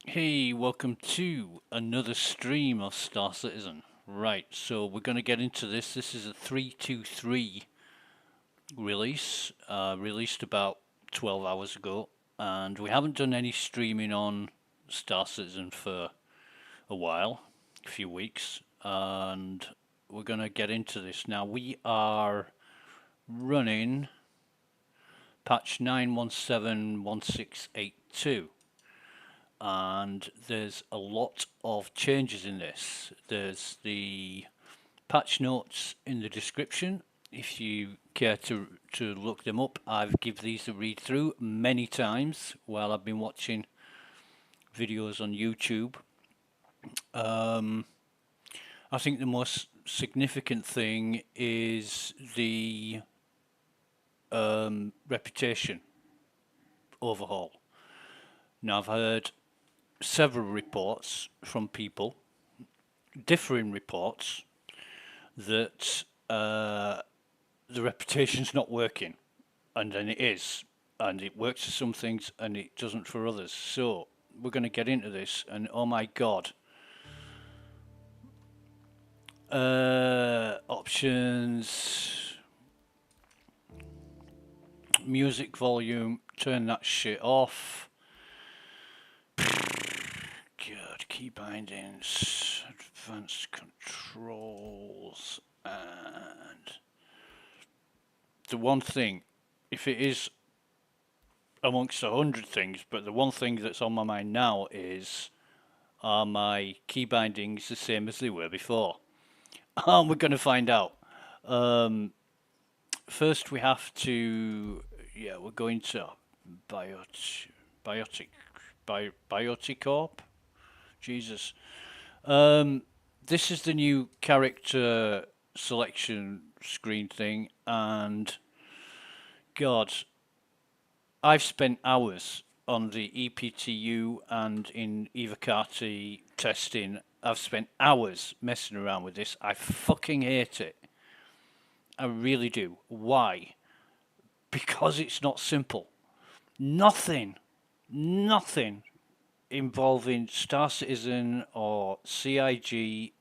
Hey, welcome to another stream of Star Citizen. Right, so we're going to get into this. This is a 323 release, released about 12 hours ago, and we haven't done any streaming on Star Citizen for a while, a few weeks, and we're going to get into this. Now, we are running patch 9171682. And there's a lot of changes in this. There's the patch notes in the description. If you care to look them up, I've given these a read through many times while I've been watching videos on YouTube. Um, I think the most significant thing is the reputation overhaul. Now, I've heard several reports from people, differing reports, that the reputation's not working, and then it is, and it works for some things and it doesn't for others. So we're going to get into this, and oh my god, options, music volume, turn that shit off. God, key bindings, advanced controls, and the one thing, if it is amongst 100 things, but the one thing that's on my mind now is, are my key bindings the same as they were before? And we're going to find out. Um, First, we have to, yeah, we're going to biotic, bioticorp. Jesus. Um, this is the new character selection screen thing, and God, I've spent hours on the EPTU and in Evocati testing. I've spent hours messing around with this. I fucking hate it. I really do. Why? Because it's not simple. Nothing, nothing involving Star Citizen or CIG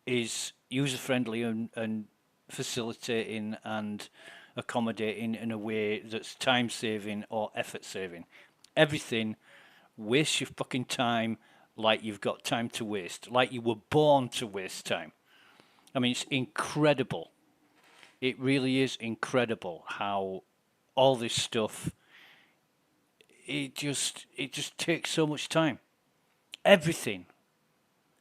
is user friendly and facilitating and accommodating in a way that's time saving or effort saving. Everything wastes your fucking time like you've got time to waste, like you were born to waste time. I mean, it's incredible. It really is incredible how all this stuff it just takes so much time. Everything.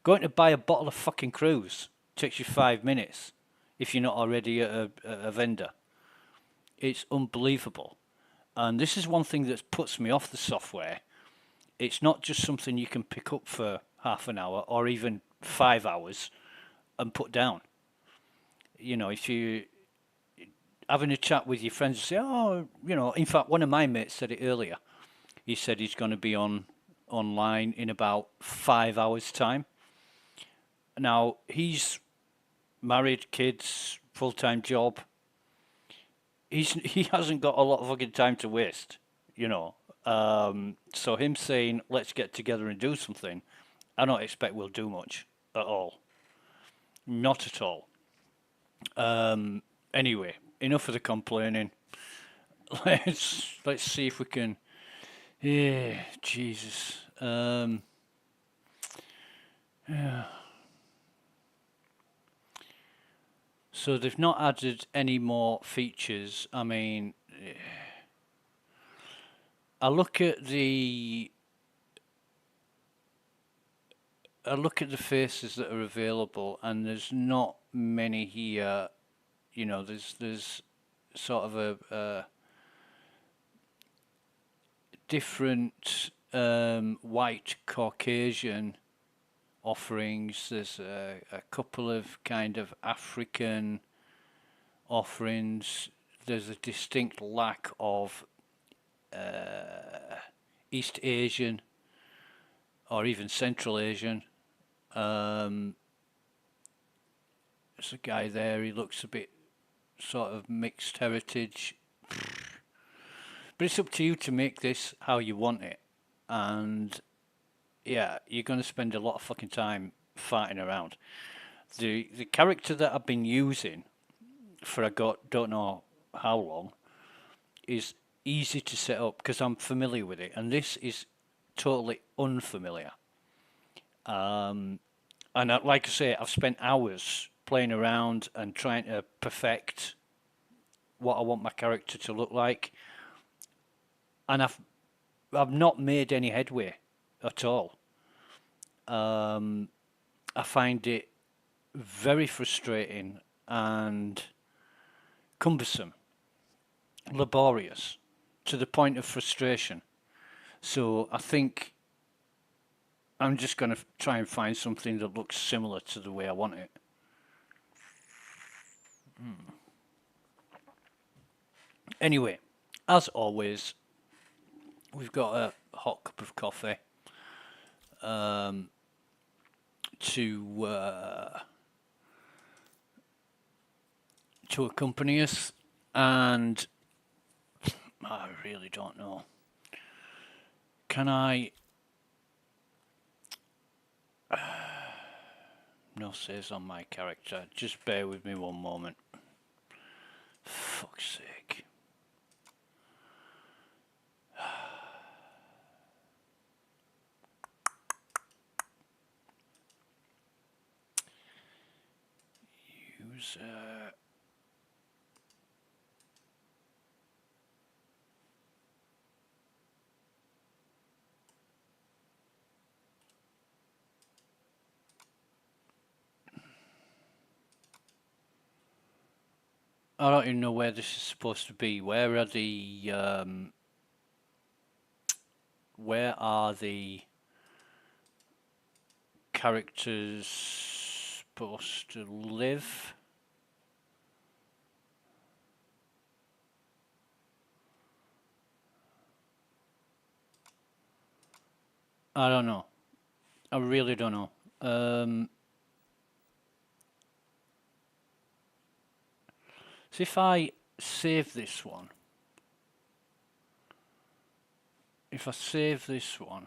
Going to buy a bottle of fucking cruise takes you 5 minutes if you're not already a vendor. It's unbelievable. And this is one thing that puts me off the software. It's not just something you can pick up for half an hour or even 5 hours and put down. You know, if you having a chat with your friends and say, oh, in fact, one of my mates said it earlier. He said he's going to be online in about 5 hours' time. Now, he's married, kids, full-time job. He hasn't got a lot of fucking time to waste, you know. So him saying, let's get together and do something, I don't expect we'll do much at all. Not at all. Anyway, enough of the complaining. Let's see if we can. Yeah, Jesus. Yeah. So they've not added any more features. I mean, I look at the I look at the faces that are available, and there's not many here. You know, there's sort of a different white Caucasian offerings. There's a couple of kind of African offerings. There's a distinct lack of East Asian or even Central Asian. There's a guy there, he looks a bit sort of mixed heritage. But it's up to you to make this how you want it. And yeah, you're going to spend a lot of fucking time farting around. The character that I've been using for don't know how long is easy to set up because I'm familiar with it, and this is totally unfamiliar. And like I say, I've spent hours playing around and trying to perfect what I want my character to look like, and I've not made any headway at all. I find it very frustrating and cumbersome, laborious, to the point of frustration. So I think I'm just going to try and find something that looks similar to the way I want it. Anyway, as always, we've got a hot cup of coffee to accompany us, and I really don't know. Can I? No saves on my character. Just bear with me one moment. Fuck's sake. User. I don't even know where this is supposed to be. Where are the characters supposed to live? I don't know. I really don't know. So if I save this one, if I save this one,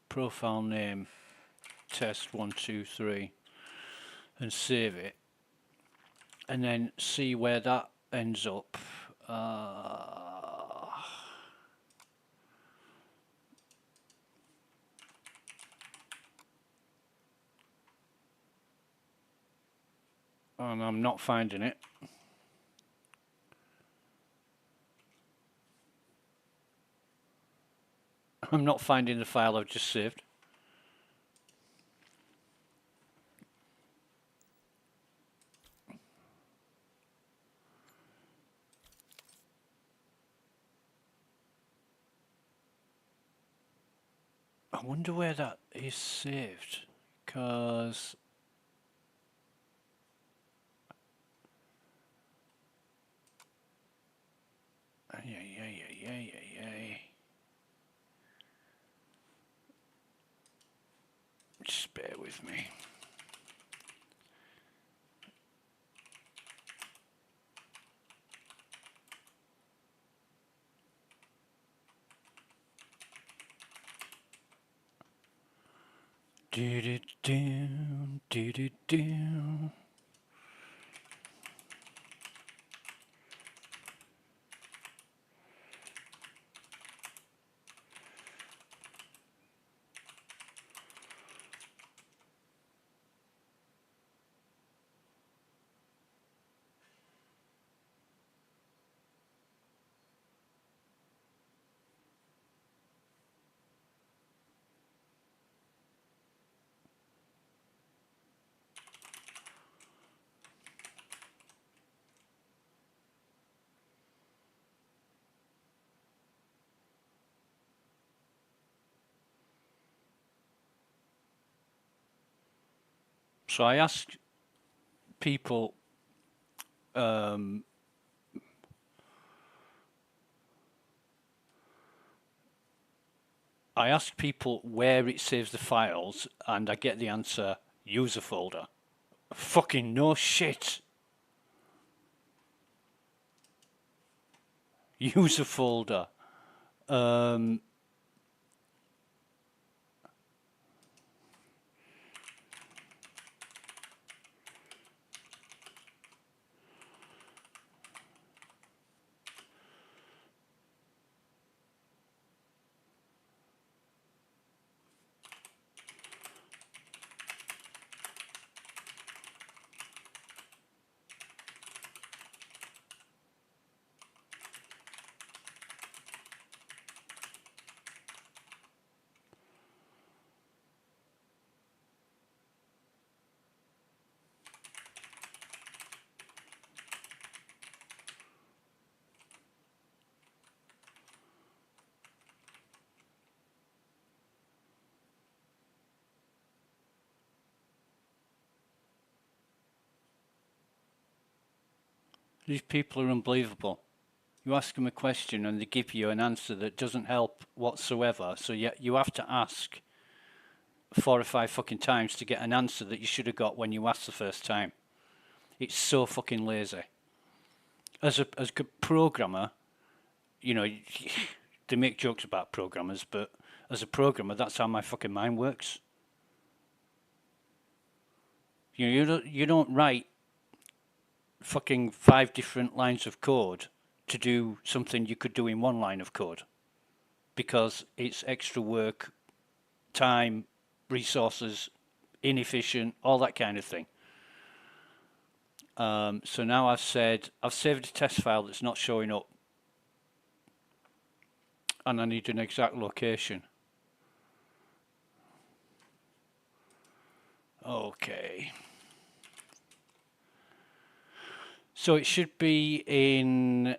profile name test 123, and save it, and then see where that ends up. And I'm not finding it. I'm not finding the file I've just saved. I wonder where that is saved, because yeah. Just bear with me. Do. So I asked people where it saves the files, and I get the answer user folder. Fucking no shit. User folder. These people are unbelievable. You ask them a question and they give you an answer that doesn't help whatsoever. So you have to ask 4 or 5 fucking times to get an answer that you should have got when you asked the first time. It's so fucking lazy. As a programmer, you know, they make jokes about programmers, but as a programmer, that's how my fucking mind works. You don't write fucking 5 different lines of code to do something you could do in 1 line of code, because it's extra work, time, resources, inefficient, all that kind of thing. So now I've saved a test file that's not showing up, and I need an exact location. Okay. So it should be in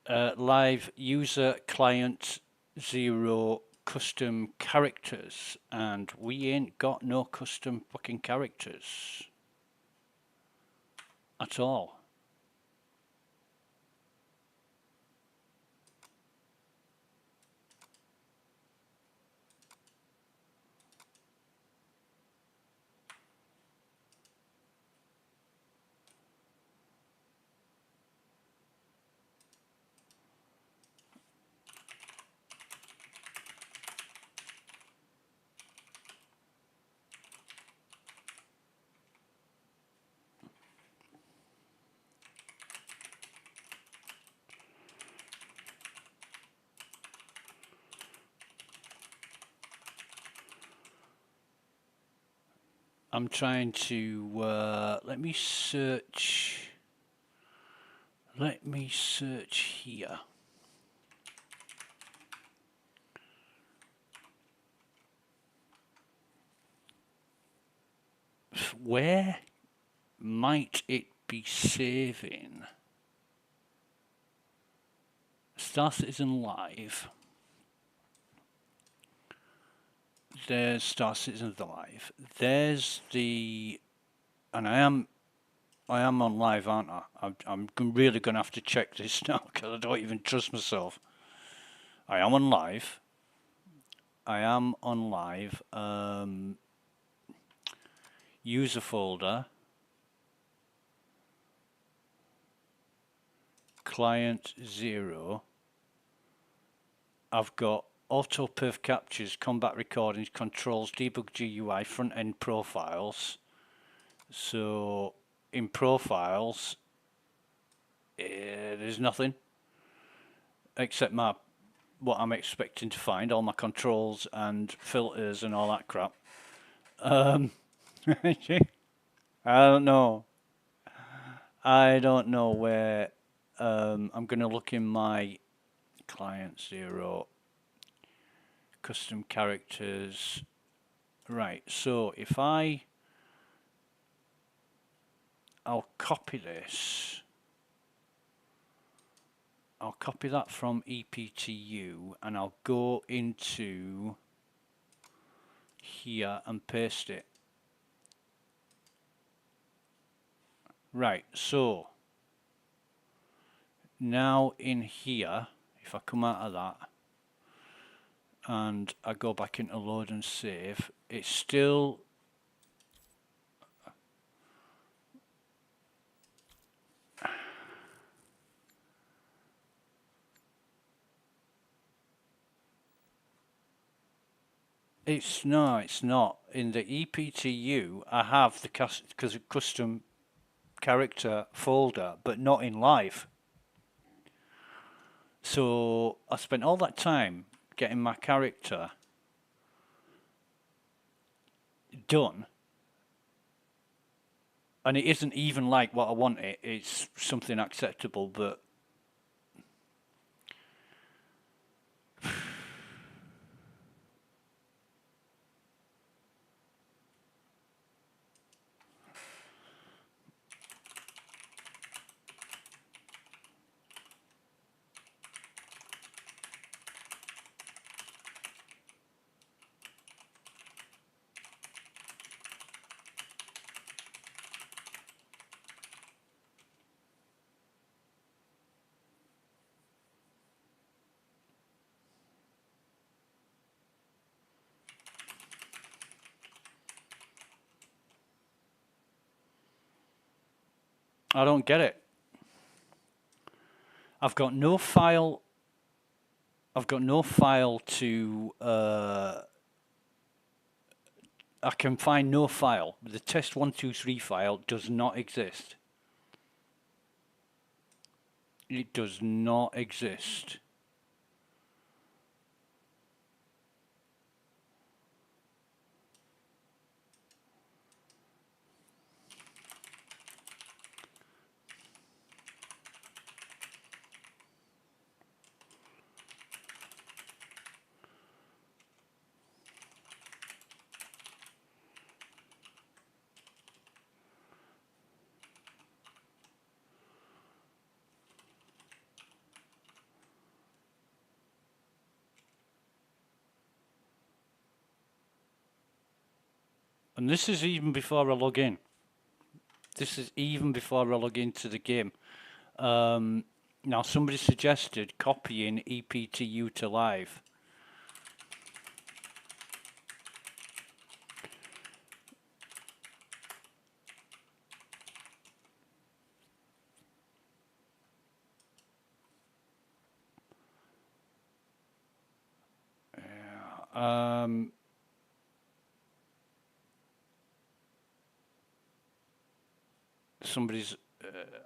live user client 0 custom characters, and we ain't got no custom fucking characters at all. I'm trying to let me search here. Where might it be saving? Star Citizen Live. There's Star Citizen Live. There's the, and I am on live, aren't I? I'm really going to have to check this now because I don't even trust myself. I am on live. User folder. Client 0. I've got auto perf captures, combat recordings, controls, debug GUI, front end profiles. So in profiles, there's nothing except what I'm expecting to find, all my controls and filters and all that crap. I don't know. I don't know where. I'm going to look in my client 0 custom characters. Right, so if I'll copy this. I'll copy that from EPTU and I'll go into here and paste it. Right, so now in here, if I come out of that and I go back into load and save, it's still it's not. In the EPTU, I have the custom character folder, but not in live. So I spent all that time getting my character done, and it isn't even like what I want it. It's something acceptable, but I don't get it. I've got no file. I've got no file to. I can find no file. The test123 file does not exist. It does not exist. And this is even before I log in. This is even before I log into the game. Now somebody suggested copying EPTU to live. Somebody's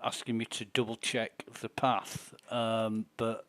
asking me to double check the path, but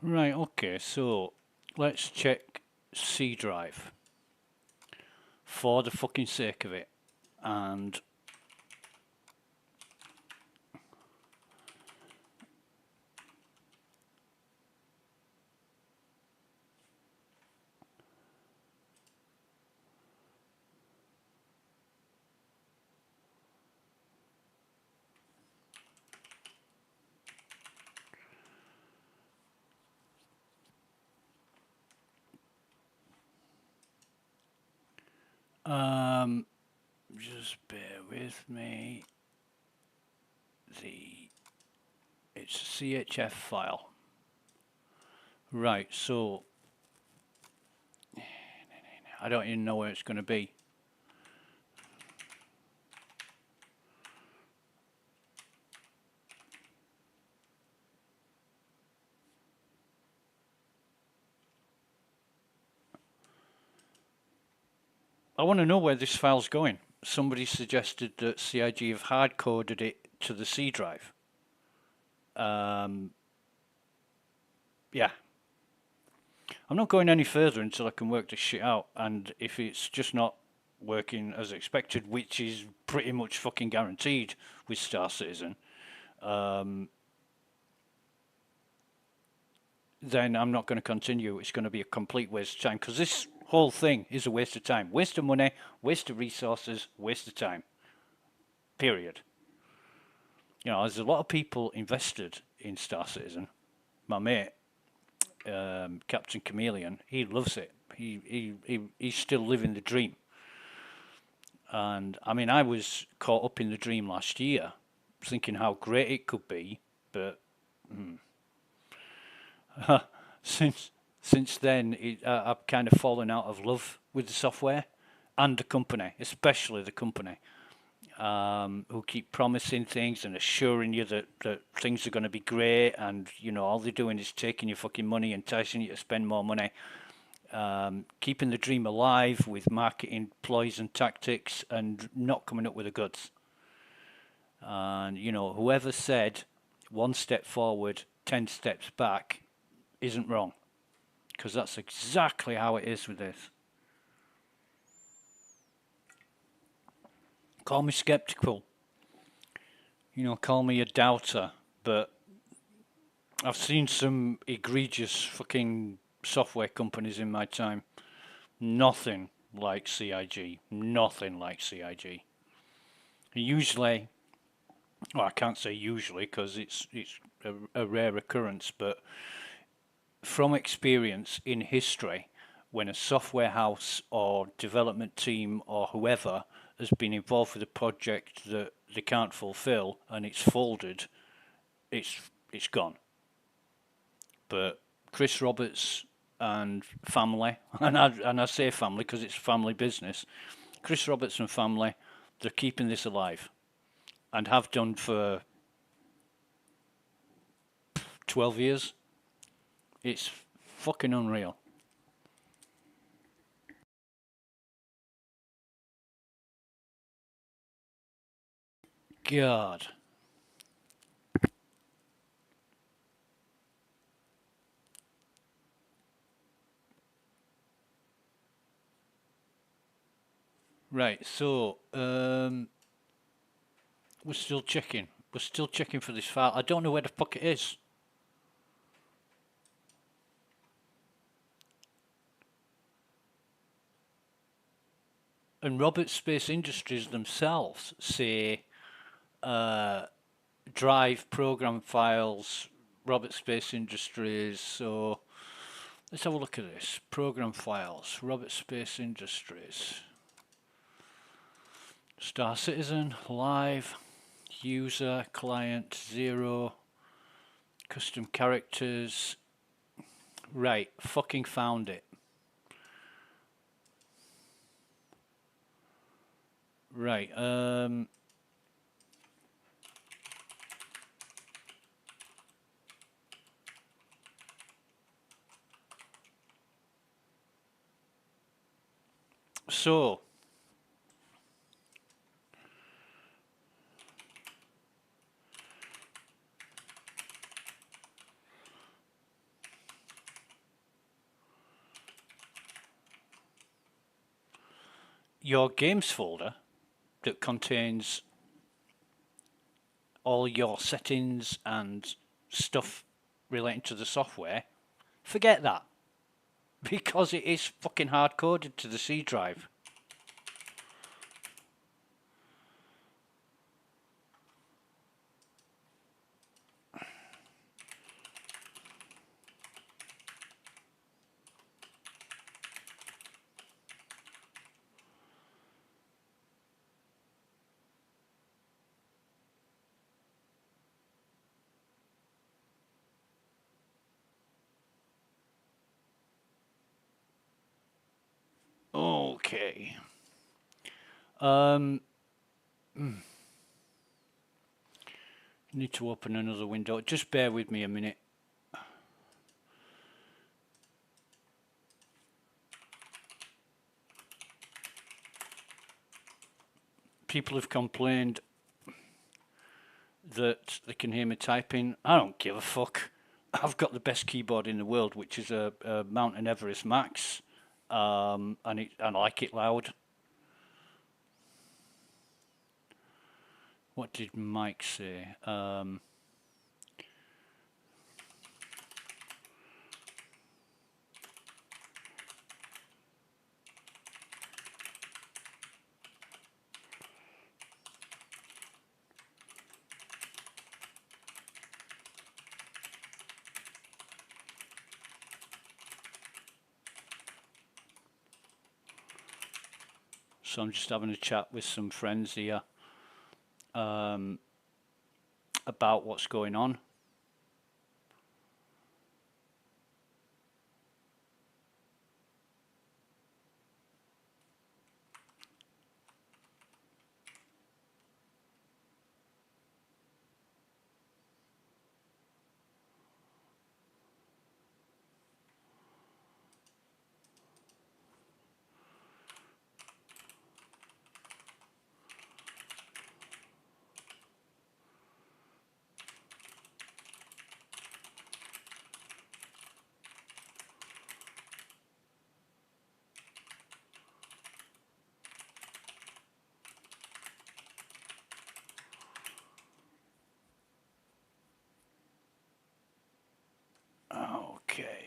right, okay, so let's check C drive for the fucking sake of it. And just bear with me. It's a CHF file. Right, so I don't even know where it's going to be. I want to know where this file's going. Somebody suggested that CIG have hard coded it to the C drive. Yeah. I'm not going any further until I can work this shit out, and if it's just not working as expected, which is pretty much fucking guaranteed with Star Citizen, then I'm not going to continue. It's going to be a complete waste of time, because this whole thing is a waste of time. Waste of money, waste of resources, waste of time. Period. You know, there's a lot of people invested in Star Citizen. My mate, Captain Chameleon, he loves it. He's still living the dream. And I mean, I was caught up in the dream last year, thinking how great it could be, but since then, I've kind of fallen out of love with the software, and the company, especially the company, who keep promising things and assuring you that things are going to be great, and you know all they're doing is taking your fucking money, enticing you to spend more money, keeping the dream alive with marketing ploys and tactics, and not coming up with the goods. And you know, whoever said 1 step forward, 10 steps back, isn't wrong, because that's exactly how it is with this. Call me skeptical, you know, call me a doubter, but I've seen some egregious fucking software companies in my time. Nothing like CIG. Nothing like CIG. Usually, well, I can't say usually because it's a rare occurrence, but from experience in history, when a software house or development team or whoever has been involved with a project that they can't fulfill and it's folded, it's gone. But Chris Roberts and family, and I say family because it's family business. Chris Roberts and family, they're keeping this alive, and have done for 12 years. It's fucking unreal. God. Right, so we're still checking. We're still checking for this file. I don't know where the fuck it is. And Robert Space Industries themselves say drive program files, Robert Space Industries. So let's have a look at this. Program files, Robert Space Industries. Star Citizen, live, user, client, 0, custom characters. Right, fucking found it. Right, so your games folder that contains all your settings and stuff relating to the software, forget that. Because it is fucking hard coded to the C drive. Okay. Need to open another window. Just bear with me a minute. People have complained that they can hear me typing. I don't give a fuck. I've got the best keyboard in the world, which is a Mountain Everest Max, and I like it loud. What did Mike say? So I'm just having a chat with some friends here about what's going on.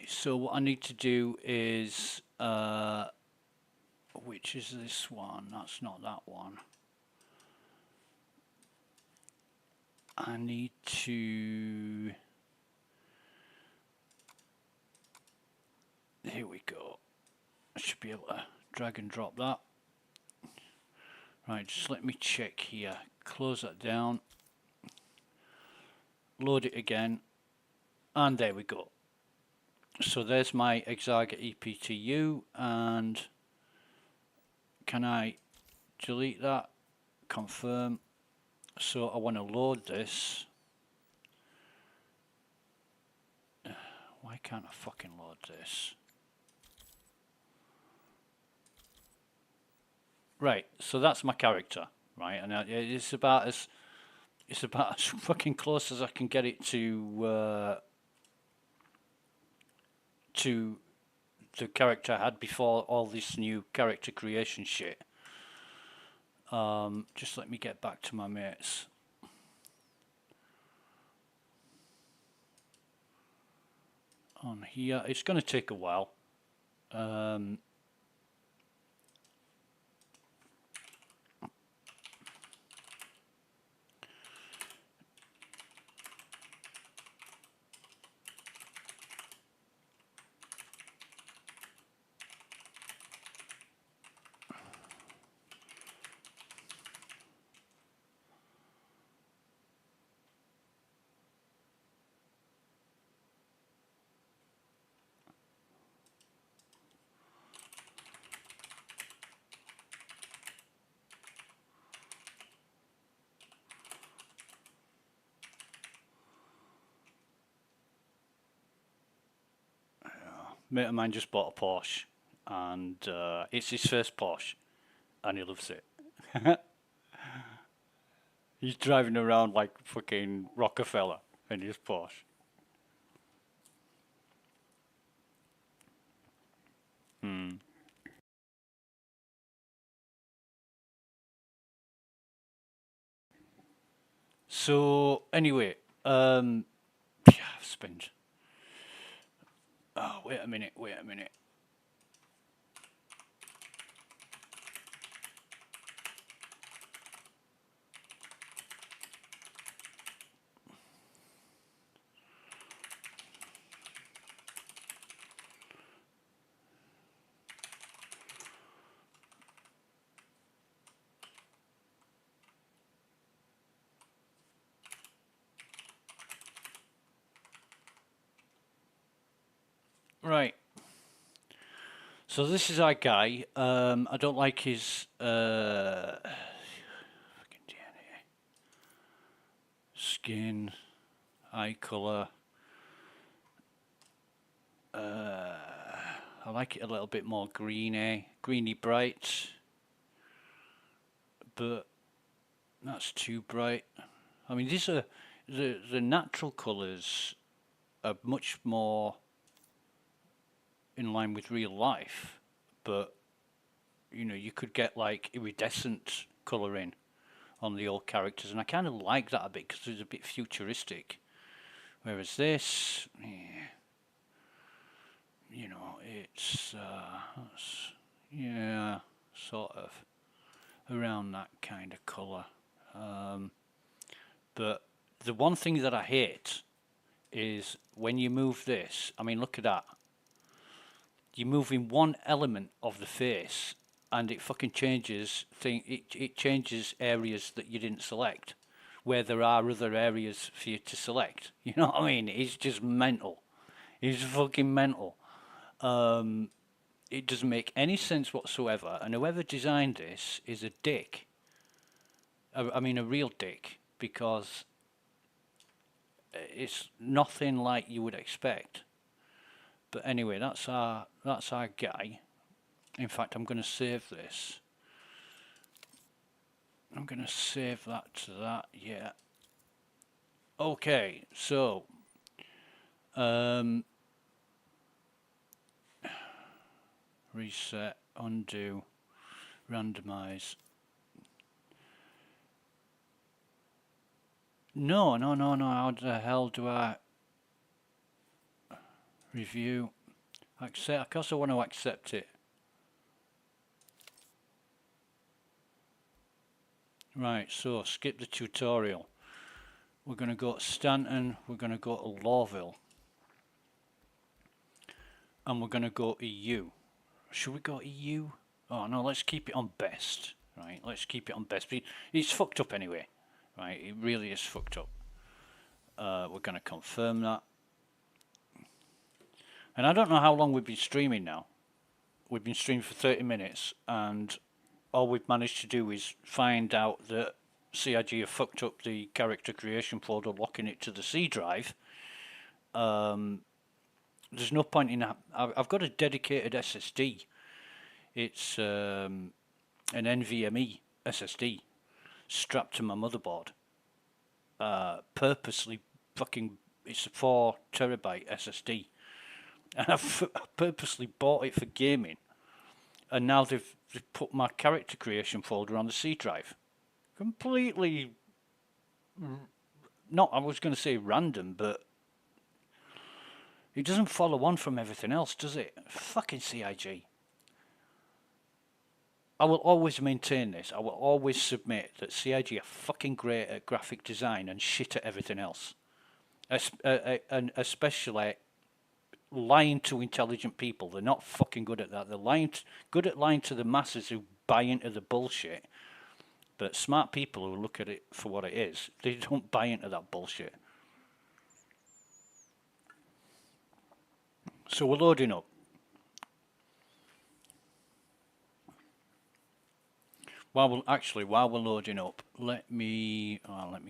so what I need to do is, which is this one? That's not that one. I need to, here we go. I should be able to drag and drop that. Right, just let me check here. Close that down. Load it again. And there we go. So there's my Exarga EPTU, and can I delete that? Confirm. So I want to load this. Why can't I fucking load this? Right, so that's my character, right? And it's about as fucking close as I can get it to the character I had before all this new character creation shit. Just let me get back to my mates. On here, it's going to take a while. Mate of mine just bought a Porsche, and it's his first Porsche, and he loves it. He's driving around like fucking Rockefeller in his Porsche. So anyway, I've spent. Oh, wait a minute. Right. So this is our guy. I don't like his fucking DNA. Skin, eye color. I like it a little bit more greeny bright, but that's too bright. I mean, these are the natural colors are much more in line with real life, but you know, you could get like iridescent coloring on the old characters, and I kind of like that a bit because it's a bit futuristic. Whereas this, yeah, you know, it's yeah, sort of around that kind of color. But the one thing that I hate is when you move this. I mean, look at that. You're moving one element of the face, and it fucking changes it changes areas that you didn't select, where there are other areas for you to select. You know what I mean? It's just mental. It's fucking mental. It doesn't make any sense whatsoever, and whoever designed this is a dick. I mean, a real dick, because it's nothing like you would expect. But anyway, that's our guy. In fact, I'm going to save this. I'm going to save that to that. Yeah. Okay, so reset, undo, randomize. No. How the hell do I review? Accept. I also want to accept it. Right, so skip the tutorial. We're going to go to Stanton, we're going to go to Lawville, and we're going to go EU. Should we go EU? Oh no, let's keep it on best. Right, let's keep it on best. It's fucked up anyway. Right, it really is fucked up. We're going to confirm that. And I don't know how long we've been streaming now. We've been streaming for 30 minutes, and all we've managed to do is find out that CIG have fucked up the character creation folder, locking it to the C drive. There's no point in that. I've got a dedicated SSD. It's an NVMe SSD strapped to my motherboard. Purposely fucking, it's a 4 terabyte SSD. And I've purposely bought it for gaming. And now they've put my character creation folder on the C drive. Completely, not, I was going to say random, but it doesn't follow on from everything else, does it? Fucking CIG. I will always maintain this. I will always submit that CIG are fucking great at graphic design and shit at everything else. And especially lying to intelligent people. They're not fucking good at that. They're good at lying to the masses who buy into the bullshit. But smart people who look at it for what it is, they don't buy into that bullshit. So we're loading up. While we're loading up, let me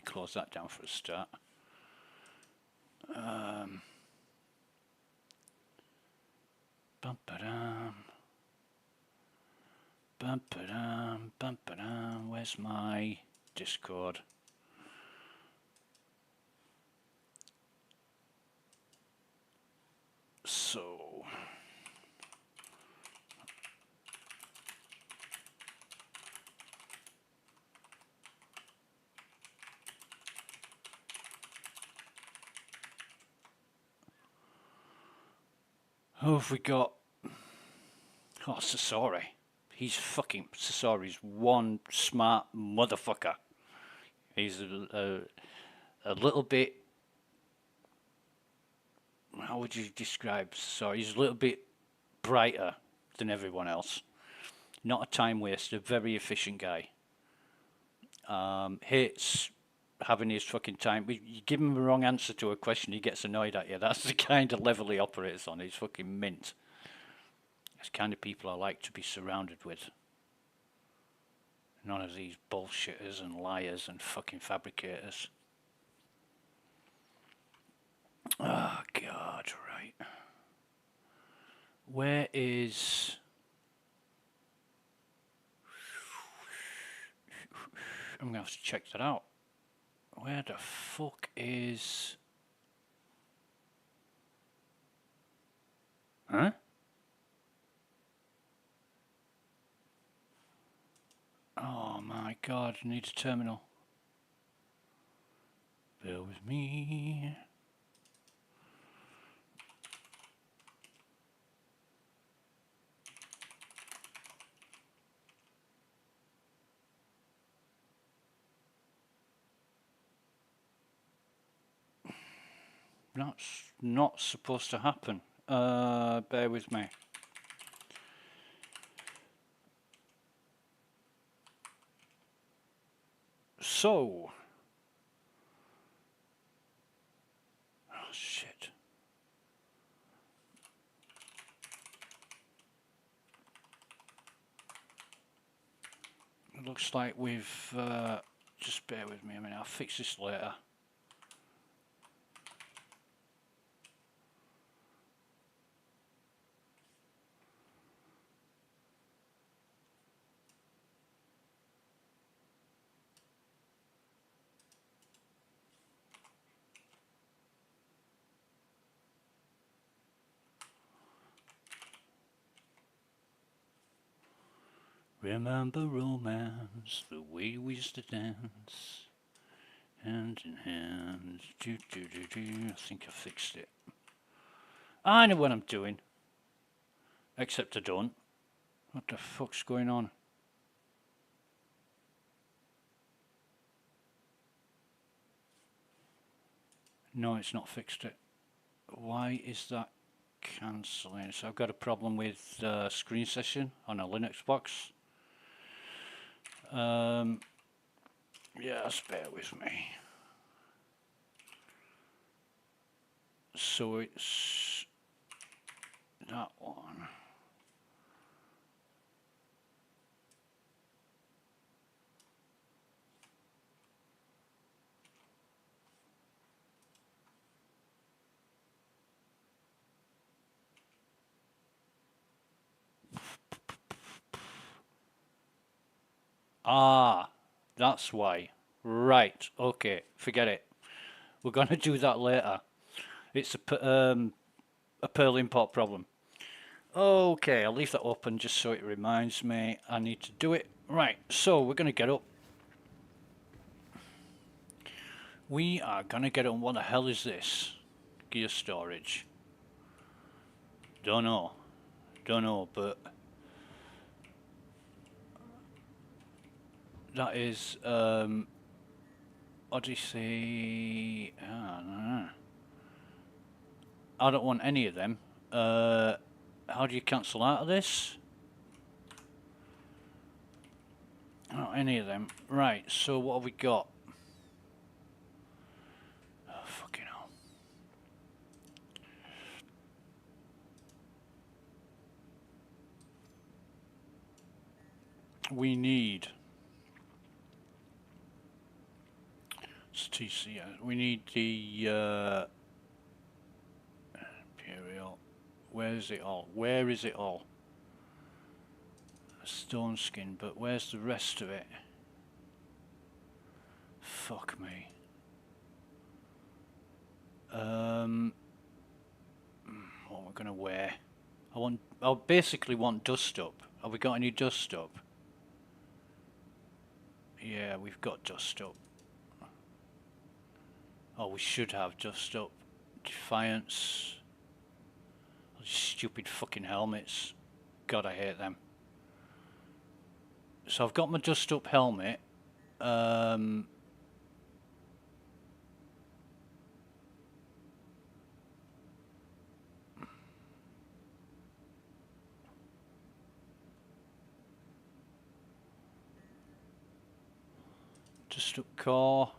close that down for a start. Bum ba-dum. Bum ba-dum, bum ba-dum. Where's my Discord? So who have we got? Oh, Sasori. Sasori's one smart motherfucker. He's a little bit, how would you describe Sasori? He's a little bit brighter than everyone else. Not a time waster, very efficient guy. Hates having his fucking time. You give him the wrong answer to a question, he gets annoyed at you. That's the kind of level he operates on. He's fucking mint. It's the kind of people I like to be surrounded with. None of these bullshitters and liars and fucking fabricators. Oh, God, right. Where is... I'm going to have to check that out. Where the fuck is... Huh? Oh my God, I need a terminal. Bear with me. That's not supposed to happen. Bear with me. So, oh shit. It looks like we've, just bear with me a minute, I'll fix this later. Remember romance, the way we used to dance, hand in hand, do. I think I fixed it. I know what I'm doing. Except I don't. What the fuck's going on? No, it's not fixed it. Why is that cancelling? So I've got a problem with screen session on a Linux box. Yes, bear with me. So it's that one. Ah, that's why. Right, okay, forget it. We're going to do that later. It's a Perl import problem. Okay, I'll leave that open just so it reminds me I need to do it. Right, so we're going to get up. We are going to get on. What the hell is this? Gear storage. Don't know, but that is Odyssey. I don't want any of them. How do you cancel out of this? Not any of them. Right, so what have we got? Oh, fucking hell. We need TCS. We need the Imperial. Where is it all? Where is it all? Stone skin, but where's the rest of it? Fuck me. What am I gonna wear? I basically want dust up. Have we got any dust up? Yeah, we've got dust up. Oh, we should have dust up. Defiance. These stupid fucking helmets. God, I hate them. So I've got my dust up helmet. Dust up core.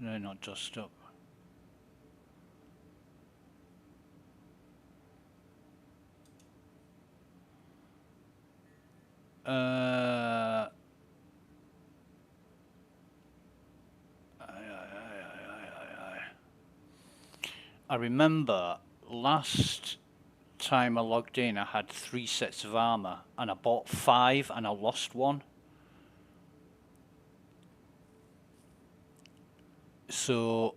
No, not dust up. I remember last time I logged in I had 3 sets of armor and I bought 5 and I lost one. So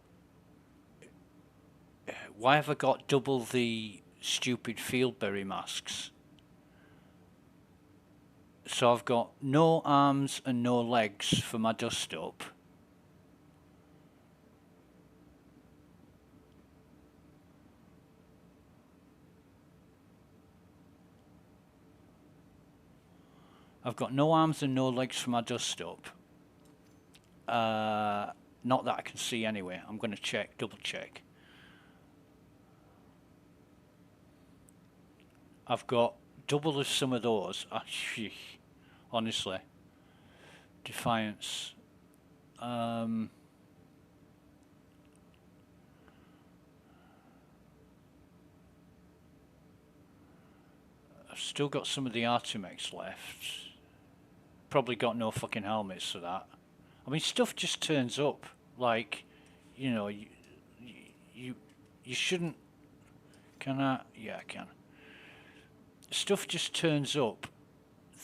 why have I got double the stupid fieldberry masks? So I've got no arms and no legs for my dust up. I've got no arms and no legs for my dust up. Not that I can see anyway. I'm going to check, double check. I've got double of some of those. Honestly. Defiance. I've still got some of the Artimex left. Probably got no fucking helmets for that. I mean, stuff just turns up. Like, you know, you shouldn't. Can I? Yeah, I can. Stuff just turns up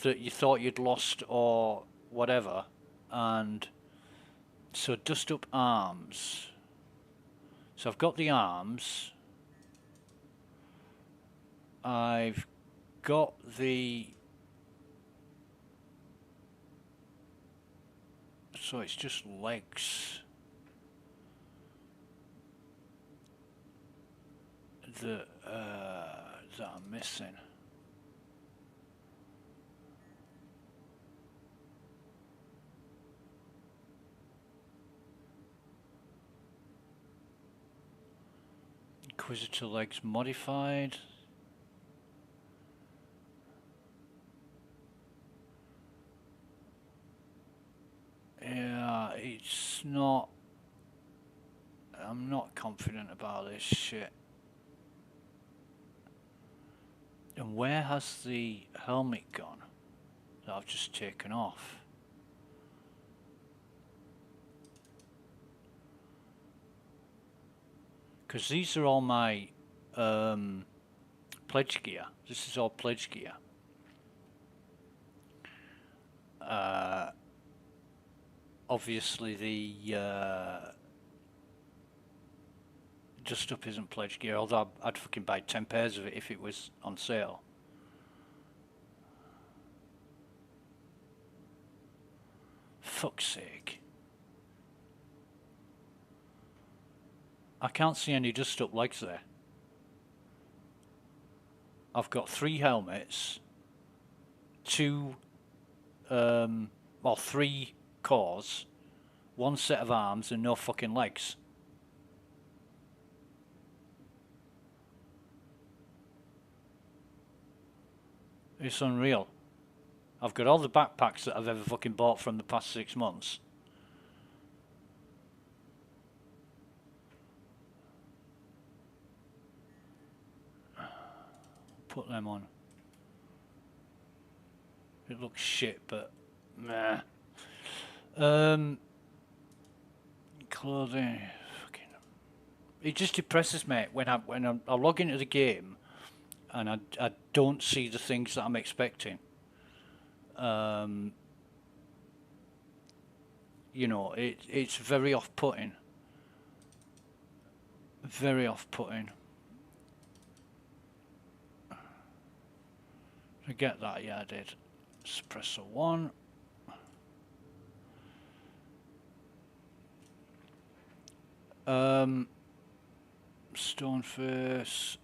that you thought you'd lost or whatever, and so dust up arms. So I've got the arms. I've got the. So it's just legs. that I'm missing. Inquisitor legs modified. Yeah, it's not. I'm not confident about this shit. And where has the helmet gone that I've just taken off? Because these are all my pledge gear. This is all pledge gear. Obviously the Just Up isn't pledge gear, although I'd fucking buy 10 pairs of it if it was on sale. Fuck's sake. I can't see any Just Up legs there. I've got 3 helmets, 3 cores, 1 set of arms, and no fucking legs. It's unreal. I've got all the backpacks that I've ever fucking bought from the past 6 months. Put them on. It looks shit, but meh. Clothing. Fucking. It just depresses me when I log into the game and I don't see the things that I'm expecting. You know, it's very off-putting. Very off-putting. I get that, yeah, I did. Suppressor 1. Stoneface.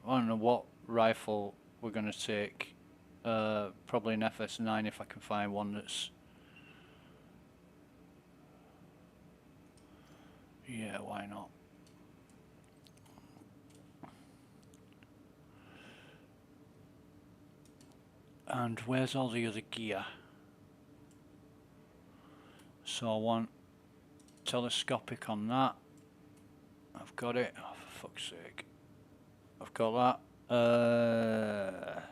I don't know what rifle we're going to take. Probably an FS9 if I can find one that's... Yeah, why not? And where's all the other gear? So I want telescopic on that. I've got it. Oh, for fuck's sake. I've got that.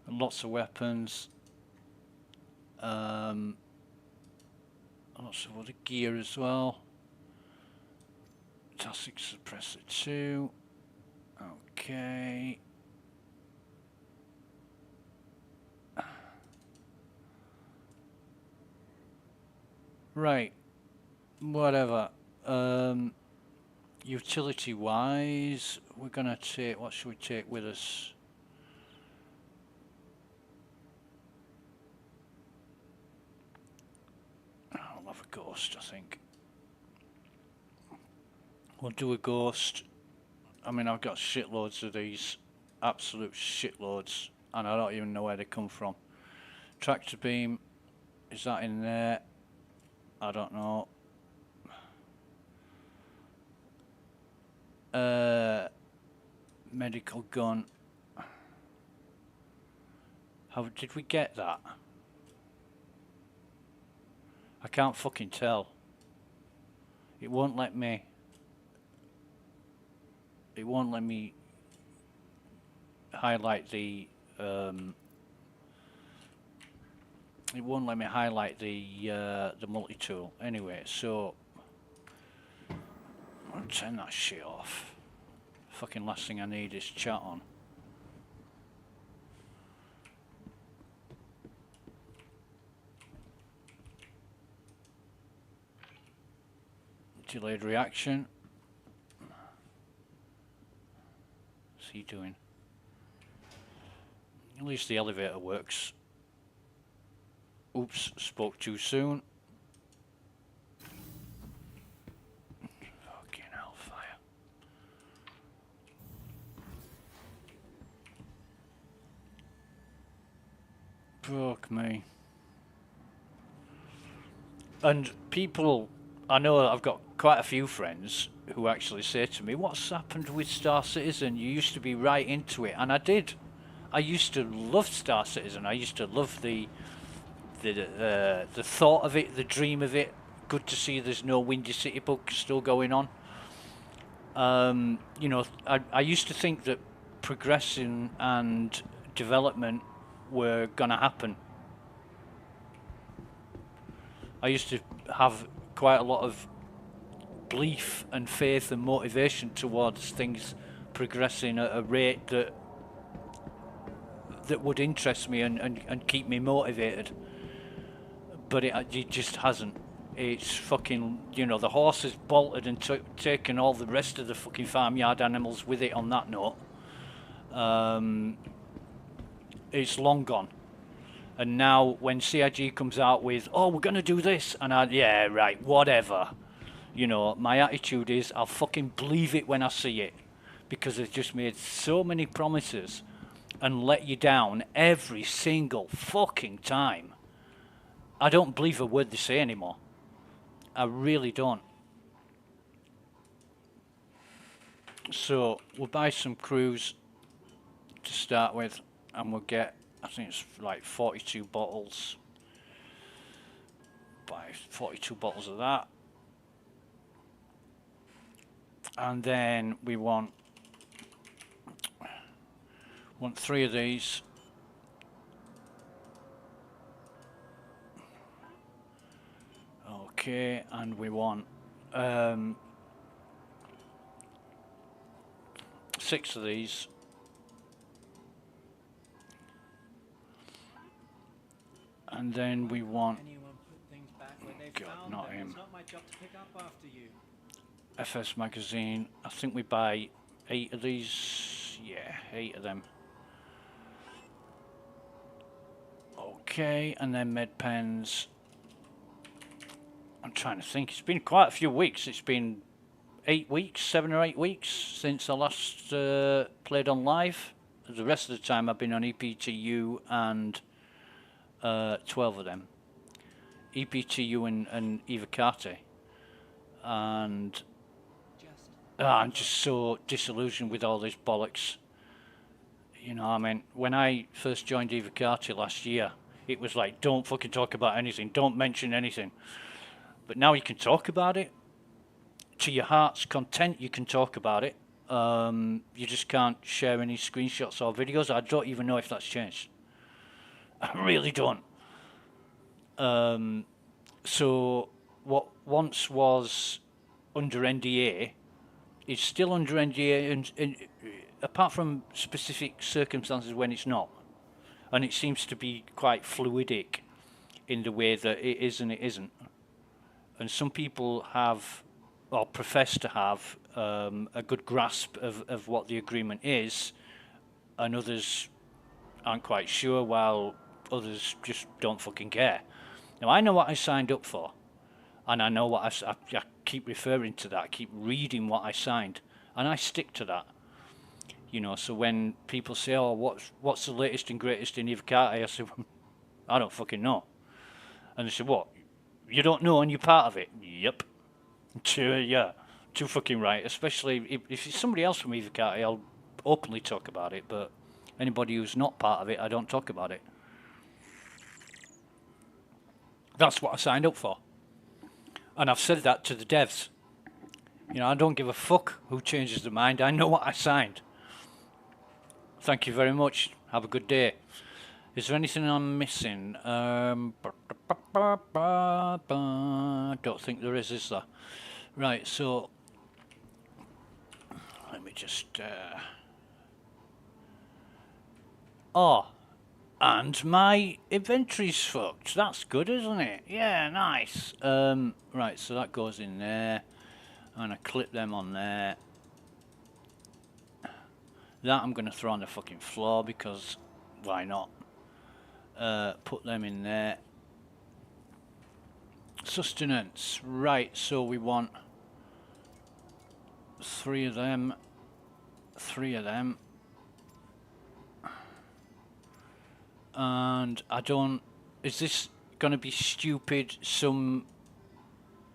Lots of weapons. Lots of other gear as well. Fantastic suppressor 2. Okay. Right. Whatever. Utility wise, we're gonna take, what should we take with us? I'll have a ghost, I think. We'll do a ghost. I mean, I've got shitloads of these, absolute shitloads, and I don't even know where they come from. Tractor beam, is that in there? I don't know. Medical gun. How did we get that? I can't fucking tell. It won't let me. It won't let me highlight the. It won't let me highlight the multi-tool. Anyway, so I'll turn that shit off. Fucking last thing I need is chat on. Delayed reaction. What's he doing? At least the elevator works. Oops, spoke too soon. Fucking hellfire. Fuck me. And people, I know I've got quite a few friends who actually say to me, what's happened with Star Citizen? You used to be right into it. And I did. I used to love Star Citizen. I used to love the thought of it, the dream of it. Good to see there's no Windy City book still going on. You know, I used to think that progression and development were going to happen. I used to have quite a lot of belief and faith and motivation towards things progressing at a rate that would interest me and keep me motivated. But it just hasn't. It's fucking, you know, the horse has bolted and taken all the rest of the fucking farmyard animals with it on that note. It's long gone. And now when CIG comes out with, oh, we're going to do this, and yeah, right, whatever. You know, my attitude is I'll fucking believe it when I see it. Because they've just made so many promises and let you down every single fucking time. I don't believe a word they say anymore. I really don't. So we'll buy some crews to start with, and we'll get, I think it's like 42 bottles. Buy 42 bottles of that. And then we want 3 of these. Okay, and we want 6 of these. And then we want, God, not him. It's not my job to pick up after you. FS magazine. I think we buy 8 of these. Yeah, 8 of them. Okay, and then med pens. I'm trying to think. It's been quite a few weeks. It's been 8 weeks, 7 or 8 weeks since I last played on live. The rest of the time I've been on EPTU and 12 of them. EPTU and Evocate. And I'm just so disillusioned with all this bollocks. You know, I mean, when I first joined Evocate last year, it was like, don't fucking talk about anything, don't mention anything. But now you can talk about it. To your heart's content, you can talk about it. You just can't share any screenshots or videos. I don't even know if that's changed. I really don't. So what once was under NDA is still under NDA, and apart from specific circumstances when it's not. And it seems to be quite fluidic in the way that it is and it isn't. And some people have, or profess to have, a good grasp of what the agreement is, and others aren't quite sure, while others just don't fucking care. Now, I know what I signed up for, and I know what I keep referring to that, I keep reading what I signed, and I stick to that. You know, so when people say, oh, what's the latest and greatest in Evocate, I say, I don't fucking know. And they say, what? You don't know and you're part of it? Yep. Yeah, too fucking right. Especially if it's somebody else from Evocate, I'll openly talk about it, but anybody who's not part of it, I don't talk about it. That's what I signed up for. And I've said that to the devs. You know, I don't give a fuck who changes their mind. I know what I signed. Thank you very much. Have a good day. Is there anything I'm missing? Don't think there is there? Right, so let me just oh, and my inventory's fucked. That's good, isn't it? Yeah, nice. Right, so that goes in there. I'm gonna clip them on there. That I'm going to throw on the fucking floor because why not? Put them in there. Sustenance. Right, so we want 3 of them. 3 of them. And I don't... Is this going to be stupid? Some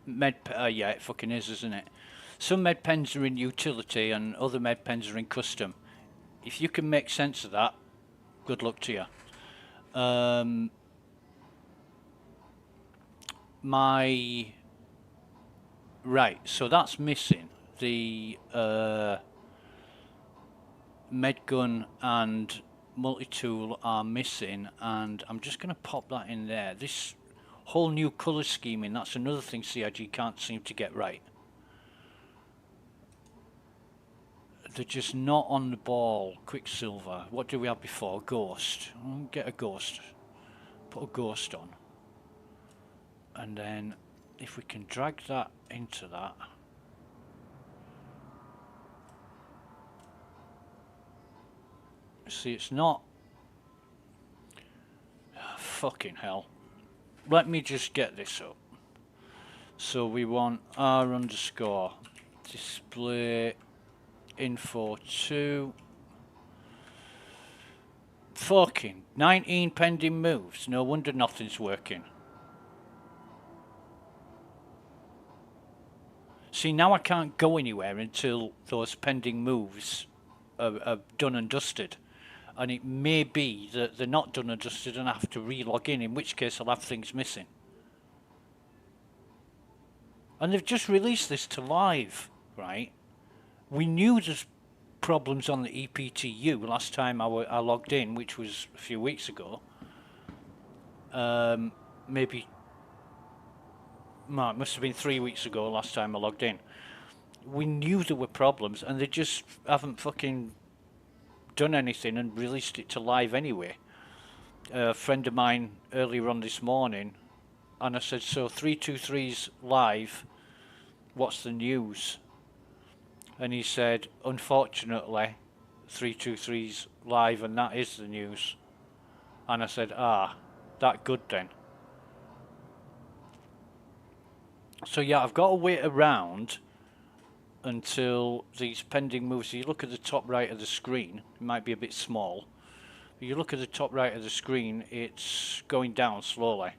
med... yeah, it fucking is, isn't it? Some med pens are in utility and other med pens are in custom. If you can make sense of that, good luck to you. Right, so that's missing. The med gun and multi-tool are missing, and I'm just going to pop that in there. This whole new colour scheming, that's another thing CIG can't seem to get right. They're just not on the ball. Quicksilver. What do we have before? Ghost. Get a ghost. Put a ghost on. And then if we can drag that into that. See, it's not... Fucking hell. Let me just get this up. So we want R underscore display info 2. Fucking 19 pending moves. No wonder nothing's working. See, now I can't go anywhere until those pending moves are done and dusted. And it may be that they're not done and dusted and I have to re-log in which case I'll have things missing. And they've just released this to live, right? We knew there's problems on the EPTU last time I logged in, which was a few weeks ago. Maybe... it must have been 3 weeks ago last time I logged in. We knew there were problems and they just haven't fucking done anything and released it to live anyway. A friend of mine earlier on this morning, and I said, so 323's live, what's the news? And he said, unfortunately 323's live and that is the news. And I said, that good then. So yeah, I've got to wait around until these pending moves. So you look at the top right of the screen, it might be a bit small. But you look at the top right of the screen, it's going down slowly.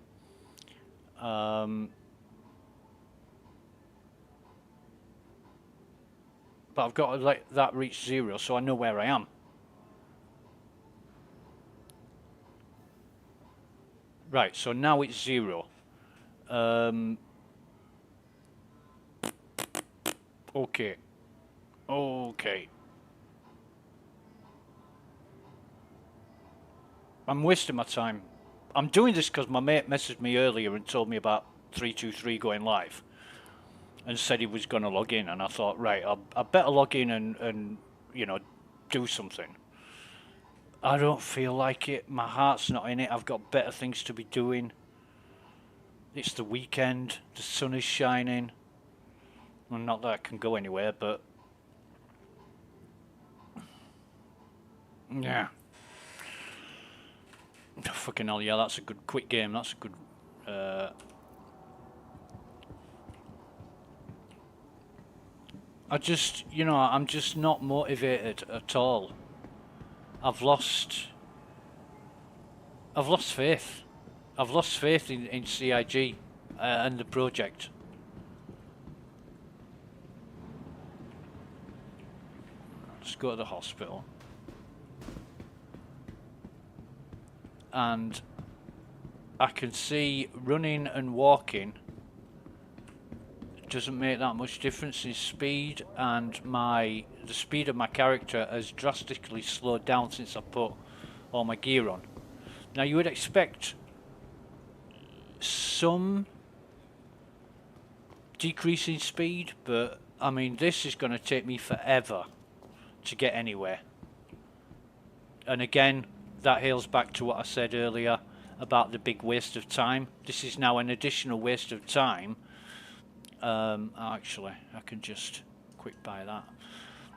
But I've got to let that reach 0 so I know where I am. Right, so now it's 0. Okay. I'm wasting my time. I'm doing this because my mate messaged me earlier and told me about 323 going live. And said he was going to log in. And I thought, right, I better log in and you know, do something. I don't feel like it. My heart's not in it. I've got better things to be doing. It's the weekend. The sun is shining. Well, not that I can go anywhere, but... yeah. Fucking hell, yeah, that's a good quick game. That's a good... I just, you know, I'm just not motivated at all. I've lost faith. I've lost faith in CIG and the project. Let's go to the hospital. And I can see running and walking doesn't make that much difference in speed, and the speed of my character has drastically slowed down since I put all my gear on. Now you would expect some decrease in speed, but I mean this is going to take me forever to get anywhere. And again, that hails back to what I said earlier about the big waste of time. This is now an additional waste of time. Actually, I can just quick buy that.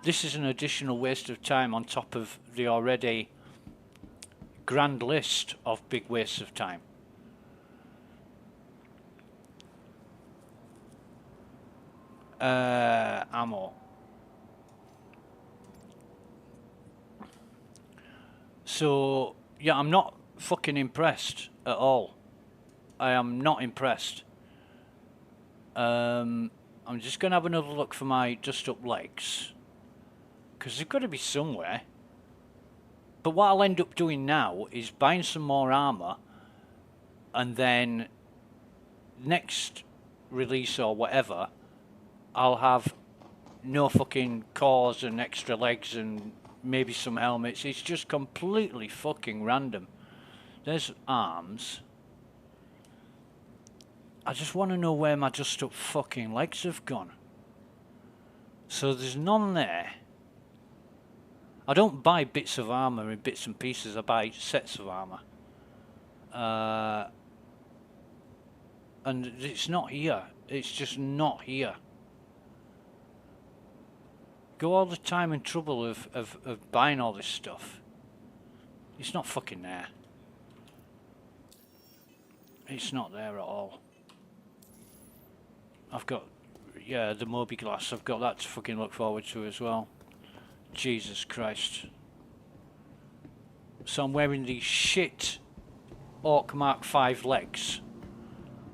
this is an additional waste of time on top of the already grand list of big wastes of time. Ammo. So, yeah, I'm not fucking impressed at all. I am not impressed. I'm just going to have another look for my dust-up legs. Because they've got to be somewhere. But what I'll end up doing now is buying some more armour. And then next release or whatever, I'll have no fucking cores and extra legs and maybe some helmets. It's just completely fucking random. There's arms. I just want to know where my just up fucking legs have gone. So there's none there. I don't buy bits of armour in bits and pieces. I buy sets of armour. And it's not here. It's just not here. Go all the time and trouble of buying all this stuff. It's not fucking there. It's not there at all. I've got, yeah, the Moby Glass. I've got that to fucking look forward to as well. Jesus Christ. So I'm wearing these shit Orc Mark 5 legs.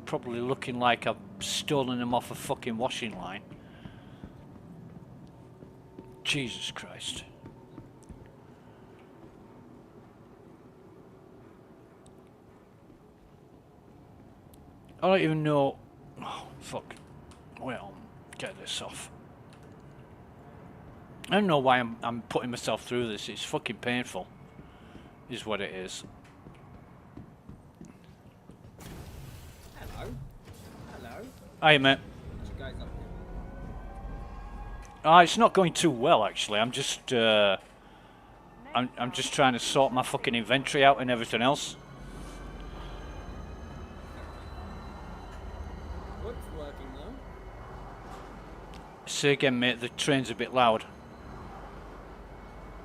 Probably looking like I've stolen them off a fucking washing line. Jesus Christ. I don't even know. Oh, fuck. Well, get this off. I don't know why I'm putting myself through this. It's fucking painful. Is what it is. Hello. Hello. Hey, mate. What you guys up to? It's not going too well, actually. I'm just trying to sort my fucking inventory out and everything else. What's working though? Say again, mate. The train's a bit loud.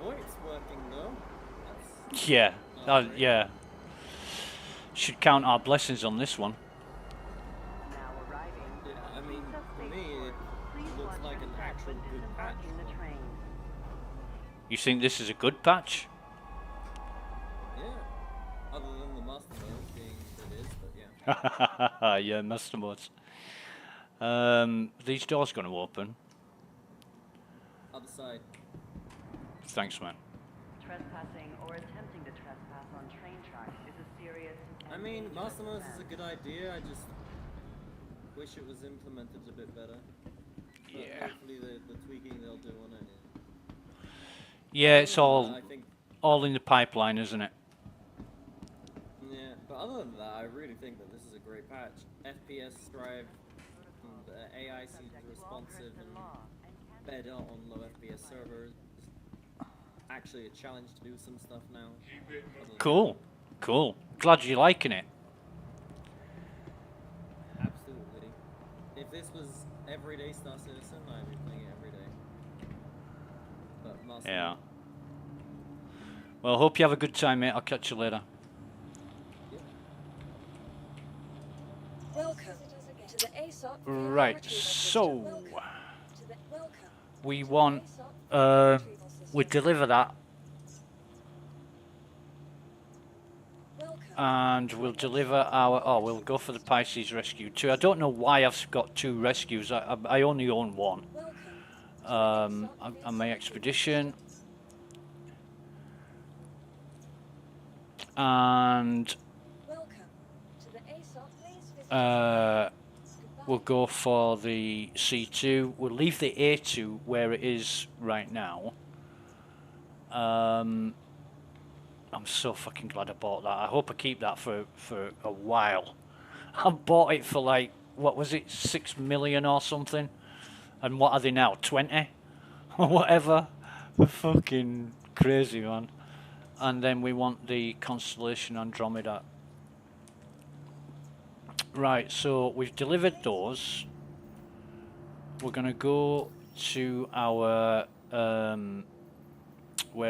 Oh, it's working though. That's Yeah. great. Yeah. Should count our blessings on this one. Yeah, I mean, for me, it looks like an actual good patch. You think this is a good patch? Yeah. Other than the master mode being what it is, but yeah. Yeah, master modes. These doors going to open. Other side. Thanks, man. Trespassing or attempting to trespass on train tracks is a serious I and mean, dangerous master mode is a offense. good idea. I just wish it was implemented a bit better. But Yeah. hopefully the tweaking they'll do on it. Yeah, it's all I think. in the pipeline, isn't it? Yeah, but other than that, I really think that this is a great patch. FPS drive, and AI seems responsive and better on low FPS servers. Actually, a challenge to do some stuff now. Cool. Glad you're liking it. Absolutely. If this was everyday Star Citizen, I'd be playing it every day. But Master Yeah. Well, hope you have a good time, mate. I'll catch you later. Welcome to the ASOP Right, retrieval so system. Welcome we to the want ASOP retrieval we system. deliver that, Welcome. and we'll deliver our. Oh, we'll go for the Pisces Rescue 2. I don't know why I've got 2 rescues. I only own 1. Welcome to the On ASOP my expedition, and Welcome to the ASOP. Please visit we'll go for the C2. We'll leave the A2 where it is right now. I'm so fucking glad I bought that. I hope I keep that for a while. I bought it for like, what was it, 6 million or something? And what are they now, 20? Or whatever. Fucking crazy, man. And then we want the Constellation Andromeda. Right, so we've delivered those. We're going to go to our Where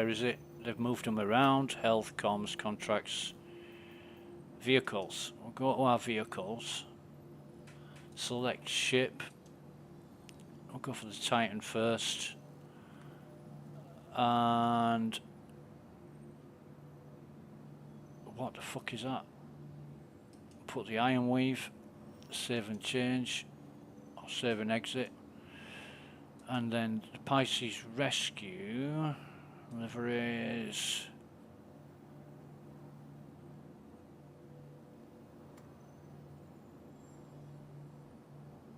is it? They've moved them around. Health, comms, contracts, vehicles. We'll go to our vehicles. Select ship. We'll go for the Titan first. And what the fuck is that? Put the iron weave. Save and change. Or save and exit. And then the Pisces rescue. Liveries.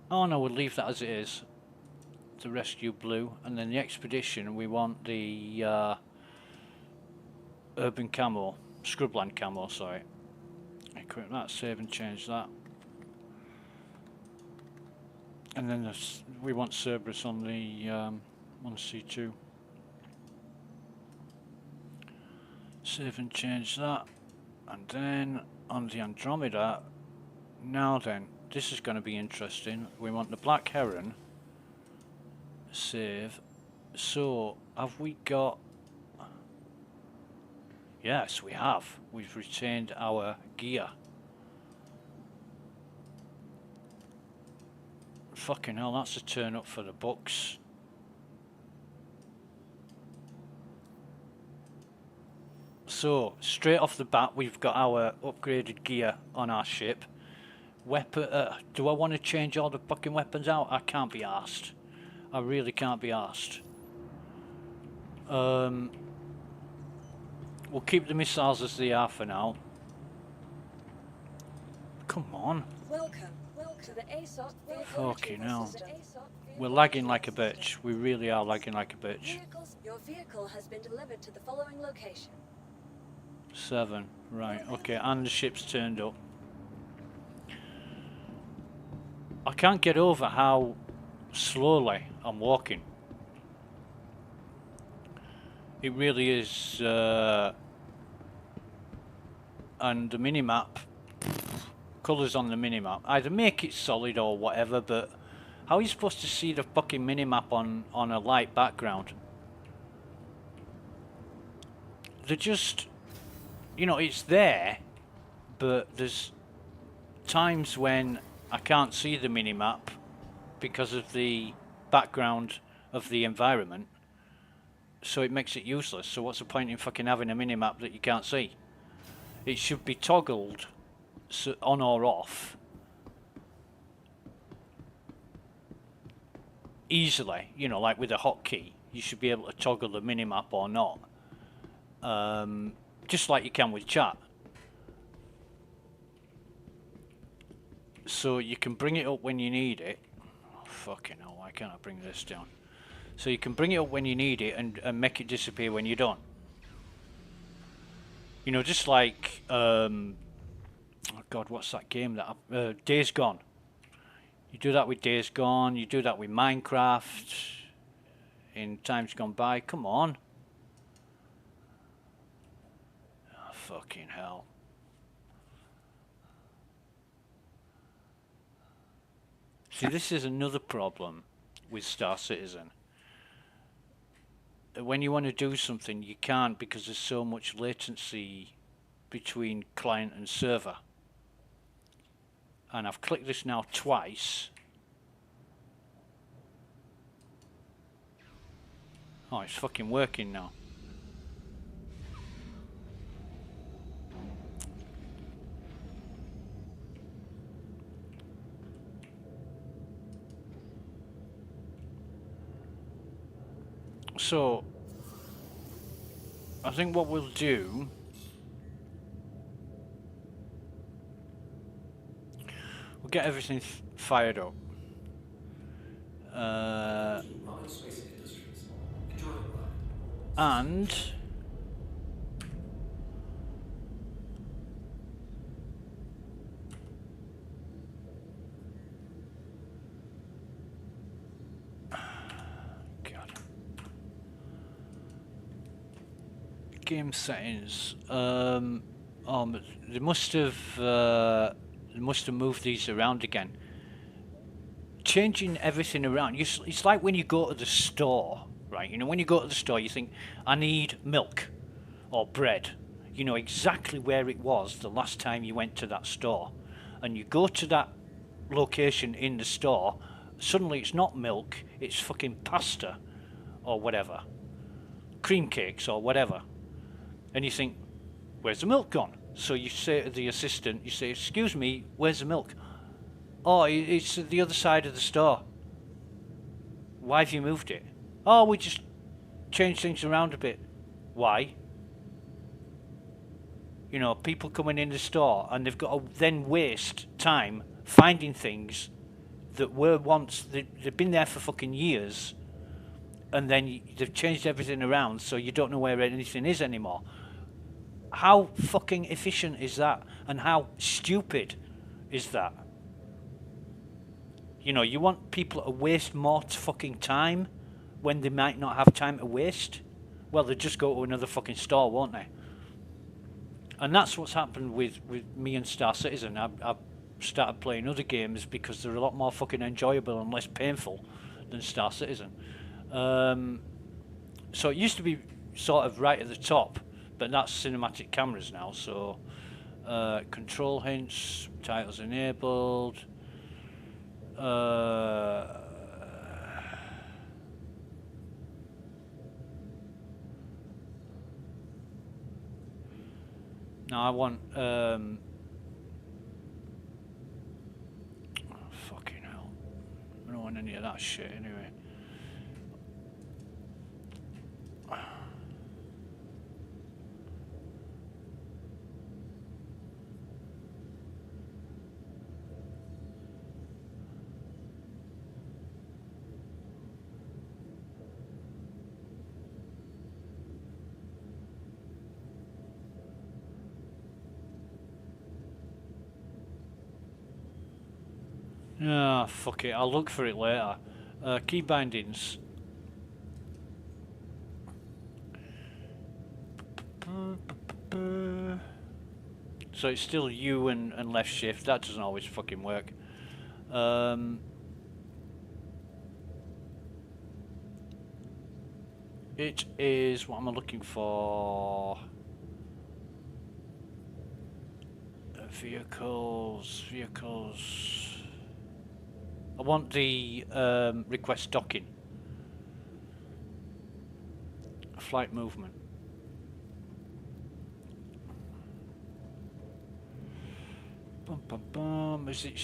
Oh no, we'll leave that as it is. The rescue blue, and then the expedition. We want the urban camo, scrubland camo. Sorry. Equip that. Save and change that. And then we want Cerberus on the C2. Save and change that. And then on the Andromeda, now then, this is going to be interesting. We want the Black Heron. Save. So, have we got... Yes, we have. We've retained our gear. Fucking hell, that's a turn up for the books. So, straight off the bat, we've got our upgraded gear on our ship. Weapon. Do I want to change all the fucking weapons out? I can't be arsed. I really can't be arsed. We'll keep the missiles as they are for now. Come on. Welcome to the ASOT. Fucking hell. We're lagging like a bitch. We really are lagging like a bitch. Your vehicle has been delivered to the following location. 7. Right, okay, and the ship's turned up. I can't get over how slowly I'm walking. It really is, and the minimap, colours on the minimap, either make it solid or whatever, but how are you supposed to see the fucking minimap on a light background? They're just, you know, it's there, but there's times when I can't see the minimap because of the background of the environment, so it makes it useless. So what's the point in fucking having a minimap that you can't see? It should be toggled on or off easily, you know, like with a hotkey. You should be able to toggle the minimap or not, just like you can with chat. So you can bring it up when you need it. Oh, fucking hell, why can't I bring this down? So you can bring it up when you need it and make it disappear when you don't. You know, just like, oh God, what's that game that, Days Gone. You do that with Days Gone, you do that with Minecraft, in times gone by, come on. Oh, fucking hell. See, this is another problem with Star Citizen. When you want to do something, you can't because there's so much latency between client and server. And I've clicked this now twice. Oh, it's fucking working now. So, I think what we'll do, we'll get everything fired up. And game settings. They must have moved these around again. Changing everything around. It's like when you go to the store, right? right? You know, when you go to the store, you think, I need milk or bread. You know exactly where it was the last time you went to that store. And you go to that location in the store, suddenly it's not milk, it's fucking pasta or whatever. Cream cakes or whatever. And you think, where's the milk gone? So you say to the assistant, you say, excuse me, where's the milk? Oh, it's at the other side of the store. Why have you moved it? Oh, we just changed things around a bit. Why? You know, people coming in the store and they've got to then waste time finding things that were once, they've been there for fucking years, and then they've changed everything around so you don't know where anything is anymore. How fucking efficient is that? And how stupid is that? You know, you want people to waste more fucking time when they might not have time to waste? Well, they'll just go to another fucking store, won't they? And that's what's happened with me and Star Citizen. I've started playing other games because they're a lot more fucking enjoyable and less painful than Star Citizen. So it used to be sort of right at the top, but that's cinematic cameras now. So control hints, titles enabled. Now I want fucking hell. I don't want any of that shit anyway. Ah, fuck it. I'll look for it later. Key bindings. So it's still U and left shift. That doesn't always fucking work. It is, what am I looking for? Vehicles. I want the request docking. Flight movement. Bum, bum, bum. Is it...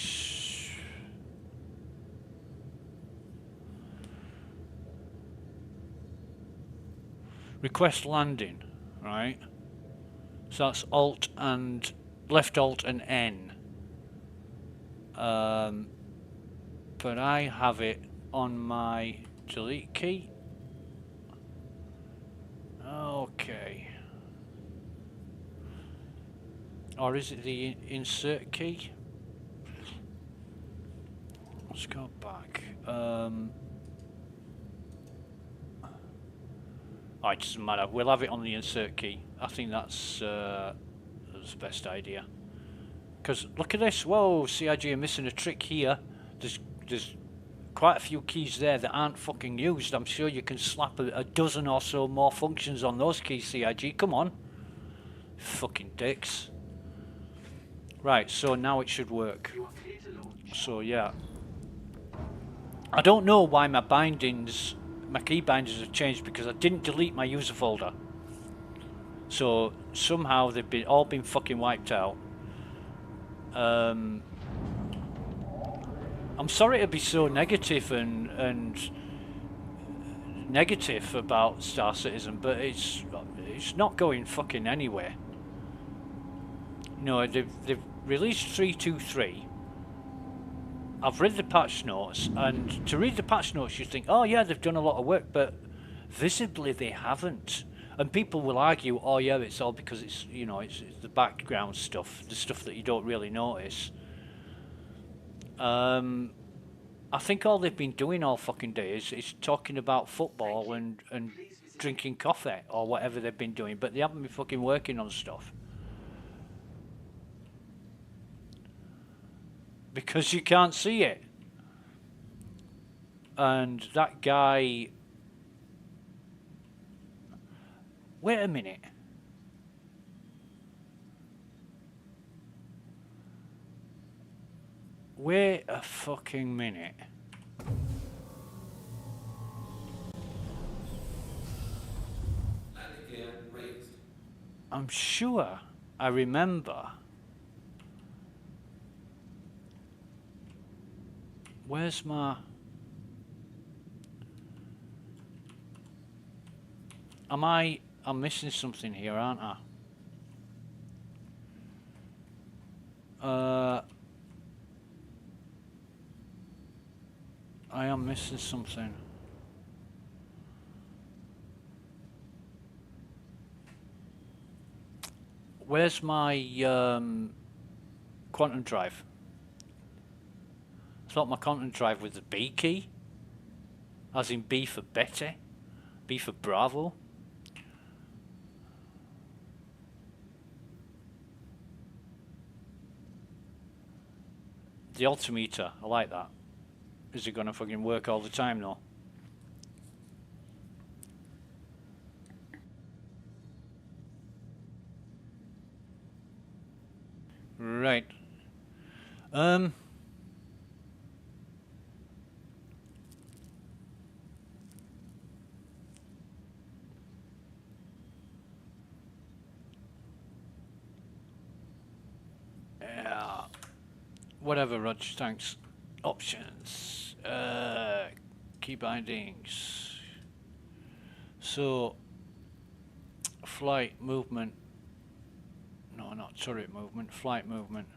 request landing, right? So that's Alt and... left Alt and N. But I have it on my delete key. Okay. Or is it the insert key? Let's go back. Oh, it doesn't matter. We'll have it on the insert key. I think that's the best idea. Because look at this. Whoa, CIG are missing a trick here. There's quite a few keys there that aren't fucking used. I'm sure you can slap a dozen or so more functions on those keys, CIG. Come on. Fucking dicks. Right, so now it should work. So yeah. I don't know why my key bindings have changed, because I didn't delete my user folder. So somehow they've all been fucking wiped out. I'm sorry to be so negative and negative about Star Citizen, but it's not going fucking anywhere. No, they've released 3.2.3. I've read the patch notes, and to read the patch notes you think, oh yeah, they've done a lot of work, but visibly they haven't. And people will argue, oh yeah, it's all because it's, you know, it's the background stuff, the stuff that you don't really notice. I think all they've been doing all fucking day is talking about football and drinking coffee or whatever they've been doing, but they haven't been fucking working on stuff. Because you can't see it. And that guy Wait a minute. Wait a fucking minute. Landing gear raised. I'm sure I remember. Where's my... I'm missing something here, aren't I? I am missing something. Where's my quantum drive? I thought my quantum drive was the B key. As in B for Betty. B for Bravo. The altimeter, I like that. Is it gonna fucking work all the time though? Right. Yeah. Whatever, Rog, thanks. Options. Key bindings. So, flight movement. No, not turret movement, flight movement.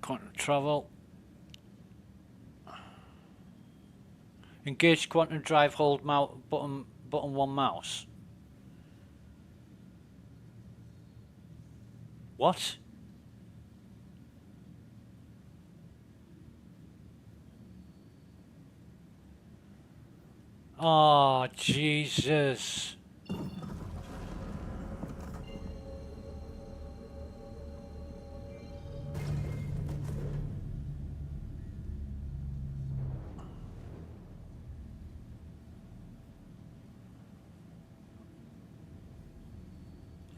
Quantum travel. Engage quantum drive, hold button 1 mouse. What? Oh, Jesus.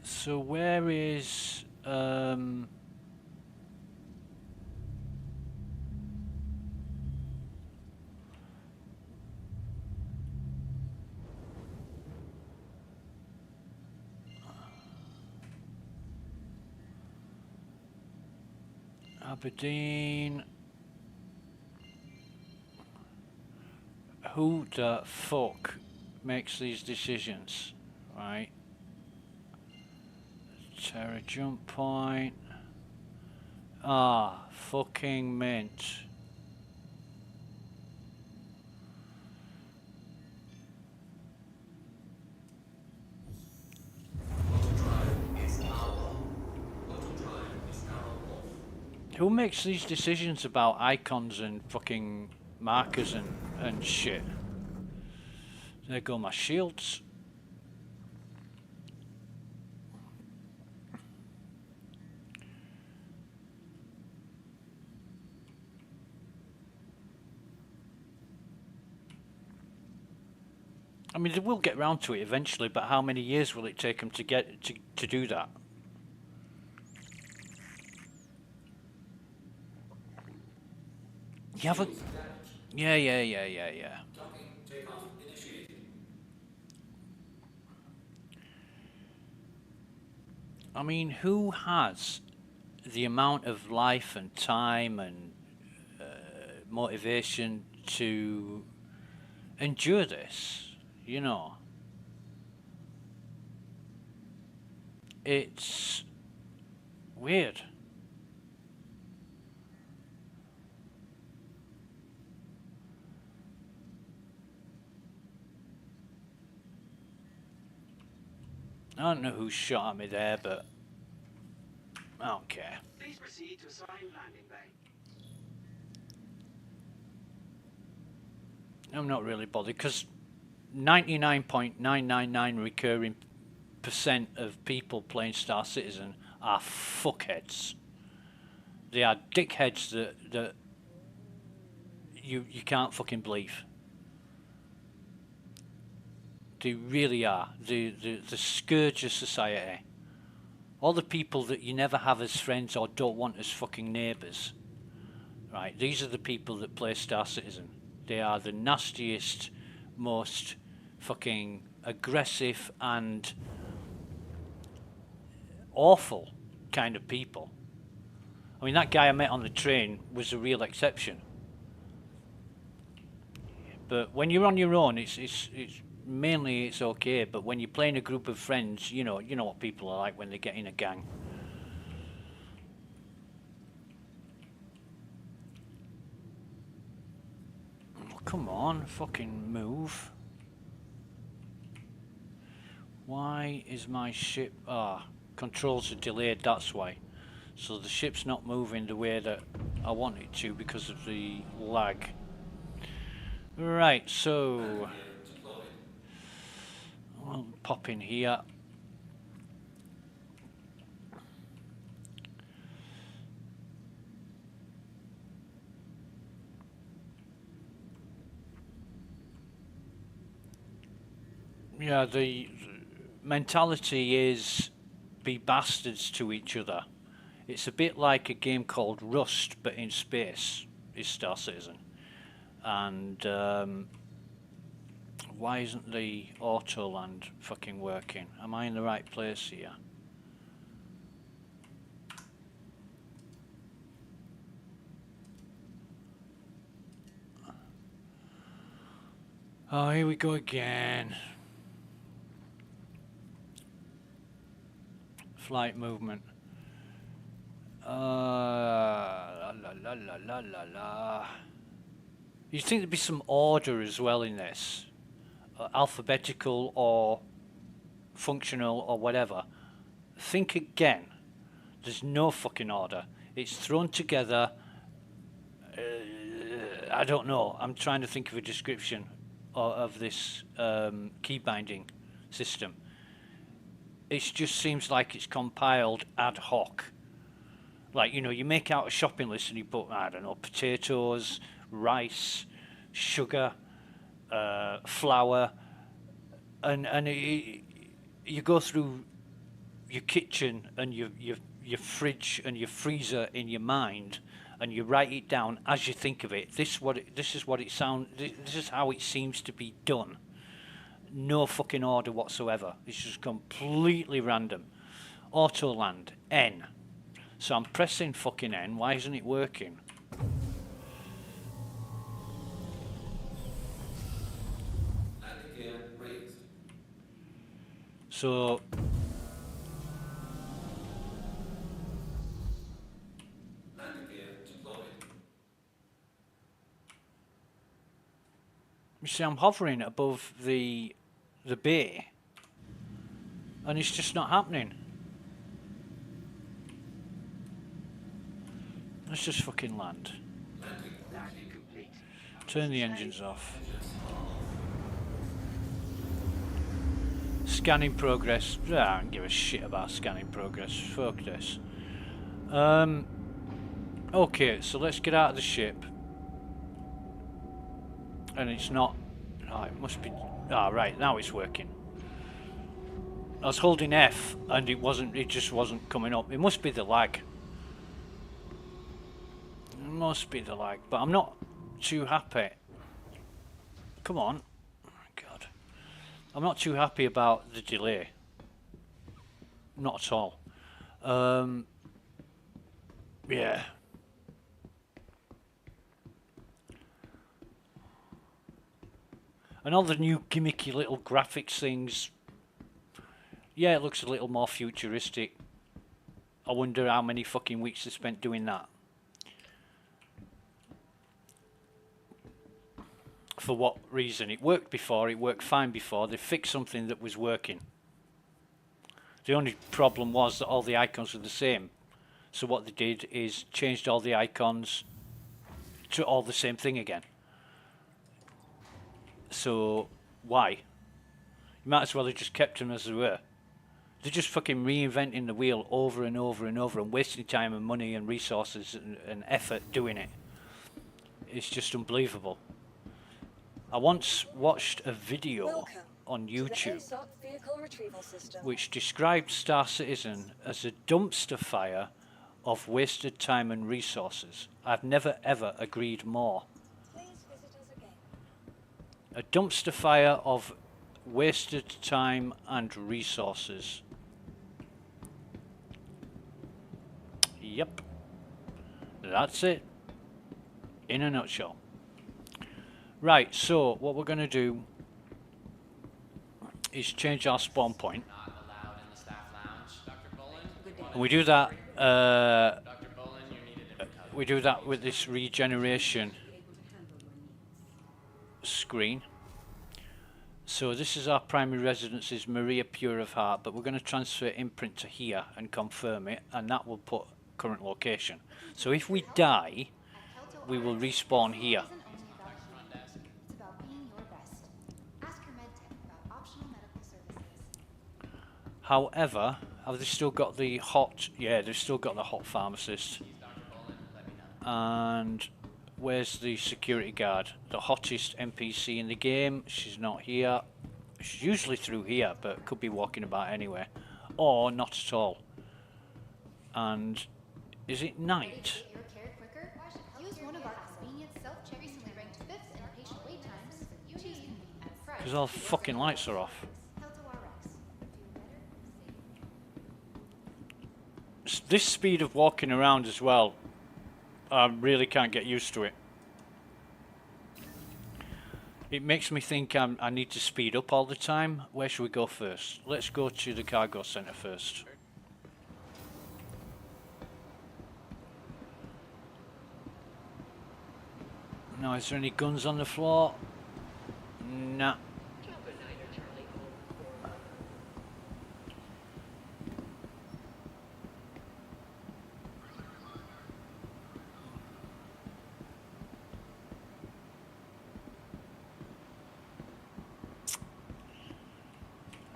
So where is Aberdeen? Who the fuck makes these decisions, right? Terra jump point. Ah, fucking mint. Who makes these decisions about icons and fucking markers and shit? There go my shields. I mean, they will get round to it eventually, but how many years will it take them to get to do that? You haven't... Yeah. Docking takeoff initiated. I mean, who has the amount of life and time and motivation to endure this? You know, it's weird. I don't know who shot at me there, but I don't care. Please proceed to assigned landing bay. I'm not really bothered because 99.999 recurring percent of people playing Star Citizen are fuckheads. They are dickheads that you can't fucking believe. They really are. The scourge of society. All the people that you never have as friends or don't want as fucking neighbours. Right, these are the people that play Star Citizen. They are the nastiest, most fucking aggressive and awful kind of people. I mean, that guy I met on the train was a real exception. But when you're on your own, it's mainly it's okay. But when you're playing a group of friends, you know what people are like when they get in a gang. Oh, come on, fucking move. Why is my ship... controls are delayed, that's why. So the ship's not moving the way that I want it to because of the lag. Right, so... I'll pop in here. Yeah, the mentality is be bastards to each other. It's a bit like a game called Rust, but in space, is Star Citizen. And why isn't the Autoland fucking working? Am I in the right place here? Oh, here we go again. Flight movement. La la la la la la la. You'd think there'd be some order as well in this. Alphabetical or functional or whatever. Think again. There's no fucking order. It's thrown together. I don't know. I'm trying to think of a description of this key binding system. It just seems like it's compiled ad hoc. Like, you know, you make out a shopping list and you put, I don't know, potatoes, rice, sugar, flour, and you go through your kitchen and your fridge and your freezer in your mind, and you write it down as you think of it. This is how it seems to be done. No fucking order whatsoever. It's just completely random. Autoland N. So I'm pressing fucking N. Why isn't it working? Landing gear raised. So Landing gear deployed. you see, I'm hovering above the bay, and it's just not happening. Let's just fucking land. Turn the engines off. Scanning progress. I don't give a shit about scanning progress. Fuck this. Okay, so let's get out of the ship. And it's not... Oh, it must be... Ah, right, now it's working. I was holding F and it just wasn't coming up. It must be the lag. It must be the lag, but I'm not too happy. Come on. Oh my God. I'm not too happy about the delay. Not at all. Yeah. And all the new gimmicky little graphics things. Yeah, it looks a little more futuristic. I wonder how many fucking weeks they spent doing that. For what reason? It worked before, it worked fine before. They fixed something that was working. The only problem was that all the icons were the same. So what they did is changed all the icons to all the same thing again. So why? You might as well have just kept them as they were. They're just fucking reinventing the wheel over and over and over and wasting time and money and resources and effort doing it. It's just unbelievable. I once watched a video Welcome on to the YouTube ASOC vehicle retrieval system. which described Star Citizen as a dumpster fire of wasted time and resources. I've never ever agreed more. Please visit us again. A dumpster fire of wasted time and resources. Yep. That's it. In a nutshell. Right, so what we're going to do is change our spawn point. Not allowed in the staff lounge. Dr. Bullen, And we do that Dr. Bullen, you're needed in recovery. we do that with this regeneration screen. So this is our primary residence's Maria Pure of Heart, but we're going to transfer imprint to here and confirm it, and that will put current location. So if we die, we will respawn here. It's about being your best. Ask your med tech about optional medical services. However, have they still got the hot? Yeah, they've still got the hot pharmacist. And where's the security guard? The hottest NPC in the game. She's not here. She's usually through here, but could be walking about anywhere, or not at all. And is it night? Your care quicker? Use one of our convenient self-check recently ranked fifth in patient wait times. Choose convenient price. Because all the fucking lights are off. This speed of walking around as well, I really can't get used to it. It makes me think I need to speed up all the time. Where should we go first? Let's go to the cargo center first. Now, is there any guns on the floor? Nah.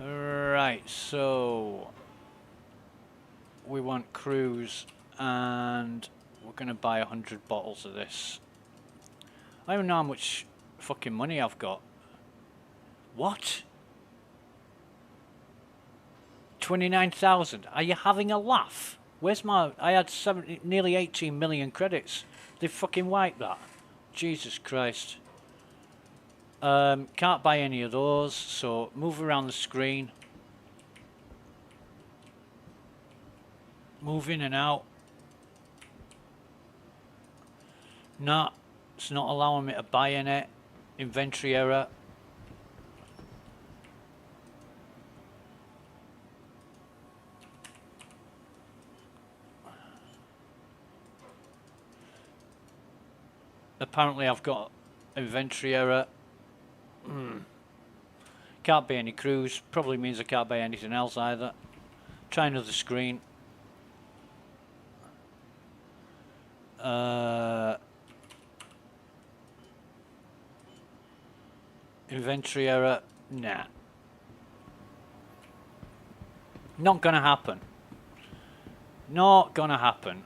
Right, so we want cruise, and we're gonna buy 100 bottles of this. I don't know how much fucking money I've got. What? 29,000? Are you having a laugh? Where's my? I had nearly 18 million credits. They fucking wiped that. Jesus Christ. Can't buy any of those, so move around the screen. Move in and out. Nah, it's not allowing me to buy in it. Inventory error. Apparently I've got inventory error. Can't buy any cruise. Probably means I can't buy anything else either. Try another screen. Inventory error. Nah. Not gonna happen. Not gonna happen.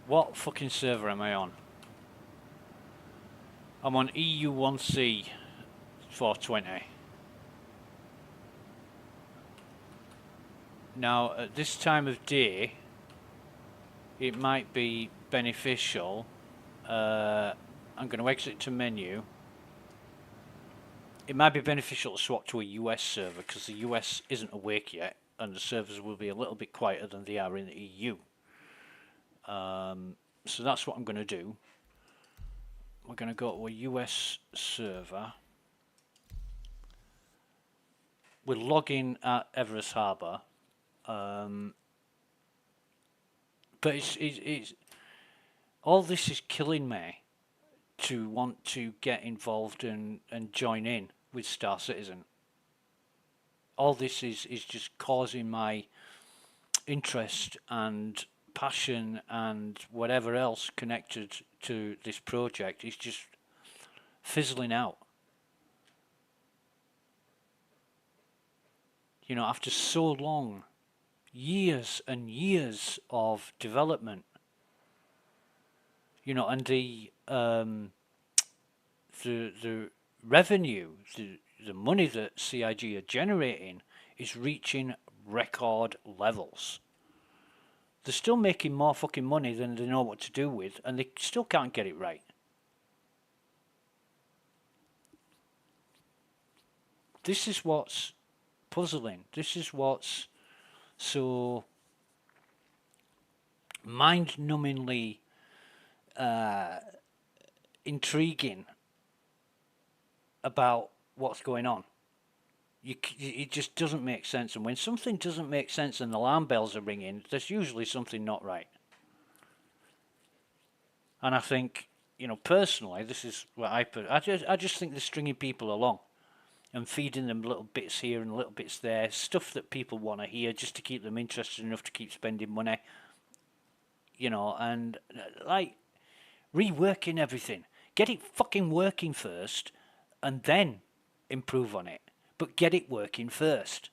What fucking server am I on? I'm on EU1C 420. Now, at this time of day, it might be beneficial. I'm going to exit to menu. It might be beneficial to swap to a US server because the US isn't awake yet, and the servers will be a little bit quieter than they are in the EU. So that's what I'm going to do. We're going to go to a US server. We'll log in at Everest Harbour. But it's all this is killing me to want to get involved and join in with Star Citizen. all this is just causing my interest and passion and whatever else connected to this project is just fizzling out. You know, after so long, years and years of development, you know, and the revenue, the money that CIG are generating is reaching record levels. They're still making more fucking money than they know what to do with, and they still can't get it right. This is what's puzzling. This is what's so mind-numbingly intriguing about what's going on. It just doesn't make sense, and when something doesn't make sense and alarm bells are ringing, there's usually something not right. And I think, you know, personally, this is what I just think they're stringing people along and feeding them little bits here and little bits there, stuff that people want to hear just to keep them interested enough to keep spending money, you know, and like reworking everything. Get it fucking working first and then improve on it. But get it working first.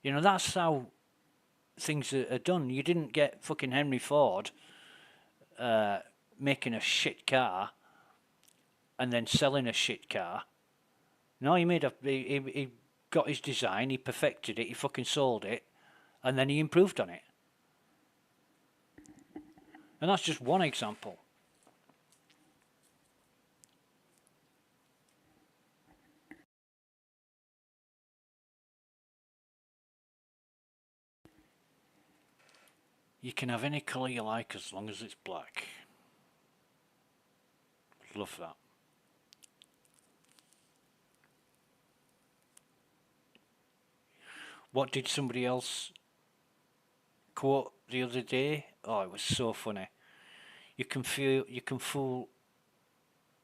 You know, that's how things are done. You didn't get fucking Henry Ford making a shit car and then selling a shit car. No, he got his design, he perfected it, he fucking sold it, and then he improved on it. And that's just one example. You can have any colour you like as long as it's black. Love that. What did somebody else quote the other day? Oh, it was so funny. You can fool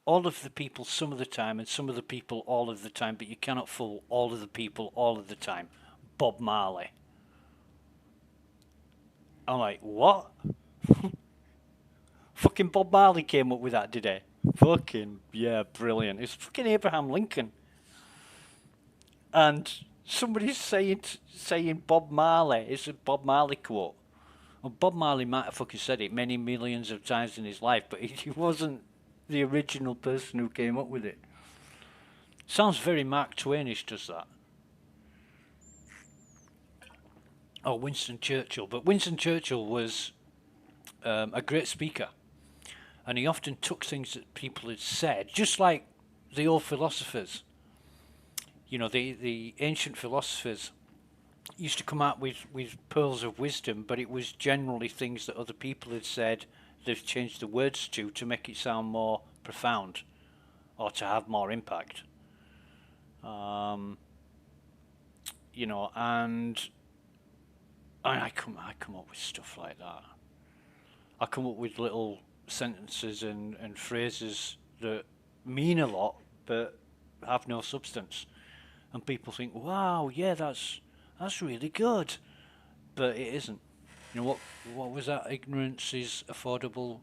all of the people some of the time and some of the people all of the time, but you cannot fool all of the people all of the time. Bob Marley. I'm like, what? Fucking Bob Marley came up with that, did he? Fucking, yeah, brilliant. It's fucking Abraham Lincoln. And somebody's saying Bob Marley. It's a Bob Marley quote. Well, Bob Marley might have fucking said it many millions of times in his life, but he wasn't the original person who came up with it. Sounds very Mark Twainish, does that? Oh, Winston Churchill. But Winston Churchill was a great speaker. And he often took things that people had said, just like the old philosophers. You know, the ancient philosophers used to come out with pearls of wisdom, but it was generally things that other people had said they've changed the words to make it sound more profound or to have more impact. You know, and I come up with stuff like that. I come up with little sentences and phrases that mean a lot but have no substance. And people think, wow, yeah, that's really good. But it isn't. You know, what was that? Ignorance is affordable.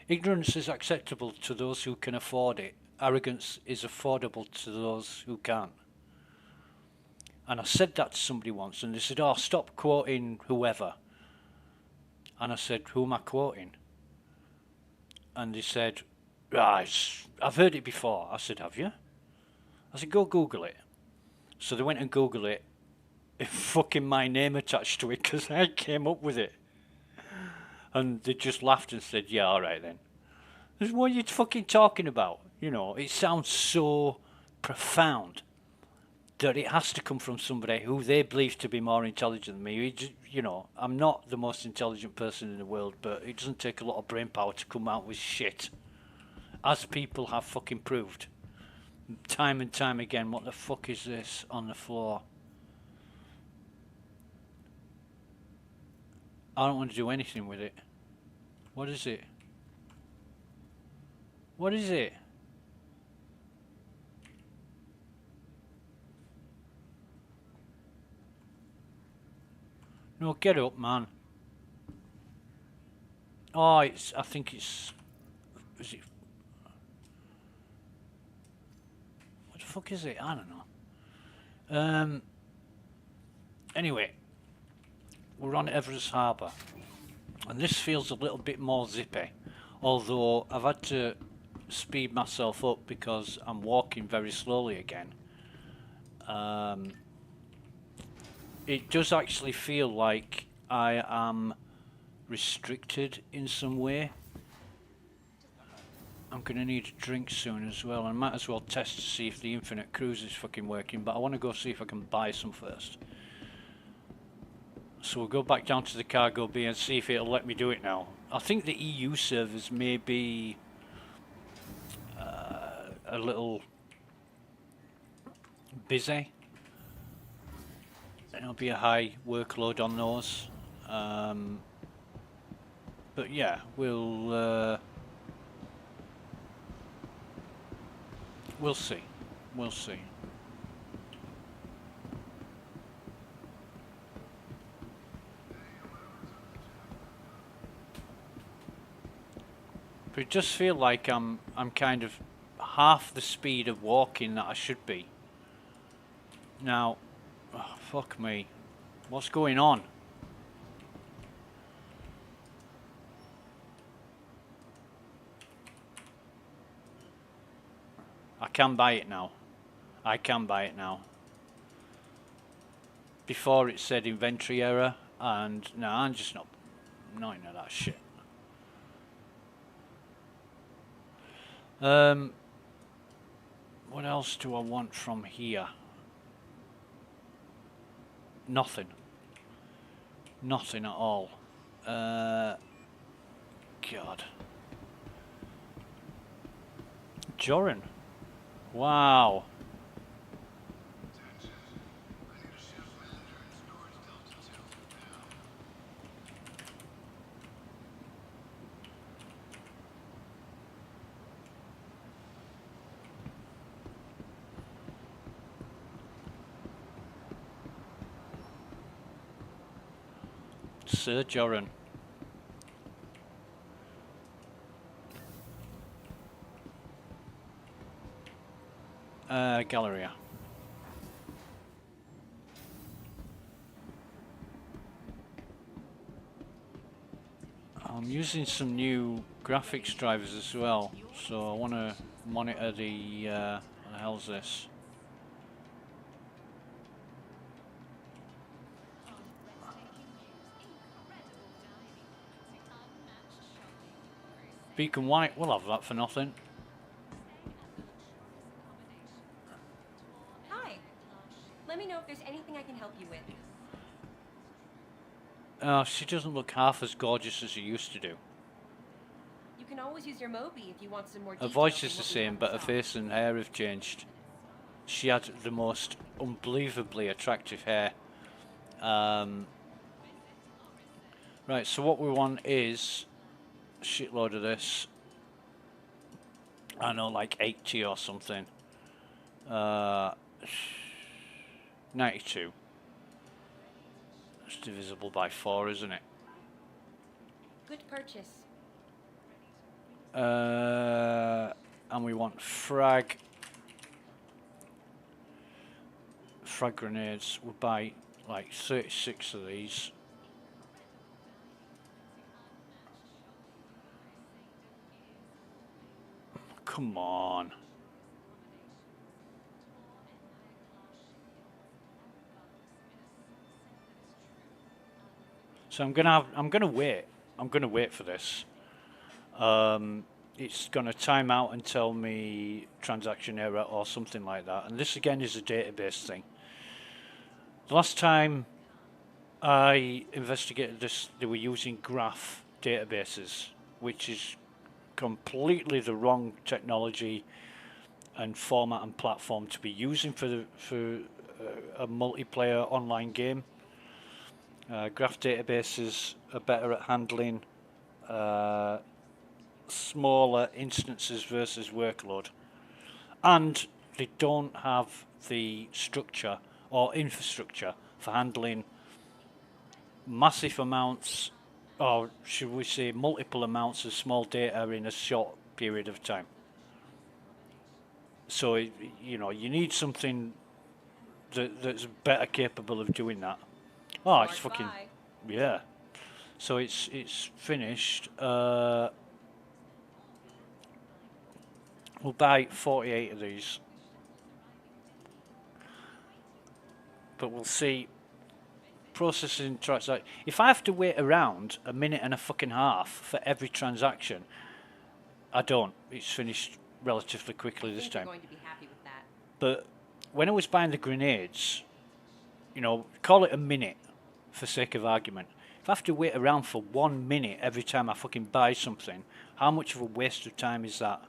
Ignorance is acceptable to those who can afford it. Arrogance is affordable to those who can't. And I said that to somebody once, and they said, oh, stop quoting whoever. And I said, who am I quoting? And they said, I've heard it before. I said, have you? I said, go Google it. So they went and Googled it. It fucking my name attached to it because I came up with it. And they just laughed and said, yeah, all right then. I said, what are you fucking talking about? You know, it sounds so profound that it has to come from somebody who they believe to be more intelligent than me. You know, I'm not the most intelligent person in the world, but it doesn't take a lot of brain power to come out with shit. As people have fucking proved. Time and time again. What the fuck is this on the floor? I don't want to do anything with it. What is it? What is it? No, get up, man. Oh, it's. I think it's. Is it? What the fuck is it? I don't know. Anyway, we're on Everest Harbour, and this feels a little bit more zippy. Although I've had to speed myself up because I'm walking very slowly again. It does actually feel like I am restricted in some way. I'm gonna need a drink soon as well, and I might as well test to see if the infinite cruise is fucking working, but I want to go see if I can buy some first. So we'll go back down to the cargo bay and see if it'll let me do it now. I think the EU servers may be a little busy. There'll be a high workload on those. But yeah, we'll see. We'll see. But it does feel like I'm kind of half the speed of walking that I should be. Now, oh, fuck me. What's going on? I can buy it now. I can buy it now. Before it said inventory error, and no, I'm just not into that shit. What else do I want from here? Nothing. Nothing at all. God. Joran. Wow. Sir Joran. Galleria. I'm using some new graphics drivers as well, so I want to monitor the what the hell's this? Beacon White, we'll have that for nothing. Hi. Let me know if there's anything I can help you with. She doesn't look half as gorgeous as she used to do. You can always use your Mobi if you want some more Her details voice than is the what we same, have but her in stock. face and hair have changed. She had the most unbelievably attractive hair. Right, so what we want is a shitload of this. I know, like 80 or something. 92. It's divisible by 4, isn't it? Good purchase. And we want frag grenades. We'll buy like 36 of these. Come on. So I'm gonna wait for this. It's gonna time out and tell me transaction error or something like that. And this again is a database thing. The last time I investigated this, they were using graph databases, which is completely the wrong technology and format and platform to be using for a multiplayer online game. Graph databases are better at handling smaller instances versus workload, and they don't have the structure or infrastructure for handling massive amounts, or should we say multiple amounts of small data in a short period of time. So, you know, you need something that's better capable of doing that. Oh, it's Smart fucking, buy. yeah. So it's finished. We'll buy 48 of these. But we'll see. Processing tracks like, if I have to wait around a minute and a fucking half for every transaction, I don't. It's finished relatively quickly I this think you're time. going to be happy with that. But when I was buying the grenades, you know, call it a minute for sake of argument. If I have to wait around for 1 minute every time I fucking buy something, how much of a waste of time is that?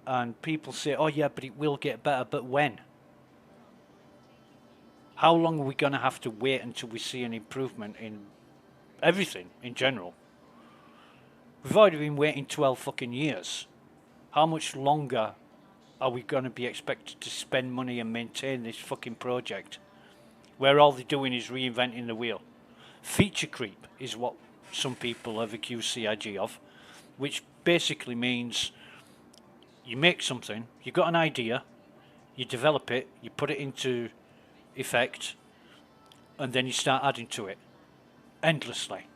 And people say, oh yeah, but it will get better. But when? How long are we going to have to wait until we see an improvement in everything in general? We've already been waiting 12 fucking years. How much longer are we going to be expected to spend money and maintain this fucking project where all they're doing is reinventing the wheel? Feature creep is what some people have accused CIG of, which basically means you make something, you've got an idea, you develop it, you put it into effect, and then you start adding to it endlessly.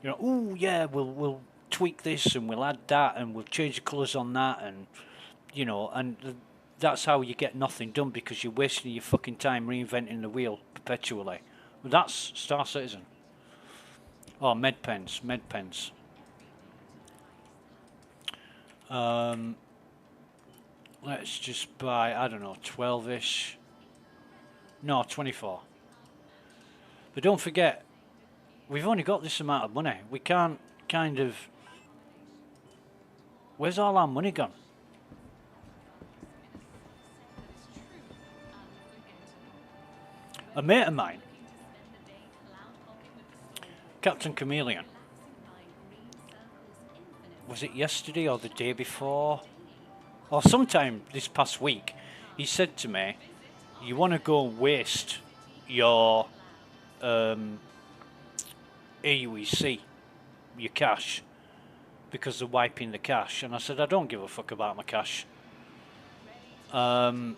You know, oh yeah, we'll tweak this and we'll add that and we'll change the colours on that, and you know, and that's how you get nothing done, because you're wasting your fucking time reinventing the wheel perpetually. Well, that's Star Citizen. Oh, med pens. Let's just buy, I don't know, 12-ish. No, 24. But don't forget, we've only got this amount of money. We can't kind of... Where's all our money gone? A mate of mine, Captain Chameleon, was it yesterday or the day before? Or sometime this past week, he said to me, you want to go and waste your aUEC, your cash, because they're wiping the cache. And I said, I don't give a fuck about my cash. And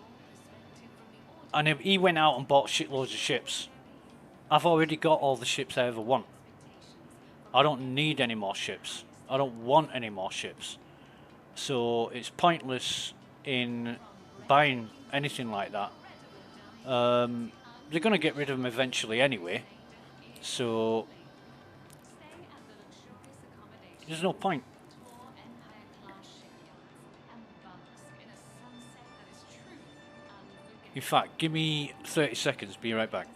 he went out and bought shitloads of ships. I've already got all the ships I ever want. I don't need any more ships. I don't want any more ships. So it's pointless in buying anything like that. They're going to get rid of them eventually anyway. So there's no point. In fact, give me 30 seconds, be right back.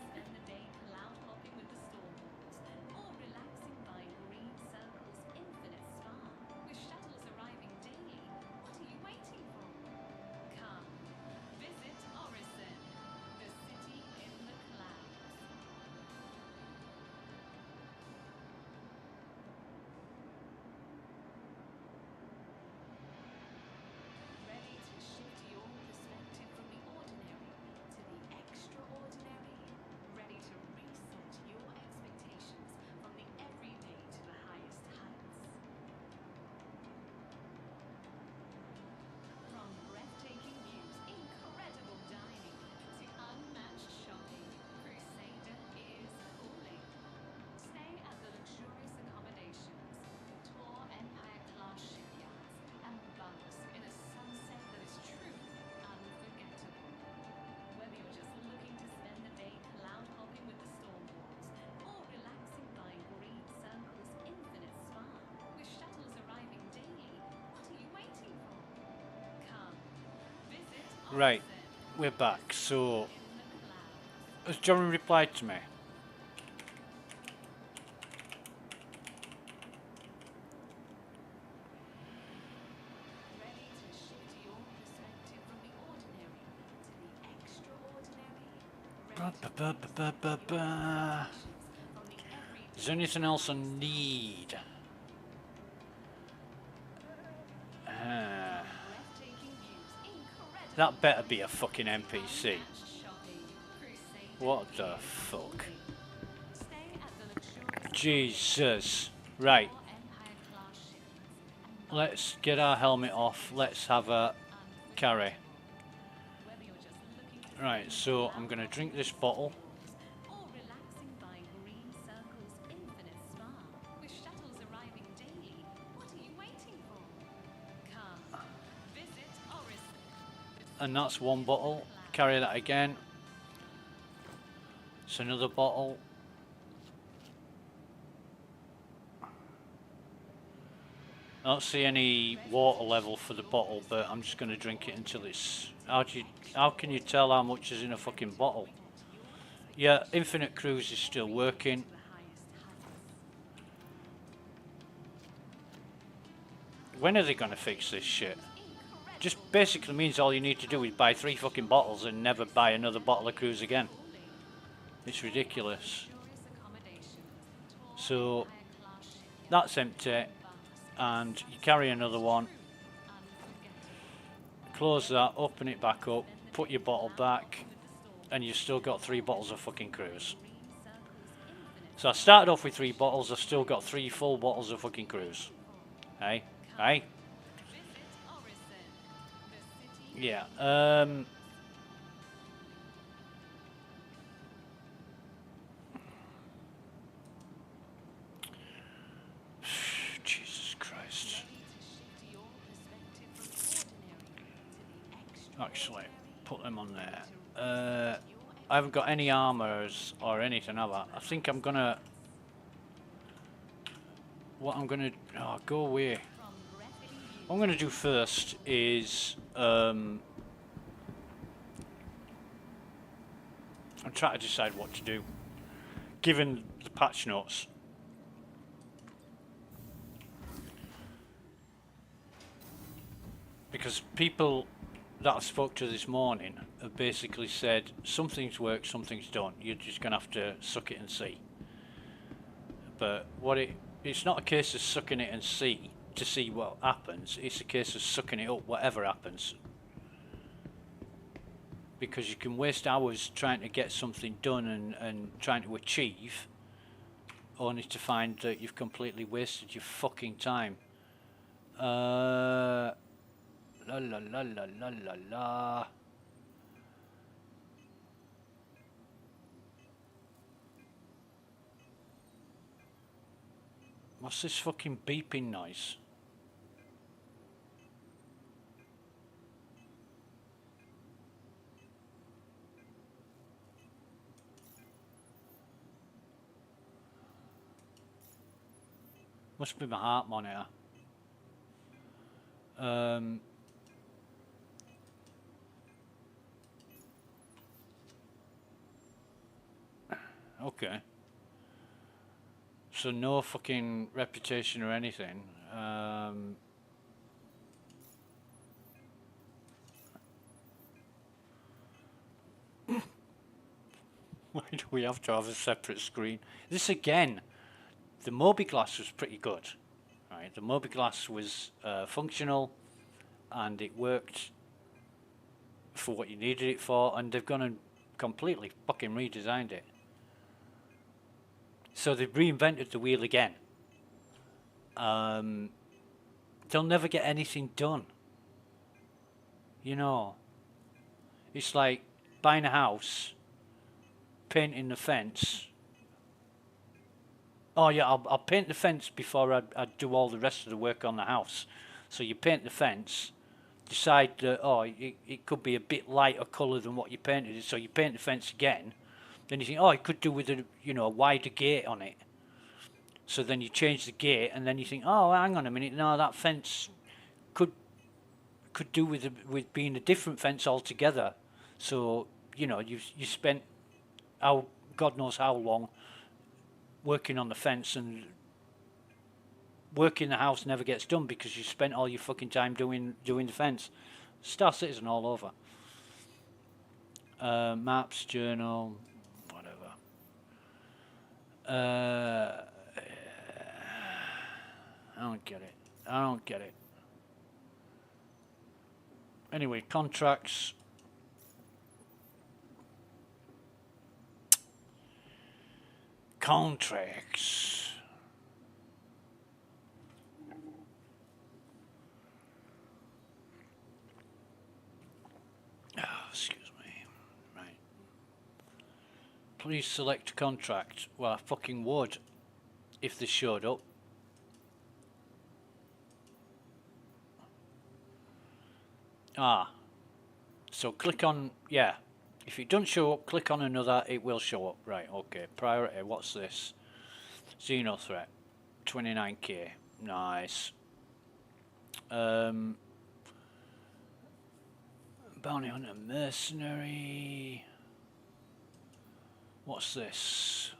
Right, we're back. So, has John replied to me? Is there anything else I need? That better be a fucking NPC. What the fuck? Jesus. Right. Let's get our helmet off. Let's have a carry. Right, so I'm going to drink this bottle. And that's one bottle. Carry that again. It's another bottle. I don't see any water level for the bottle, but I'm just going to drink it until it's... How can you tell how much is in a fucking bottle? Yeah, Infinite Cruise is still working. When are they going to fix this shit? Just basically means all you need to do is buy 3 fucking bottles and never buy another bottle of Cruise again. It's ridiculous. So, that's empty. And you carry another one. Close that, open it back up, put your bottle back, and you've still got 3 bottles of fucking Cruise. So I started off with 3 bottles, I've still got 3 full bottles of fucking Cruise. Hey? Hey? Yeah, Jesus Christ. Actually, put them on there. I haven't got any armors or anything, have I? I think I'm gonna... What I'm gonna... Oh, go away. What I'm gonna do first is... I'm trying to decide what to do. Given the patch notes. Because people that I spoke to this morning have basically said something's worked, something's done. You're just going to have to suck it and see. But it's not a case of sucking it and see to see what happens. It's a case of sucking it up, whatever happens. Because you can waste hours trying to get something done and trying to achieve, only to find that you've completely wasted your fucking time. La la la la la la la. What's this fucking beeping noise? Must be my heart monitor. Okay. So no fucking reputation or anything. Why do we have to have a separate screen? This again, the Mobiglass was pretty good. Right, the Mobiglass was functional and it worked for what you needed it for, and they've gone and completely fucking redesigned it. So they've reinvented the wheel again. They'll never get anything done. You know, it's like buying a house, painting the fence. Oh yeah, I'll paint the fence before I do all the rest of the work on the house. So you paint the fence, decide that it could be a bit lighter colour than what you painted it, so you paint the fence again. Then you think, it could do with a wider gate on it. So then you change the gate, and then you think, hang on a minute, no, that fence could do with being a different fence altogether. So you spent God knows how long working on the fence, and working the house never gets done because you spent all your fucking time doing the fence. Star Citizen all over. Maps, journal, whatever. I don't get it. I don't get it. Anyway, contracts. Contracts. Please select contract. Well, I fucking would if this showed up. Ah. So click on, yeah. If it doesn't show up, click on another, it will show up. Right, okay. Priority, what's this? Xeno threat. 29k. Nice. Bounty hunter mercenary. What's this?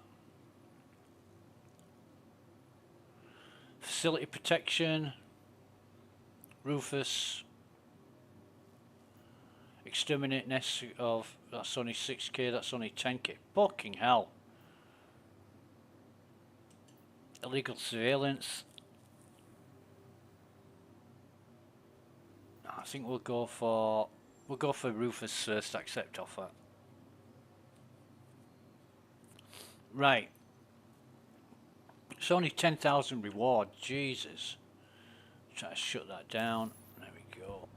Facility protection. Rufus. Exterminate nests of, that's only 6k, that's only 10k. Fucking hell. Illegal surveillance. I think we'll go for Rufus first, accept offer. Right. It's only 10,000 reward, Jesus. Try to shut that down. There we go.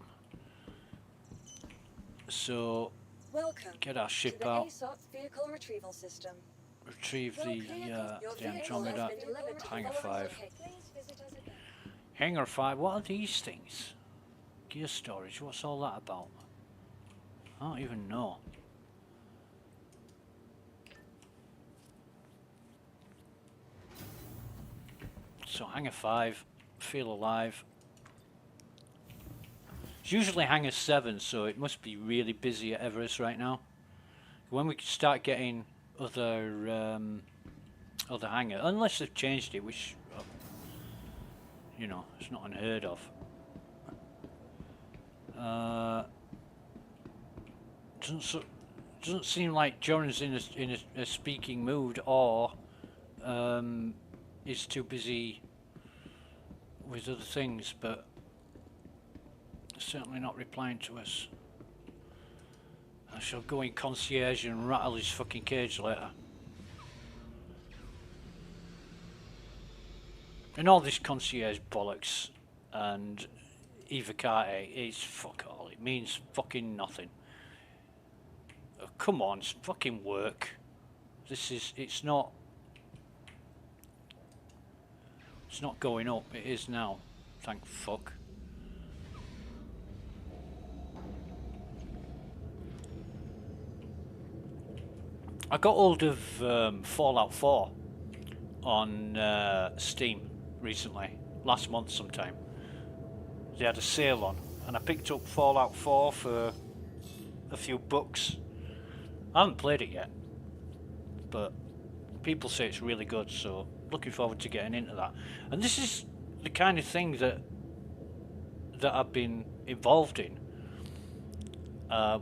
So Welcome get our ship to the out. ASOP vehicle retrieval system. Retrieve the Your vehicle Andromeda. has been delivered to Hangar the following 5. location. Please visit us again. Hangar 5, what are these things? Gear storage, what's all that about? I don't even know. So Hangar 5, feel alive. It's usually Hangar 7, so it must be really busy at Everest right now. When we start getting other hangar, unless they've changed it, which you know, it's not unheard of. Doesn't seem like Joran's in a speaking mood, or is too busy with other things, but certainly not replying to us. I shall go in concierge and rattle his fucking cage later. And all this concierge bollocks and evocate is fuck all. It means fucking nothing. Oh, come on, it's fucking work. It's not going up, it is now. Thank fuck. I got hold of Fallout 4 on Steam recently, last month sometime. They had a sale on, and I picked up Fallout 4 for a few bucks. I haven't played it yet, but people say it's really good, so looking forward to getting into that. And this is the kind of thing that I've been involved in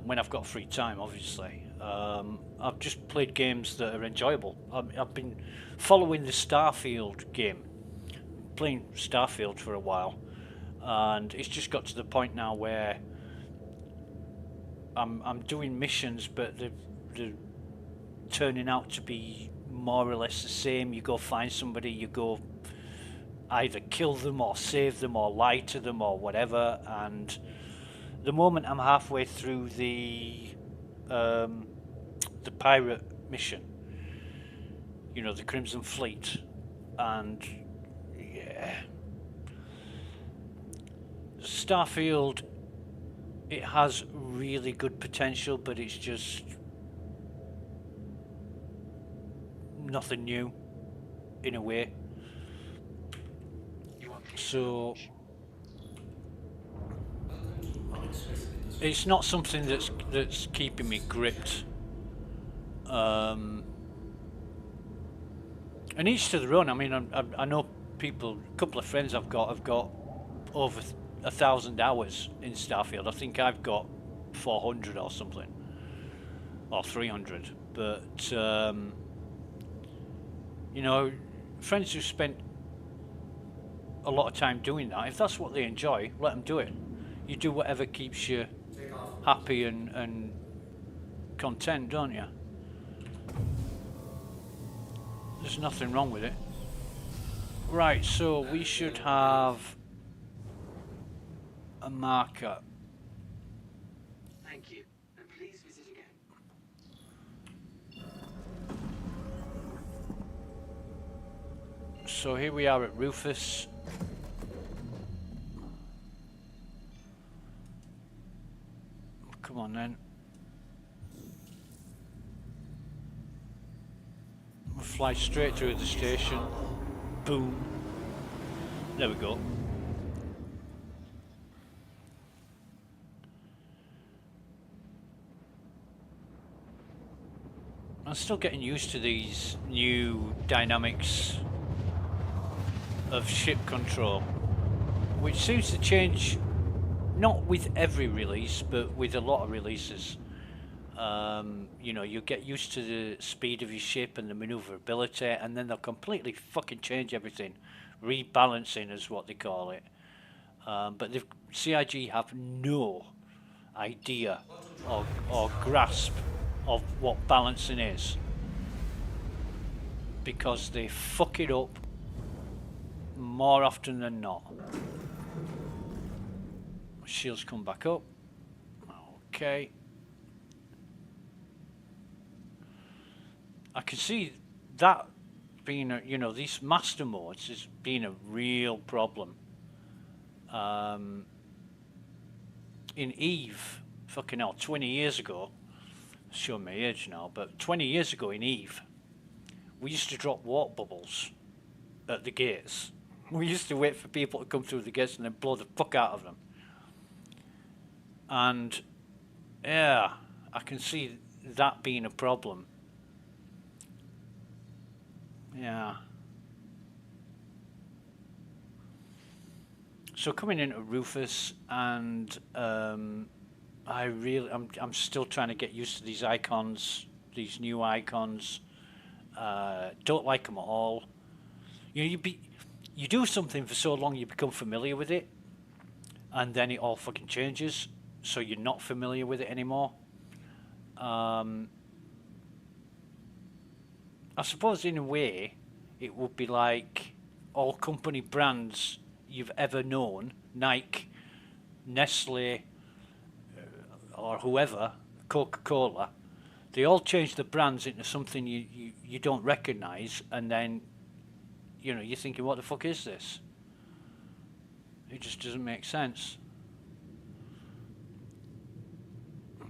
when I've got free time, obviously. I've just played games that are enjoyable. I've been following the Starfield game, playing Starfield for a while, and it's just got to the point now where I'm doing missions, but they're turning out to be more or less the same. You go find somebody, you go either kill them or save them or lie to them or whatever, and the moment I'm halfway through the pirate mission, you know, the Crimson Fleet, and yeah, Starfield, it has really good potential, but it's just nothing new in a way. So it's not something that's keeping me gripped. And each to their own. I mean, I know people, a couple of friends I've got have got over 1,000 hours in Starfield. I think I've got 400 or something, or 300. But you know, friends who spent a lot of time doing that, if that's what they enjoy, let them do it. You do whatever keeps you happy and content, don't you? There's nothing wrong with it. Right, so we should have a marker. Thank you, and please visit again. So here we are at Rufus. Come on then. We'll fly straight through the station. Boom. There we go. I'm still getting used to these new dynamics of ship control, which seems to change not with every release, but with a lot of releases. You know, you get used to the speed of your ship and the maneuverability, and then they'll completely fucking change everything. Rebalancing is what they call it. But the CIG have no idea or grasp of what balancing is, because they fuck it up more often than not. Shields come back up. Okay. I can see that being a, you know, these master modes is being a real problem. In Eve, fucking hell, 20 years ago, showing my age now, but 20 years ago in Eve, we used to drop water bubbles at the gates. We used to wait for people to come through the gates and then blow the fuck out of them. And yeah, I can see that being a problem. Yeah. So coming into Rufus, and I'm still trying to get used to these icons, these new icons. Don't like them at all. You know, you do something for so long, you become familiar with it, and then it all fucking changes. So you're not familiar with it anymore. I suppose in a way it would be like all company brands you've ever known, Nike, Nestle, or whoever, Coca-Cola, they all change the brands into something you don't recognise, and then, you know, you're thinking, what the fuck is this? It just doesn't make sense.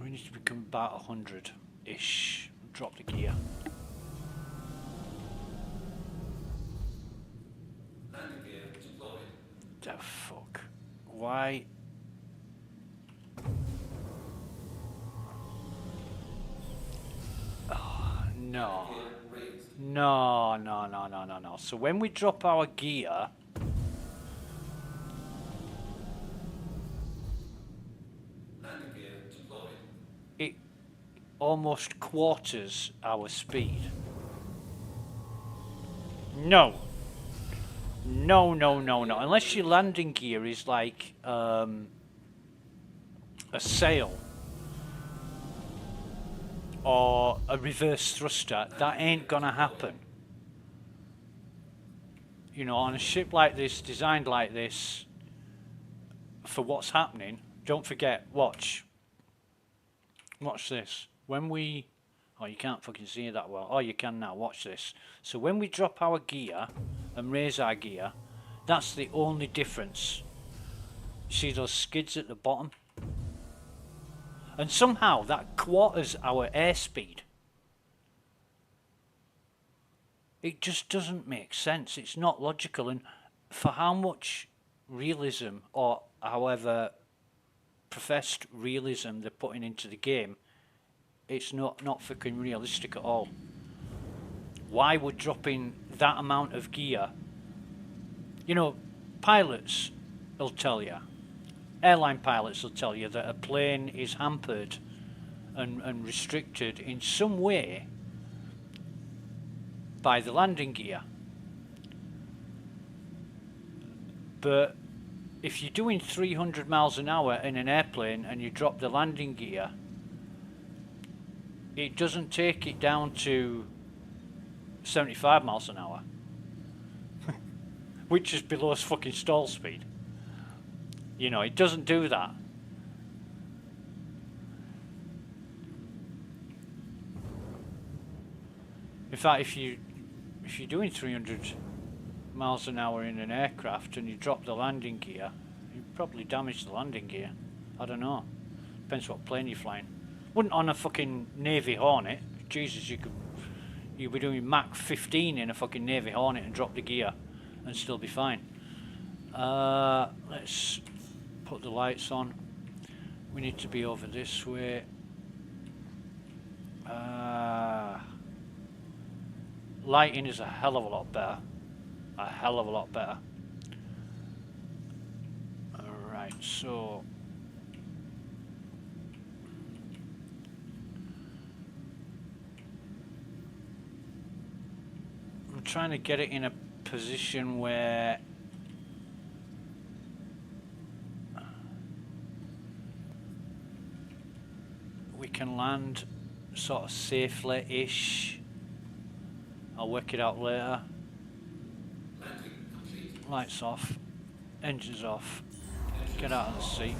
We need to become about 100-ish. Drop the gear. Landing gear deployed. The fuck? Why? Oh, no. Gear raised. No. So when we drop our gear, Landing gear deployed. it almost quarters our speed. No. Unless your landing gear is like a sail or a reverse thruster, that ain't gonna happen. You know, on a ship like this, designed like this, for what's happening, don't forget, watch this. When we, oh, you can't fucking see it that well. Oh, you can now, watch this. So when we drop our gear and raise our gear, that's the only difference. See those skids at the bottom? And somehow that quarters our airspeed. It just doesn't make sense. It's not logical. And for how much realism, or however professed realism they're putting into the game, it's not fucking realistic at all. Why would dropping that amount of gear? You know, pilots will tell you, airline pilots will tell you that a plane is hampered and restricted in some way by the landing gear. But if you're doing 300 miles an hour in an airplane and you drop the landing gear, it doesn't take it down to 75 miles an hour, which is below fucking stall speed. You know, it doesn't do that. In fact, if you're doing 300 miles an hour in an aircraft and you drop the landing gear, you probably damage the landing gear. I don't know. Depends what plane you're flying. Wouldn't on a fucking Navy Hornet. Jesus, you'd be doing Mach 15 in a fucking Navy Hornet and drop the gear and still be fine. Let's put the lights on. We need to be over this way. Lighting is a hell of a lot better. A hell of a lot better. Alright, so I'm trying to get it in a position where we can land sort of safely-ish. I'll work it out later. Landing complete. Lights off, engines off, get out of the seat.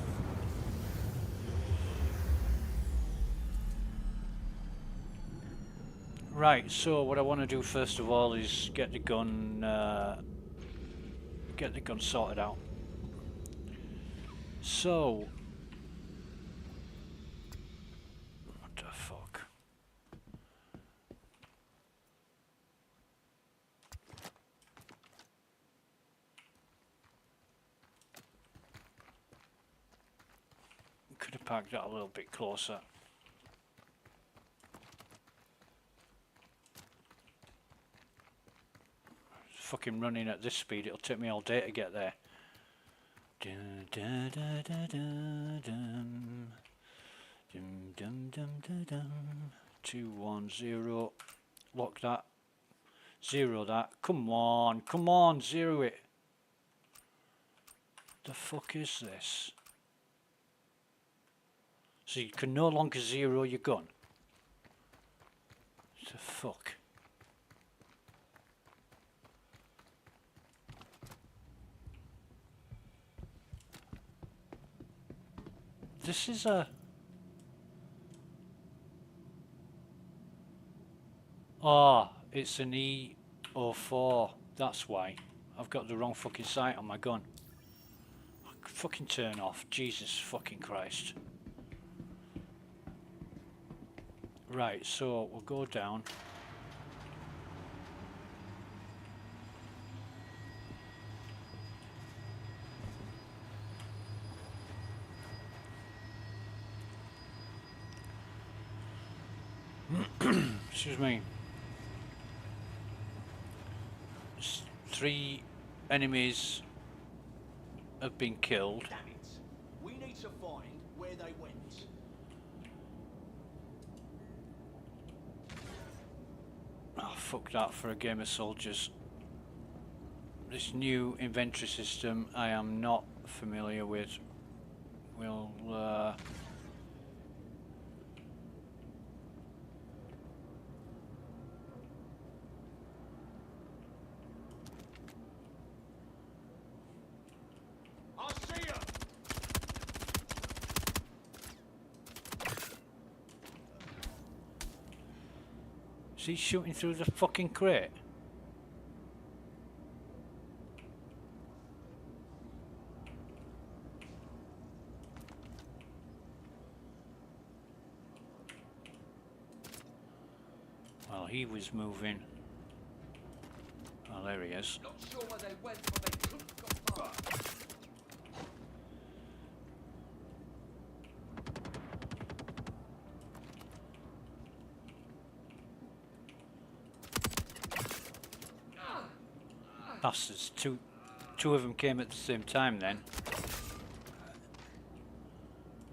Right, so what I want to do first of all is get the gun sorted out. So, what the fuck? Could have parked that a little bit closer. Fucking running at this speed, it'll take me all day to get there. Dun, dun, dun, dun, dun, dun. Dum, dum, dum, dum, dum. 210. Lock that. Zero that. Come on, zero it. The fuck is this? So you can no longer zero your gun. The fuck? This is a... Oh, it's an E04. That's why. I've got the wrong fucking sight on my gun. Fucking turn off. Jesus fucking Christ. Right, so we'll go down. Excuse me. 3 enemies have been killed. Damn it. We need to find where they went. Oh, fuck that for a game of soldiers. This new inventory system I am not familiar with. We'll I see ya. Is he shooting through the fucking crate? Well, he was moving. Oh, there he is. Not sure where they went, but they couldn't have got far. Bastards. Two of them came at the same time then.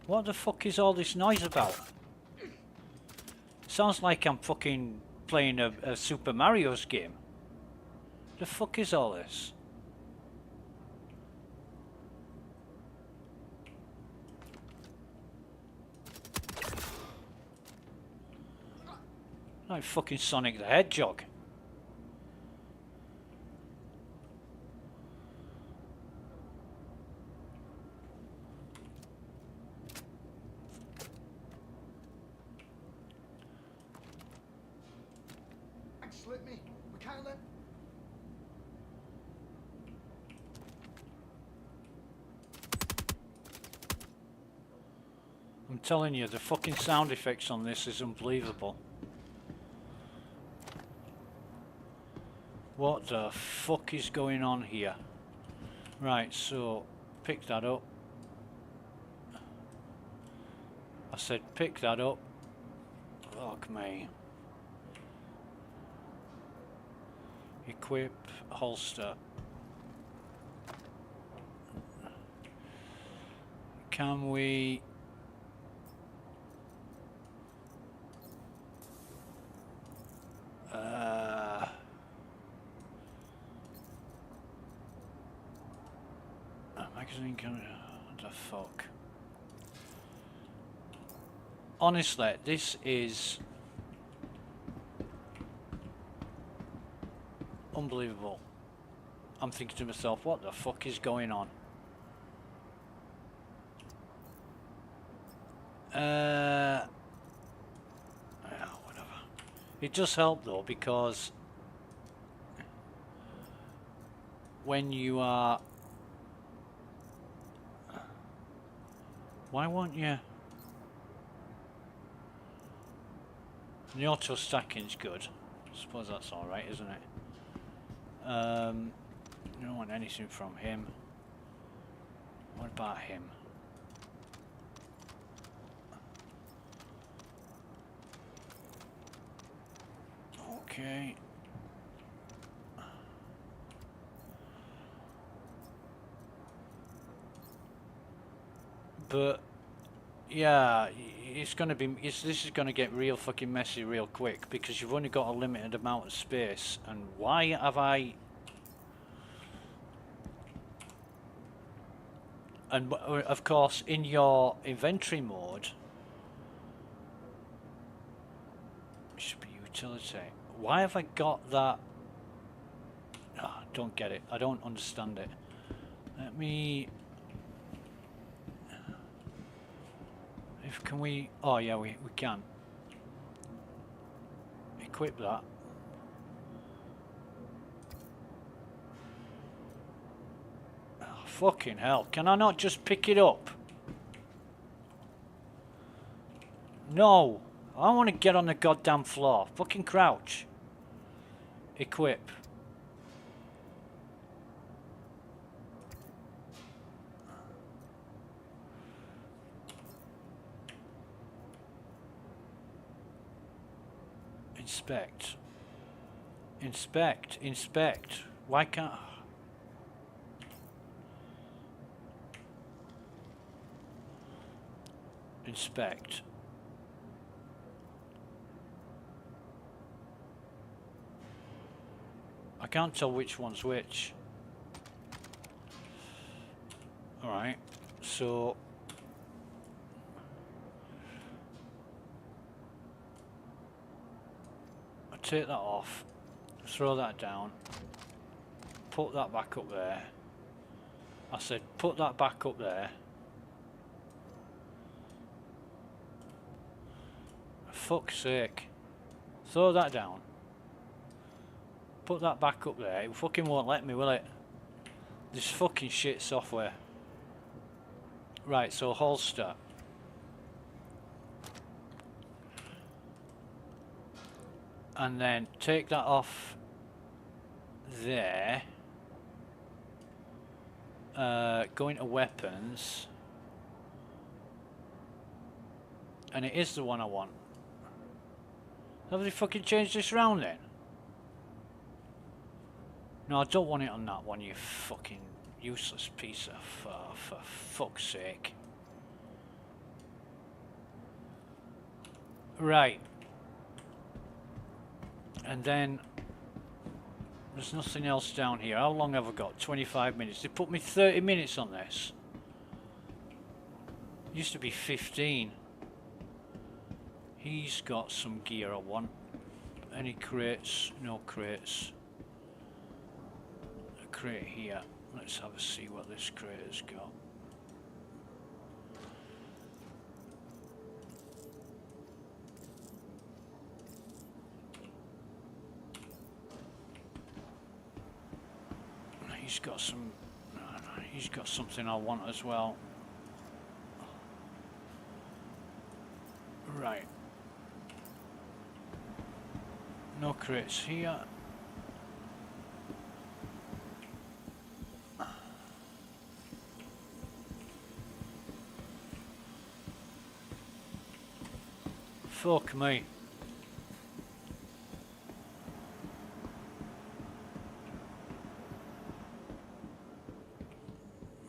What the fuck is all this noise about? Sounds like I'm fucking playing a Super Mario's game. The fuck is all this? Like fucking Sonic the Hedgehog. Slip me. We can't let. telling you, the fucking sound effects on this is unbelievable. What the fuck is going on here? Right, so pick that up. I said pick that up. Fuck me. Equip, holster. Can we... magazine can... What the fuck? Honestly, this is... unbelievable. I'm thinking to myself, what the fuck is going on? Yeah, whatever. It does help though, because when you are... Why won't you? The auto stacking's good. I suppose that's alright, isn't it? You don't want anything from him. What about him? Okay. But yeah, it's gonna be. This is gonna get real fucking messy real quick because you've only got a limited amount of space. And why have I? And of course, in your inventory mode, it should be utility. Why have I got that? Oh, I don't get it. I don't understand it. Let me. Can we... Oh yeah, we can. Equip that. Oh, fucking hell. Can I not just pick it up? No. I want to get on the goddamn floor. Fucking crouch. Equip. Inspect. Inspect. Inspect. Why can't... Inspect. I can't tell which one's which. Alright, so... Take that off, throw that down, put that back up there. I said put that back up there. For fuck's sake. Throw that down. Put that back up there. It fucking won't let me, will it? This fucking shit software. Right, so holster. And then take that off there. Go into weapons. And it is the one I want. Have they fucking changed this round then? No, I don't want it on that one, you fucking useless piece of... for fuck's sake. Right. And then there's nothing else down here. How long have I got? 25 minutes. They put me 30 minutes on this. Used to be 15. He's got some gear I want. Any crates? No crates. A crate here. Let's have a see what this crate has got. He's got some... He's got something I want as well. Right. No crates here. Fuck me.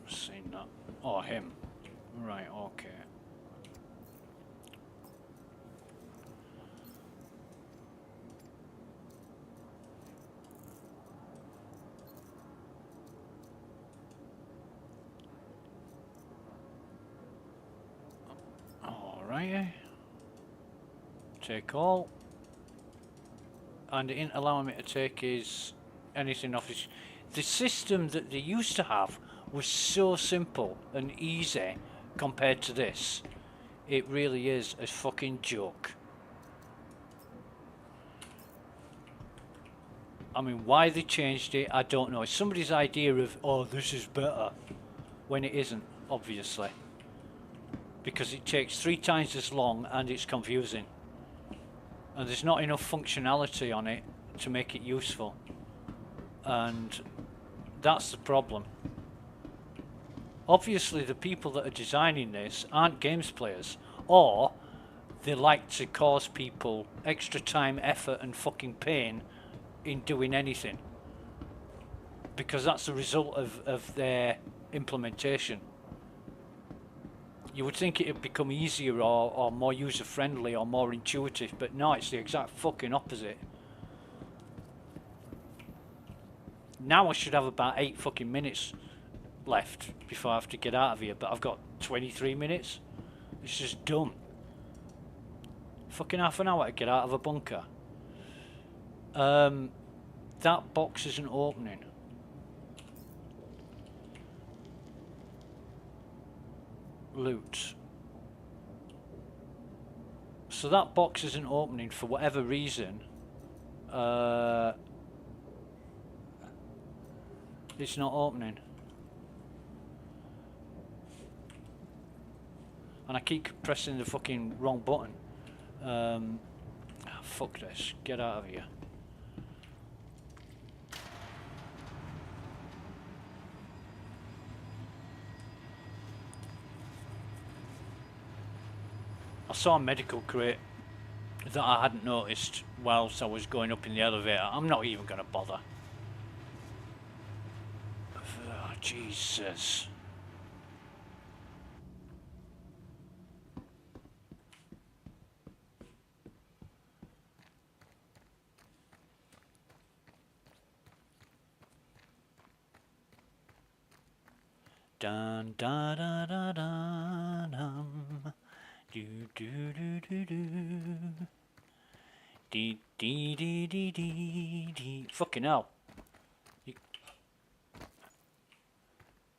Seen that. Oh, him. Right, okay. Alrighty. Take all. And it ain't allowing me to take his anything off his. The system that they used to have was so simple and easy compared to this. It really is a fucking joke. I mean, why they changed it, I don't know. It's somebody's idea of, oh, this is better, when it isn't, obviously. Because it takes 3 times as long and it's confusing. And there's not enough functionality on it to make it useful. And that's the problem. Obviously the people that are designing this aren't games players, or they like to cause people extra time, effort and fucking pain in doing anything, because that's the result of their implementation. You would think it would become easier or more user friendly or more intuitive, but no, it's the exact fucking opposite. Now I should have about 8 fucking minutes left before I have to get out of here, but I've got 23 minutes. It's just dumb. Fucking half an hour to get out of a bunker. That box isn't opening. Loot. So that box isn't opening for whatever reason. It's not opening. And I keep pressing the fucking wrong button. Fuck this. Get out of here. I saw a medical crate that I hadn't noticed whilst I was going up in the elevator. I'm not even going to bother. Oh, Jesus. Dun da da da da dum. Do do do do do. Dee dee dee dee dee dee. Fucking hell.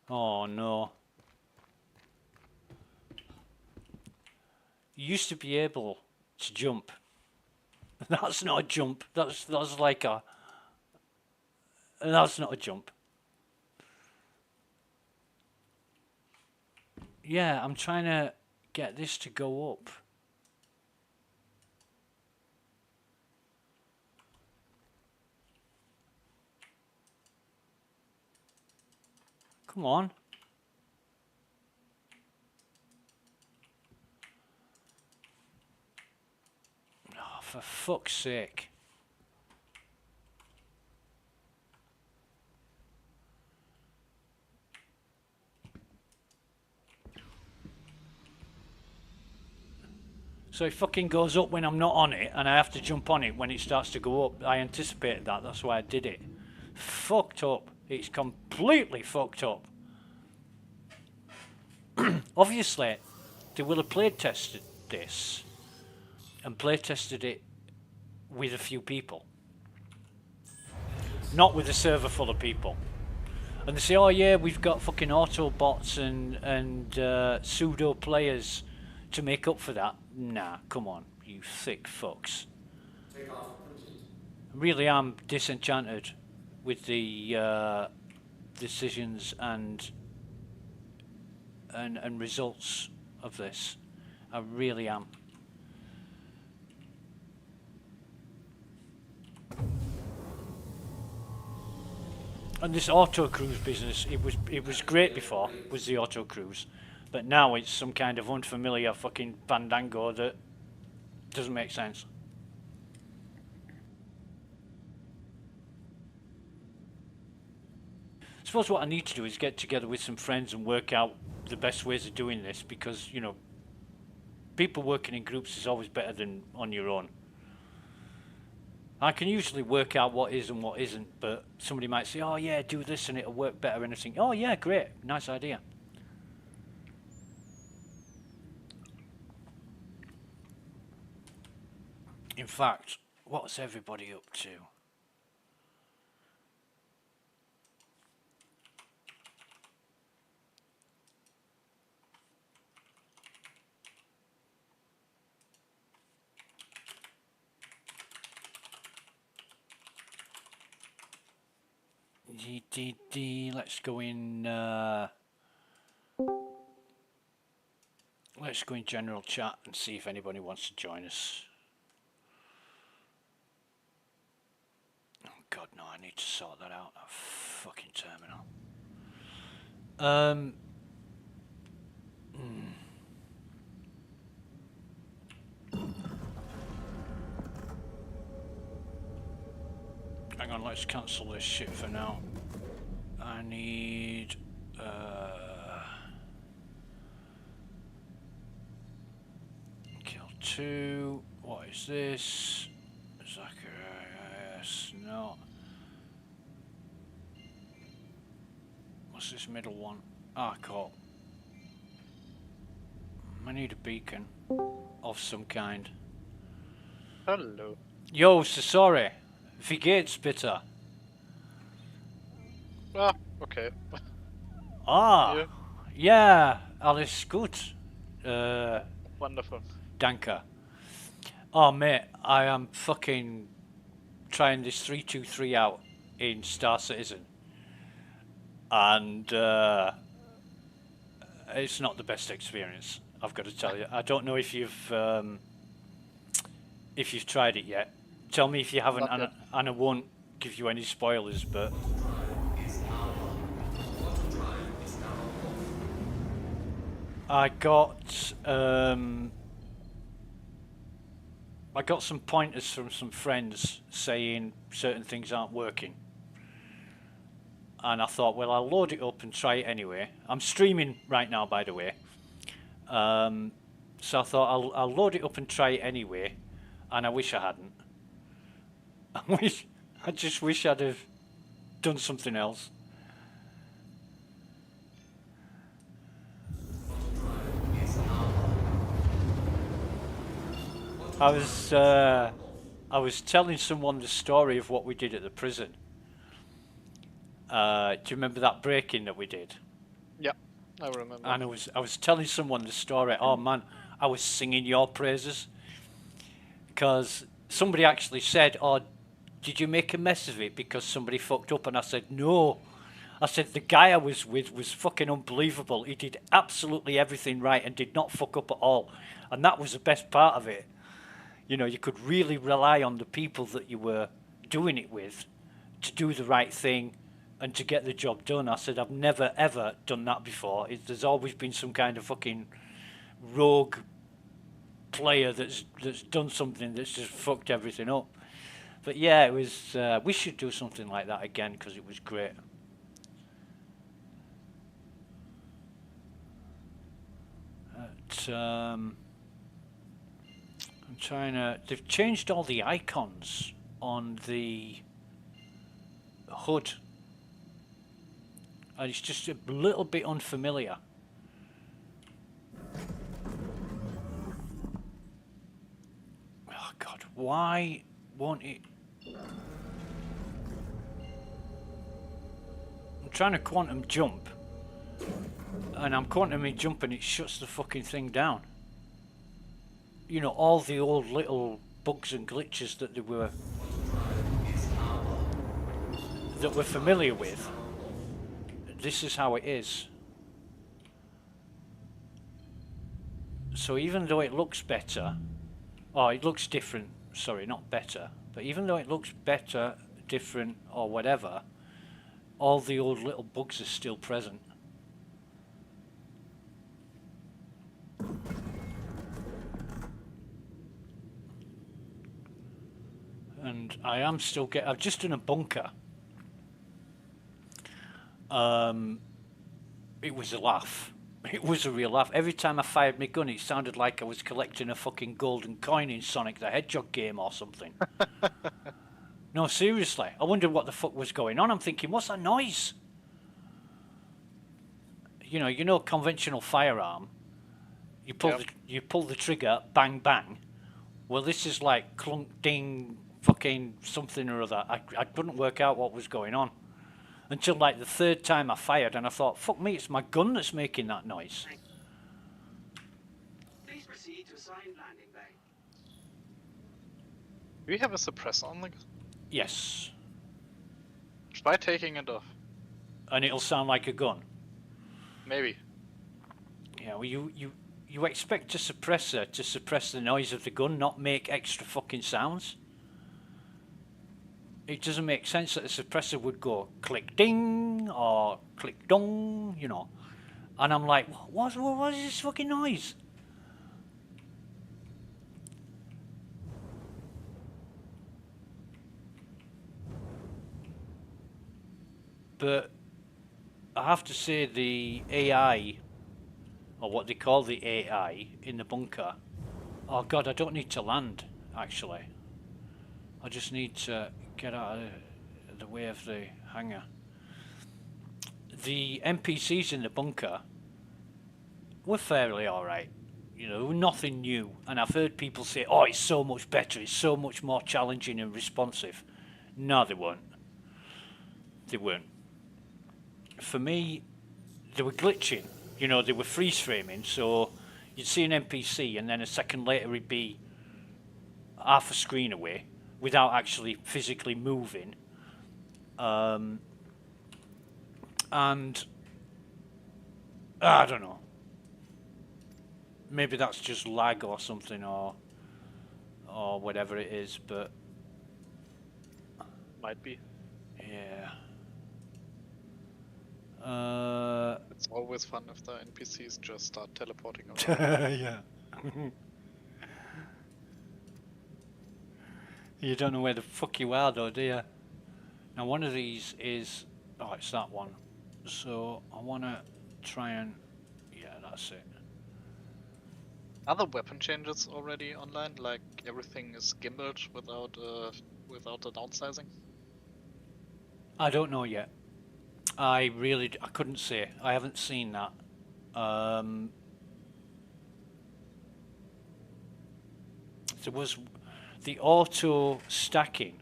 Oh no. You used to be able to jump. That's not a jump. That's like a. That's not a jump. Yeah, I'm trying to get this to go up. Come on. Oh, for fuck's sake. So it fucking goes up when I'm not on it, and I have to jump on it when it starts to go up. I anticipated that, that's why I did it. Fucked up. It's completely fucked up. Obviously, they will have play tested this, and play tested it with a few people. Not with a server full of people. And they say, oh yeah, we've got fucking auto bots and pseudo players to make up for that. Nah, come on, you thick fucks. Really am disenchanted with the decisions and results of this. I really am. And this auto cruise business, it was great before, was the auto cruise, but now it's some kind of unfamiliar fucking fandango that doesn't make sense. I suppose what I need to do is get together with some friends and work out the best ways of doing this, because, you know, people working in groups is always better than on your own. I can usually work out what is and what isn't, but somebody might say, oh yeah, do this and it'll work better, and I think, oh yeah, great, nice idea. In fact, what's everybody up to? Let's go in. Let's go in general chat and see if anybody wants to join us. Oh God, no! I need to sort that out. That fucking terminal. Hang on, let's cancel this shit for now. I need kill 2. What is this? Zacharias, no. What's this middle one? Arcot. I need a beacon of some kind. Hello. Yo, so sorry. Wie geht's bitte? Ah, okay. Ah, Yeah. yeah, alles gut. Wonderful. Danke. Oh mate, I am fucking trying this 323 out in Star Citizen, and it's not the best experience, I've got to tell you. I don't know if you've tried it yet. Tell me if you haven't, and I won't give you any spoilers, but I got some pointers from some friends saying certain things aren't working, and I thought, well, I'll load it up and try it anyway. I'm streaming right now, by the way, so I thought I'll load it up and try it anyway, and I wish I hadn't. I just wish I'd have done something else. I was telling someone the story of what we did at the prison. Do you remember that break-in that we did? Yeah, I remember. And I was telling someone the story. Oh man, I was singing your praises, because somebody actually said, "Oh, did you make a mess of it because somebody fucked up?" And I said, "No." I said, the guy I was with was fucking unbelievable. He did absolutely everything right and did not fuck up at all. And that was the best part of it. You know, you could really rely on the people that you were doing it with to do the right thing and to get the job done. I said, I've never, ever done that before. There's always been some kind of fucking rogue player that's done something that's just fucked everything up. But yeah, it was. We should do something like that again, because it was great. I'm trying to. They've changed all the icons on the HUD, and it's just a little bit unfamiliar. Oh God, why won't it? I'm trying to quantum jump, and I'm quantum jumping, it shuts the fucking thing down. You know, all the old little bugs and glitches that we're familiar with. This is how it is. So even though it looks better, or it looks different, sorry, not better, but even though it looks better, different, or whatever, all the old little bugs are still present. And I am still I've just done a bunker. It was a laugh. It was a real laugh. Every time I fired my gun, it sounded like I was collecting a fucking golden coin in Sonic the Hedgehog game or something. No, seriously. I wondered what the fuck was going on. I'm thinking, what's that noise? You know, conventional firearm. You pull the trigger, bang bang. Well, this is like clunk ding, fucking something or other. I couldn't work out what was going on until like the third time I fired, and I thought, fuck me, it's my gun that's making that noise. Please proceed to assigned landing bay. Do we have a suppressor on the gun? Yes. Try taking it off. And it'll sound like a gun. Maybe. Yeah, well, you expect a suppressor to suppress the noise of the gun, not make extra fucking sounds. It doesn't make sense that a suppressor would go click ding or click dong, you know. And I'm like, what is this fucking noise? But I have to say the AI, or what they call the AI in the bunker, oh god, I don't need to land, actually. I just need to get out of the way of the hangar. The NPCs in the bunker were fairly alright. You know, nothing new. And I've heard people say, oh, it's so much better, it's so much more challenging and responsive. No, they weren't. They weren't. For me, they were glitching. You know, they were freeze framing, so you'd see an NPC and then a second later he'd be half a screen away without actually physically moving. And I don't know. Maybe that's just lag or something, or whatever it is, but Might be. yeah. It's always fun if the NPCs just start teleporting around. Yeah. You don't know where the fuck you are though, do you? Now one of these is, oh, it's that one. So I want to try and, yeah, that's it. Are the weapon changes already online? Like everything is gimbaled without the downsizing? I don't know yet. I couldn't say. I haven't seen that. There was the auto stacking.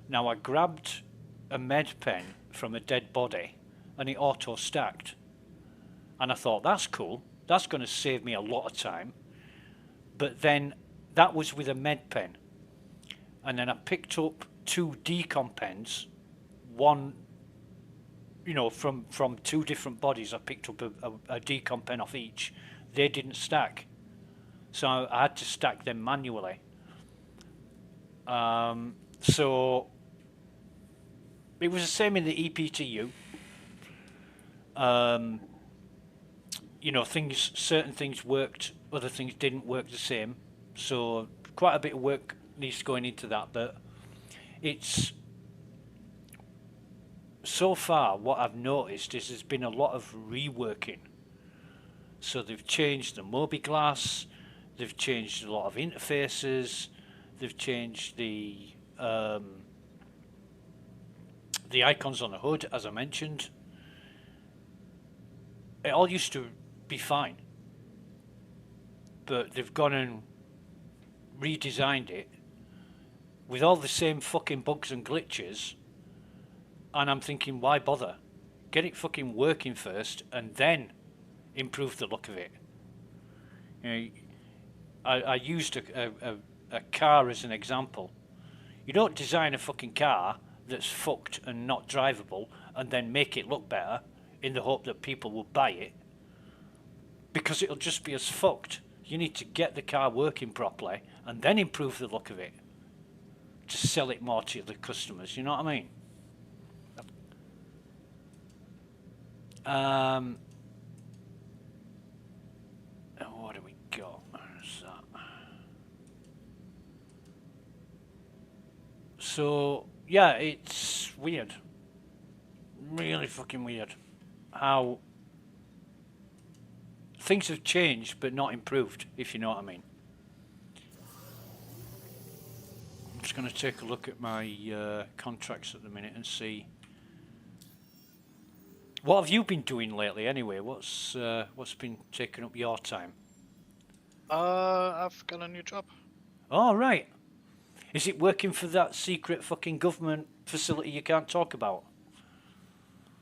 Now I grabbed a med pen from a dead body and it auto stacked. And I thought, that's cool. That's going to save me a lot of time. But then that was with a med pen. And then I picked up 2 decom pens. One, you know, from 2 different bodies. I picked up a decom pen off each. They didn't stack. So I had to stack them manually. So it was the same in the EPTU. You know, certain things worked, other things didn't work the same. So quite a bit of work needs going into that, but it's so far what I've noticed is there's been a lot of reworking. So they've changed the mobi-glass, they've changed a lot of interfaces, they've changed the icons on the hood, as I mentioned. It all used to be fine, but they've gone and redesigned it with all the same fucking bugs and glitches, and I'm thinking, why bother? Get it fucking working first and then improve the look of it. You know, I used a car as an example. You don't design a fucking car that's fucked and not drivable and then make it look better in the hope that people will buy it, because it'll just be as fucked. You need to get the car working properly and then improve the look of it to sell it more to the customers, you know what I mean? What do we got? Where's that? So yeah, it's weird. Really fucking weird. How things have changed but not improved, if you know what I mean. I'm just going to take a look at my contracts at the minute and see. What have you been doing lately anyway? What's been taking up your time? I've got a new job. Oh, right. Is it working for that secret fucking government facility you can't talk about?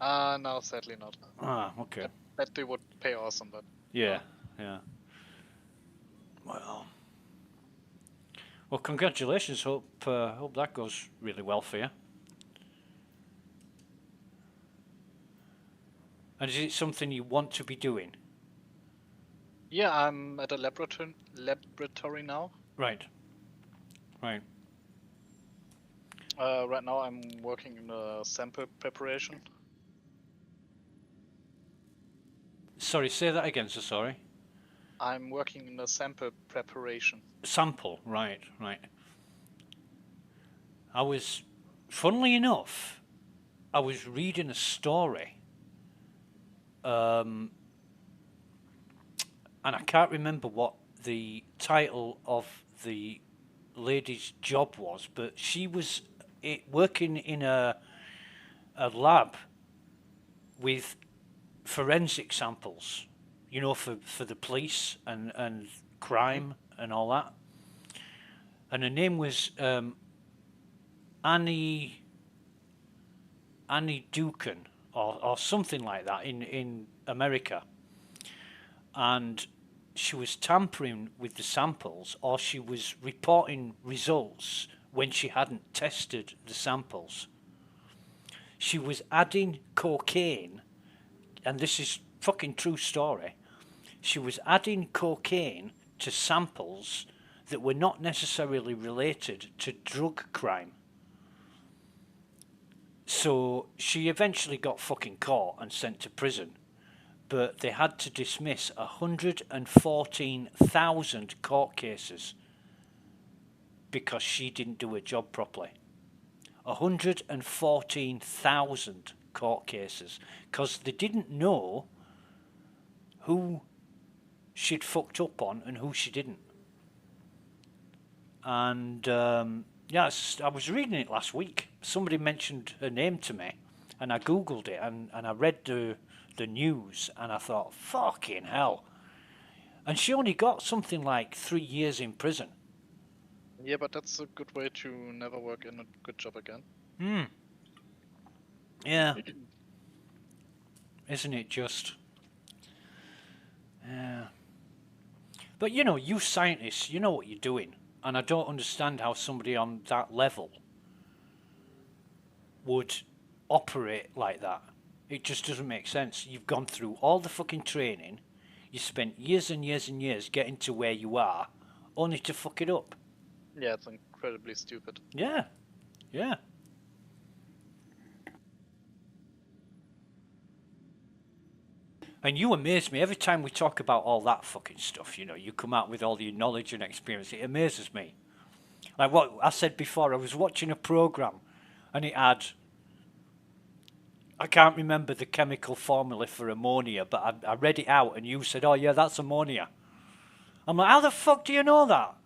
No, sadly not. Ah, okay. I bet they would pay awesome, but... Yeah, yeah. Well, congratulations. Hope that goes really well for you. And is it something you want to be doing? Yeah, I'm at a laboratory now. Right. Right. Right now I'm working in a sample preparation. Sorry, say that again, so sorry. I'm working in a sample preparation. Sample, right. Funnily enough, I was reading a story, and I can't remember what the title of the lady's job was, but she was working in a lab with forensic samples, you know, for the police and crime and all that. And her name was Annie Ducan or something like that in America. And she was tampering with the samples, or she was reporting results when she hadn't tested the samples. She was adding cocaine, and this is fucking true story. She was adding cocaine to samples that were not necessarily related to drug crime. So she eventually got fucking caught and sent to prison. But they had to dismiss 114,000 court cases because she didn't do her job properly. 114,000 court cases because they didn't know who she'd fucked up on and who she didn't. And yes, I was reading it last week. Somebody mentioned her name to me, and I googled it and I read the news, and I thought, fucking hell. And she only got something like 3 years in prison. Yeah, but that's a good way to never work in a good job again. Yeah. Isn't it just? Yeah. But you know, you scientists, you know what you're doing. And I don't understand how somebody on that level would operate like that. It just doesn't make sense. You've gone through all the fucking training. You spent years and years and years getting to where you are, only to fuck it up. Yeah, it's incredibly stupid. Yeah. Yeah. And you amaze me every time we talk about all that fucking stuff. You know, you come out with all your knowledge and experience. It amazes me. Like what I said before, I was watching a program and it had, I can't remember the chemical formula for ammonia, but I read it out and you said, oh yeah, that's ammonia. I'm like, how the fuck do you know that?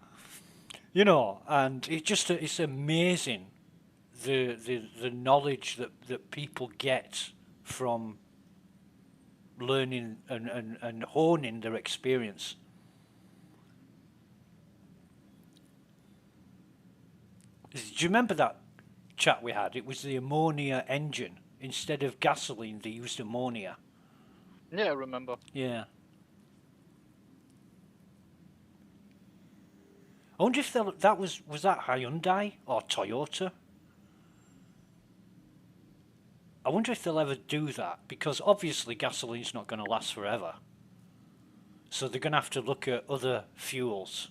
You know, and it's amazing the knowledge that people get from learning and honing their experience. Do you remember that chat we had? It was the ammonia engine. Instead of gasoline, they used ammonia. Yeah, I remember. Yeah. I wonder if that was that Hyundai or Toyota? I wonder if they'll ever do that, because obviously gasoline's not going to last forever. So they're going to have to look at other fuels.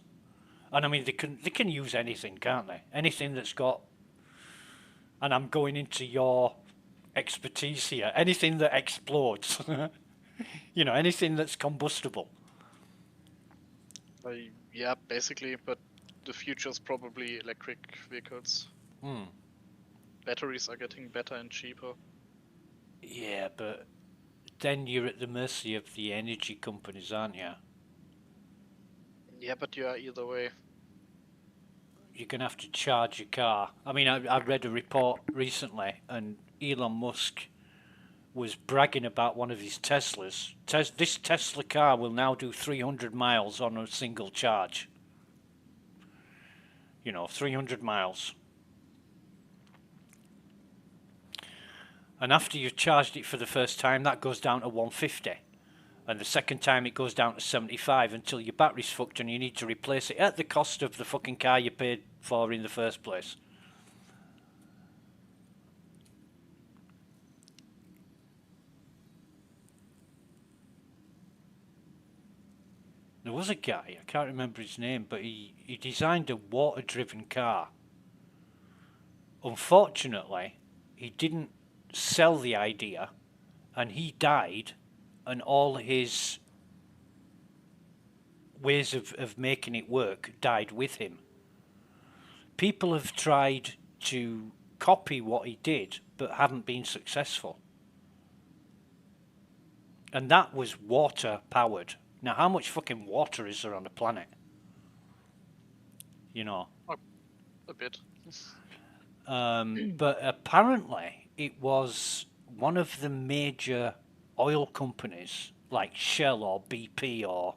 And I mean, they can use anything, can't they? Anything that's got... And I'm going into your expertise here. Anything that explodes, you know, anything that's combustible. Yeah, basically, but the future's probably electric vehicles. Batteries are getting better and cheaper. Yeah, but then you're at the mercy of the energy companies, aren't you? Yeah, but you are either way. You're going to have to charge your car. I mean, I read a report recently, and Elon Musk was bragging about one of his Teslas. This Tesla car will now do 300 miles on a single charge. You know, 300 miles. And after you've charged it for the first time, that goes down to 150. And the second time it goes down to 75 until your battery's fucked and you need to replace it at the cost of the fucking car you paid for in the first place. There was a guy, I can't remember his name, but he designed a water-driven car. Unfortunately, he didn't sell the idea, and he died, and all his ways of making it work died with him. People have tried to copy what he did, but haven't been successful. And that was water-powered. Now, how much fucking water is there on the planet? You know. A bit. But apparently it was one of the major oil companies like Shell or BP or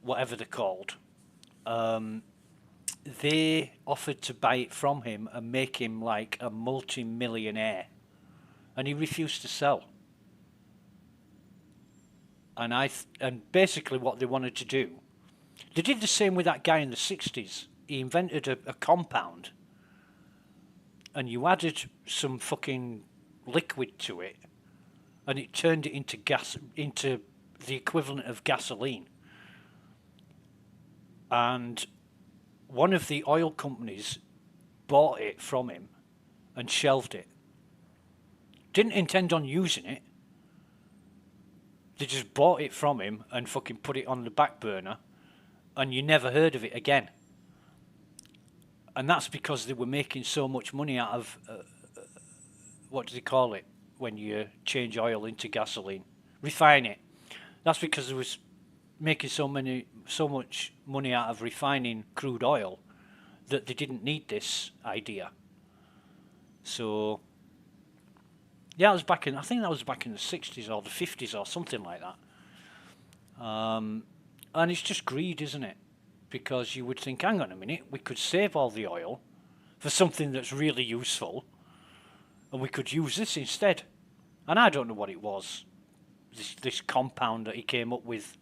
whatever they're called. They offered to buy it from him and make him like a multi-millionaire, and he refused to sell. And basically what they wanted to do, they did the same with that guy in the 60s. He invented a compound, and you added some fucking liquid to it, and it turned it into gas, into the equivalent of gasoline. And one of the oil companies bought it from him and shelved it. Didn't intend on using it. They just bought it from him and fucking put it on the back burner, and you never heard of it again. And that's because they were making so much money out of, what do they call it, when you change oil into gasoline? Refine it. That's because they was making so much money out of refining crude oil that they didn't need this idea. So yeah, I think that was back in the 60s or the 50s or something like that. And it's just greed, isn't it? Because you would think, hang on a minute, we could save all the oil for something that's really useful, and we could use this instead. And I don't know what it was, this compound that he came up with.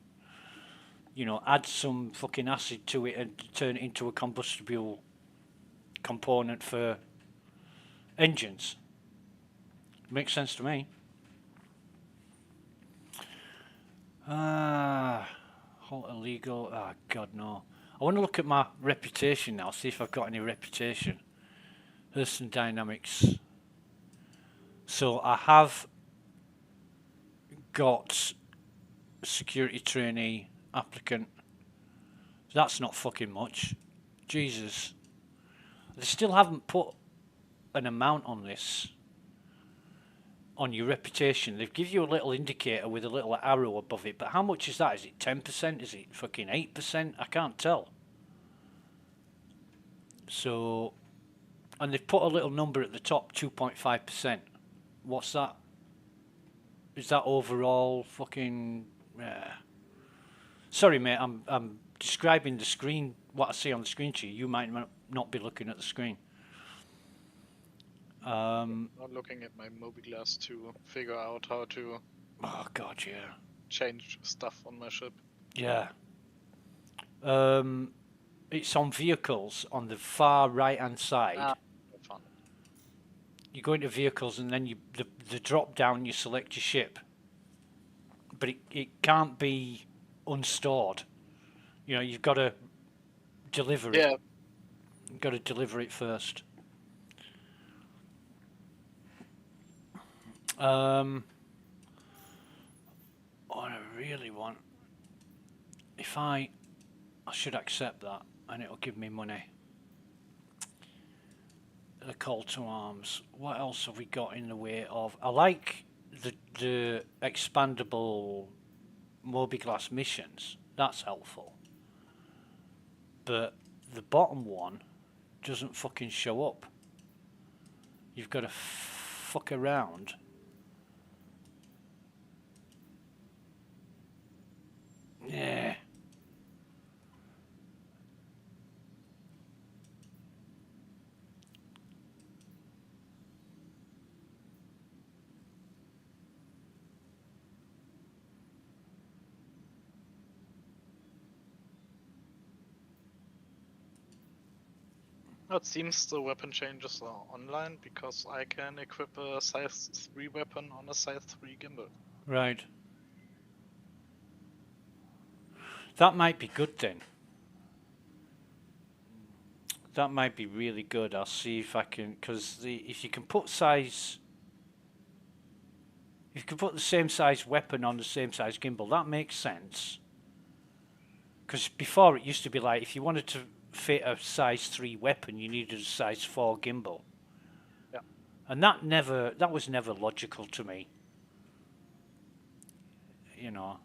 You know, add some fucking acid to it and turn it into a combustible component for engines. Makes sense to me. Halt illegal. Oh, God, no. I want to look at my reputation now, see if I've got any reputation. Hurston Dynamics. So I have got security trainee applicant. That's not fucking much. Jesus. They still haven't put an amount on this. On your reputation. They give you a little indicator with a little arrow above it, but how much is that? Is it 10%? Is it fucking 8%? I can't tell. So, and they've put a little number at the top, 2.5%. What's that? Is that overall fucking... Sorry, mate, I'm describing the screen, what I see on the screen to you. You might not be looking at the screen. I'm looking at my Mobiglass to figure out how to Oh, God, yeah. change stuff on my ship. Yeah. It's on vehicles on the far right-hand side. Fun. You go into vehicles and then the drop down, you select your ship. But it can't be unstored. You know, you've got to deliver it. Yeah. You've got to deliver it first. What I really want, if I should accept that, and it'll give me money. The call to arms. What else have we got in the way of? I like the expandable mobiGlas missions. That's helpful. But the bottom one doesn't fucking show up. You've got to fuck around. Yeah. It seems the weapon changes are online because I can equip a size 3 weapon on a size 3 gimbal. Right. That might be good then. That might be really good. I'll see if I can, because if you can put size, if you can put the same size weapon on the same size gimbal, that makes sense. Because before it used to be like, if you wanted to fit a size 3 weapon, you needed a size 4 gimbal. Yeah. And that was never logical to me. You know.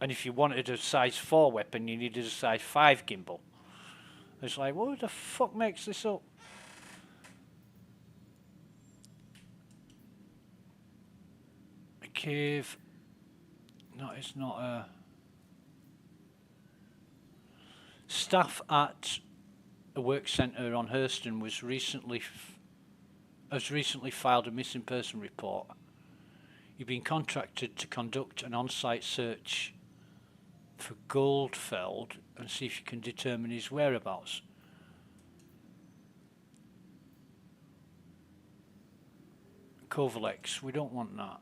And if you wanted a size 4 weapon, you needed a size 5 gimbal. It's like, what the fuck makes this up? A cave. No, it's not a... Staff at a work centre on Hurston has recently filed a missing person report. You've been contracted to conduct an on-site search for Goldfeld and see if you can determine his whereabouts. Kovalex, we don't want that.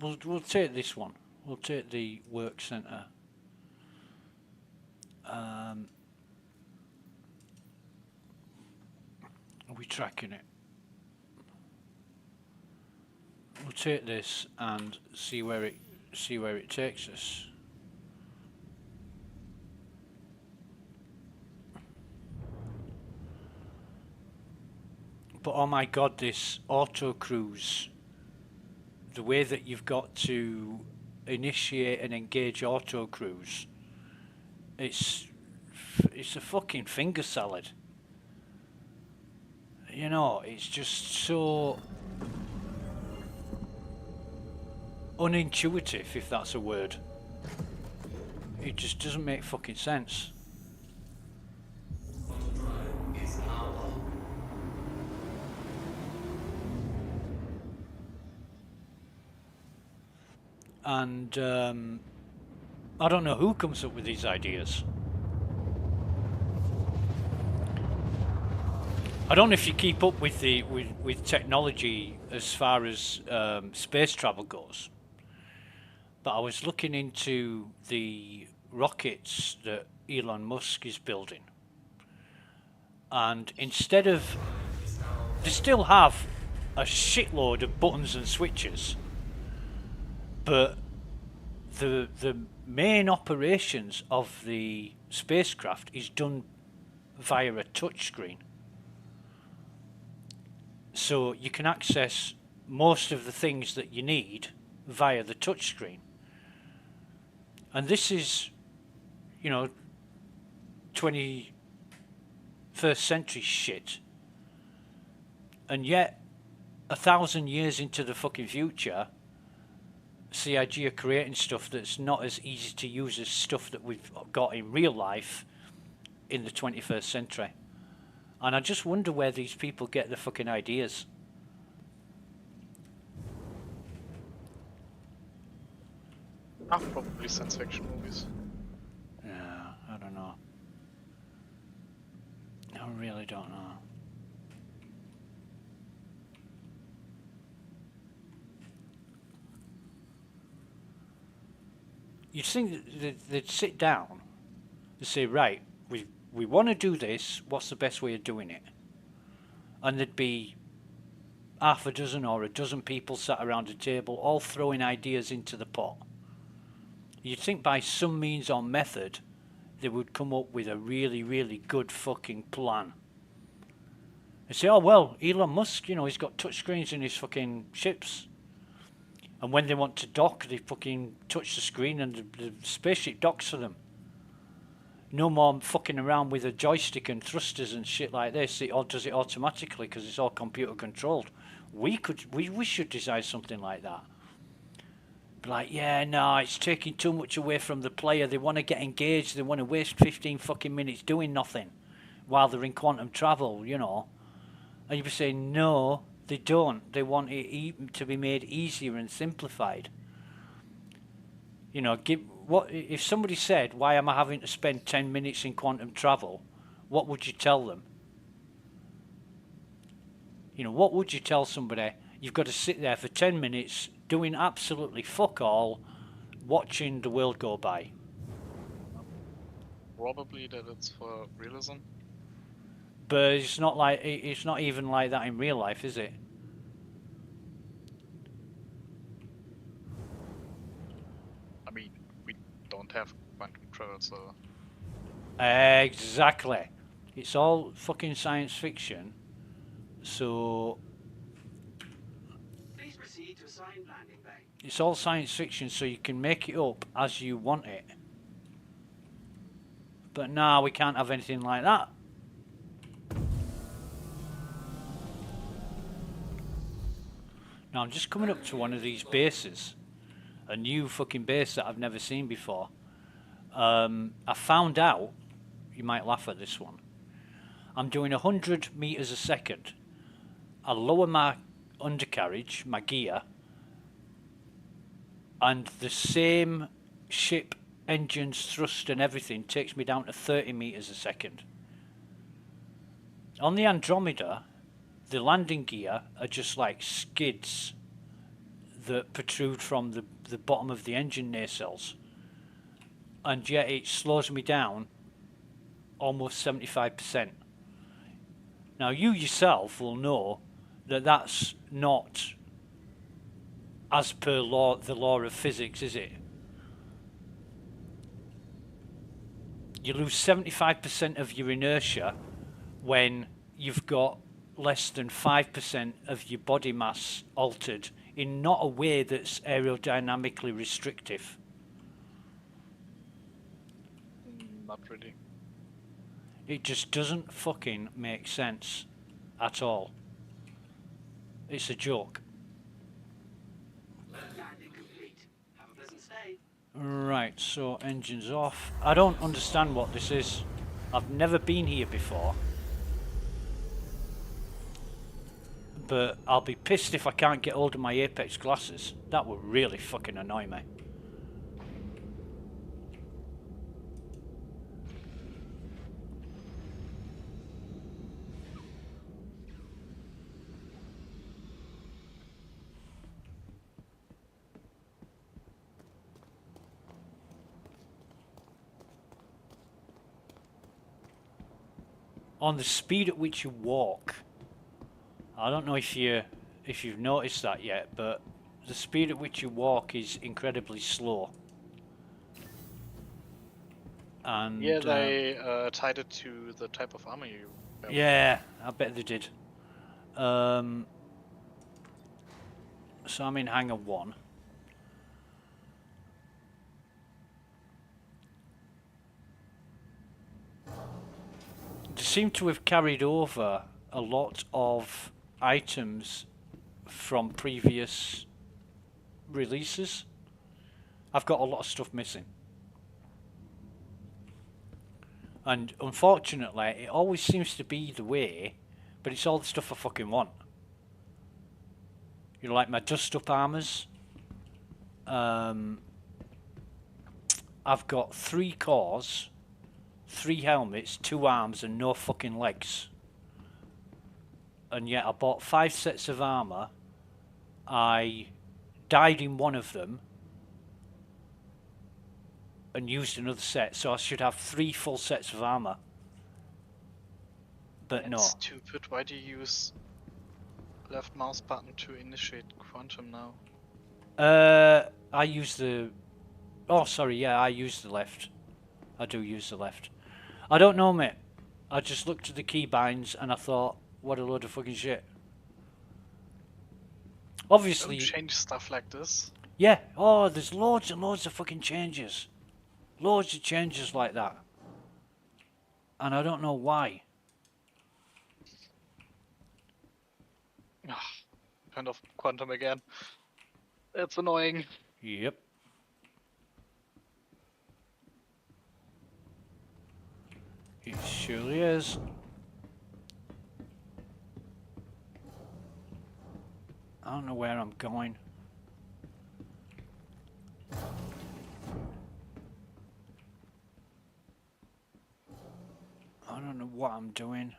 We'll take this one. We'll take the work centre. Are we tracking it? We'll take this and see where it takes us. But oh my god, this auto cruise, the way that you've got to initiate and engage auto cruise, it's a fucking finger salad. You know, it's just so unintuitive, if that's a word. It just doesn't make fucking sense. And I don't know who comes up with these ideas. I don't know if you keep up with with technology as far as space travel goes, but I was looking into the rockets that Elon Musk is building, and instead of, they still have a shitload of buttons and switches, but the main operations of the spacecraft is done via a touchscreen. So you can access most of the things that you need via the touchscreen. And this is, you know, 21st century shit. And yet, 1,000 years into the fucking future, CIG are creating stuff that's not as easy to use as stuff that we've got in real life in the 21st century. And I just wonder where these people get the fucking ideas. Probably science fiction movies. Yeah, I don't know. I really don't know. You'd think that they'd sit down and say, right, we want to do this, what's the best way of doing it? and there'd be half a dozen or a dozen people sat around a table, all throwing ideas into the pot. You'd think by some means or method they would come up with a really, really good fucking plan. They say, oh well, Elon Musk, you know, he's got touchscreens in his fucking ships. And when they want to dock, they fucking touch the screen and the spaceship docks for them. No more fucking around with a joystick and thrusters and shit like this. It all does it automatically because it's all computer controlled. We should design something like that. But like, yeah, no, it's taking too much away from the player. They want to get engaged. They want to waste 15 fucking minutes doing nothing while they're in quantum travel, you know. And you'd be saying, no, they don't. They want it to be made easier and simplified. You know, what if somebody said, why am I having to spend 10 minutes in quantum travel? What would you tell them? You know, what would you tell somebody? You've got to sit there for 10 minutes doing absolutely fuck all, watching the world go by. Probably that it's for realism. But it's not even like that in real life, is it? I mean, we don't have quantum travel, so... Exactly. It's all fucking science fiction. So... Please proceed to assigned landing bay. It's all science fiction, so you can make it up as you want it. But now we can't have anything like that. Now I'm just coming up to one of these bases. A new fucking base that I've never seen before. I found out, you might laugh at this one, I'm doing 100 meters a second. I lower my undercarriage, my gear, and the same ship engines, thrust and everything takes me down to 30 meters a second. On the Andromeda, the landing gear are just like skids that protrude from the bottom of the engine nacelles, and yet it slows me down almost 75%. Now you yourself will know that that's not as per the law of physics, is it? You lose 75% of your inertia when you've got less than 5% of your body mass altered in not a way that's aerodynamically restrictive. Not really. It just doesn't fucking make sense at all. It's a joke. Landing complete. Have a pleasant stay. Right, so engines off. I don't understand what this is. I've never been here before. But I'll be pissed if I can't get hold of my Apex glasses. That would really fucking annoy me. On the speed at which you walk, I don't know if you've noticed that yet, but the speed at which you walk is incredibly slow. And yeah, they tied it to the type of armor you wear. Yeah, I bet they did. So I'm in Hangar 1. They seem to have carried over a lot of items from previous releases. I've got a lot of stuff missing. And unfortunately, it always seems to be the way, but it's all the stuff I fucking want. You know, like my dust-up armors. I've got 3 cores, 3 helmets, 2 arms, and no fucking legs. And yet I bought 5 sets of armor. I died in one of them and used another set, so I should have 3 full sets of armor. But That's no. stupid. Why do you use left mouse button to initiate quantum now? I use the... Oh, sorry, yeah, I use the left. I do use the left. I don't know, mate. I just looked at the keybinds and I thought, what a load of fucking shit. Obviously... Don't change stuff like this. Yeah, oh, there's loads and loads of fucking changes. Loads of changes like that. And I don't know why. Kind of quantum again. It's annoying. Yep. It surely is. I don't know where I'm going. I don't know what I'm doing.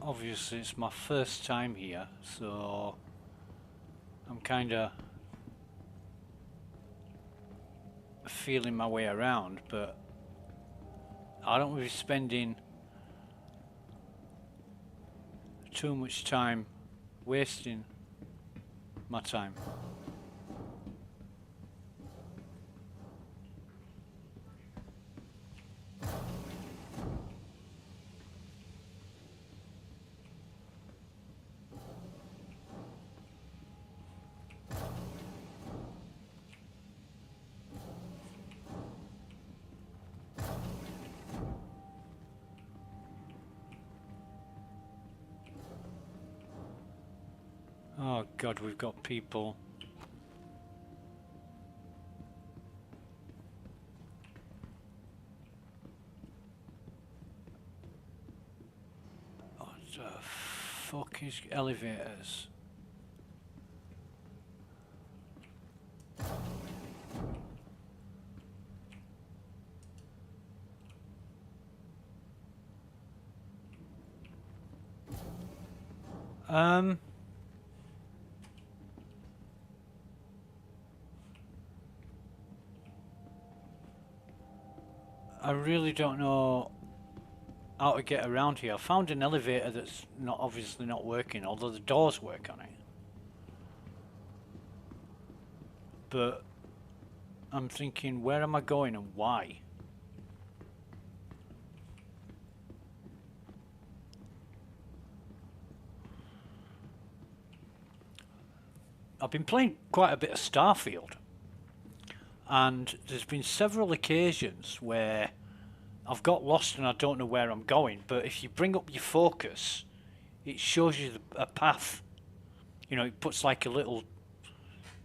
Obviously it's my first time here, so I'm kinda feeling my way around, but I don't want to be spending too much time wasting my time. Oh God, we've got people. What the fuck is elevators? I really don't know how to get around here. I found an elevator that's obviously not working, although the doors work on it. But I'm thinking, where am I going and why? I've been playing quite a bit of Starfield, and there's been several occasions where I've got lost and I don't know where I'm going, but if you bring up your focus, it shows you a path. You know, it puts like a little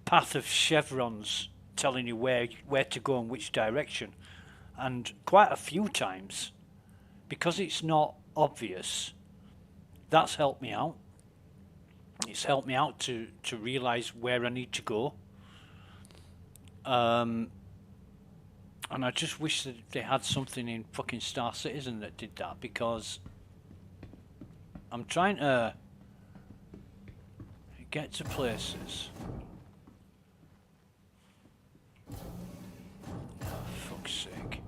path of chevrons telling you where to go and which direction. And quite a few times, because it's not obvious, that's helped me out. It's helped me out to realise where I need to go. And I just wish that they had something in fucking Star Citizen that did that, because I'm trying to get to places. Oh, fuck's sake.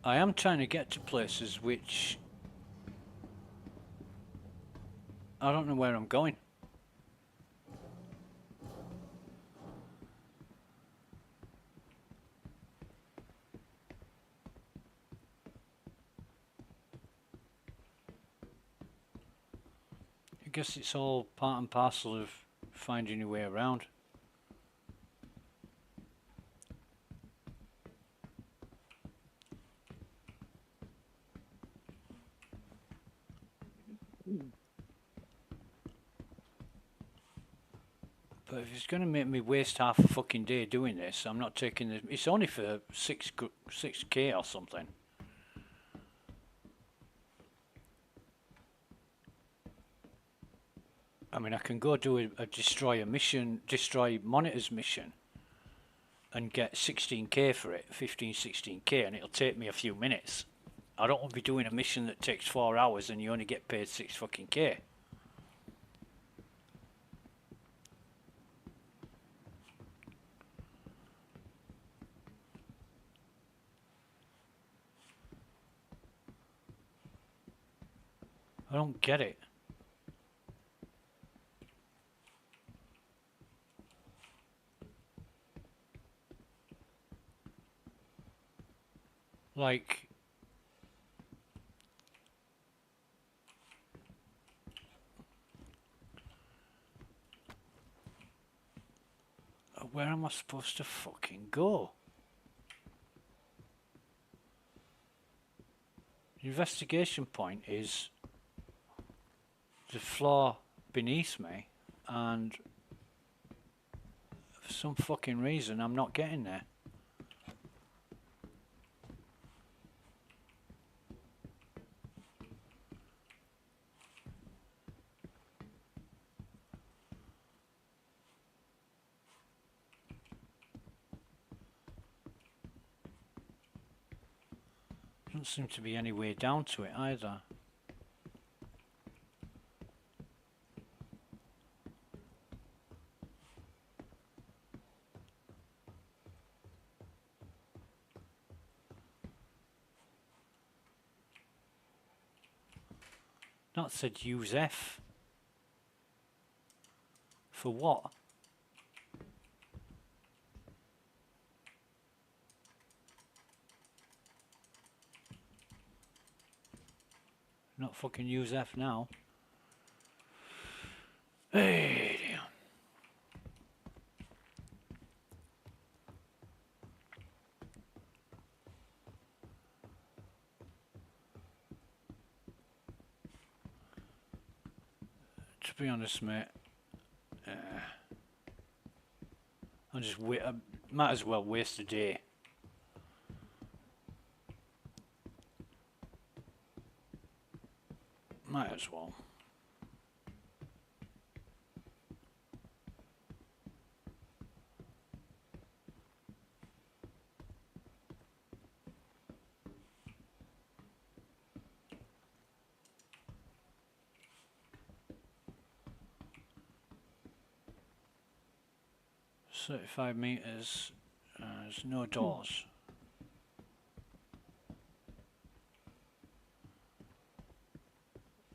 I am trying to get to places which I don't know where I'm going. I guess it's all part and parcel of finding your way around. But if it's going to make me waste half a fucking day doing this, I'm not taking it. It's only for 6k or something. I mean, I can go do a destroy monitors mission and get 16k for it, 15, 16k, and it'll take me a few minutes. I don't want to be doing a mission that takes 4 hours and you only get paid 6 fucking k. I don't get it. Like, where am I supposed to fucking go? The investigation point is the floor beneath me, and for some fucking reason I'm not getting there. Doesn't seem to be any way down to it either. That said use F. For what? Not fucking use F now. Hey, damn. To be honest, mate, I might as well waste a day. Might as well. "35 meters, there's no doors."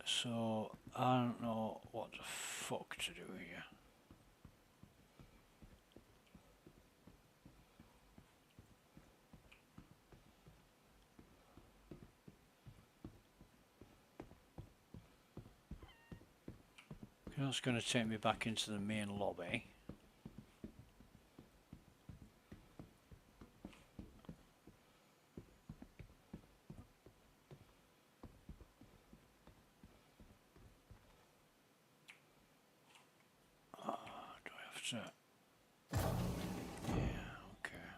So I don't know what the fuck to do here. Okay, that's going to take me back into the main lobby. Do I have to? Yeah, okay.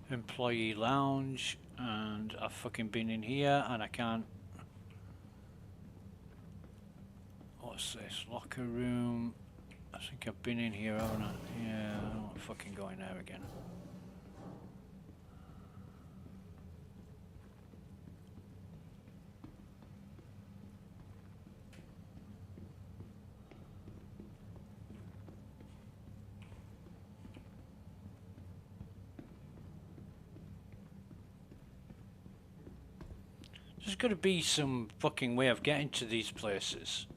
Employee lounge, and I've fucking been in here and I can't. What's this? Locker room. I think I've been in here, haven't I? Yeah, I don't want to fucking go in there again. There's got to be some fucking way of getting to these places.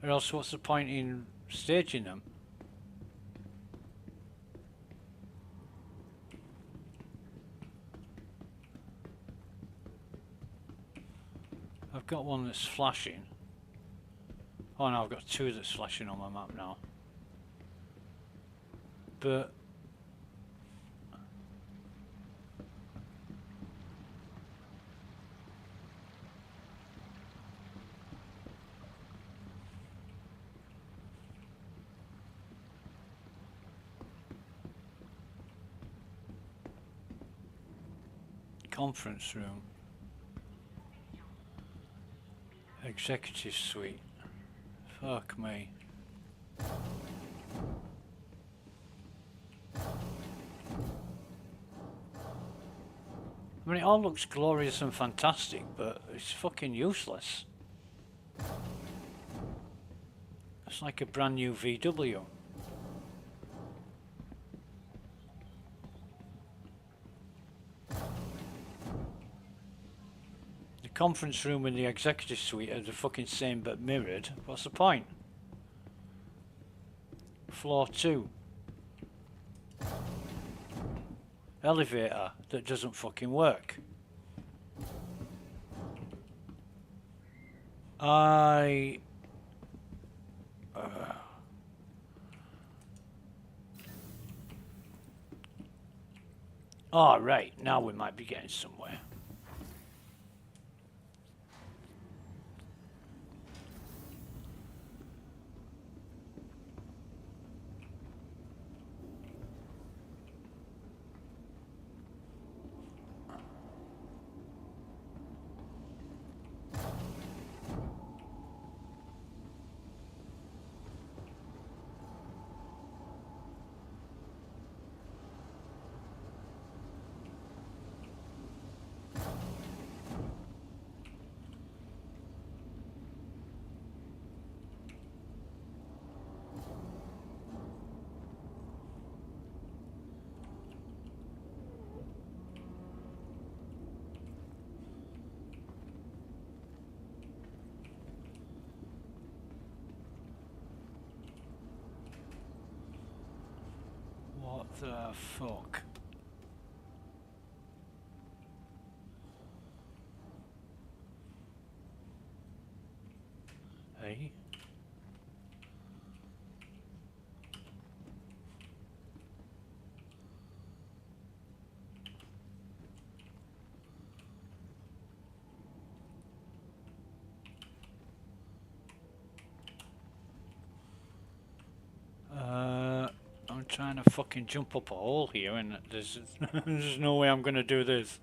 Or else what's the point in staging them? I've got one that's flashing. Oh no, I've got two that's flashing on my map now. But Conference room. Executive suite. Fuck me. I mean, it all looks glorious and fantastic, but it's fucking useless. It's like a brand new VW. The conference room and the executive suite are the fucking same but mirrored. What's the point? Floor 2. Elevator that doesn't fucking work. Oh, right, now we might be getting somewhere. What the fuck? Hey? I'm trying to fucking jump up a hole here and there's there's no way I'm gonna do this.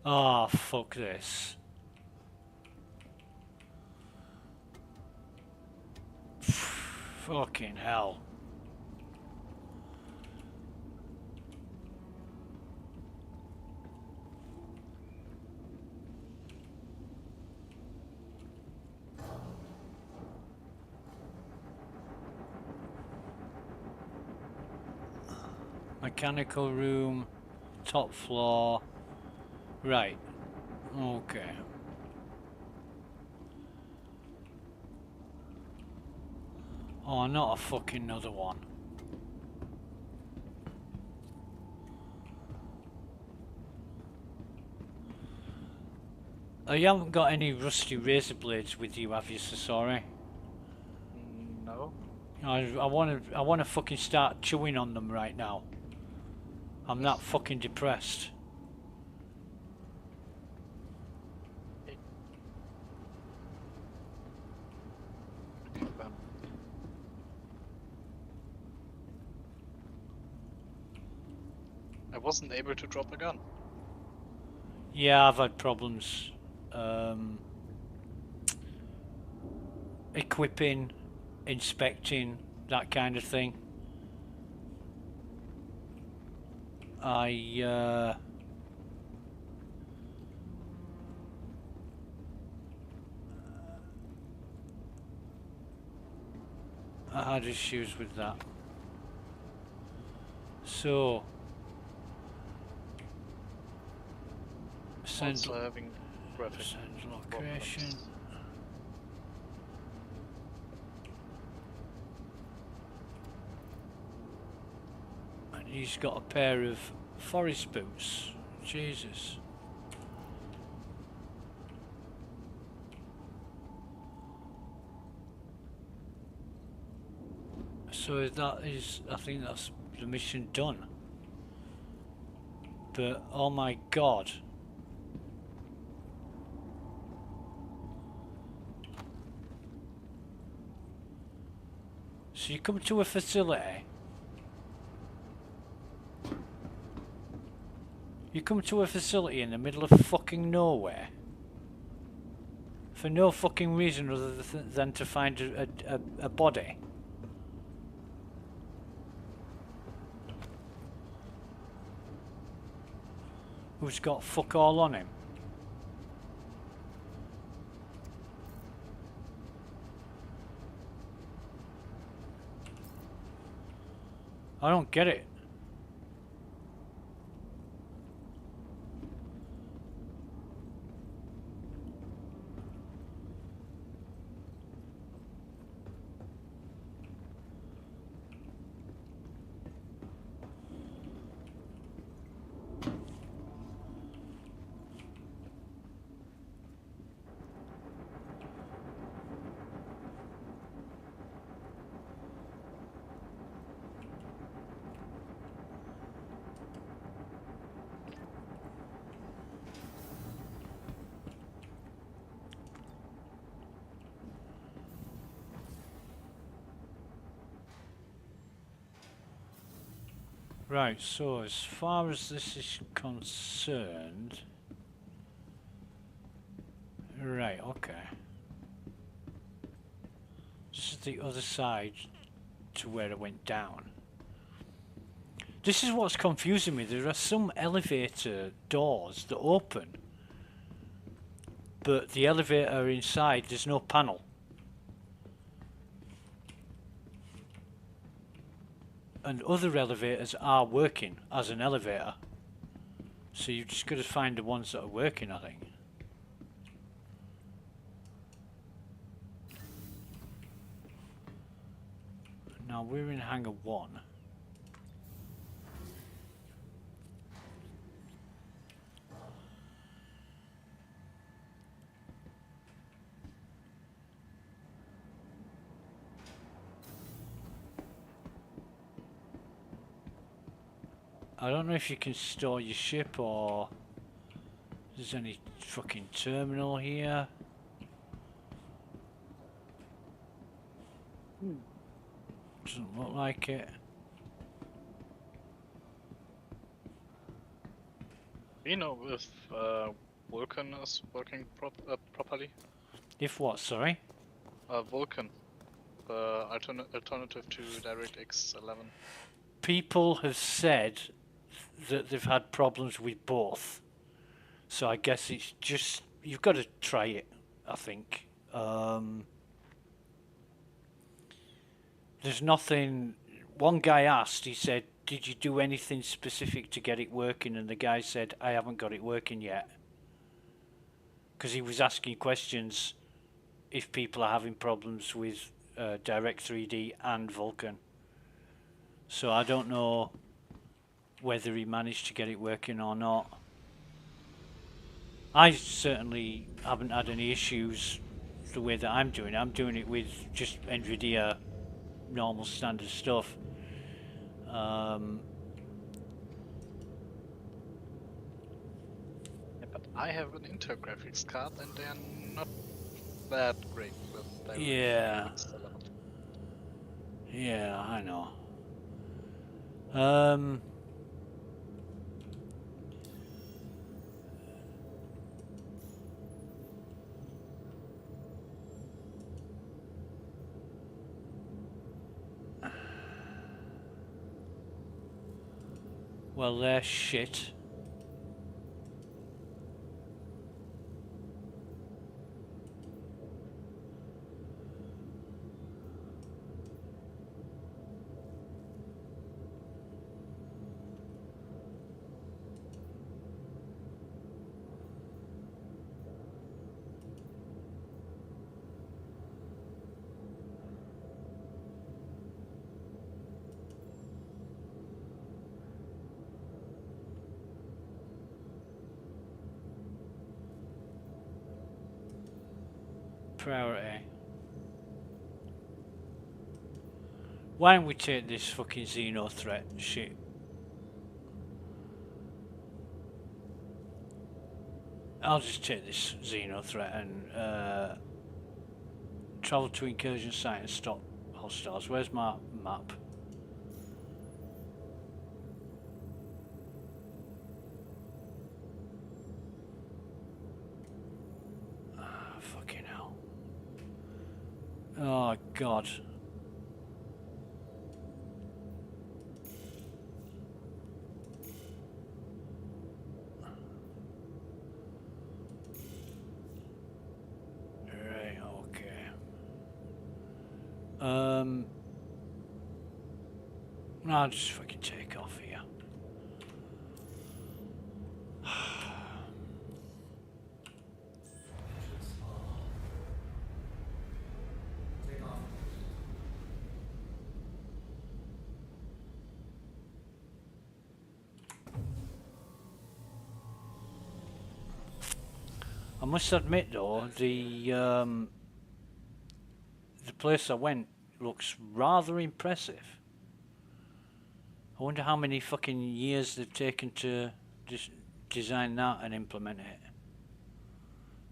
Ah, fuck this. Fucking hell. Mechanical room, top floor. Right. Okay. Oh, not a fucking another one. Oh, you haven't got any rusty razor blades with you, have you, Sasori? No. I want to fucking start chewing on them right now. I'm that fucking depressed. I wasn't able to drop a gun. Yeah, I've had problems equipping, inspecting, that kind of thing. I had issues with that. So send Also having graphic location. problems. And he's got a pair of forest boots. Jesus. So that is, I think that's the mission done. But oh my god. So you come to a facility. You come to a facility in the middle of fucking nowhere. For no fucking reason other than to find a body. Who's got fuck all on him. I don't get it. Right, so as far as this is concerned... Right, okay. This is the other side to where it went down. This is what's confusing me. There are some elevator doors that open, but the elevator inside, there's no panel. And other elevators are working as an elevator. So you've just got to find the ones that are working, I think. Now we're in hangar 1. I don't know if you can store your ship or there's any fucking terminal here. Doesn't look like it. You know if Vulcan is working properly? If what, sorry? Vulcan. The alternative to DirectX 11. People have said that they've had problems with both. So I guess it's just, you've got to try it, I think. There's nothing, one guy asked, he said, did you do anything specific to get it working? And the guy said, I haven't got it working yet. Because he was asking questions if people are having problems with Direct 3D and Vulkan. So I don't know whether he managed to get it working or not. I certainly haven't had any issues the way that I'm doing it. I'm doing it with just NVIDIA normal standard stuff. Yeah, but I have an Intel graphics card and they're not that great with DirectX 11. Yeah, I know. Well, they're shit. Priority. Why don't we take this fucking Xeno threat shit? I'll just take this Xeno threat and travel to incursion site and stop stars. Where's my map? Ah, fucking hell. Oh, God. Right, okay. No, I'll just fucking take off here. Take off. I must admit though, the place I went looks rather impressive. I wonder how many fucking years they've taken to design that and implement it.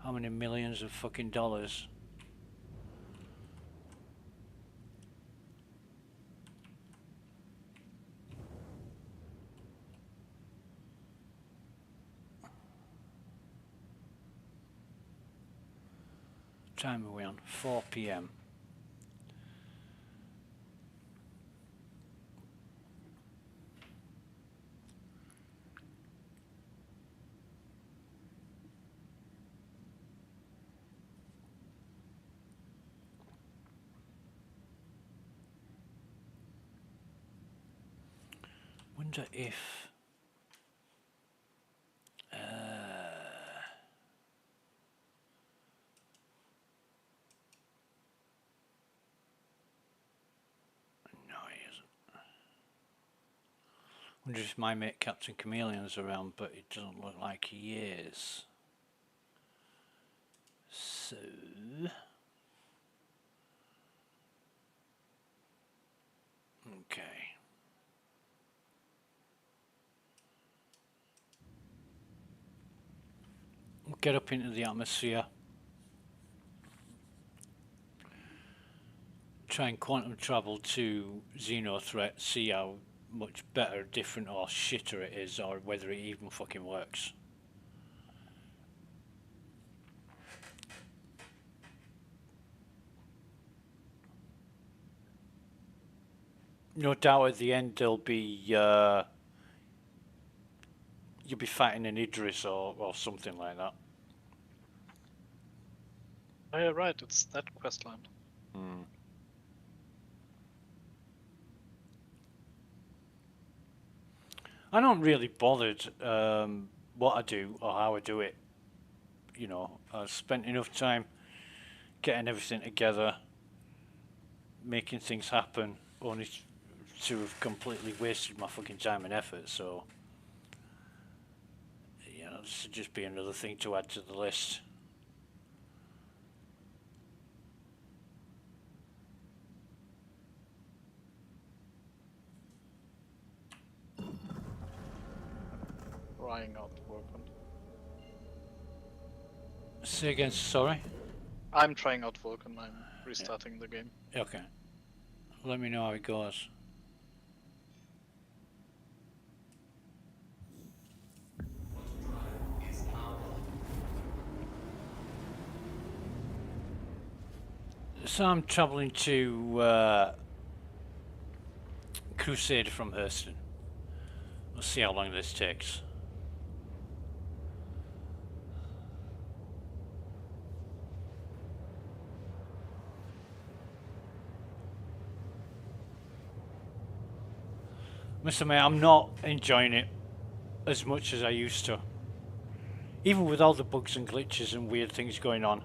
How many millions of fucking dollars. Time are we on? 4 p.m. Wonder if no, he isn't. Wonder if my mate Captain Chameleon's around, but it doesn't look like he is. So okay. We'll get up into the atmosphere. Try and quantum travel to Xeno threat, see how much better, different or shitter it is, or whether it even fucking works. No doubt at the end there'll be you'll be fighting an Idris or something like that. Oh, yeah, right, it's that quest line. I'm not really bothered what I do or how I do it. You know, I've spent enough time getting everything together, making things happen, only to have completely wasted my fucking time and effort. So, you know, this would just be another thing to add to the list. Trying out Vulcan. Say again, sorry? I'm trying out Vulcan, I'm restarting the game. Okay. Let me know how it goes. So I'm travelling to Crusader from Hurston. We'll see how long this takes. Must admit, I'm not enjoying it as much as I used to. Even with all the bugs and glitches and weird things going on.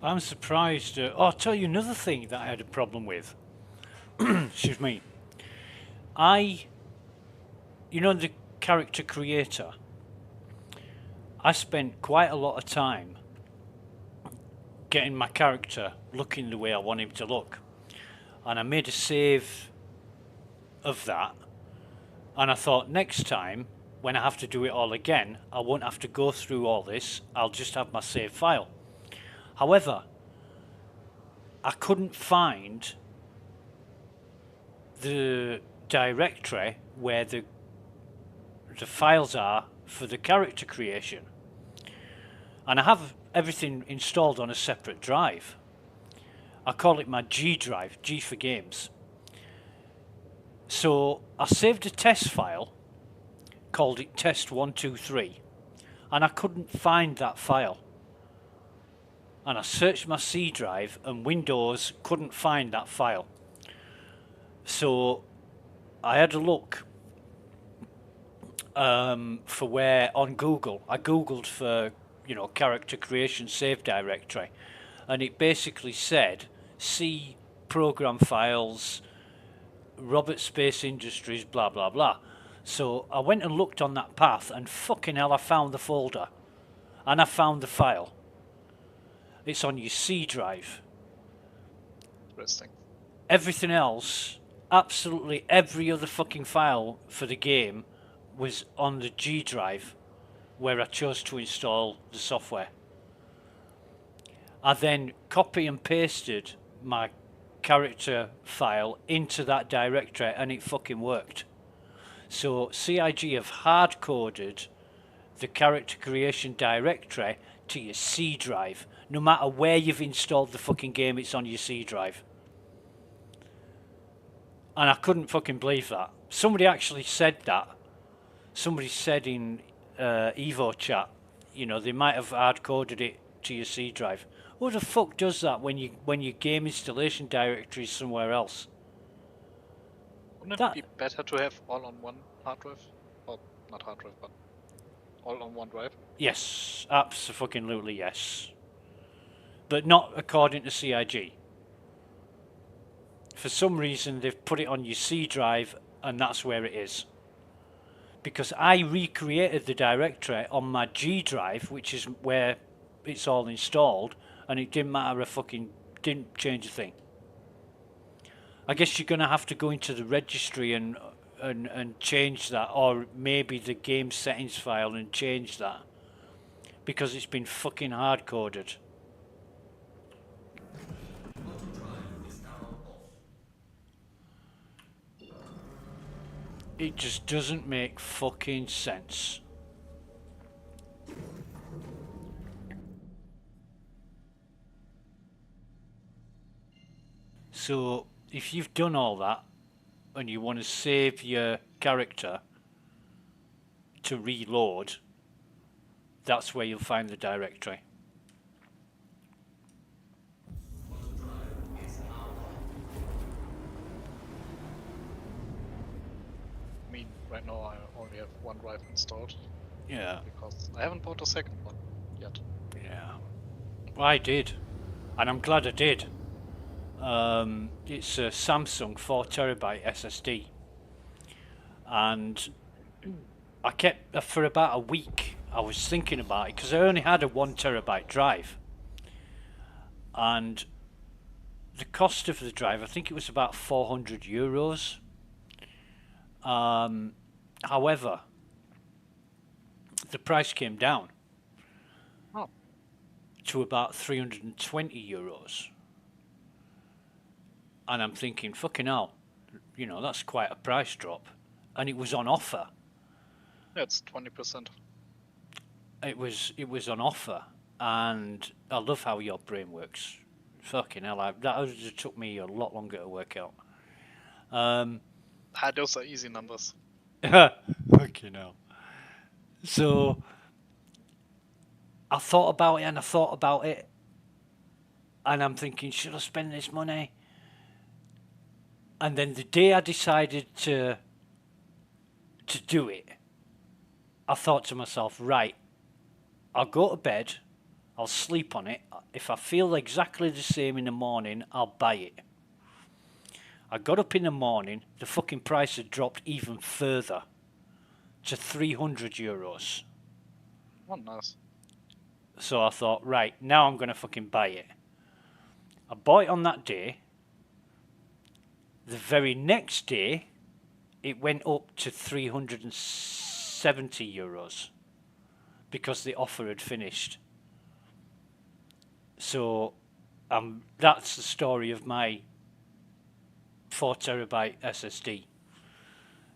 I'm surprised. I'll tell you another thing that I had a problem with. Excuse me. You know, the character creator, I spent quite a lot of time getting my character looking the way I want him to look. And I made a save of that. And I thought next time, when I have to do it all again, I won't have to go through all this. I'll just have my save file. However, I couldn't find the directory where the files are for the character creation. And I have everything installed on a separate drive. I call it my G drive, G for games. So I saved a test file, called it test123, and I couldn't find that file. And I searched my C drive and Windows couldn't find that file. So I had a look for where on Google. I googled for, you know, character creation save directory, and it basically said C program files, Robert Space Industries, blah blah blah. So I went and looked on that path, and fucking hell, I found the folder, and I found the file. It's on your C drive. Interesting. Everything else, absolutely every other fucking file for the game, was on the G drive, where I chose to install the software. I then copy and pasted my character file into that directory, and it fucking worked. So CIG have hard-coded the character creation directory to your C drive. No matter where you've installed the fucking game, it's on your C drive. And I couldn't fucking believe that. Somebody actually said that. Somebody said in Evo chat, you know, they might have hard-coded it to your C drive. Who the fuck does that when your game installation directory is somewhere else? Wouldn't it be better to have all on one hard drive? Or not hard drive, but all on one drive? Yes, absolutely yes. But not according to CIG. For some reason they've put it on your C drive, and that's where it is. Because I recreated the directory on my G drive, which is where it's all installed, and it didn't matter didn't change a thing. I guess you're gonna have to go into the registry and change that, or maybe the game settings file and change that, because it's been fucking hard coded. It just doesn't make fucking sense. So if you've done all that and you want to save your character to reload, that's where you'll find the directory. I mean, right now I only have one drive installed. Yeah. Because I haven't bought a second one yet. Yeah. Well, I did. And I'm glad I did. It's a Samsung 4TB SSD. And I kept, for about a week, I was thinking about it, because I only had a 1TB drive. And the cost of the drive, I think it was about €400. However, the price came down to about €320. And I'm thinking, fucking hell, you know, that's quite a price drop. And it was on offer. That's 20%. It was on offer, and I love how your brain works. Fucking hell, that took me a lot longer to work out. Those are easy numbers. Fucking hell. So I thought about it, and I'm thinking, should I spend this money? And then the day I decided to do it, I thought to myself, right, I'll go to bed, I'll sleep on it. If I feel exactly the same in the morning, I'll buy it. I got up in the morning, the fucking price had dropped even further to €300. Oh, nice. So I thought, right, now I'm going to fucking buy it. I bought it on that day. The very next day, it went up to €370 because the offer had finished. So that's the story of my 4TB SSD.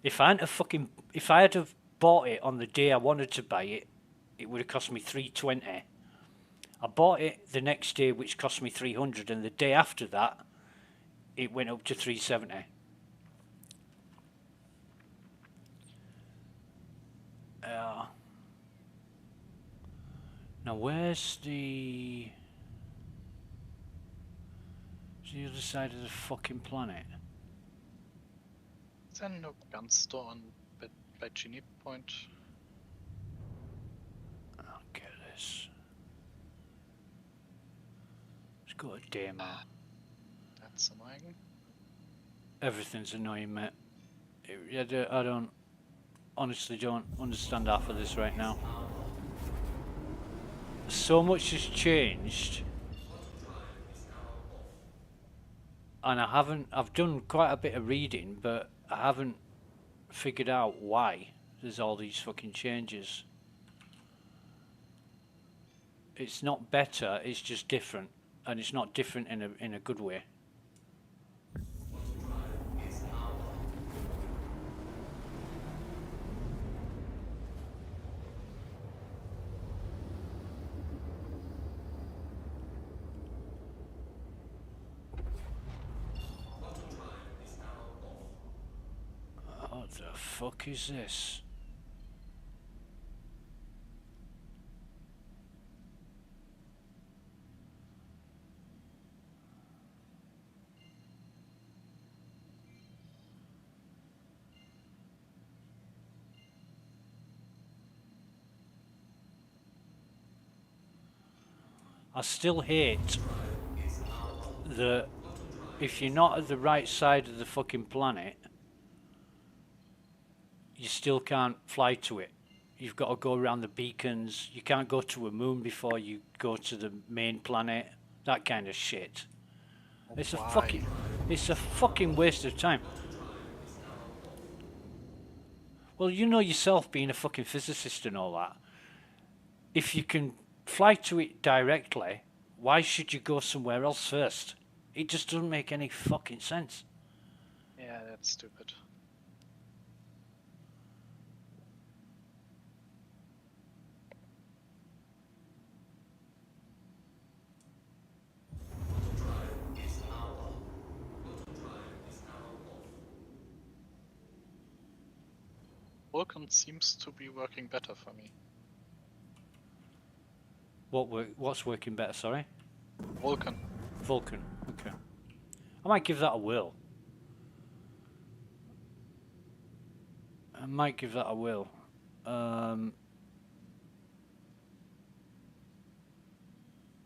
If I had have bought it on the day I wanted to buy it, it would have cost me $320. I bought it the next day, which cost me $300, and the day after that, it went up to $370. Now where's the other side of the fucking planet? Is there no gun store on by Genie Point? I'll get this. Let's go to demo. That's annoying. Everything's annoying, mate. I honestly don't understand half of this right now. So much has changed, and I've done quite a bit of reading, but I haven't figured out why there's all these fucking changes. It's not better, it's just different, and it's not different in a good way. What the fuck is this? I still hate that if you're not at the right side of the fucking planet, you still can't fly to it. You've got to go around the beacons. You can't go to a moon before you go to the main planet. That kind of shit. It's a fucking waste of time. Well, you know yourself, being a fucking physicist and all that. If you can fly to it directly, why should you go somewhere else first? It just doesn't make any fucking sense. Yeah, that's stupid. Vulcan seems to be working better for me. What's working better, sorry? Vulcan. Vulcan, okay. I might give that a whirl. And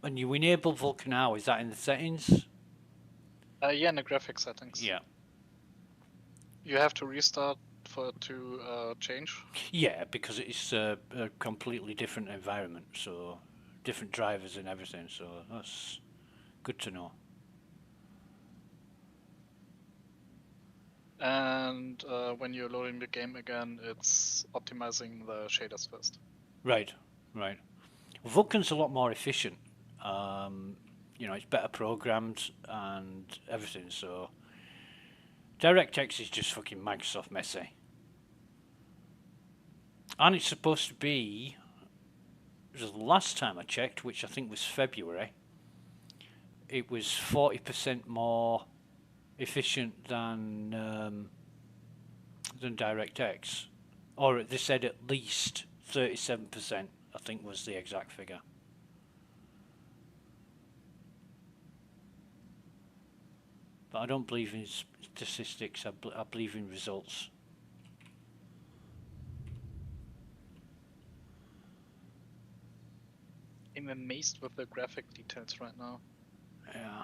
you enable Vulcan now, is that in the settings? Yeah, in the graphic settings. Yeah. You have to restart for it to change? Yeah, because it's a completely different environment, so different drivers and everything, so that's good to know. And when you're loading the game again, it's optimizing the shaders first. Right. Vulcan's a lot more efficient. It's better programmed and everything, so DirectX is just fucking Microsoft messy. And it's supposed to be, the last time I checked, which I think was February, it was 40% more efficient than DirectX. Or they said at least 37%, I think was the exact figure. But I don't believe in statistics, I believe in results. I I'm amazed with the graphic details right now. Yeah.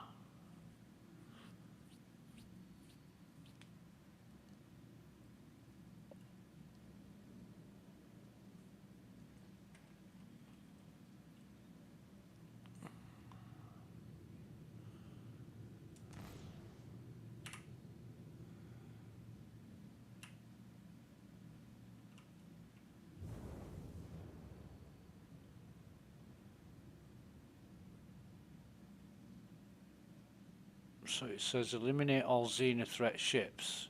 So it says eliminate all Xena threat ships.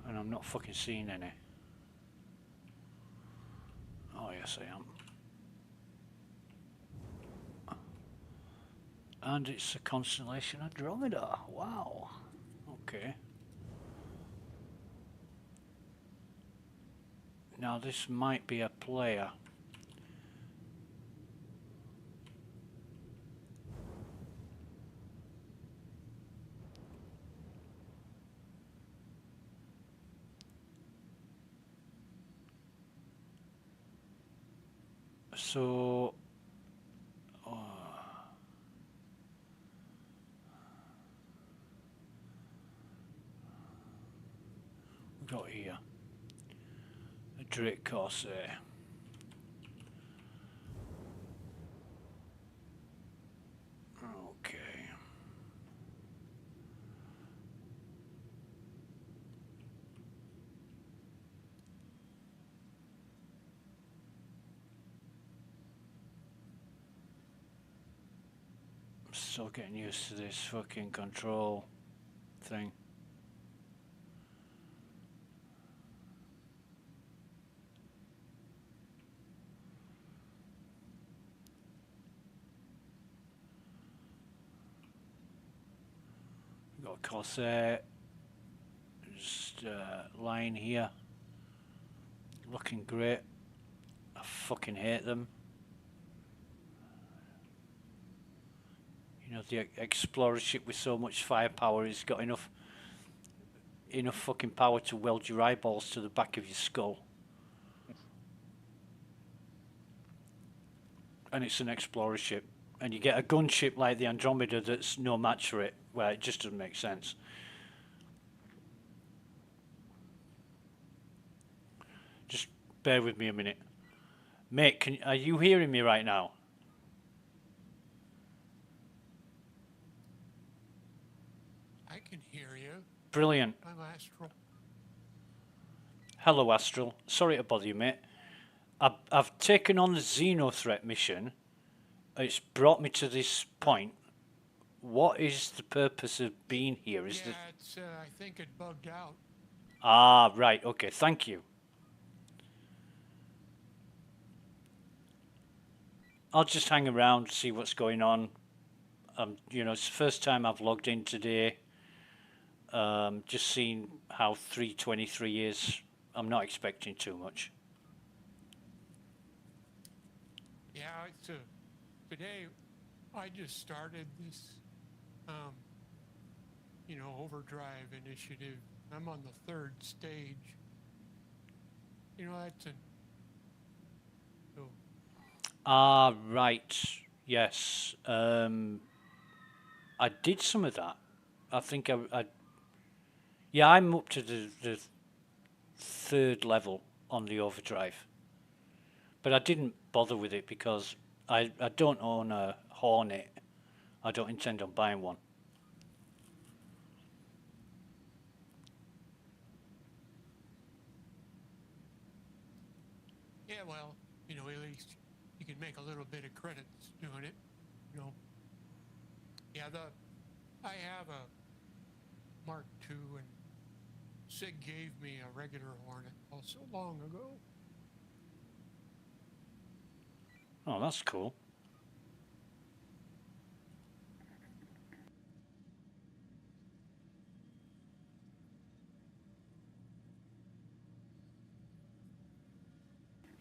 And I'm not fucking seeing any. Oh yes I am. And it's the constellation Andromeda. Wow. Okay. Now this might be a player. So we got here a Drake Corsair. Okay. I'm still getting used to this fucking control thing. We've got a Corsair, just lying here, looking great. I fucking hate them. You know, the Explorer ship with so much firepower has got enough fucking power to weld your eyeballs to the back of your skull. And it's an Explorer ship. And you get a gunship like the Andromeda that's no match for it. Well, it just doesn't make sense. Just bear with me a minute. Mate, are you hearing me right now? I can hear you. Brilliant. I'm Astral. Hello, Astral. Sorry to bother you, mate. I've taken on the Xenothreat mission. It's brought me to this point. What is the purpose of being here? It's, I think it bugged out. Ah, right. Okay, thank you. I'll just hang around, see what's going on. You know, it's the first time I've logged in today. Just seeing how 323 is. I'm not expecting too much. Yeah, it's today I just started this, overdrive initiative. I'm on the 3rd stage. You know, that's Ah, right. Yes. I did some of that. I think yeah, I'm up to the 3rd level on the overdrive. But I didn't bother with it because I don't own a Hornet. I don't intend on buying one. Yeah, well, at least you can make a little bit of credits doing it, Yeah, I have a Mark II, and Sig gave me a regular Hornet so long ago. Oh, that's cool.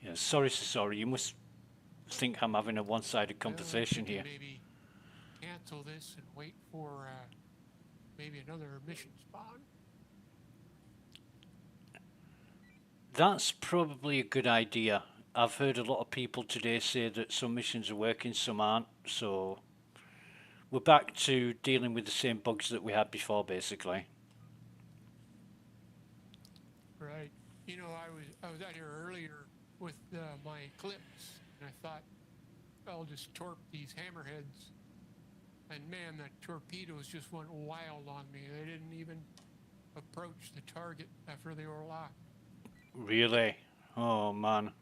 Yeah, sorry. You must think I'm having a one-sided conversation here. Maybe cancel this and wait for maybe another mission spawn. That's probably a good idea. I've heard a lot of people today say that some missions are working, some aren't. So we're back to dealing with the same bugs that we had before, basically. Right. You know, I was out here earlier with my clips, and I thought I'll just torp these hammerheads. And man, the torpedoes just went wild on me. They didn't even approach the target after they were locked. Really? Oh man.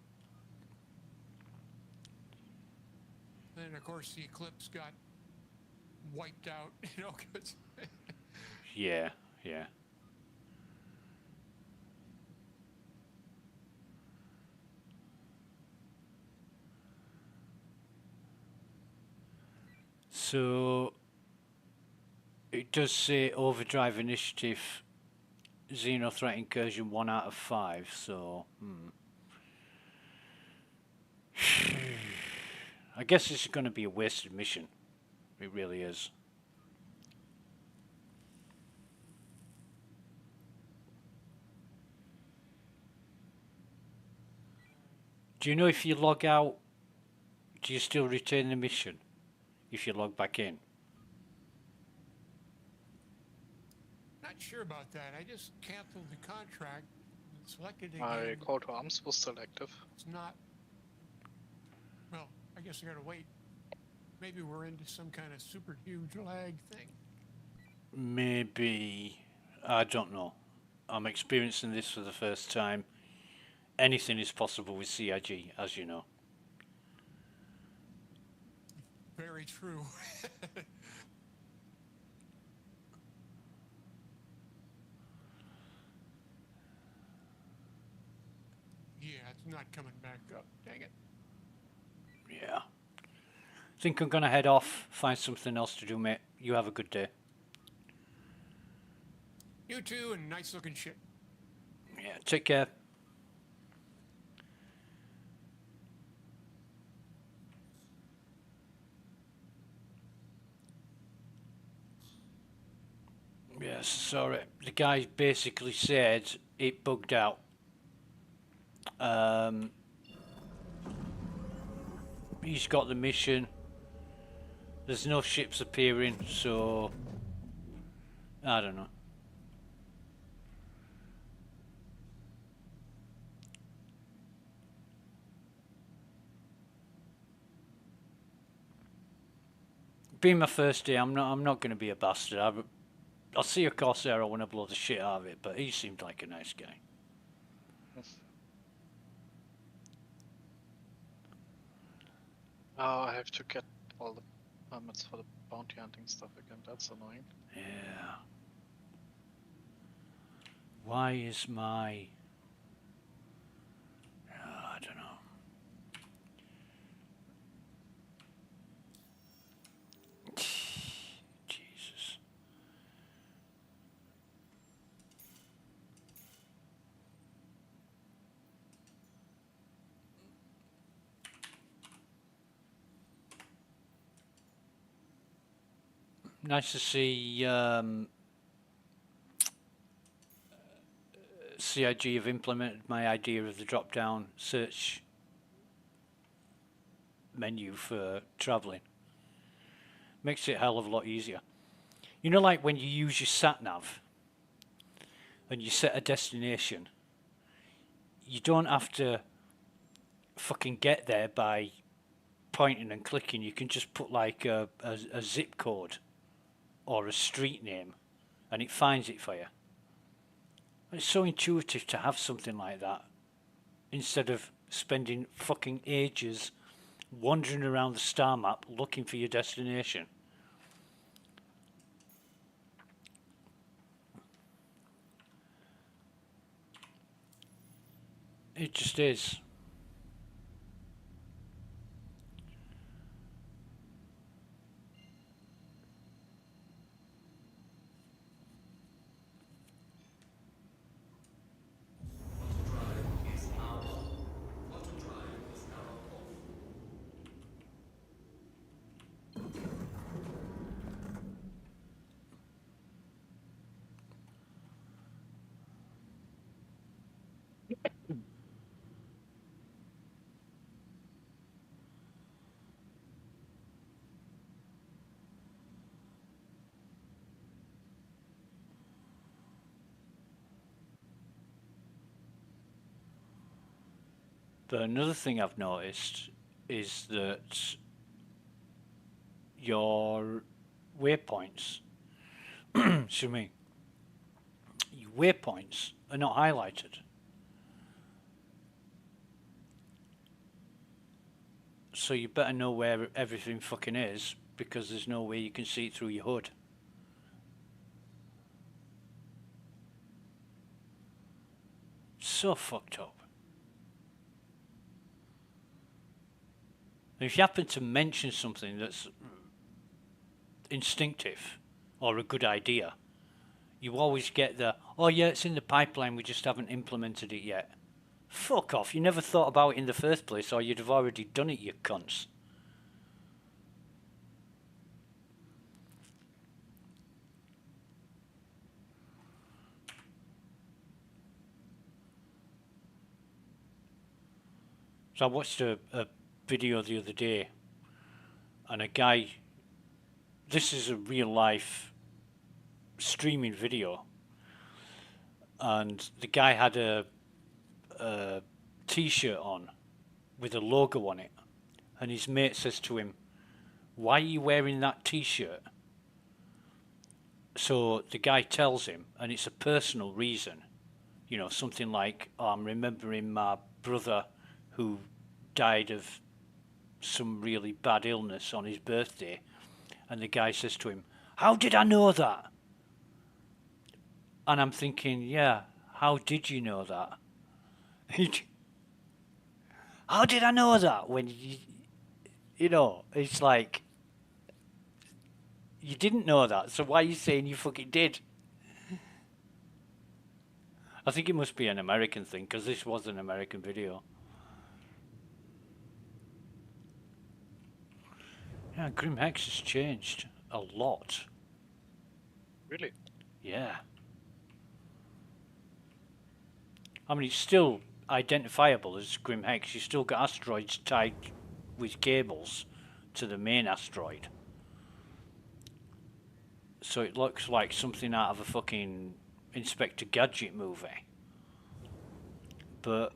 Then of course the Eclipse got wiped out, you know, 'cause Yeah, yeah. So it does say overdrive initiative, Xeno threat incursion 1 out of 5. So I guess this is going to be a wasted mission. It really is. Do you know if you log out, do you still retain the mission if you log back in? not sure about that. I just canceled the contract and selected again. My call to arms was still active. It's not. Well, I guess I gotta wait. Maybe we're into some kind of super huge lag thing. Maybe. I don't know. I'm experiencing this for the first time. Anything is possible with CIG, as you know. Very true. Yeah, it's not coming back up. Dang it. Yeah. Think I'm gonna head off, find something else to do, mate. You have a good day. You too, and nice looking ship. Yeah, take care. Yes, sorry. The guy basically said it bugged out. He's got the mission. There's no ships appearing, so I don't know. Being my first day, I'm not going to be a bastard. I'll see a Corsair. I want to blow the shit out of it, but he seemed like a nice guy. Oh, I have to get all the permits for the bounty hunting stuff again. That's annoying. Yeah. Why is my... I don't know. Jesus. Nice to see CIG have implemented my idea of the drop-down search menu for travelling. Makes it a hell of a lot easier. You know, like when you use your sat-nav and you set a destination, you don't have to fucking get there by pointing and clicking. You can just put like a zip code or a street name and it finds it for you. It's so intuitive to have something like that instead of spending fucking ages wandering around the star map looking for your destination. It just is. But another thing I've noticed is that your waypoints, excuse me, your waypoints are not highlighted. So you better know where everything fucking is, because there's no way you can see it through your hood. So fucked up. And if you happen to mention something that's instinctive or a good idea, you always get the, oh yeah, it's in the pipeline, we just haven't implemented it yet. Fuck off, you never thought about it in the first place, or you'd have already done it, you cunts. So I watched a video the other day, and a guy, this is a real life streaming video, and the guy had a t-shirt on with a logo on it, and his mate says to him, why are you wearing that t-shirt? So the guy tells him, and it's a personal reason, you know, something like, oh, I'm remembering my brother who died of some really bad illness on his birthday. And the guy says to him, how did I know that? And I'm thinking, yeah, how did you know that? How did I know that? When you know, it's like, you didn't know that, so why are you saying you fucking did? I think it must be an American thing, because this was an American video. Yeah, Grim Hex has changed a lot. Really? Yeah. I mean, it's still identifiable as Grim Hex. You still got asteroids tied with cables to the main asteroid. So it looks like something out of a fucking Inspector Gadget movie. But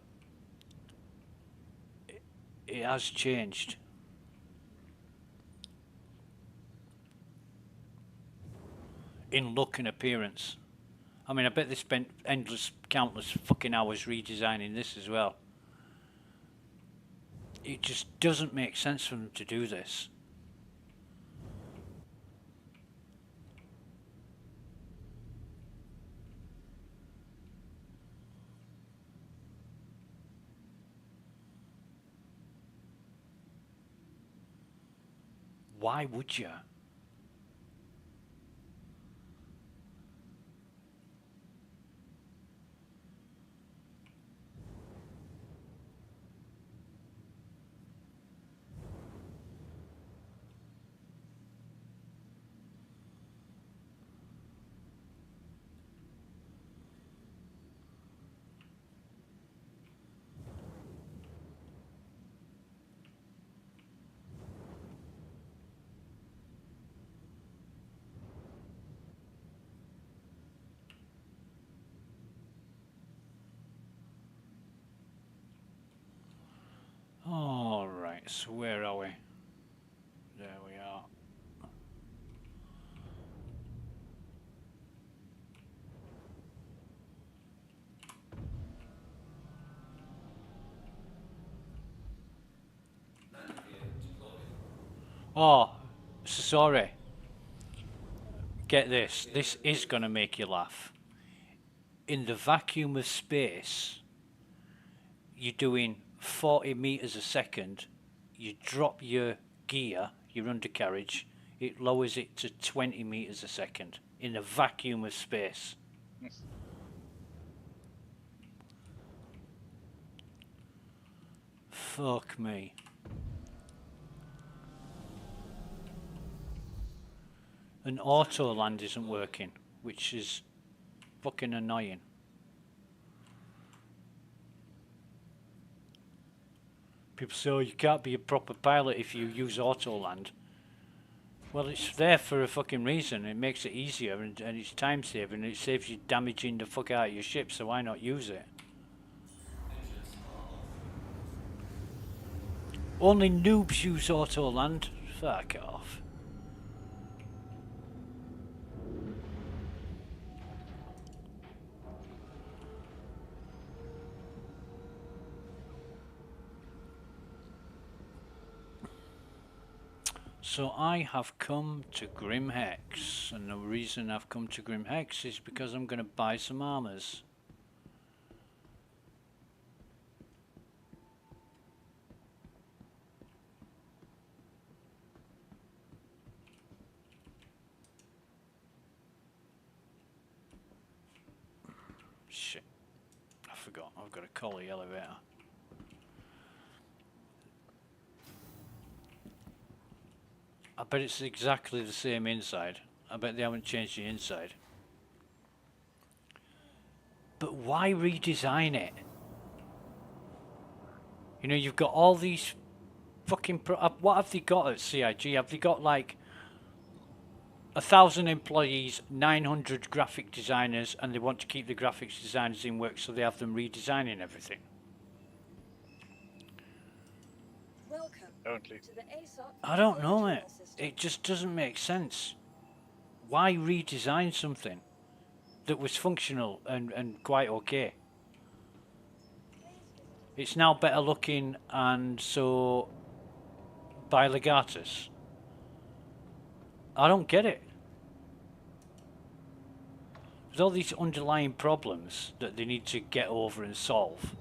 it has changed. In look and appearance. I mean, I bet they spent countless fucking hours redesigning this as well. It just doesn't make sense for them to do this. Why would you? Alright, so where are we? There we are. Oh, so sorry. Get this. This is going to make you laugh. In the vacuum of space, you're doing 40 meters a second. You drop your gear, your undercarriage, it lowers it to 20 meters a second in the vacuum of space. Yes. Fuck me. And auto land isn't working, which is fucking annoying. People say, oh, you can't be a proper pilot if you use auto land. Well, it's there for a fucking reason. It makes it easier and it's time saving. It saves you damaging the fuck out of your ship, so why not use it? Only noobs use Autoland. Fuck off. So I have come to Grim Hex, and the reason I've come to Grim Hex is because I'm going to buy some armors. Shit. I forgot. I've got to call the elevator. I bet it's exactly the same inside. I bet they haven't changed the inside. But why redesign it? You know, you've got all these fucking... what have they got at CIG? Have they got like 1,000 employees, 900 graphic designers, and they want to keep the graphics designers in work, so they have them redesigning everything? Welcome to the ASOC I don't know it. control system. It just doesn't make sense. Why redesign something that was functional and quite okay? It's now better looking, and so by Legatus. I don't get it. There's all these underlying problems that they need to get over and solve.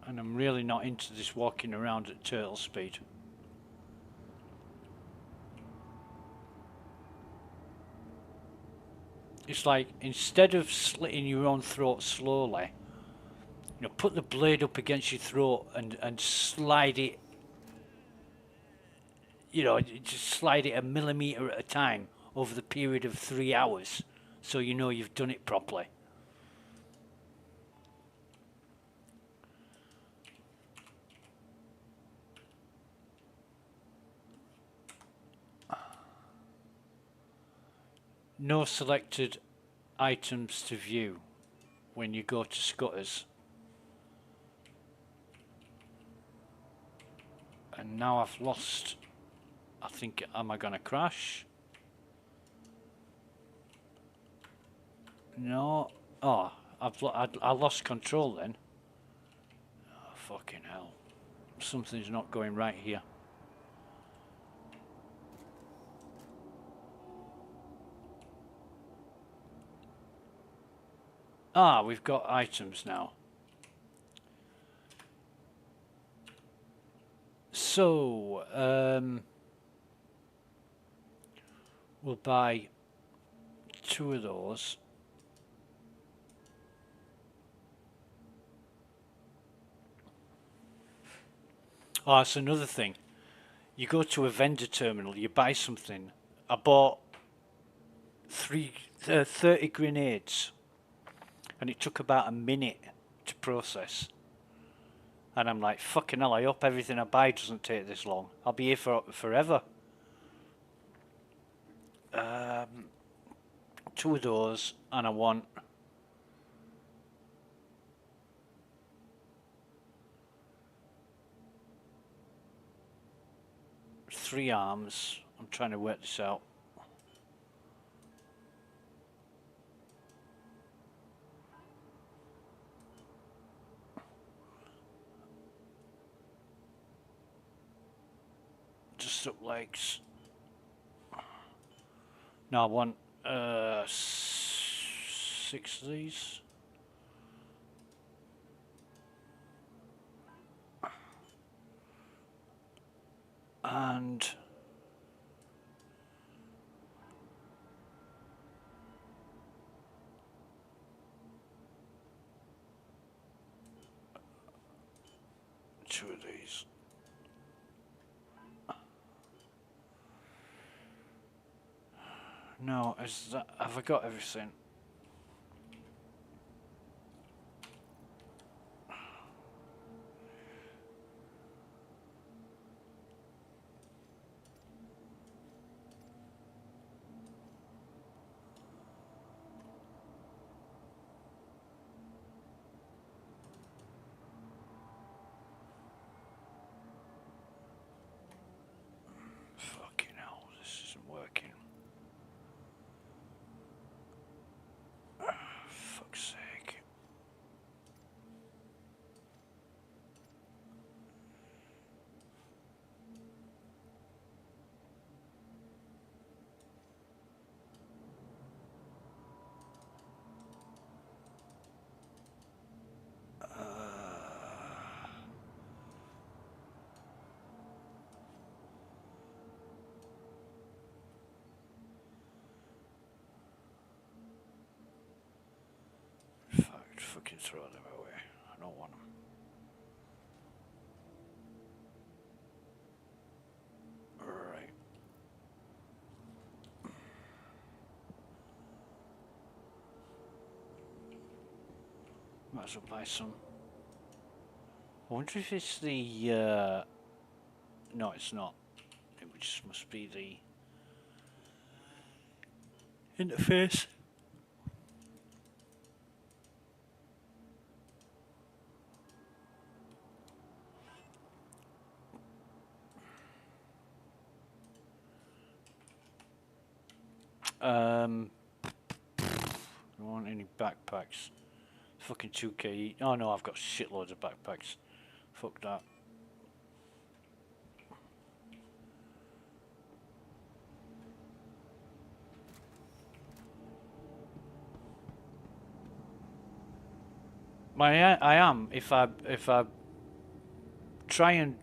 And I'm really not into this walking around at turtle speed. It's like, instead of slitting your own throat slowly, you know, put the blade up against your throat and slide it, you know, just slide it a millimetre at a time over the period of 3 hours, so you know you've done it properly. No selected items to view when you go to Scutters. And now I've lost, I think, am I gonna crash? No. Oh, I lost control then. Oh, fucking hell. Something's not going right here. Ah, we've got items now. So, we'll buy 2 of those. Oh, that's another thing. You go to a vendor terminal, you buy something. I bought 30 grenades. And it took about a minute to process. And I'm like, fucking hell, I hope everything I buy doesn't take this long. I'll be here for forever. 2 of those, and I want... three arms. I'm trying to work this out. Just up legs. No, I want 6 of these. And two of these. No, is that, have I got everything? fucking throw them away. I don't want them. Right. Might as well buy some. I wonder if it's the, no it's not. It just must be the interface. I don't want any backpacks. Fucking 2k. Oh no, I've got shitloads of backpacks. Fuck that. I am if I try and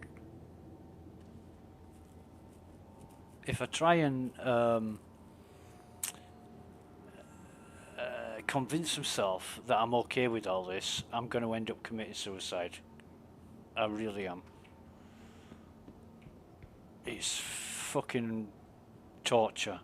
convince myself that I'm okay with all this, I'm going to end up committing suicide. I really am. It's fucking torture.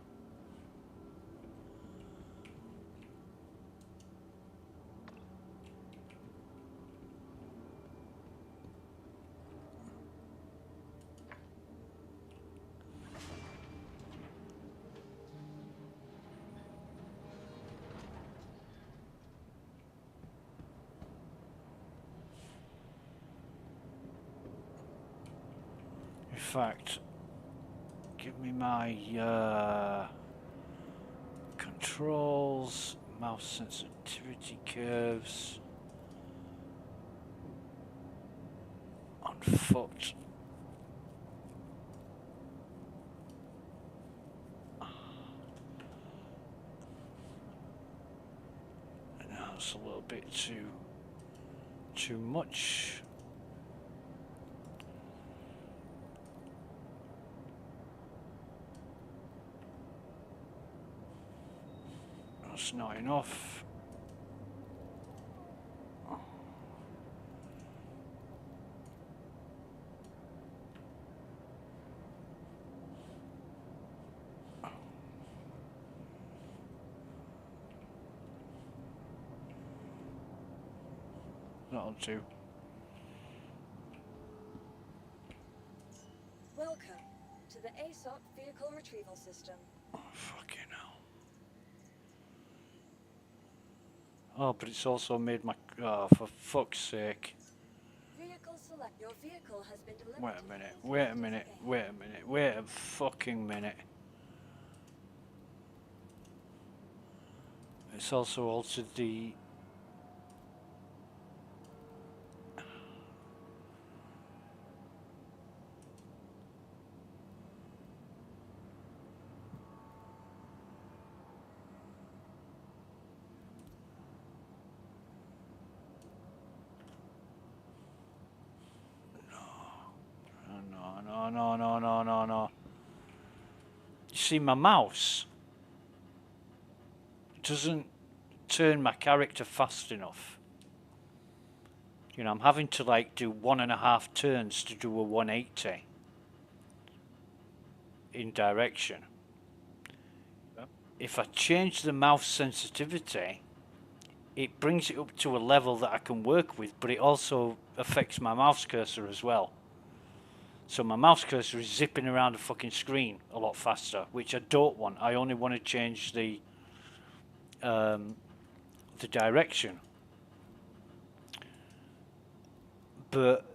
In fact, give me my controls, mouse sensitivity curves on foot. Now it's a little bit too much. That's not enough. That'll do. Welcome to the aSOC Vehicle Retrieval System. Oh, fucking hell. Oh, but it's also made my... Oh, for fuck's sake. Vehicle select. Your vehicle has been delivered. Wait a minute, wait a minute, wait a minute, wait a fucking minute. It's also altered the... No. You see, my mouse doesn't turn my character fast enough. You know, I'm having to like do 1.5 turns to do a 180 in direction. If I change the mouse sensitivity, it brings it up to a level that I can work with, but it also affects my mouse cursor as well. So my mouse cursor is zipping around the fucking screen a lot faster, which I don't want. I only want to change the direction. But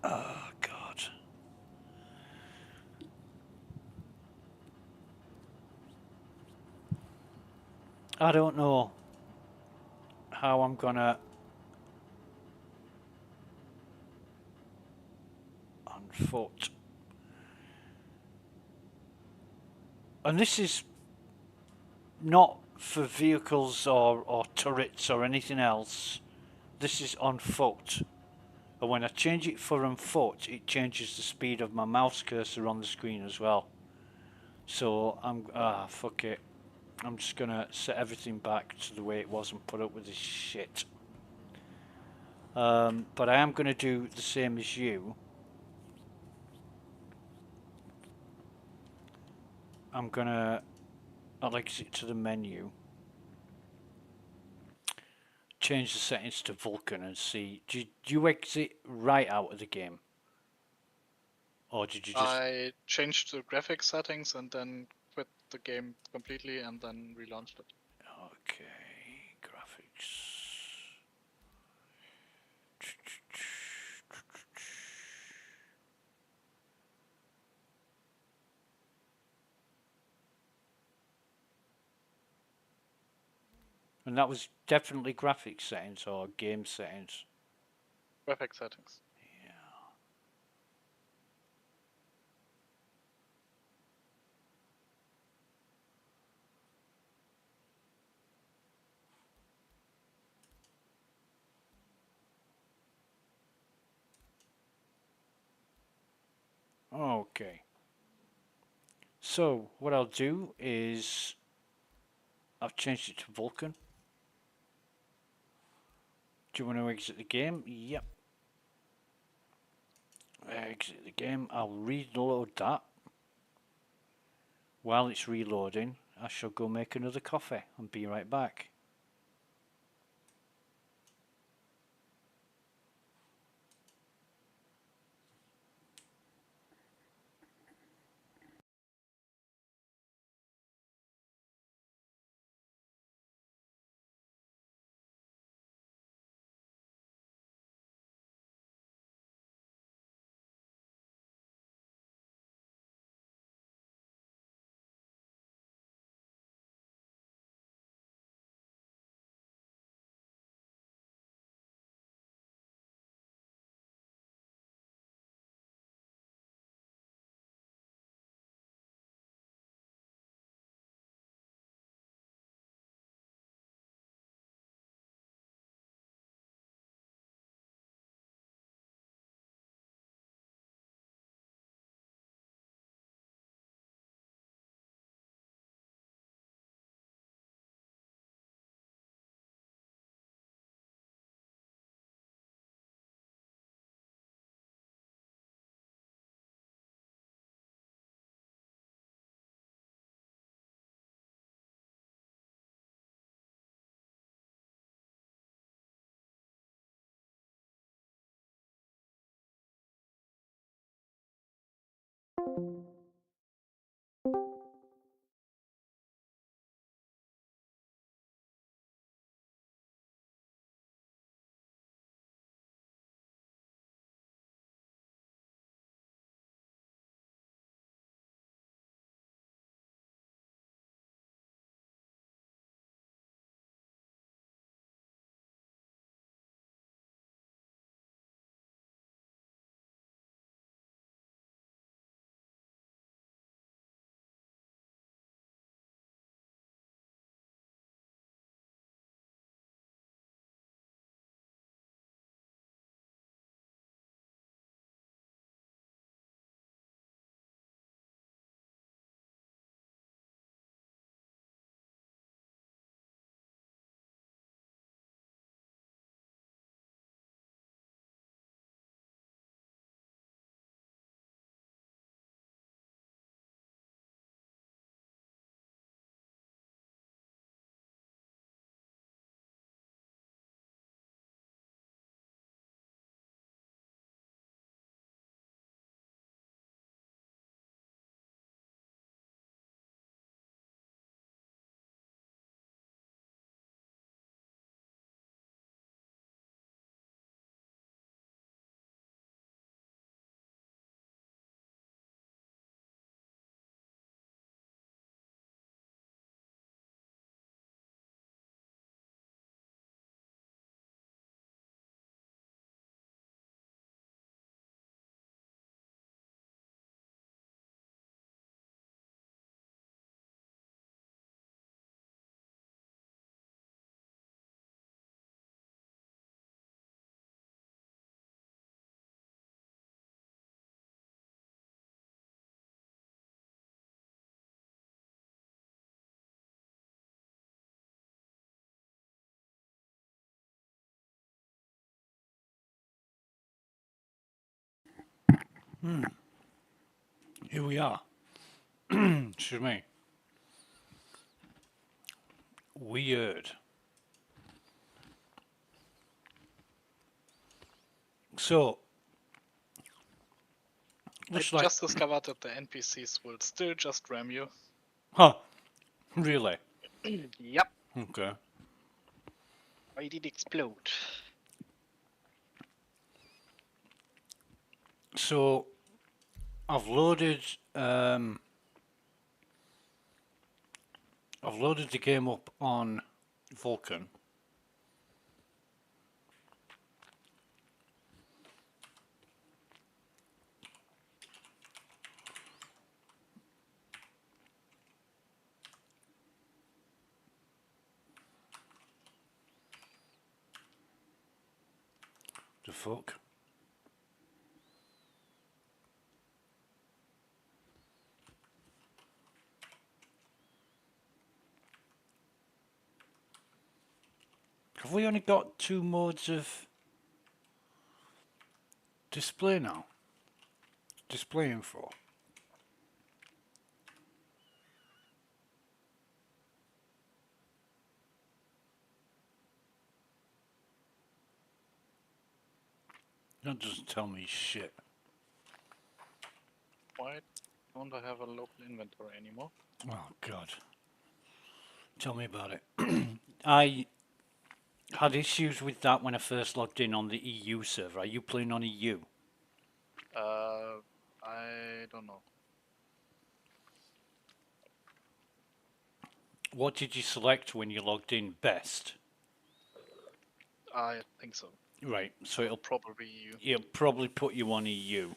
oh God. I don't know how I'm gonna on foot. And this is not for vehicles or turrets or anything else. This is on foot. And when I change it for on foot, it changes the speed of my mouse cursor on the screen as well. So I'm fuck it. I'm just gonna set everything back to the way it was and put up with this shit. But I am gonna do the same as you. I'll exit to the menu, change the settings to Vulkan and see. Did you exit right out of the game? Or did you just... I changed the graphics settings and then quit the game completely and then relaunched it. Okay, graphics. And that was definitely graphics settings or game settings? Graphics settings. Okay. So what I'll do is I've changed it to Vulkan. Do you want to exit the game? Yep. Exit the game. I'll reload that. While it's reloading, I shall go make another coffee and be right back. Here we are. Excuse me. Weird. So, I looks like... just discovered that the NPCs will still just ram you. Huh. Really? Yep. Okay. Why did it explode? So, I've loaded the game up on Vulkan. The fuck? Have we only got 2 modes of display now? Display info. That doesn't tell me shit. Why don't I have a local inventory anymore? Oh god. Tell me about it. I had issues with that when I first logged in on the EU server. Are you playing on EU? I don't know. What did you select when you logged in? Best? I think so. Right, so it'll Probably you. it'll probably put you on EU.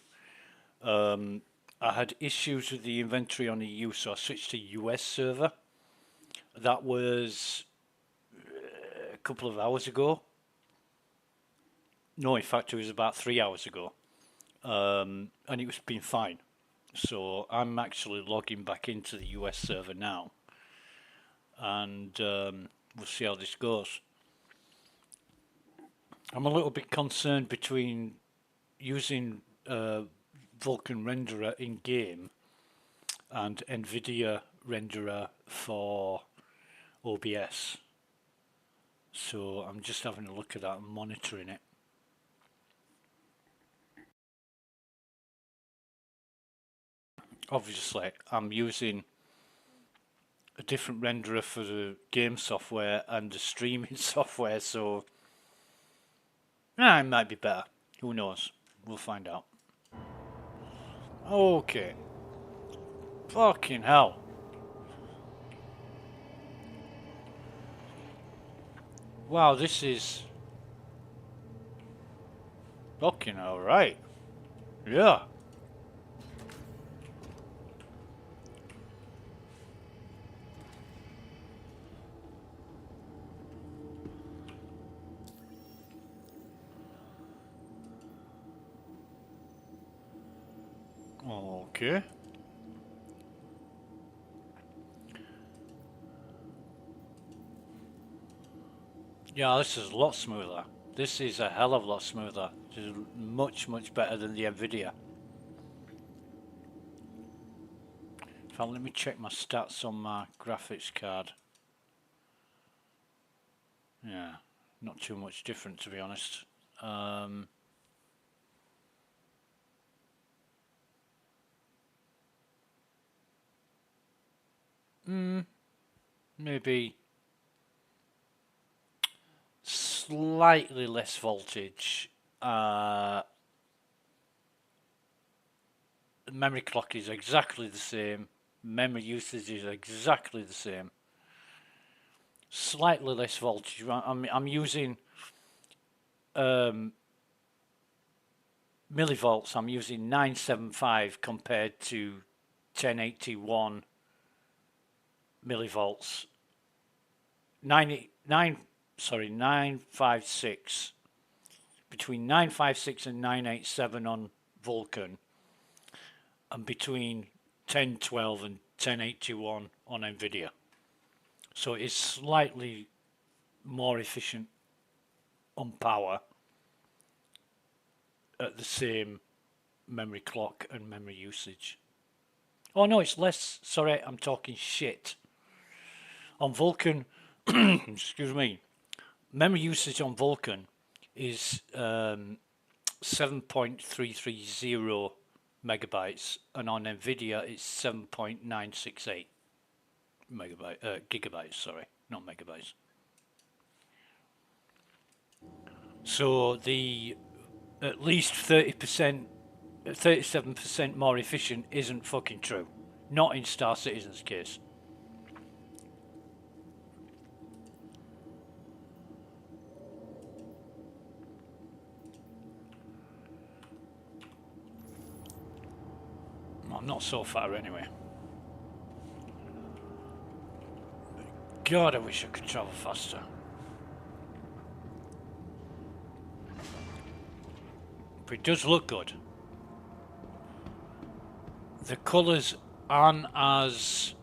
I had issues with the inventory on EU, so I switched to US server. That was a couple of hours ago. No, in fact, it was about 3 hours ago. And it was been fine. So I'm actually logging back into the US server now. And we'll see how this goes. I'm a little bit concerned between using Vulkan renderer in game and NVIDIA renderer for OBS. So I'm just having a look at that and monitoring it. Obviously, I'm using a different renderer for the game software and the streaming software, so it might be better. Who knows? We'll find out. Okay. Fucking hell. Wow, this is fucking alright. Yeah. Okay. Yeah, this is a lot smoother. This is a hell of a lot smoother. This is much, much better than the NVIDIA. In fact, let me check my stats on my graphics card. Yeah, not too much different, to be honest. Maybe slightly less voltage. Memory clock is exactly the same. Memory usage is exactly the same. Slightly less voltage. I'm using millivolts. I'm using 975 compared to 1081 millivolts. 956. Between 956 and 987 on Vulkan, and between 1012 and 1081 on NVIDIA. So it's slightly more efficient on power at the same memory clock and memory usage. Oh no, it's less. Sorry, I'm talking shit. On Vulkan, excuse me, memory usage on Vulkan is 7.330 megabytes, and on NVIDIA it's 7.968 gigabytes. Sorry, not megabytes. So the at least 30%, 37% more efficient isn't fucking true. Not in Star Citizen's case. Well, not so far anyway. God, I wish I could travel faster. But it does look good. The colours aren't as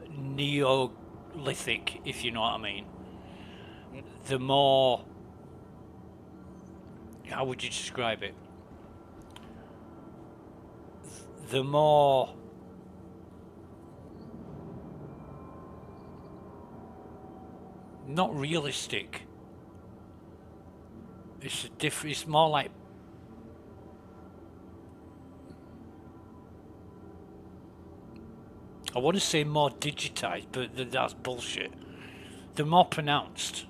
Neolithic, if you know what I mean. The more... How would you describe it? The more... Not realistic. It's a different... It's more like... I want to say more digitized, but that's bullshit. They're more pronounced.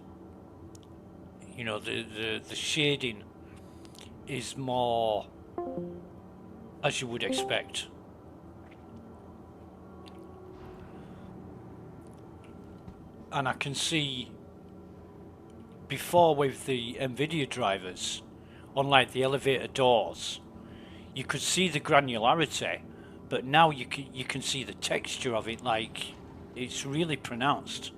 You know, the shading is more as you would expect. And I can see before with the NVIDIA drivers, unlike the elevator doors, you could see the granularity, but now you can see the texture of it, like it's really pronounced.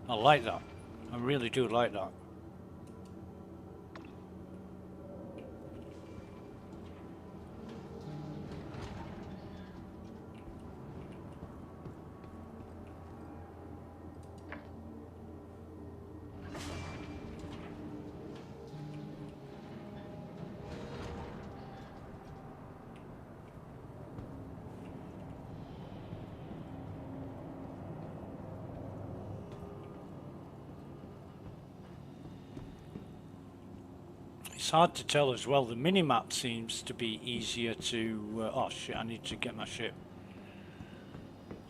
I like that. I really do like that. It's hard to tell as well. The minimap seems to be easier to... oh shit, I need to get my ship.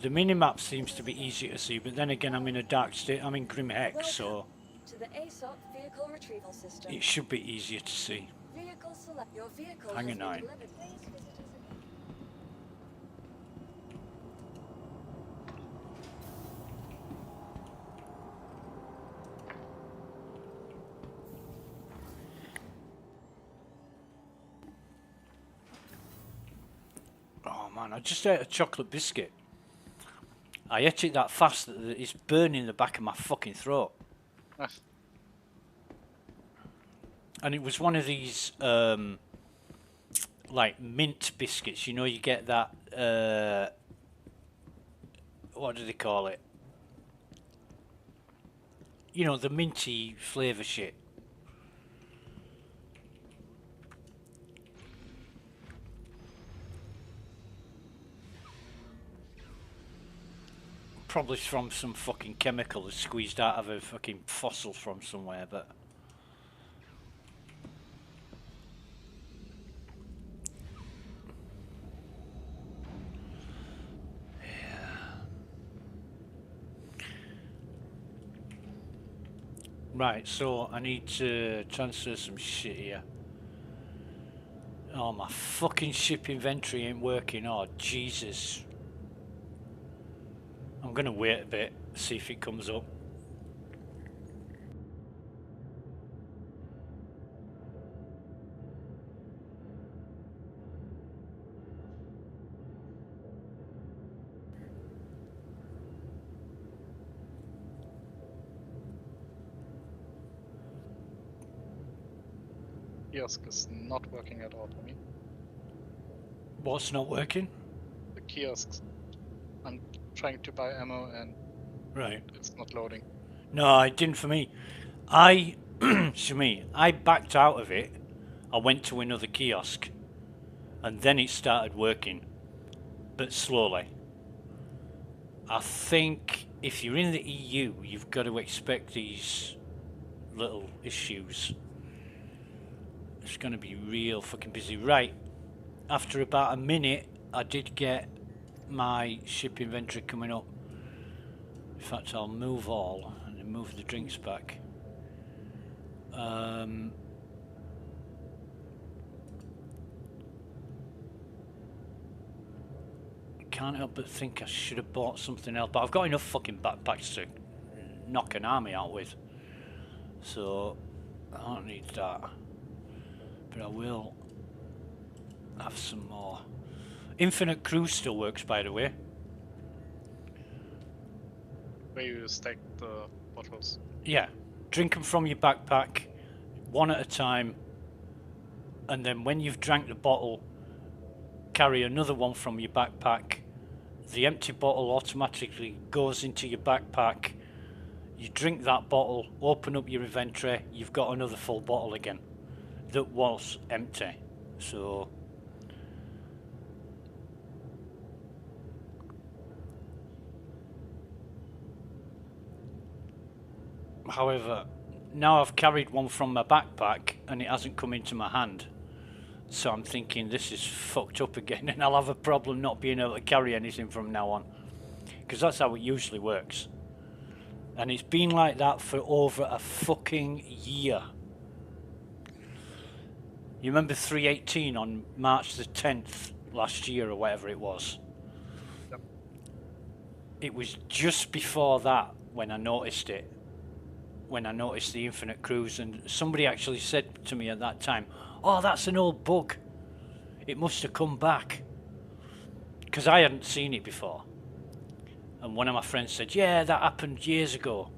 The minimap seems to be easier to see, but then again I'm in a dark state. I'm in Grim Hex, so... To the ASOP vehicle retrieval system. It should be easier to see. Vehicle select. Your vehicle Hang has a been nine. delivered. Please visit us again. Oh man, I just ate a chocolate biscuit. I ate it that fast that it's burning the back of my fucking throat. Nice. And it was one of these like mint biscuits. You know, you get that what do they call it? You know, the minty flavour shit. Probably from some fucking chemical that's squeezed out of a fucking fossil from somewhere, but... Right, so I need to transfer some shit here. Oh, my fucking ship inventory ain't working. Oh, Jesus. I'm gonna wait a bit, see if it comes up. Kiosk is not working at all for me. What's not working? The kiosks. I'm trying to buy ammo and Right. it's not loading. No, it didn't for me. I backed out of it. I went to another kiosk, and then it started working, but slowly. I think if you're in the EU, you've got to expect these little issues. It's going to be real fucking busy. Right, after about a minute, I did get my ship inventory coming up. In fact, I'll move all and then move the drinks back. Can't help but think I should have bought something else, but I've got enough fucking backpacks to knock an army out with, so I don't need that. But I will have some more. Infinite Cruise still works, by the way. Where you stack the bottles. Yeah, drink them from your backpack, one at a time, and then when you've drank the bottle, carry another one from your backpack. The empty bottle automatically goes into your backpack. You drink that bottle, open up your inventory, you've got another full bottle again that was empty. So however, now I've carried one from my backpack and it hasn't come into my hand. So I'm thinking this is fucked up again and I'll have a problem not being able to carry anything from now on. Because that's how it usually works. And it's been like that for over a fucking year. You remember 318 on March the 10th last year or whatever it was? Yep. It was just before that when I noticed it. When I noticed the Infinite Cruise, and somebody actually said to me at that time, "Oh, that's an old bug. It must have come back." Because I hadn't seen it before. And one of my friends said, "Yeah, that happened years ago."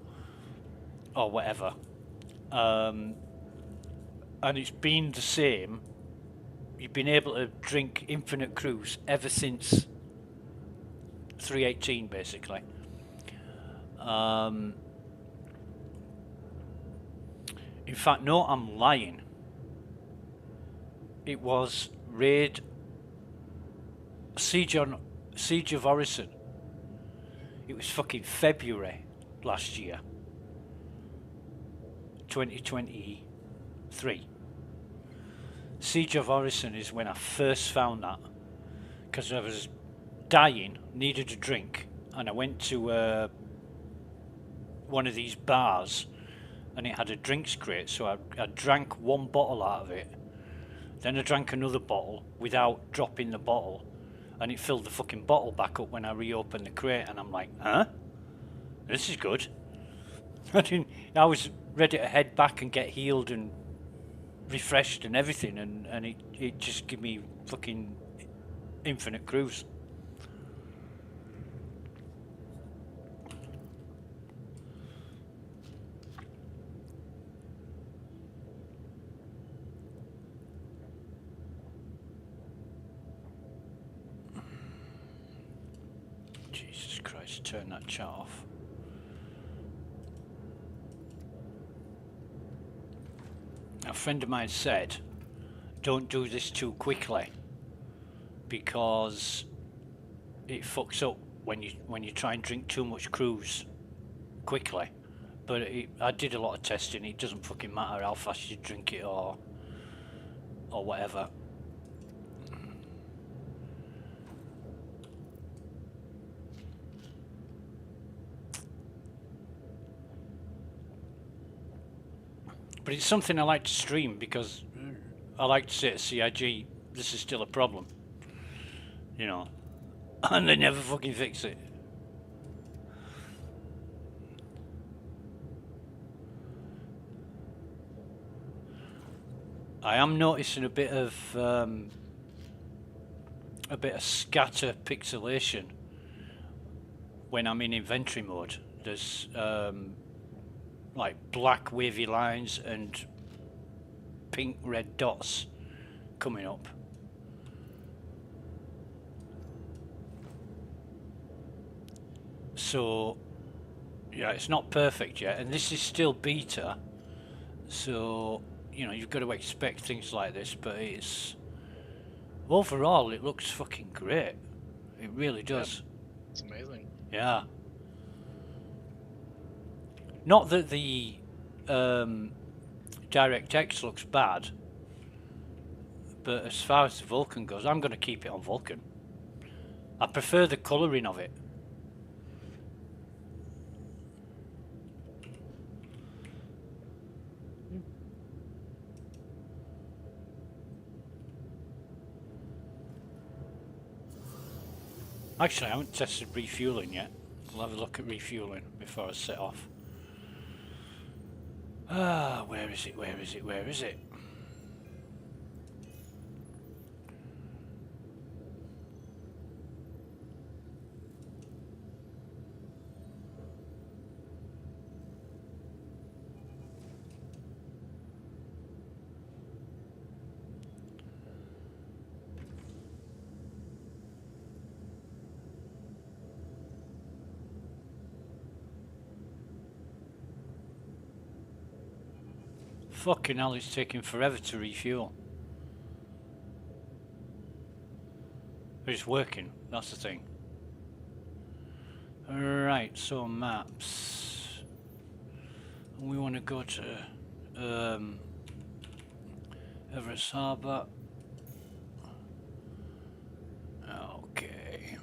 Or whatever. And it's been the same. You've been able to drink Infinite Cruise ever since 318, basically. In fact, no, I'm lying. It was Siege of Orison. It was fucking February last year. 2023. Siege of Orison is when I first found that. Because I was dying, needed a drink, and I went to one of these bars and it had a drinks crate, so I drank one bottle out of it. Then I drank another bottle without dropping the bottle, and it filled the fucking bottle back up when I reopened the crate, and I'm like, huh? This is good. I was ready to head back and get healed and refreshed and everything, and it just gave me fucking Infinite Cruise. Jesus Christ, turn that chat off. A friend of mine said, don't do this too quickly because it fucks up when you try and drink too much cruise quickly. But I did a lot of testing. It doesn't fucking matter how fast you drink it or whatever. But it's something I like to stream because I like to say to CIG, this is still a problem. You know. And they never fucking fix it. I am noticing a bit of scatter pixelation when I'm in inventory mode. There's like black wavy lines and pink red dots coming up. So Yeah, it's not perfect yet, and this is still beta, so you know you've got to expect things like this. But it's overall, it looks fucking great. It really does. Yeah, it's amazing. Yeah. Not that the DirectX looks bad, but as far as the Vulkan goes, I'm going to keep it on Vulkan. I prefer the colouring of it. Actually, I haven't tested refueling yet. We'll have a look at refueling before I set off. Ah, where is it? Where is it? Where is it? Fucking hell, it's taking forever to refuel. But it's working, that's the thing. Right, so maps. We want to go to Everest Harbour. Okay.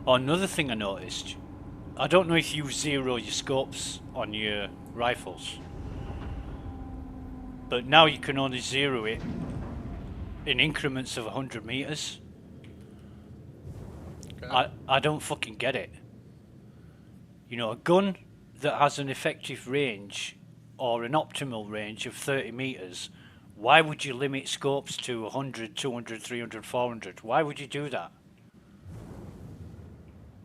Oh, another thing I noticed, I don't know if you zero your scopes on your rifles, but now you can only zero it in increments of 100 meters. Okay. I don't fucking get it. You know, a gun that has an effective range or an optimal range of 30 meters, why would you limit scopes to 100, 200, 300, 400? Why would you do that?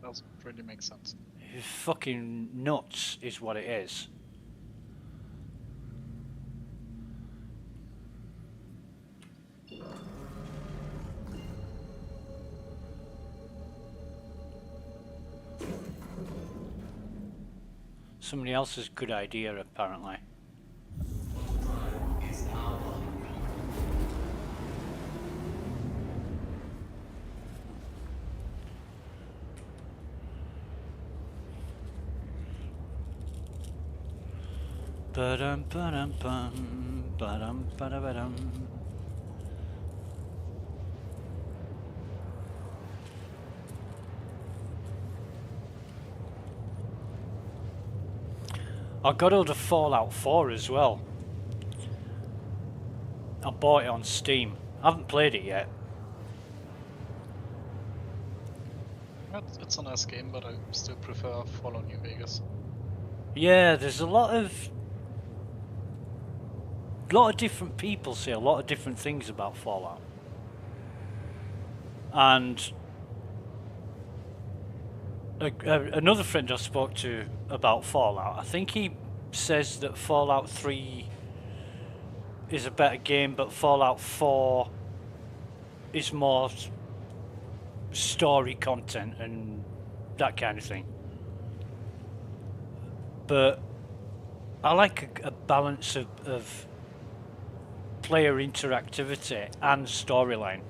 Doesn't really make sense. It's fucking nuts is what it is. Somebody else's good idea, apparently. Ba-dum ba-dum bum, ba-dum ba-da-ba-dum. I got hold of Fallout 4 as well. I bought it on Steam. I haven't played it yet. It's a nice game, but I still prefer Fallout New Vegas. Yeah, there's a lot of different people say a lot of different things about Fallout. And another friend I spoke to about Fallout, I think he says that Fallout 3 is a better game, but Fallout 4 is more story content and that kind of thing. But I like a balance of player interactivity and storyline.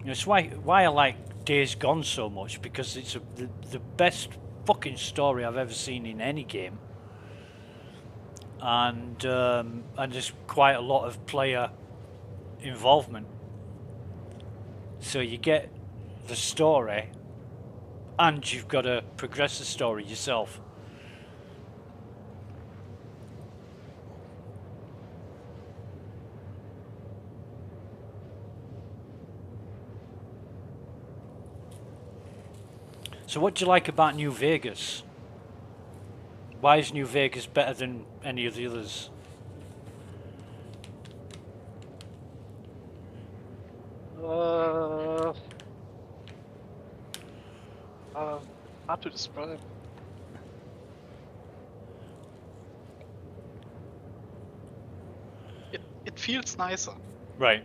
It's why I like Days Gone so much, because it's the best fucking story I've ever seen in any game, and there's quite a lot of player involvement. So you get the story, and you've got to progress the story yourself. So what do you like about New Vegas? Why is New Vegas better than any of the others? Hard to describe. It feels nicer. Right.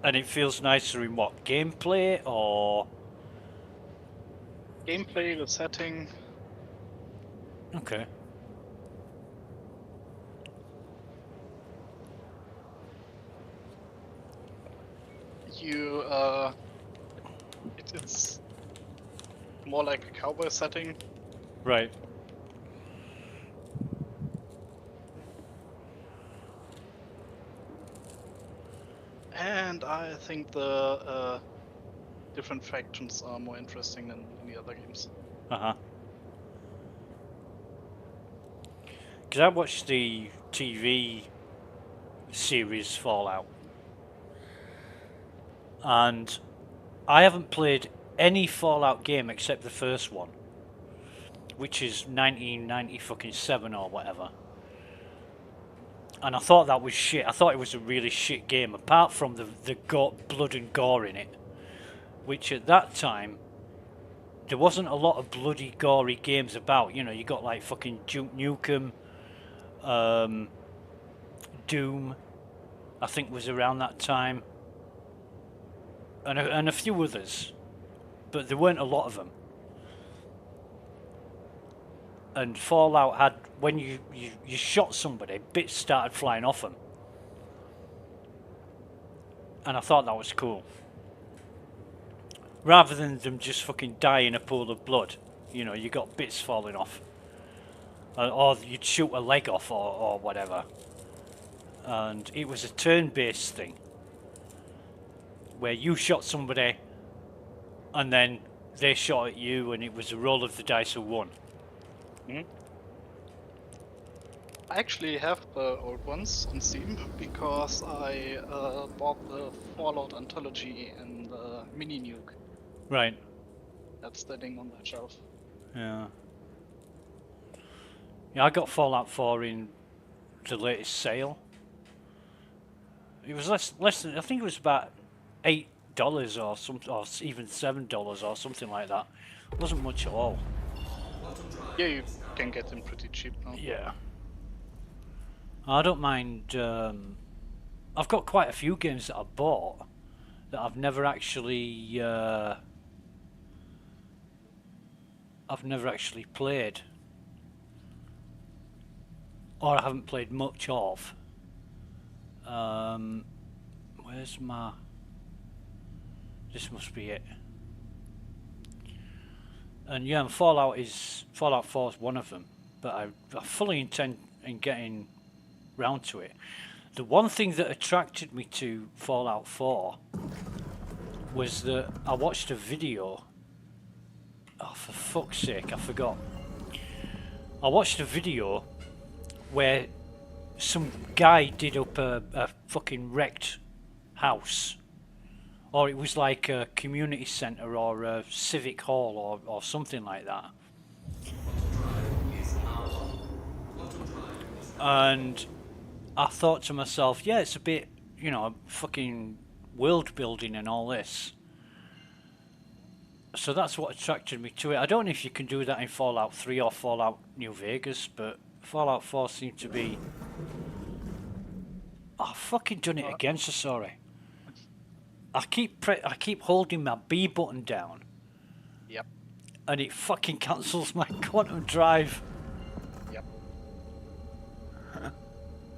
And it feels nicer in what? Gameplay or? Gameplay, the setting. Okay. It's more like a cowboy setting. Right. And I think the different factions are more interesting than any other games. Uh-huh. Because I watched the TV series Fallout. And I haven't played any Fallout game except the first one, which is 1997 or whatever. And I thought that was shit. I thought it was a really shit game, apart from the blood and gore in it, which at that time there wasn't a lot of bloody gory games about. You know, you got like fucking Duke Nukem, Doom, I think was around that time, and a few others, but there weren't a lot of them. And Fallout had, when you shot somebody, bits started flying off them. And I thought that was cool. Rather than them just fucking die in a pool of blood, you know, you got bits falling off. Or you'd shoot a leg off or whatever. And it was a turn-based thing, where you shot somebody and then they shot at you, and it was a roll of the dice who won. I actually have the old ones on Steam because I bought the Fallout Anthology and the Mini Nuke. Right. That's sitting on that shelf. Yeah. Yeah, I got Fallout 4 in the latest sale. It was less than, I think it was about $8 or something, or even $7 or something like that. It wasn't much at all. Yeah, you can get them pretty cheap now. Yeah. I don't mind. I've got quite a few games that I bought that I've never actually played, or I haven't played much of. Where's my? This must be it. And yeah, and Fallout 4 is one of them, but I fully intend in getting round to it. The one thing that attracted me to Fallout 4 was that I watched a video. Oh, for fuck's sake, I forgot. I watched a video where some guy did up a fucking wrecked house. Or it was like a community centre or a civic hall or something like that. And I thought to myself, yeah, it's a bit, you know, fucking world building and all this. So that's what attracted me to it. I don't know if you can do that in Fallout 3 or Fallout New Vegas, but Fallout 4 seemed to be... Oh, I've fucking done it again, so sorry. I keep holding my B button down. Yep. And it fucking cancels my quantum drive. Yep.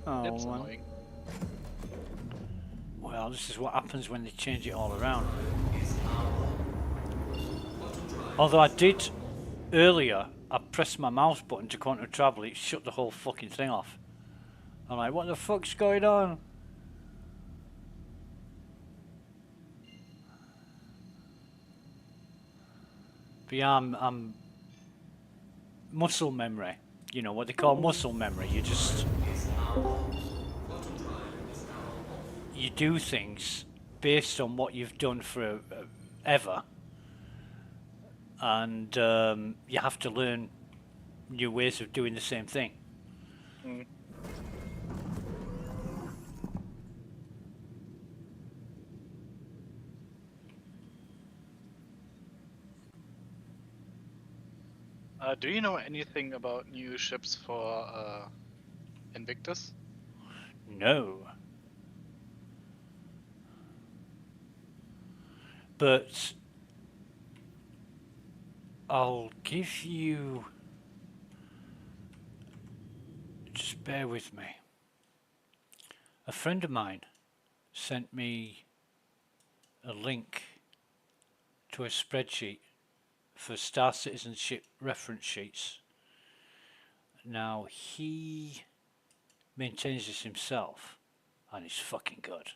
Oh, It's man. annoying. Well, this is what happens when they change it all around. Although I did earlier, I pressed my mouse button to quantum travel, it shut the whole fucking thing off. I'm like, what the fuck's going on? But yeah, I'm muscle memory. You know what they call muscle memory. You just you do things based on what you've done for ever, and you have to learn new ways of doing the same thing. Mm. Do you know anything about new ships for Invictus? No. But I'll give you... Just bear with me. A friend of mine sent me a link to a spreadsheet for Star Citizenship reference sheets. Now, he maintains this himself, and it's fucking good.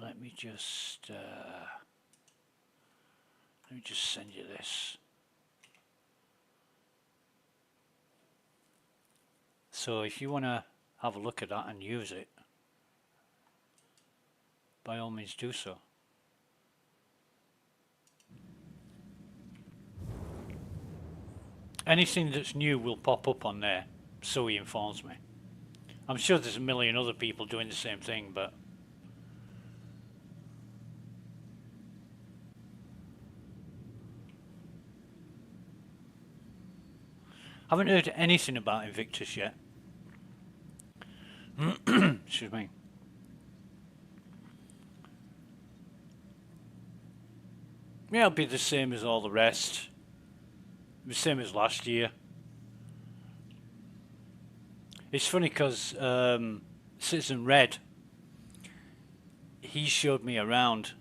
Let me just send you this. So if you want to have a look at that and use it, by all means do so. Anything that's new will pop up on there, so he informs me. I'm sure there's a million other people doing the same thing, but I haven't heard anything about Invictus yet. Excuse me. Yeah, it'll be the same as all the rest. The same as last year. It's funny because Citizen Red, he showed me around.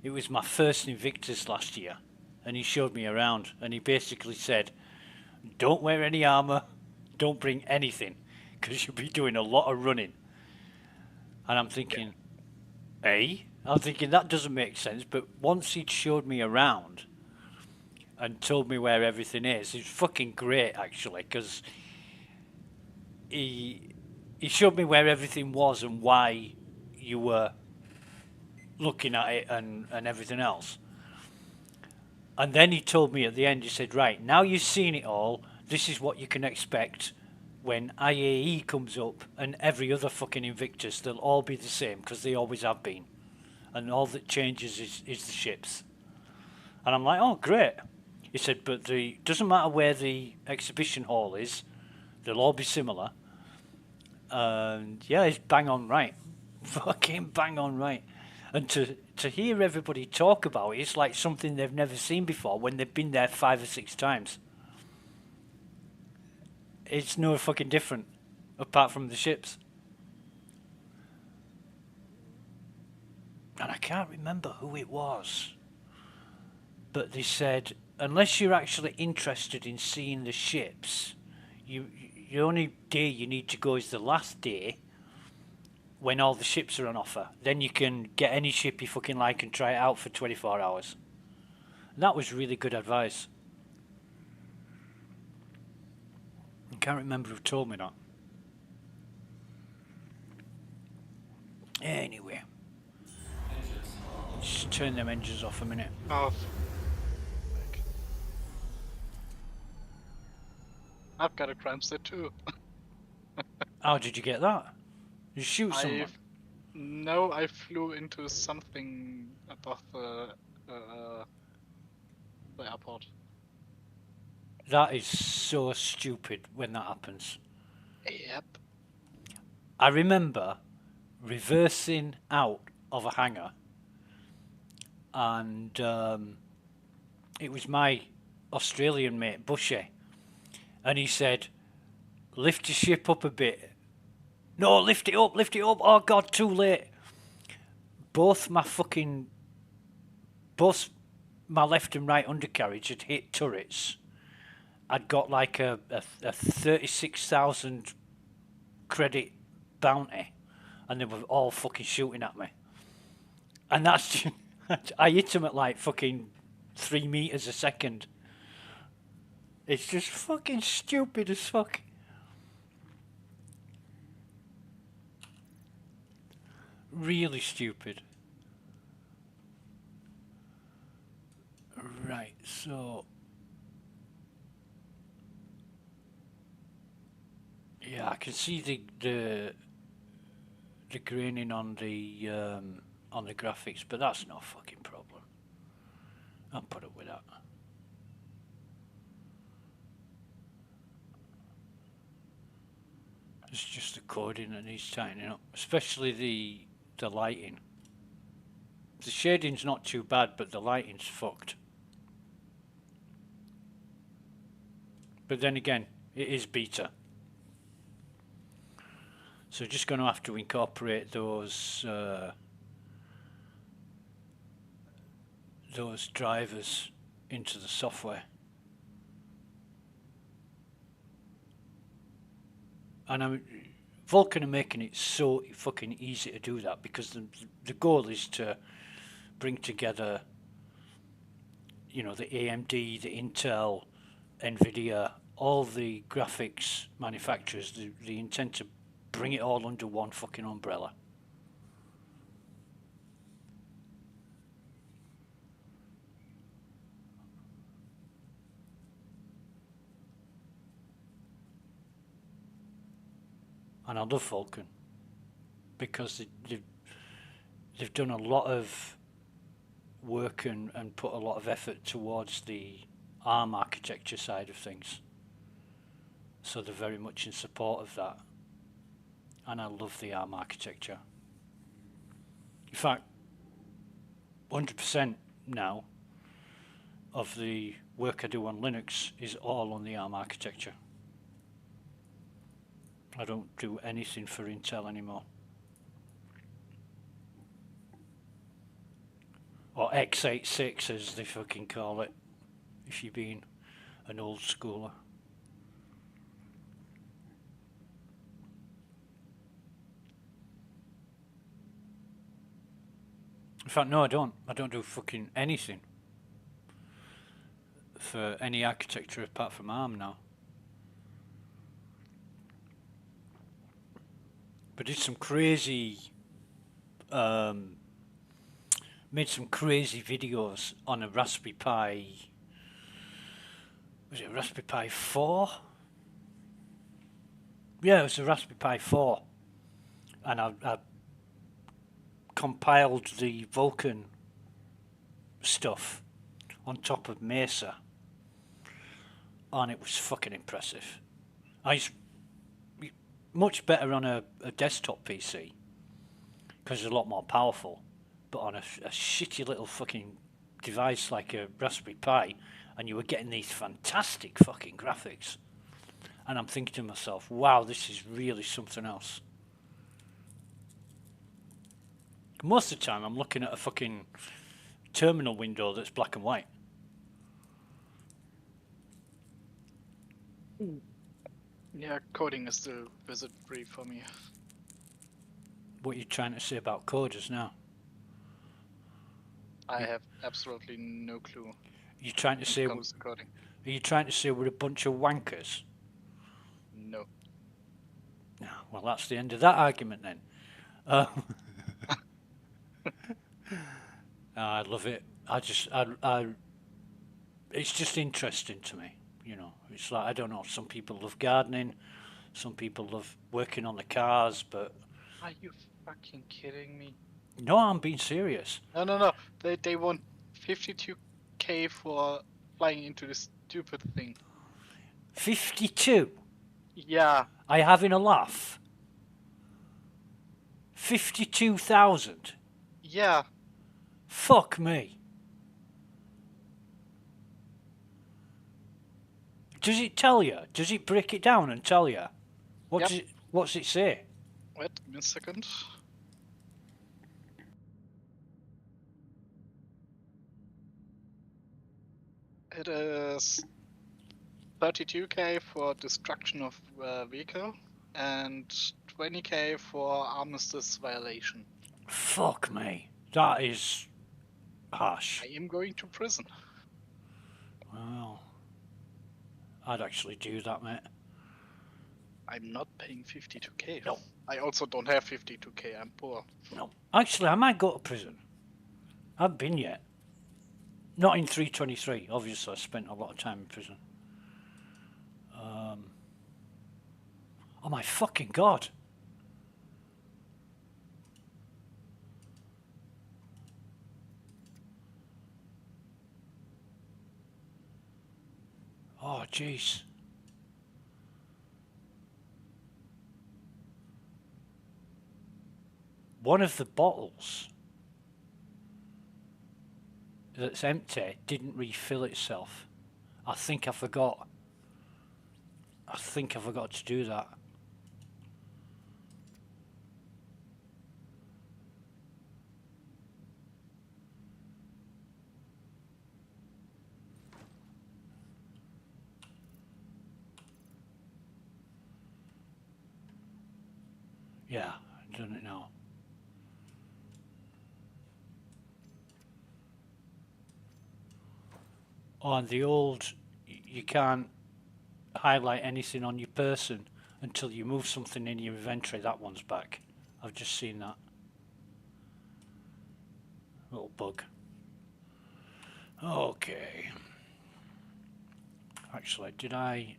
It was my first Invictus last year, and he showed me around, and he basically said, don't wear any armor, don't bring anything, because you'll be doing a lot of running. And I'm thinking, I'm thinking that doesn't make sense, but once he'd showed me around and told me where everything is, it's fucking great actually, because he showed me where everything was and why you were looking at it and everything else. And then he told me at the end, he said, right, now you've seen it all, this is what you can expect when IAE comes up, and every other fucking Invictus, they'll all be the same, because they always have been. And all that changes is the ships. And I'm like, oh, great. He said, but doesn't matter where the exhibition hall is, they'll all be similar. And yeah, it's bang on right. Fucking bang on right. And to hear everybody talk about it, it's like something they've never seen before when they've been there 5 or 6 times. It's no fucking different, apart from the ships. And I can't remember who it was, but they said, unless you're actually interested in seeing the ships, the only day you need to go is the last day, when all the ships are on offer. Then you can get any ship you fucking like and try it out for 24 hours. And that was really good advice. I can't remember who told me that. Anyway. Just turn them engines off a minute. Oh. I've got a crime set too. How did you get that? Did you shoot someone? No, I flew into something above the airport. That is so stupid when that happens. Yep. I remember reversing out of a hangar, and it was my Australian mate, Bushy, and he said, lift your ship up a bit. No, lift it up, oh god, too late. Both my left and right undercarriage had hit turrets. I'd got like a 36,000 credit bounty, and they were all fucking shooting at me. And that's, I hit them at like fucking 3 meters a second. It's just fucking stupid as fuck. Really stupid. Right, so yeah, I can see the graining on the graphics, but that's no fucking problem. I'll put up with that. It's just the coding that needs tightening up, especially the lighting. The shading's not too bad, but the lighting's fucked. But then again, it is beta. So just going to have to incorporate those drivers into the software. And Vulkan are making it so fucking easy to do that, because the goal is to bring together, you know, the AMD, the Intel, Nvidia, all the graphics manufacturers. The intent to bring it all under one fucking umbrella. And I love Vulkan because they've done a lot of work and put a lot of effort towards the ARM architecture side of things. So they're very much in support of that. And I love the ARM architecture. In fact, 100% now of the work I do on Linux is all on the ARM architecture. I don't do anything for Intel anymore. Or x86 as they fucking call it, if you're being an old schooler. In fact, no, I don't. I don't do fucking anything for any architecture apart from ARM now. But did some crazy, made some crazy videos on a Raspberry Pi. Was it a Raspberry Pi 4? Yeah, it was a Raspberry Pi 4. And I compiled the Vulkan stuff on top of Mesa. And it was fucking impressive. It's much better on a desktop PC because it's a lot more powerful. But on a shitty little fucking device like a Raspberry Pi, and you were getting these fantastic fucking graphics. And I'm thinking to myself, wow, this is really something else. Most of the time I'm looking at a fucking terminal window that's black and white. Yeah, coding is still wizard free for me. What are you trying to say about coders now? I have absolutely no clue. You trying to say? Are you trying to say we're a bunch of wankers? No. No. Well, that's the end of that argument then. I love it. It's just interesting to me. You know, it's like, I don't know. Some people love gardening, some people love working on the cars, but. Are you fucking kidding me? No, I'm being serious. No. They want 52k for flying into this stupid thing. 52? Yeah. Are you having a laugh? 52,000? Yeah. Fuck me. Does it tell you? Does it break it down and tell you? What's it say? Wait a second. It is 32k for destruction of vehicle and 20k for armistice violation. Fuck me. That is harsh. I am going to prison. Well, I'd actually do that, mate. I'm not paying 52k. No. I also don't have 52k. I'm poor. No. Actually, I might go to prison. I haven't been yet. Not in 323. Obviously, I spent a lot of time in prison. Oh my fucking god. Oh, jeez. One of the bottles that's empty didn't refill itself. I think I forgot. I think I forgot to do that. Yeah, I've done it now. On the old, you can't highlight anything on your person until you move something in your inventory. That one's back. I've just seen that. Little bug. Okay. Actually, did I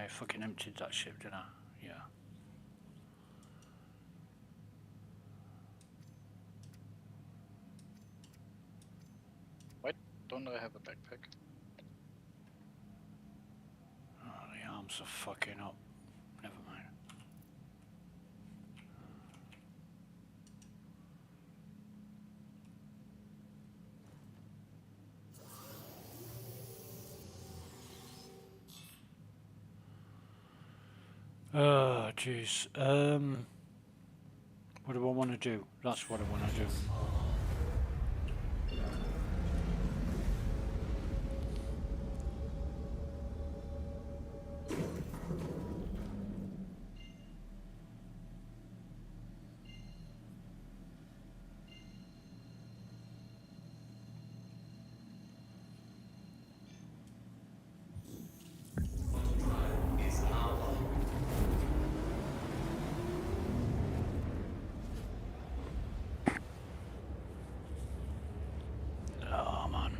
fucking emptied that ship, did I? Yeah. Why don't I have a backpack? Oh, the arms are fucking up. Never mind. Oh, jeez. What do I want to do? That's what I want to do. Oh, man.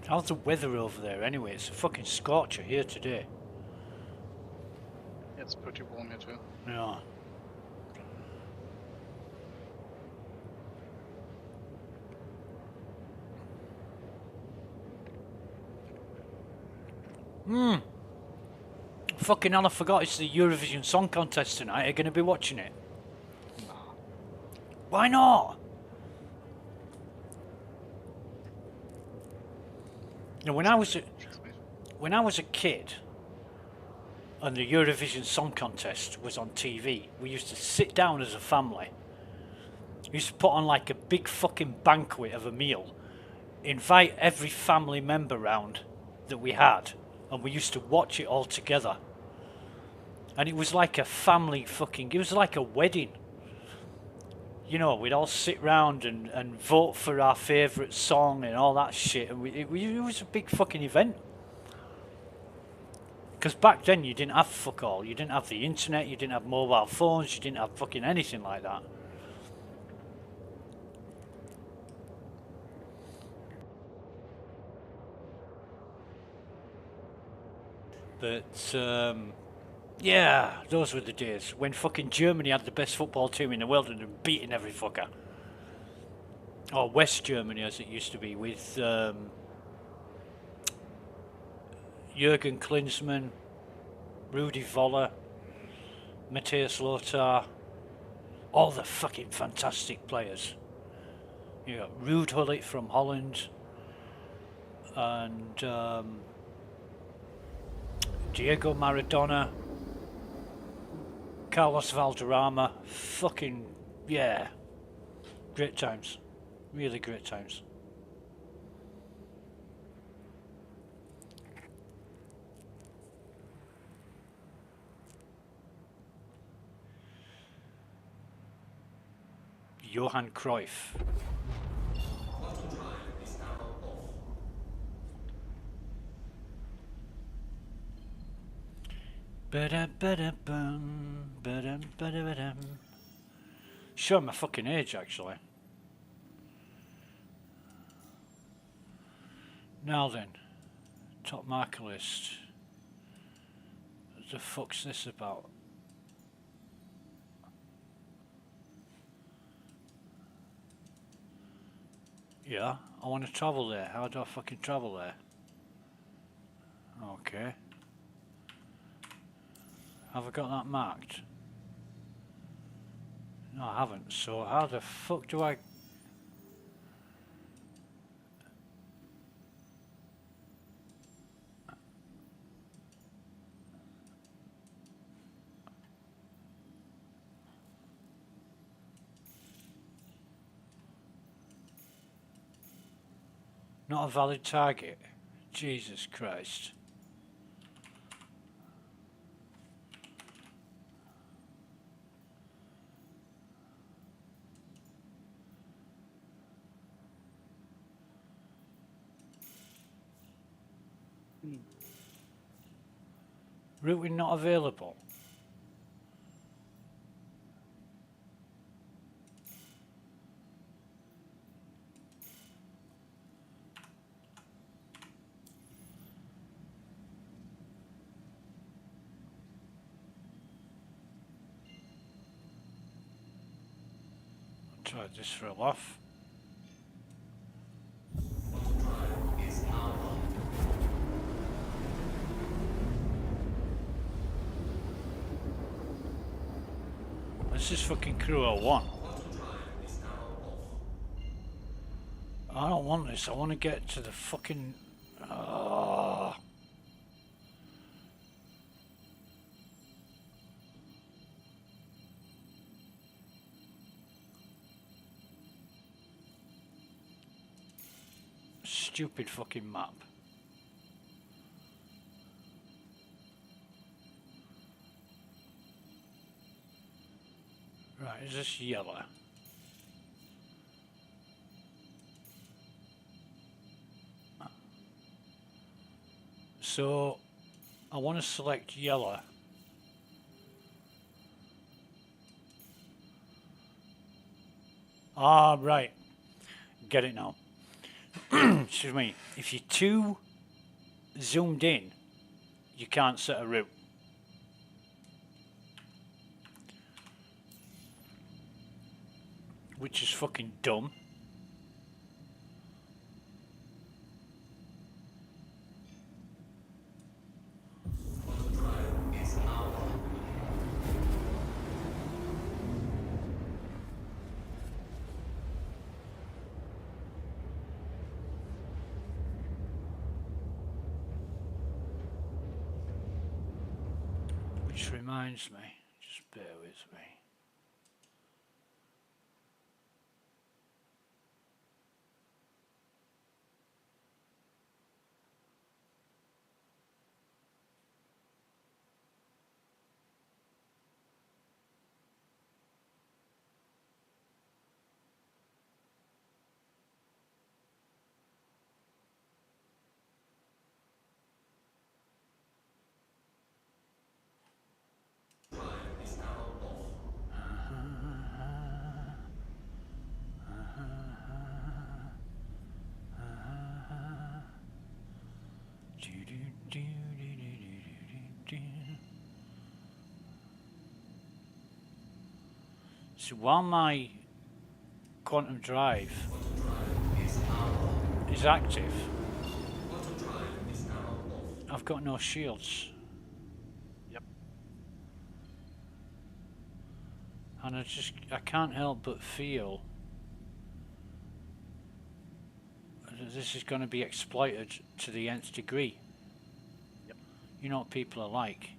How's the weather over there anyway? It's a fucking scorcher here today. It's pretty warm here too. Yeah. Fucking hell, I forgot it's the Eurovision Song Contest tonight. Are you going to be watching it? Why not? You know, when I was a kid and the Eurovision Song Contest was on TV, we used to sit down as a family. We used to put on like a big fucking banquet of a meal, invite every family member round that we had, and we used to watch it all together. And it was like a family fucking, it was like a wedding. You know, we'd all sit round and vote for our favourite song and all that shit. And it was a big fucking event. Because back then you didn't have fuck all. You didn't have the internet, you didn't have mobile phones, you didn't have fucking anything like that. But, yeah, those were the days when fucking Germany had the best football team in the world and had beaten every fucker. Or West Germany, as it used to be, with Jürgen Klinsmann, Rudi Voller, Matthias Lothar, all the fucking fantastic players. You got Ruud Gullit from Holland, and Diego Maradona, Carlos Valderrama. Fucking, yeah. Great times. Really great times. Johan Cruyff. Ba-da-ba-da-bum, ba-dum-ba-da-ba-dum. Show my fucking age, actually. Now then, top marker list. What the fuck's this about? Yeah, I want to travel there. How do I fucking travel there? Okay. Have I got that marked? No, I haven't. So how the fuck do I... Not a valid target. Jesus Christ. Routing not available. I'll try this for a laugh. This is fucking Crew 01. I don't want this. I want to get to the fucking... Stupid fucking map. Right, is this yellow? So, I want to select yellow. Ah, right. Get it now. Excuse me. If you're too zoomed in, you can't set a route. Which is fucking dumb. Which reminds me, just bear with me. So while my quantum drive is active, I've got no shields. Yep. And I can't help but feel that this is going to be exploited to the nth degree. Yep. You know what people are like.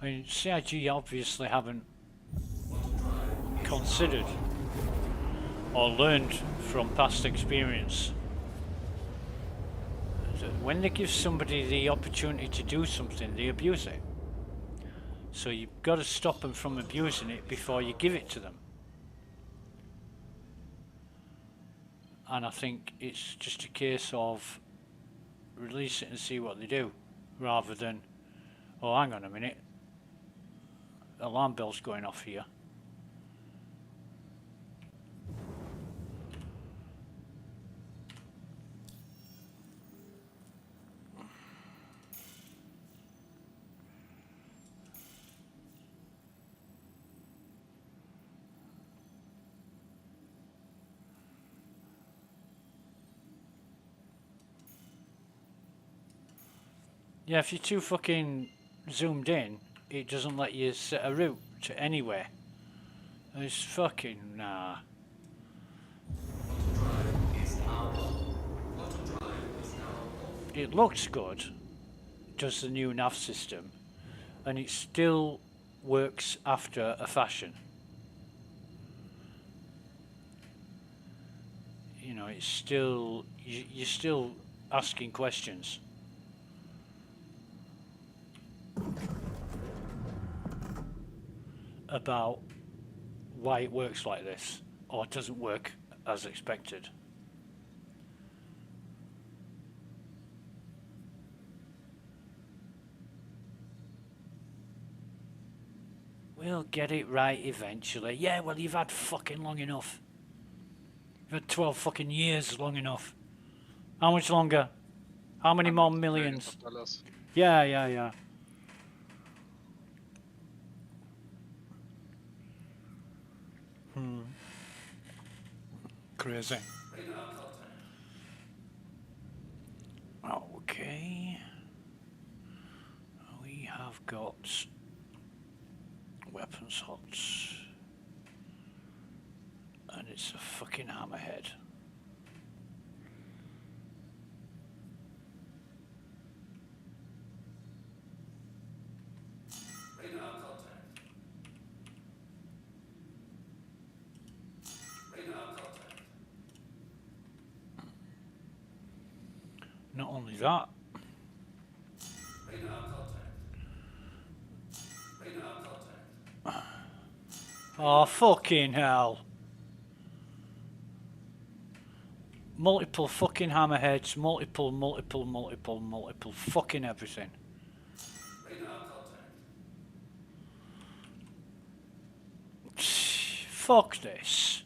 I mean, CIG obviously haven't considered or learned from past experience that when they give somebody the opportunity to do something, they abuse it. So you've got to stop them from abusing it before you give it to them. And I think it's just a case of release it and see what they do, rather than, oh, hang on a minute, alarm bell's going off here. Yeah, if you're too fucking zoomed in, it doesn't let you set a route to anywhere. It's fucking nah. It looks good, does the new nav system, and it still works after a fashion. You know, it's still, you're still asking questions. About why it works like this, or doesn't work as expected. We'll get it right eventually. Yeah, well, you've had fucking long enough. You've had 12 fucking years long enough. How much longer? How many more millions? Yeah. Crazy. Okay. We have got weapon slots. And it's a fucking hammerhead. Not only that, oh fucking hell. Multiple fucking hammerheads, multiple fucking everything. Fuck this.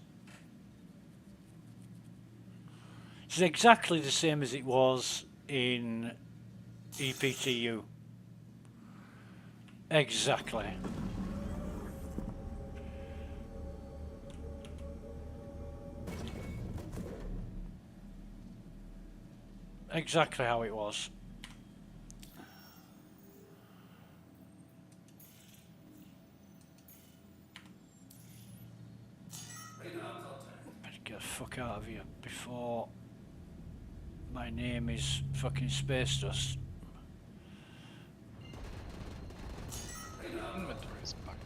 It's exactly the same as it was in EPTU. Exactly. Exactly how it was. My name is fucking Space Dust. Inventory is bugged.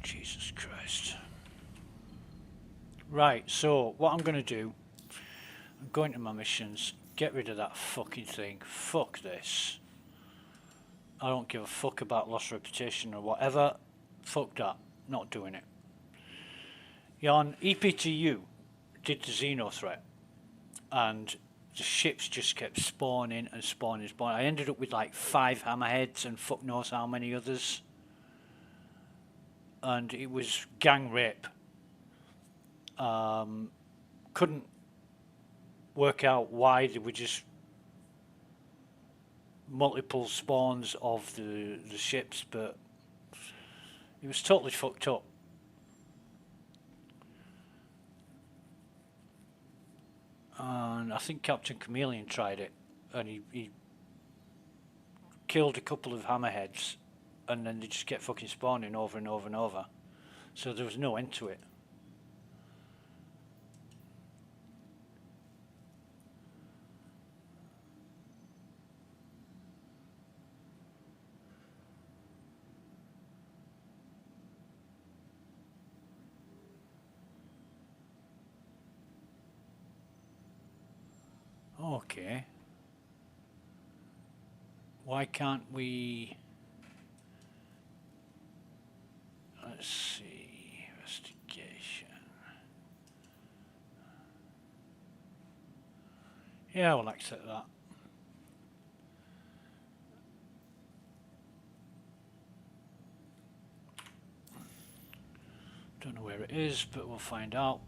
Jesus Christ. Right, so what I'm going to do, I'm going to my missions, get rid of that fucking thing, fuck this. I don't give a fuck about lost reputation or whatever, fuck that, not doing it. Yeah, on EPTU, did the Xeno threat, and the ships just kept spawning and spawning and spawning. I ended up with like 5 hammerheads and fuck knows how many others. And it was gang rape. Couldn't work out why there were just multiple spawns of the ships, but it was totally fucked up. And I think Captain Chameleon tried it, and he killed a couple of hammerheads, and then they just kept fucking spawning over and over and over. So there was no end to it. Okay. Why can't we... Let's see... Investigation... Yeah, we'll accept that. Don't know where it is, but we'll find out.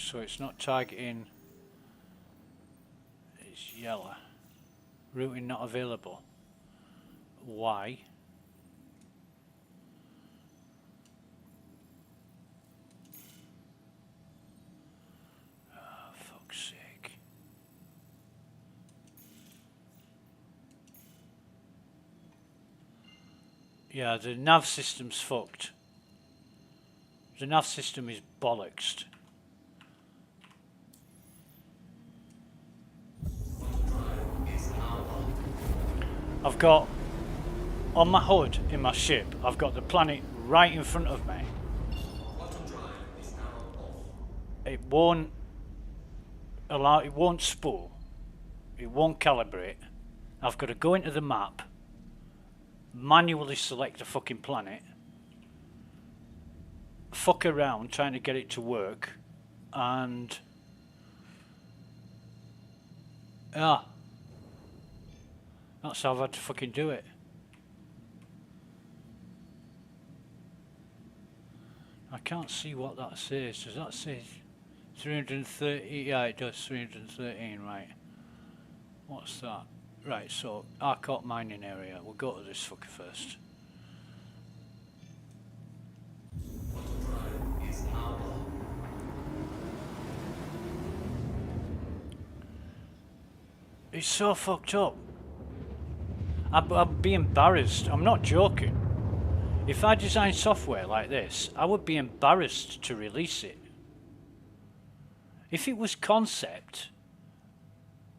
So it's not targeting, it's yellow. Routing not available. Why? Oh, fuck's sake. Yeah, the nav system's fucked. The nav system is bollocksed. I've got, on my HUD in my ship, I've got the planet right in front of me. It won't allow, it won't spool, it won't calibrate. I've got to go into the map, manually select the fucking planet, fuck around trying to get it to work, and that's how I've had to fucking do it. I can't see what that says. Does that say 330? Yeah, it does. 313, right. What's that? Right, so Arcot mining area. We'll go to this fucker first. It's so fucked up. I'd be embarrassed. I'm not joking. If I designed software like this, I would be embarrassed to release it. If it was concept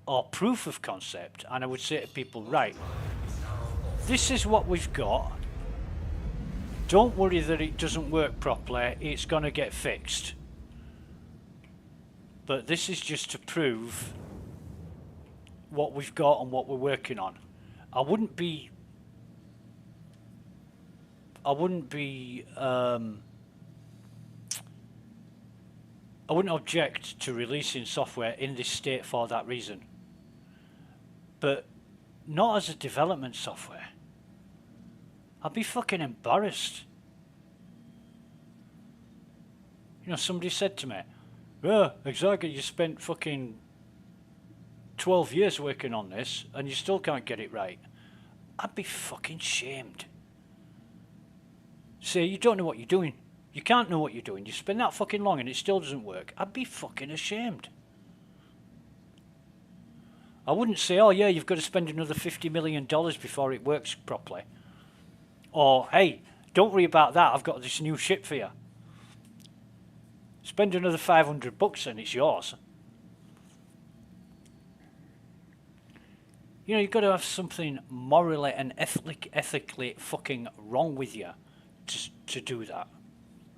or proof of concept, and I would say to people, right, this is what we've got. Don't worry that it doesn't work properly. It's going to get fixed. But this is just to prove what we've got and what we're working on. I wouldn't object to releasing software in this state for that reason. But not as a development software. I'd be fucking embarrassed. You know, somebody said to me, "Yeah, exactly. You spent fucking 12 years working on this, and you still can't get it right." I'd be fucking shamed. Say, you don't know what you're doing. You can't know what you're doing. You spend that fucking long and it still doesn't work. I'd be fucking ashamed. I wouldn't say, oh yeah, you've got to spend another $50 million before it works properly. Or, hey, don't worry about that. I've got this new ship for you. Spend another $500 and it's yours. You know, you've got to have something morally and ethically fucking wrong with you to do that.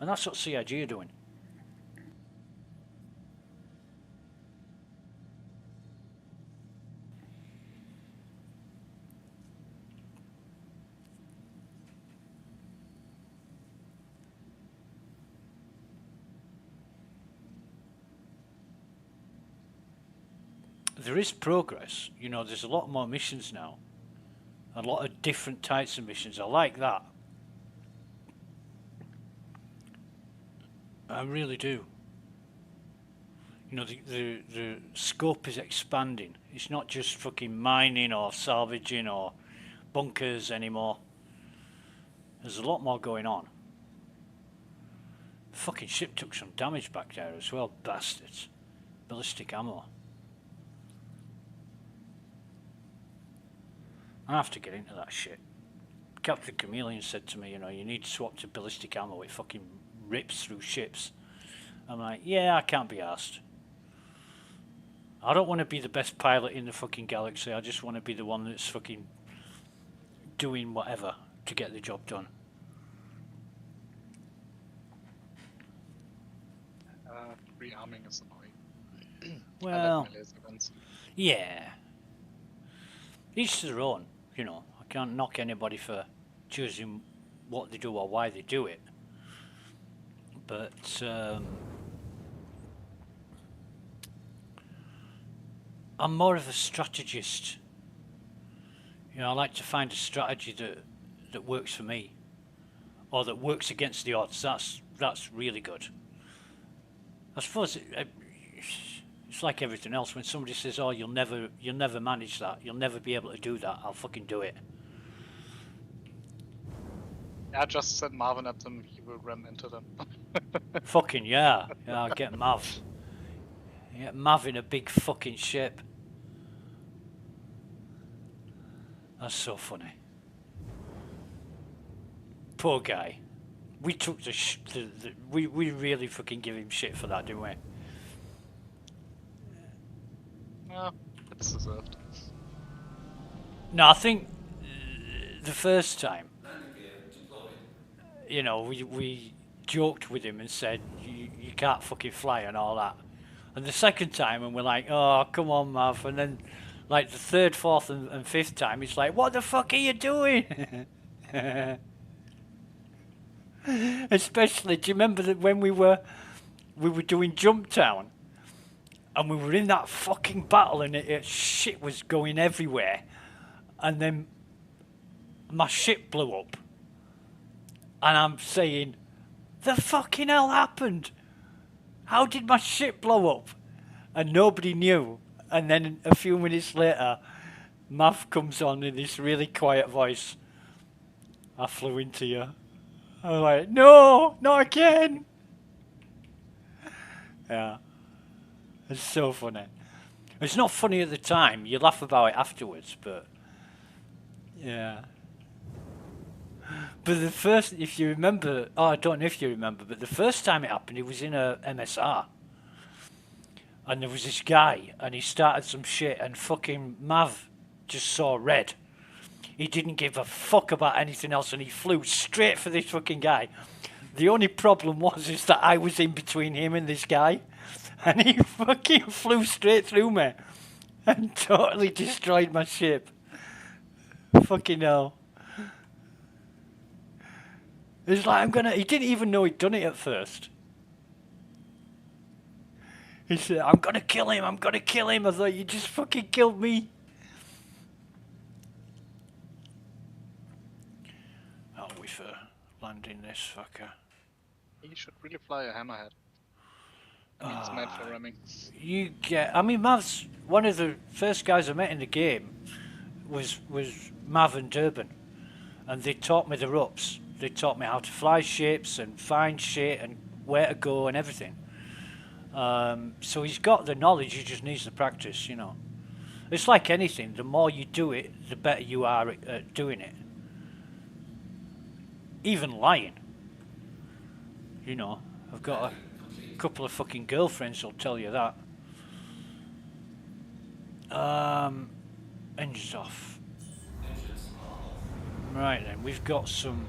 And that's what CIG are doing. There is progress. You know, there's a lot more missions now. A lot of different types of missions. I like that. I really do. You know, the scope is expanding. It's not just fucking mining or salvaging or bunkers anymore. There's a lot more going on. The fucking ship took some damage back there as well, bastards. Ballistic ammo. I have to get into that shit. Captain Chameleon said to me, you know, you need to swap to ballistic ammo. It fucking rips through ships. I'm like, yeah, I can't be asked. I don't want to be the best pilot in the fucking galaxy. I just want to be the one that's fucking doing whatever to get the job done. Rearming is annoying. Well, yeah. Each to their own, you know. I can't knock anybody for choosing what they do or why they do it. But I'm more of a strategist. You know, I like to find a strategy that works for me, or that works against the odds. That's really good. I suppose it's like everything else. When somebody says, "Oh, you'll never manage that. You'll never be able to do that," I'll fucking do it. Yeah, just send Marvin at them. He will ram into them. Fucking yeah, yeah. I'll get Mav. Get Mav in a big fucking ship. That's so funny. Poor guy. We took we really fucking give him shit for that, didn't we? Yeah, it's deserved. No, I think the first time, you know, we joked with him and said, you can't fucking fly and all that. And the second time, and we're like, oh, come on, Mav. And then, like, the third, fourth, and fifth time, it's like, what the fuck are you doing? Especially, do you remember that when we were doing Jumptown, and we were in that fucking battle, and shit was going everywhere, and then my ship blew up, and I'm saying, the fucking hell happened? How did my ship blow up? And nobody knew. And then a few minutes later, Mav comes on in this really quiet voice. I flew into you. I'm like, no, not again. Yeah. It's so funny. It's not funny at the time. You laugh about it afterwards, but yeah. But the first, if you remember, oh, I don't know if you remember, but the first time it happened, it was in a MSR. And there was this guy, and he started some shit, and fucking Mav just saw red. He didn't give a fuck about anything else, and he flew straight for this fucking guy. The only problem is that I was in between him and this guy, and he fucking flew straight through me and totally destroyed my ship. Fucking hell. It's like, he didn't even know he'd done it at first. He said, I'm gonna kill him. I thought, you just fucking killed me. Oh, we for landing this fucker. He should really fly a hammerhead. It's made for ramming. You get. I mean, Mav's one of the first guys I met in the game. Was Mav and Durban, and they taught me the ropes. They taught me how to fly ships and find shit and where to go and everything. So he's got the knowledge. He just needs the practice, you know. It's like anything. The more you do it, the better you are at doing it. Even lying. You know, I've got a couple of fucking girlfriends who'll tell you that. Engines off. Right then, we've got some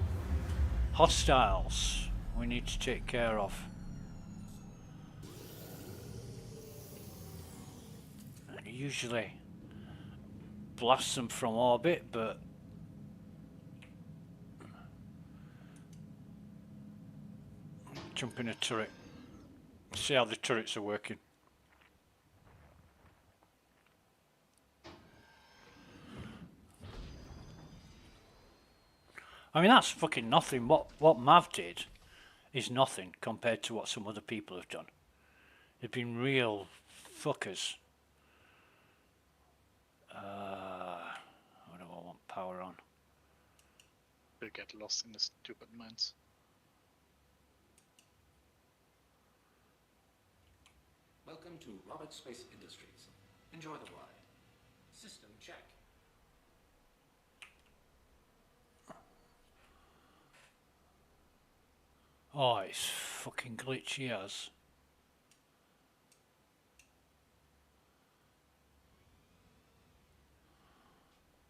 hostiles we need to take care of. And usually blast them from orbit, but jump in a turret. See how the turrets are working. I mean, that's fucking nothing. What Mav did is nothing compared to what some other people have done. They've been real fuckers. What do I want power on? We'll get lost in the stupid mines. Welcome to Robert Space Industries. Enjoy the ride. System check. Oh, it's fucking glitchy as.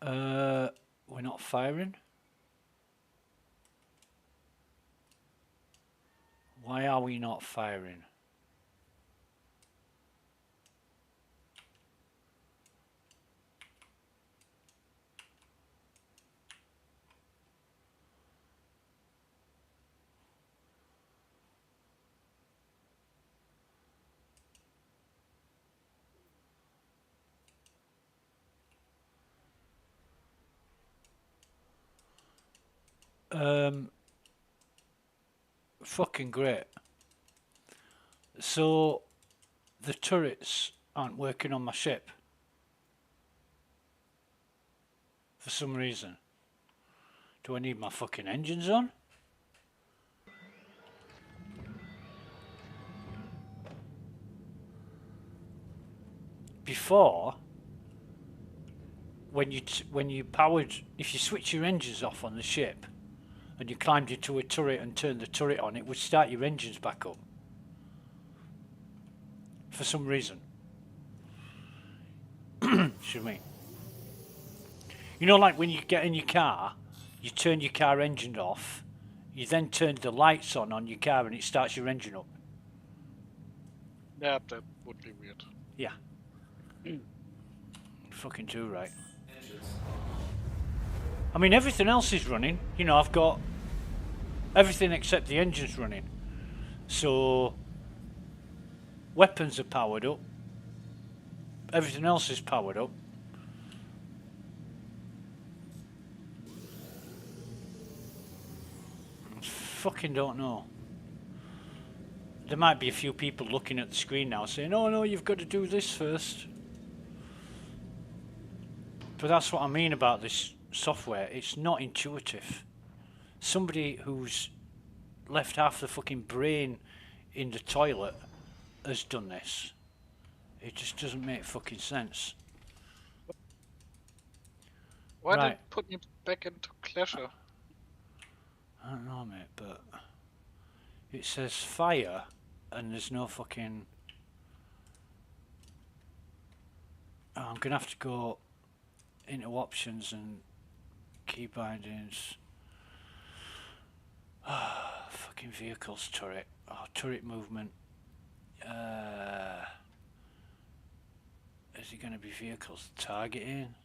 We're not firing? Why are we not firing? Fucking great. So the turrets aren't working on my ship for some reason. Do I need my fucking engines on? Before, when you powered, if you switch your engines off on the ship and you climbed into a turret and turned the turret on, it would start your engines back up. For some reason. Excuse me. You know, like when you get in your car, you turn your car engine off, you then turn the lights on your car and it starts your engine up. Yeah, that would be weird. Yeah. Fucking too right. I mean, everything else is running. You know, I've got everything except the engine's running. So, weapons are powered up. Everything else is powered up. Fucking don't know. There might be a few people looking at the screen now saying, oh no, you've got to do this first. But that's what I mean about this software. It's not intuitive. Somebody who's left half the fucking brain in the toilet has done this. It just doesn't make fucking sense. Why did Right. it put me back into Clasher? I don't know, mate, but it says fire and there's no fucking... Oh, I'm gonna have to go into options and key bindings. Fucking vehicles turret. Oh, turret movement. Is it gonna be vehicles targeting?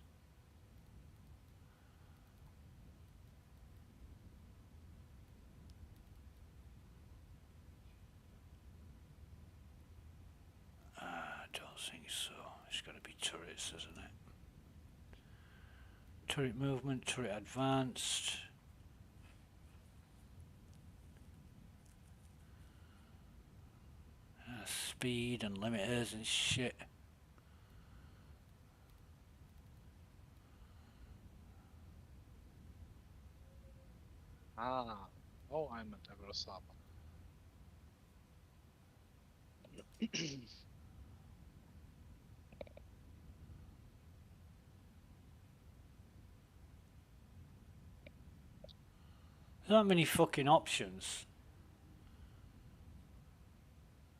I don't think so. It's got to be turrets, isn't it? Turret movement, turret advanced. speed and limiters and shit. Ah, oh, I'm at Eversaba. There's not many fucking options.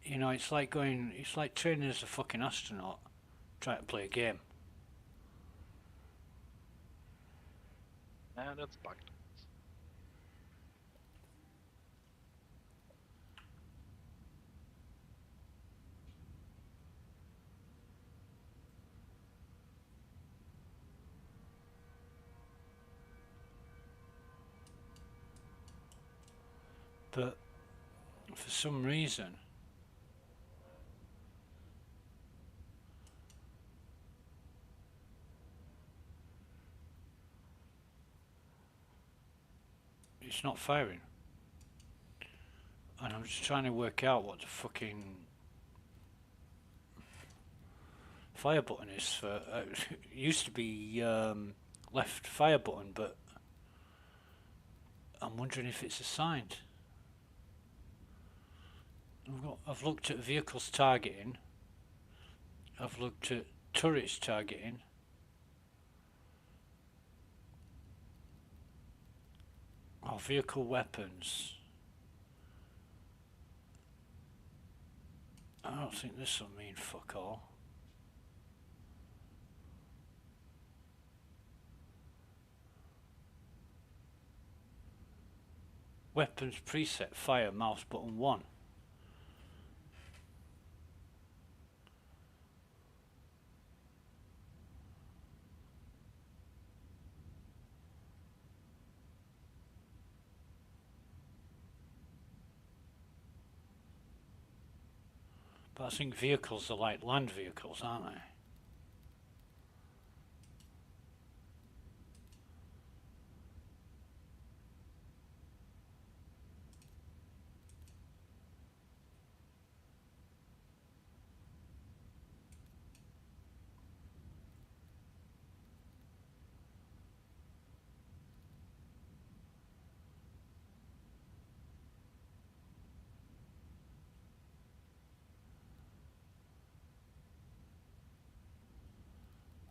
You know, it's like training as a fucking astronaut, trying to play a game. Yeah, that's bugged. But for some reason, it's not firing. And I'm just trying to work out what the fucking fire button is for. It used to be left fire button, but I'm wondering if it's assigned. I've looked at vehicles targeting. I've looked at turrets targeting. Oh, vehicle weapons. I don't think this will mean fuck all. Weapons preset fire mouse button 1. But I think vehicles are like land vehicles, aren't they?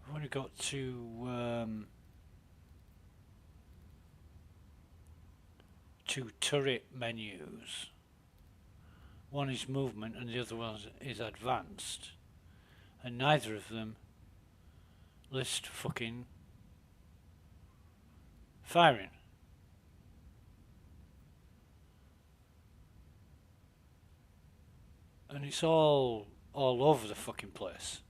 I've only got two turret menus. One is movement and the other one is advanced. And neither of them list fucking firing. And it's all over the fucking place.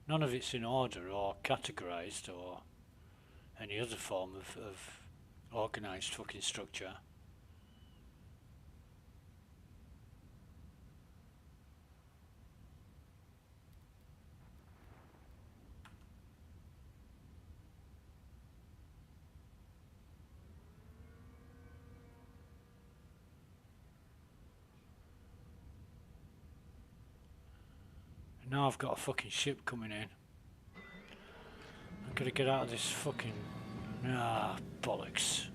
None of it's in order or categorized or any other form of organized fucking structure. Now I've got a fucking ship coming in. I've got to get out of this fucking... Ah, bollocks.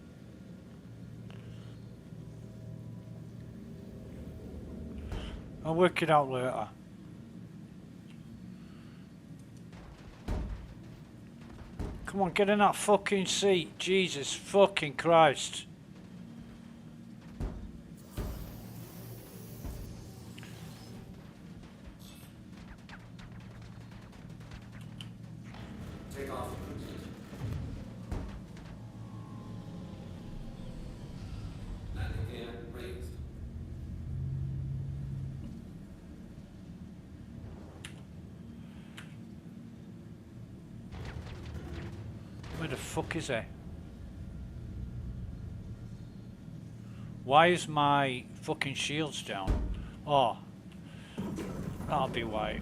I'll work it out later. Come on, get in that fucking seat. Jesus fucking Christ. Take off. Landing gear raised. Where the fuck is he? Why is my fucking shields down? Oh, that'll be why.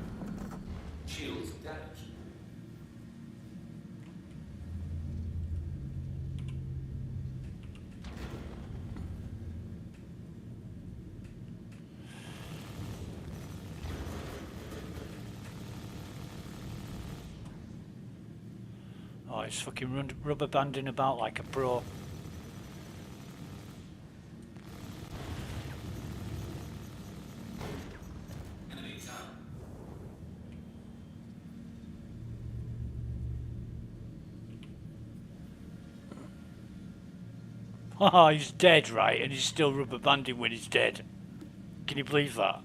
Shields damaged. Oh, he's fucking rubber banding about like a pro. Enemy down. Oh, he's dead, right? And he's still rubber banding when he's dead. Can you believe that?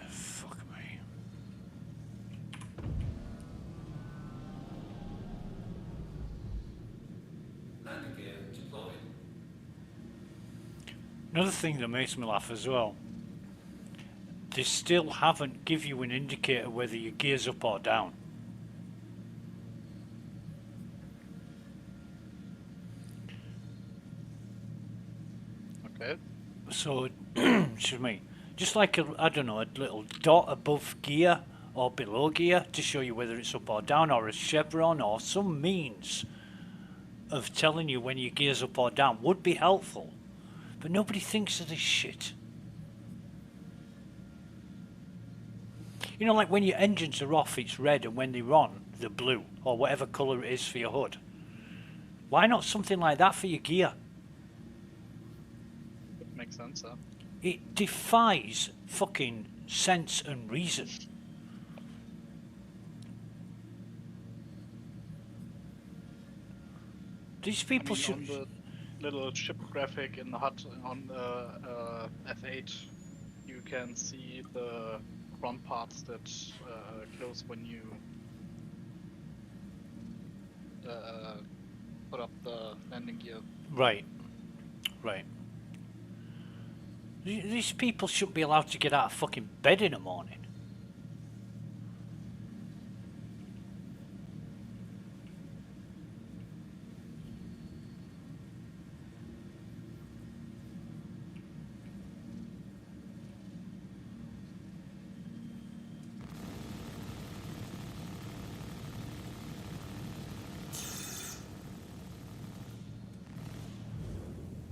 Fuck me. Landing gear deployed. Another thing that makes me laugh as well, they still haven't give you an indicator whether your gear's up or down. Okay. So, excuse me, just like I don't know, a little dot above gear or below gear to show you whether it's up or down, or a chevron or some means of telling you when your gear's up or down would be helpful. But nobody thinks of this shit. You know, like when your engines are off, it's red, and when they're on, they're blue, or whatever colour it is for your hood. Why not something like that for your gear? That makes sense, huh? It defies fucking sense and reason. These people I mean, should... on the little ship graphic in the HUD on F8, you can see the front parts that close when you put up the landing gear. Right. Right. These people shouldn't be allowed to get out of fucking bed in the morning.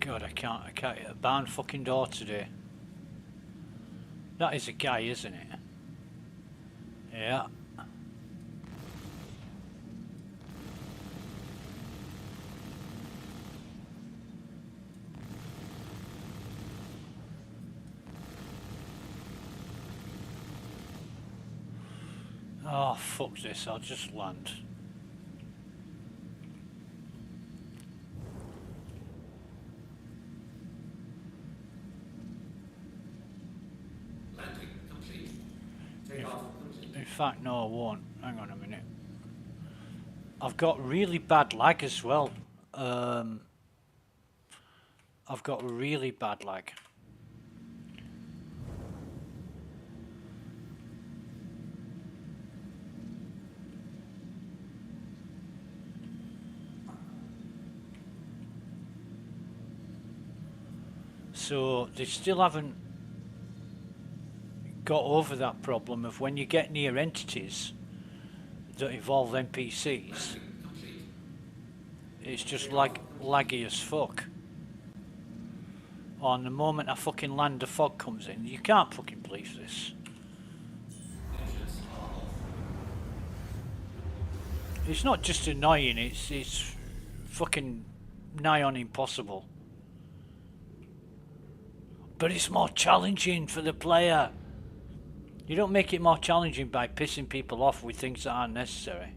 God, I can't hit a barn fucking door today. That is a guy, isn't it? Yeah. Oh, fuck this, I'll just land. Landing complete. Take off complete. In fact, no, I won't. Hang on a minute. I've got really bad lag as well. I've got really bad lag. So they still haven't got over that problem of when you get near entities that involve NPCs, it's just like laggy as fuck. On the moment a fucking land of fog comes in, you can't fucking believe this. It's not just annoying, it's fucking nigh on impossible. But it's more challenging for the player. You don't make it more challenging by pissing people off with things that aren't necessary.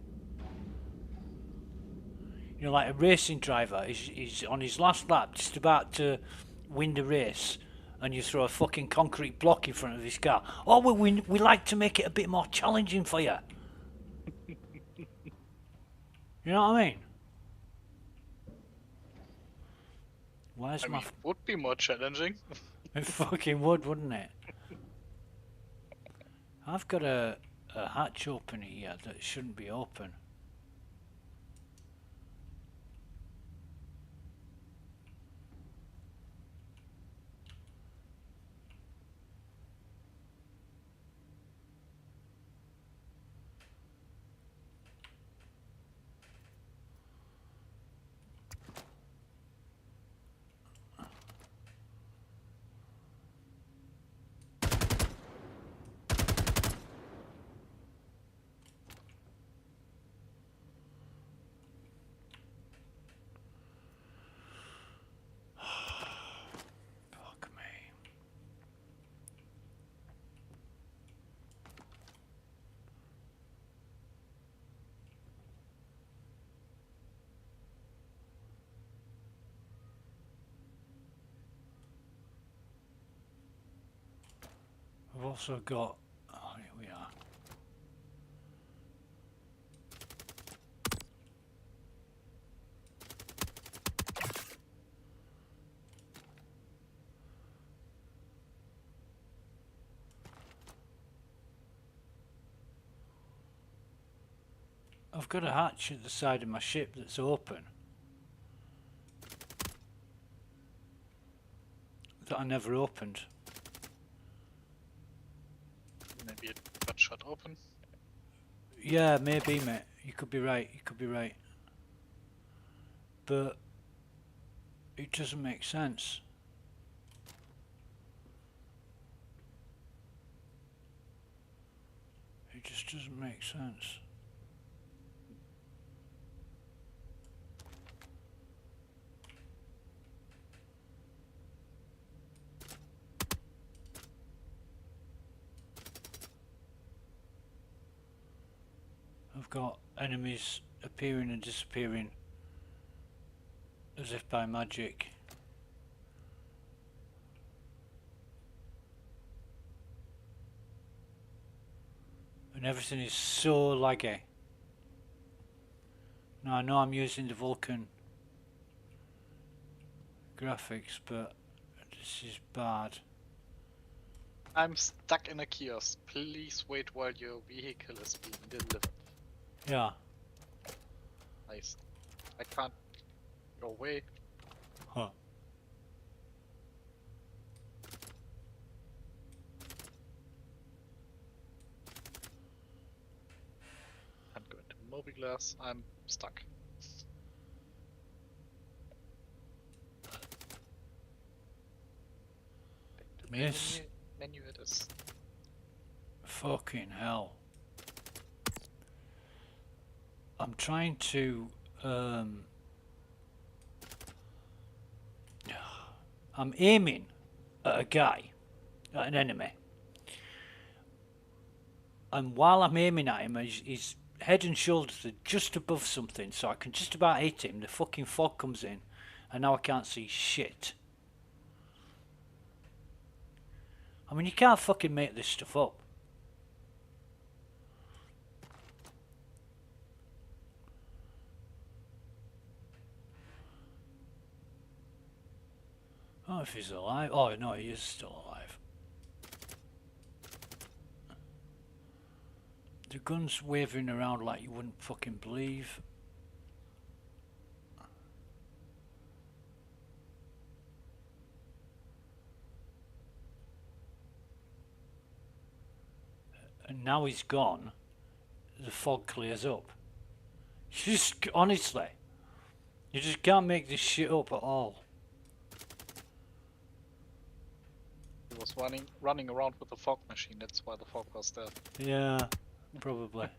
You know, like a racing driver is on his last lap, just about to win the race, and you throw a fucking concrete block in front of his car. Oh, we like to make it a bit more challenging for you. You know what I mean? Why is I mean, would be more challenging. It fucking would, wouldn't it? I've got a hatch open here that shouldn't be open. Fuck me. I've also got... Oh, here we are. I've got a hatch at the side of my ship that's open. That I never opened. Maybe it got shut open. Yeah, maybe, mate. You could be right. You could be right. But it doesn't make sense. It just doesn't make sense. I've got enemies appearing and disappearing as if by magic. And everything is so laggy. Now I know I'm using the Vulcan graphics, but this is bad. I'm stuck in a kiosk. Please wait while your vehicle is being delivered. Yeah. Nice. I can't go away. Huh. Can't go into mobiGlass. I'm stuck. Back to Miss. Menu it is. Fucking hell. I'm trying to I'm aiming at a guy, at an enemy, and while I'm aiming at him, his head and shoulders are just above something, so I can just about hit him. The fucking fog comes in, and now I can't see shit. I mean, you can't fucking make this stuff up. Oh, if he's alive. Oh, no, he is still alive. The gun's waving around like you wouldn't fucking believe. And now he's gone, the fog clears up. Just, honestly, you just can't make this shit up at all. He was running around with the fog machine. That's why the fog was there. Yeah, probably.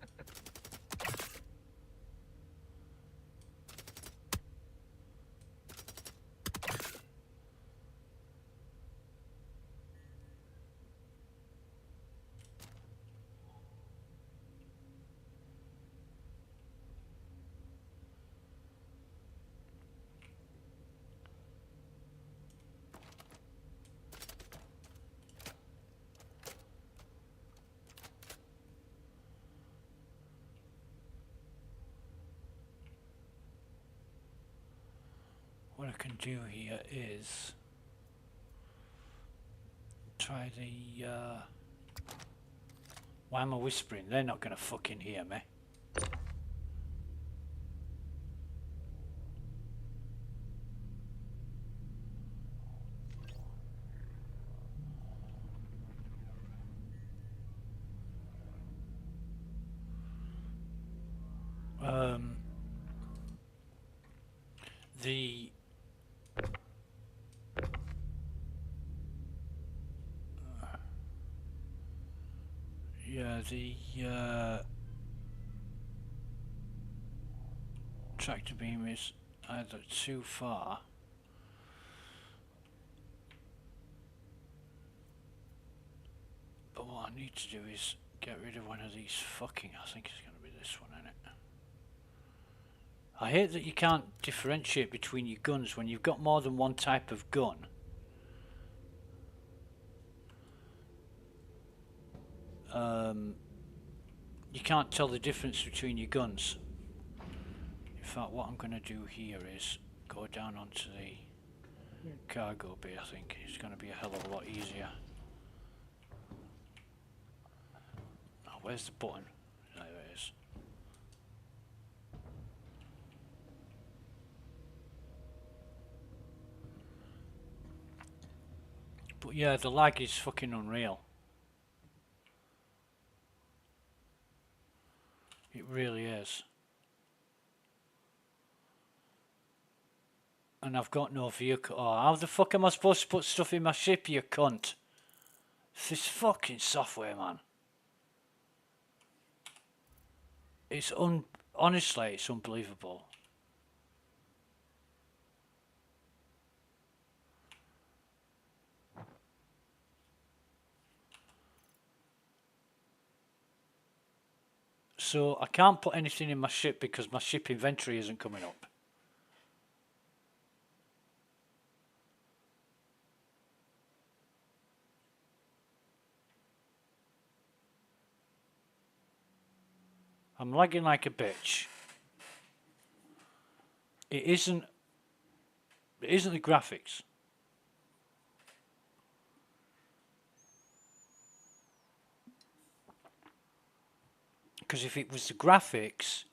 What I can do here is try the, why am I whispering? They're not gonna fucking hear me. The yeah, the tractor beam is either too far but what I need to do is get rid of one of these fucking, I think it's going to be this one, isn't it? I hate that you can't differentiate between your guns when you've got more than one type of gun. You can't tell the difference between your guns. In fact, what I'm going to do here is go down onto the cargo bay. I think it's going to be a hell of a lot easier. Oh, where's the button? There it is. But yeah, the lag is fucking unreal. It really is. And I've got no vehicle. Oh, how the fuck am I supposed to put stuff in my ship, you cunt? This fucking software, man. It's honestly, it's unbelievable. So I can't put anything in my ship because my ship inventory isn't coming up. I'm lagging like a bitch. It isn't the graphics. Because if it was the graphics,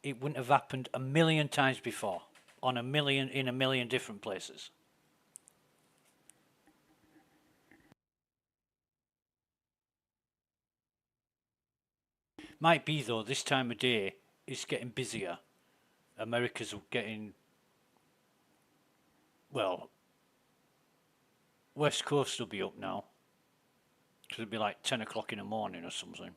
it wouldn't have happened a million times before. In a million different places. Might be though, this time of day, it's getting busier. America's getting, well, West Coast will be up now. Because it'll be like 10 o'clock in the morning or something.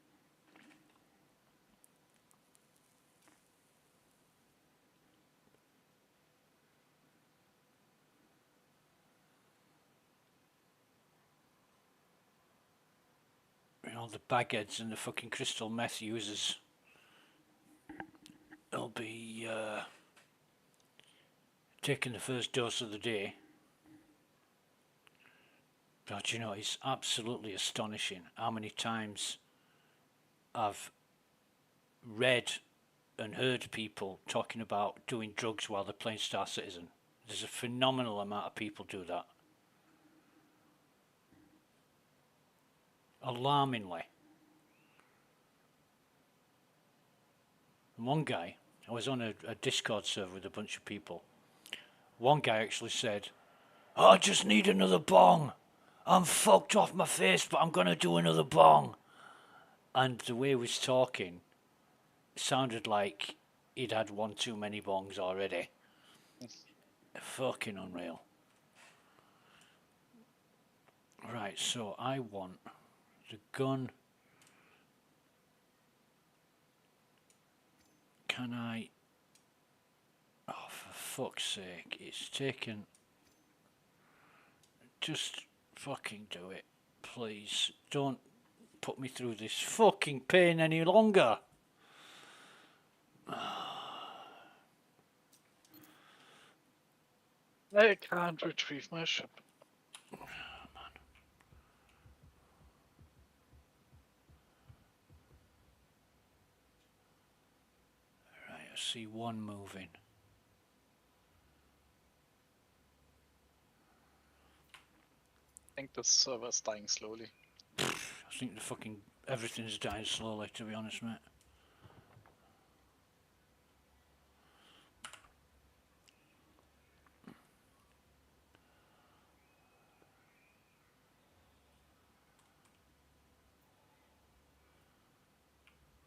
You know, the bagheads and the fucking crystal meth users will be taking the first dose of the day. God, you know, it's absolutely astonishing how many times I've read and heard people talking about doing drugs while they're playing Star Citizen. There's a phenomenal amount of people do that. Alarmingly. And one guy, I was on a Discord server with a bunch of people. One guy actually said, oh, I just need another bong. I'm fucked off my face, but I'm going to do another bong. And the way he was talking sounded like he'd had one too many bongs already. Fucking unreal. Right, so I want the gun. Can I... Oh, for fuck's sake, it's taken... Just fucking do it. Please, don't put me through this fucking pain any longer. I can't retrieve my ship. Right, I see one moving. think the server is dying slowly. I think the fucking everything's dying slowly, to be honest, mate.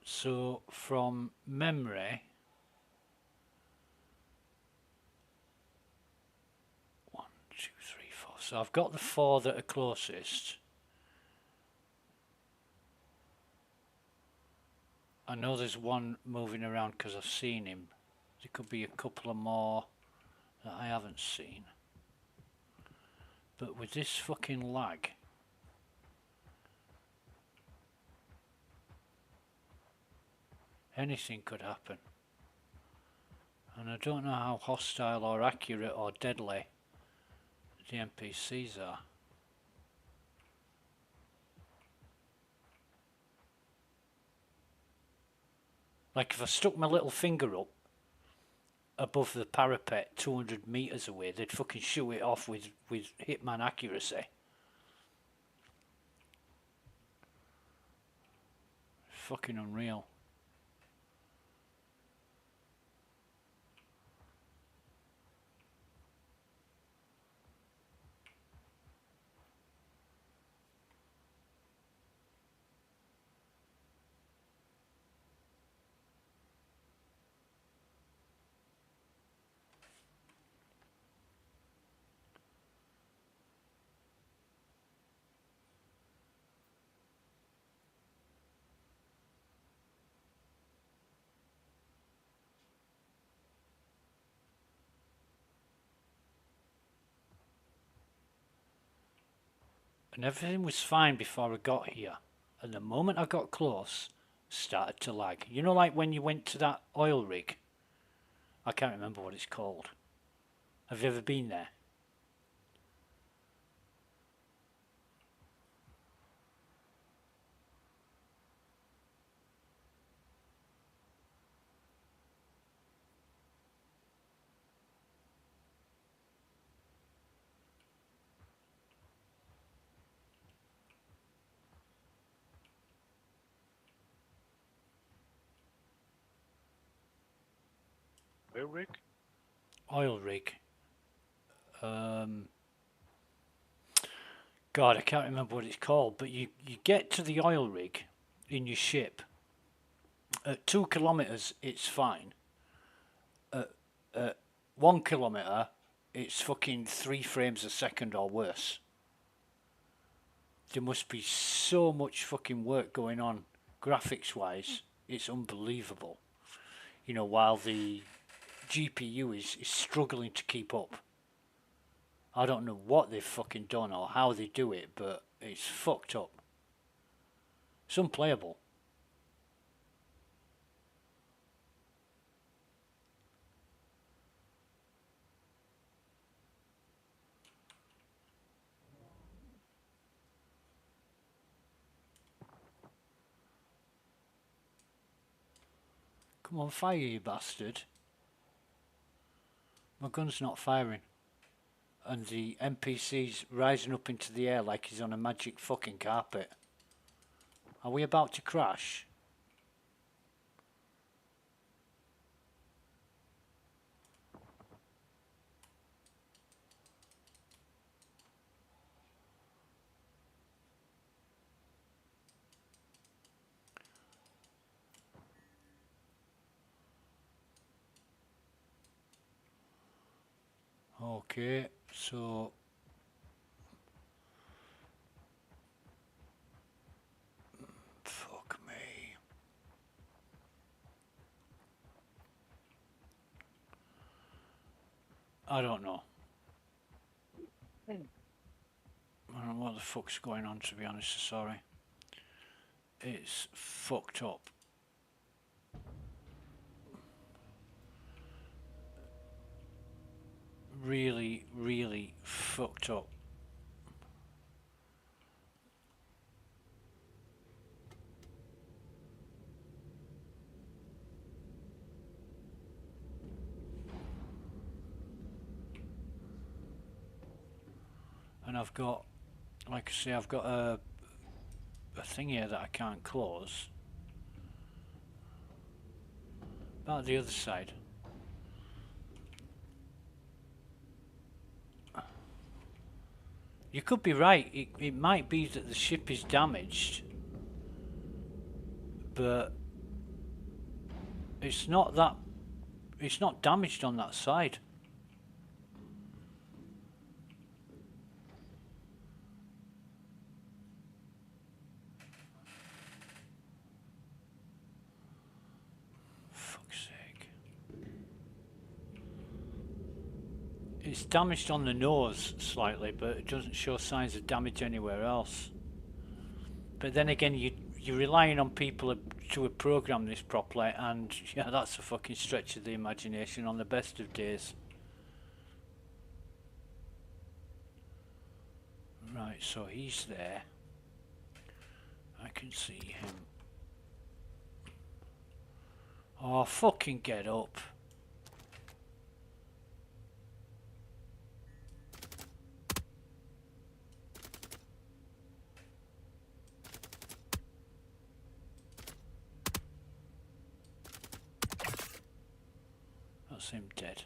So from memory, 1, 2, 3, 4. So I've got the 4 that are closest. I know there's one moving around because I've seen him. There could be a couple of more that I haven't seen. But with this fucking lag, anything could happen. And I don't know how hostile or accurate or deadly the NPCs are. Like if I stuck my little finger up above the parapet 200 meters away, they'd fucking shoot it off with hitman accuracy. Fucking unreal. And everything was fine before I got here. And the moment I got close, it started to lag. You know, like when you went to that oil rig? I can't remember what it's called. Have you ever been there? Oil rig? Oil rig. God, I can't remember what it's called, but you get to the oil rig in your ship. At 2 kilometers, it's fine. At 1 kilometer, it's fucking 3 frames a second or worse. There must be so much fucking work going on graphics-wise. It's unbelievable. You know, while the GPU is struggling to keep up. I don't know what they've fucking done or how they do it, but it's fucked up. It's unplayable. Come on, fire, you bastard. My gun's not firing. And the NPC's rising up into the air like he's on a magic fucking carpet. Are we about to crash? Okay, so fuck me. I don't know. I don't know what the fuck's going on, to be honest, sorry. It's fucked up. Really, really fucked up. And I've got Like I say, I've got a thing here that I can't close. About the other side. You could be right. It might be that the ship is damaged, but it's not that. It's not damaged on that side. Fuck's sake. It's damaged on the nose slightly, but it doesn't show signs of damage anywhere else. But then again, you're relying on people to have programmed this properly, and yeah, that's a fucking stretch of the imagination on the best of days. Right, so he's there. I can see him. Oh, fucking get up. That's him dead.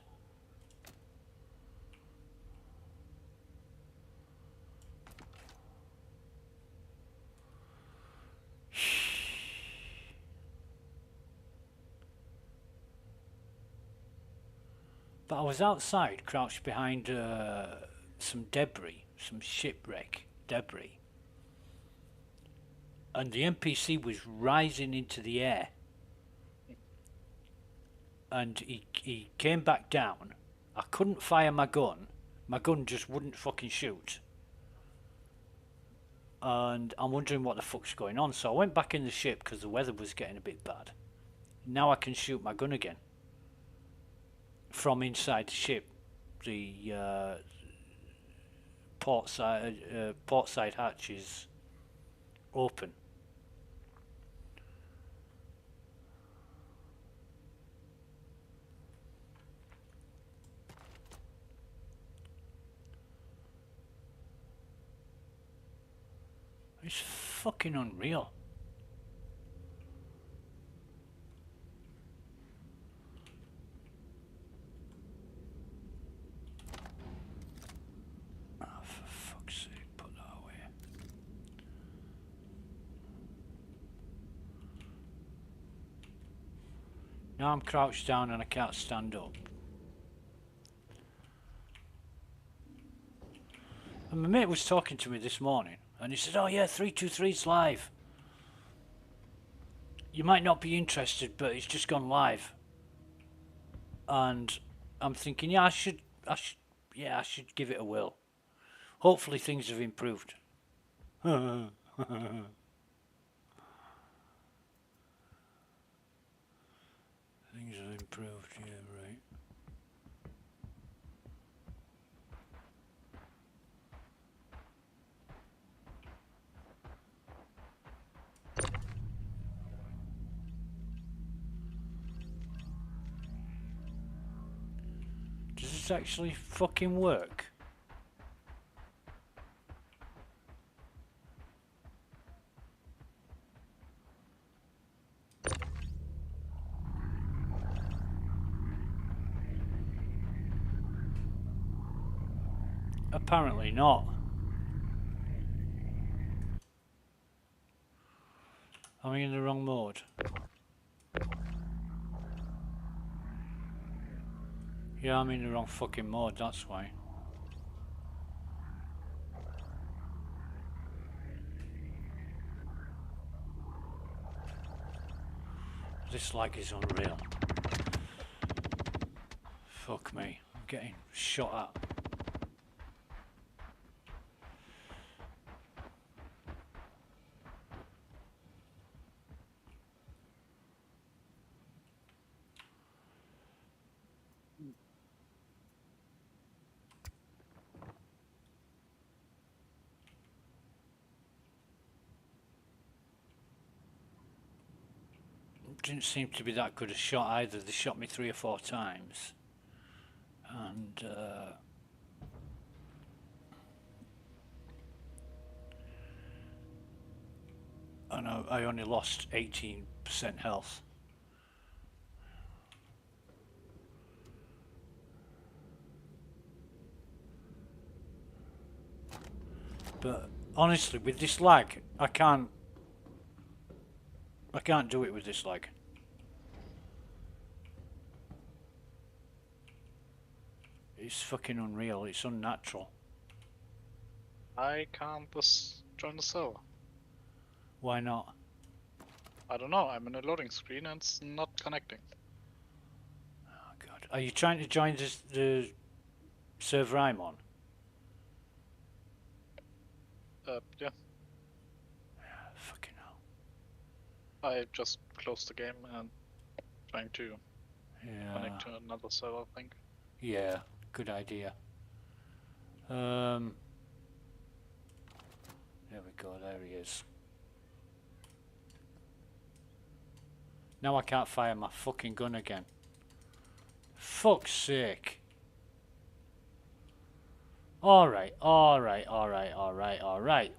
But I was outside, crouched behind some debris, some shipwreck debris. And the NPC was rising into the air. And he came back down. I couldn't fire my gun. My gun just wouldn't fucking shoot. And I'm wondering what the fuck's going on. So I went back in the ship because the weather was getting a bit bad. Now I can shoot my gun again. From inside the ship. The port side hatch is open. It's fucking unreal. Oh, for fuck's sake, put that away. Now I'm crouched down and I can't stand up. And my mate was talking to me this morning. And he said, oh yeah, 323's live. You might not be interested, but it's just gone live. And I'm thinking, yeah, I should give it a whirl. Hopefully things have improved. Things have improved, yeah, right. Does this actually fucking work? Apparently not. Am I in the wrong mode? Yeah, I'm in the wrong fucking mode, that's why. This lag is unreal. Fuck me, I'm getting shot at. Didn't seem to be that good a shot either. They shot me 3 or 4 times. And And I only lost 18% health. But honestly, with this lag, I can't do it with this lag. It's fucking unreal. It's unnatural. I can't join the server. Why not? I don't know, I'm in a loading screen and it's not connecting. Oh god. Are you trying to join the server I'm on? Yeah. Fucking hell. I just closed the game and trying to connect to another server, I think. Yeah, good idea. There we go, there he is. Now I can't fire my fucking gun again. Fuck's sake. Alright, alright, alright, alright, alright.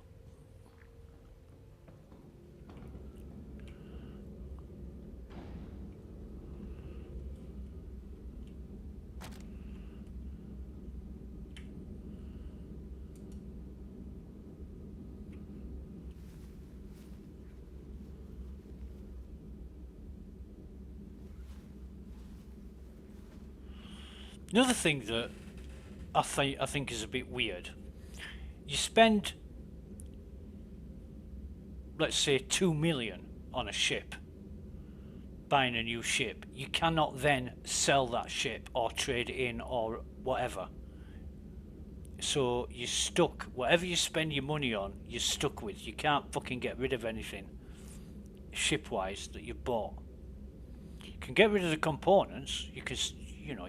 Another thing that I think is a bit weird. You spend, let's say, 2 million on a ship, buying a new ship. You cannot then sell that ship or trade it in or whatever. So you're stuck. Whatever you spend your money on, you're stuck with. You can't fucking get rid of anything ship-wise that you bought. You can get rid of the components. You can,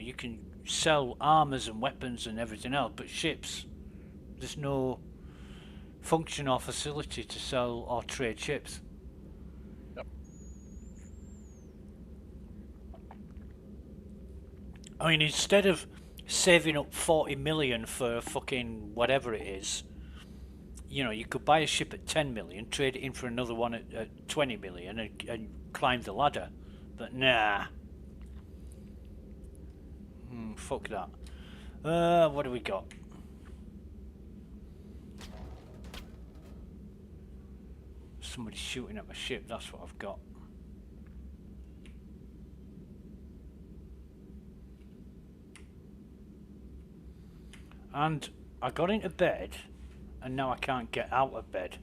you can sell armors and weapons and everything else, but ships, there's no function or facility to sell or trade ships. Yep. I mean, instead of saving up 40 million for fucking whatever it is, you could buy a ship at 10 million, trade it in for another one at 20 million and climb the ladder. But nah. Fuck that. What do we got? Somebody's shooting at my ship, that's what I've got. And I got into bed, and now I can't get out of bed.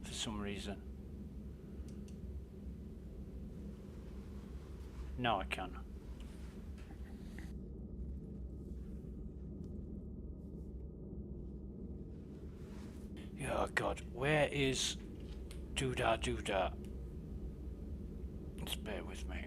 For some reason. Now I can. Oh god, where is Doodah Doodah? Just bear with me.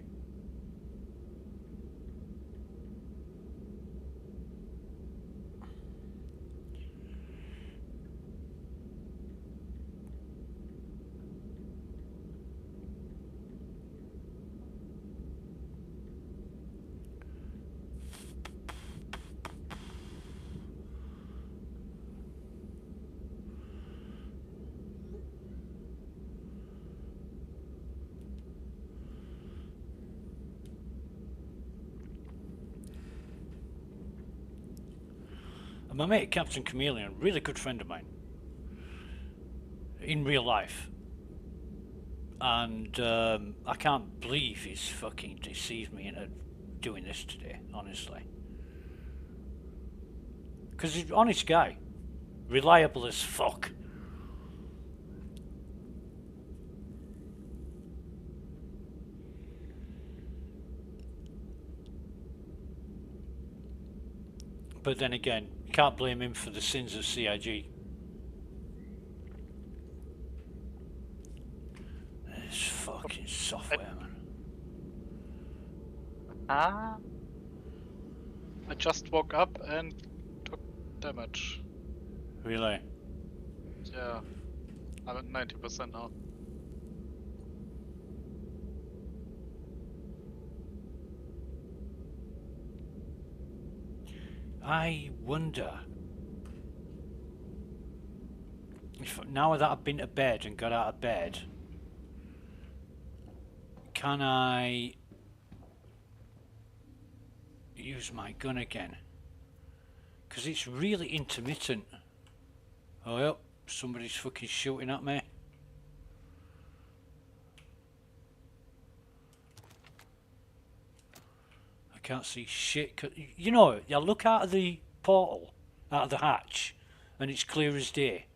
And my mate Captain Chameleon, really good friend of mine in real life, and I can't believe he's fucking deceived me into doing this today, honestly, because he's an honest guy, reliable as fuck. But then again, you can't blame him for the sins of CIG. This fucking software, man. I just woke up and took damage. Really? Yeah. I'm at 90% now. I wonder Now that I've been to bed and got out of bed, can I use my gun again? Because it's really intermittent. Oh yep, somebody's fucking shooting at me. I can't see shit. You know, I look out of the portal, out of the hatch, and it's clear as day.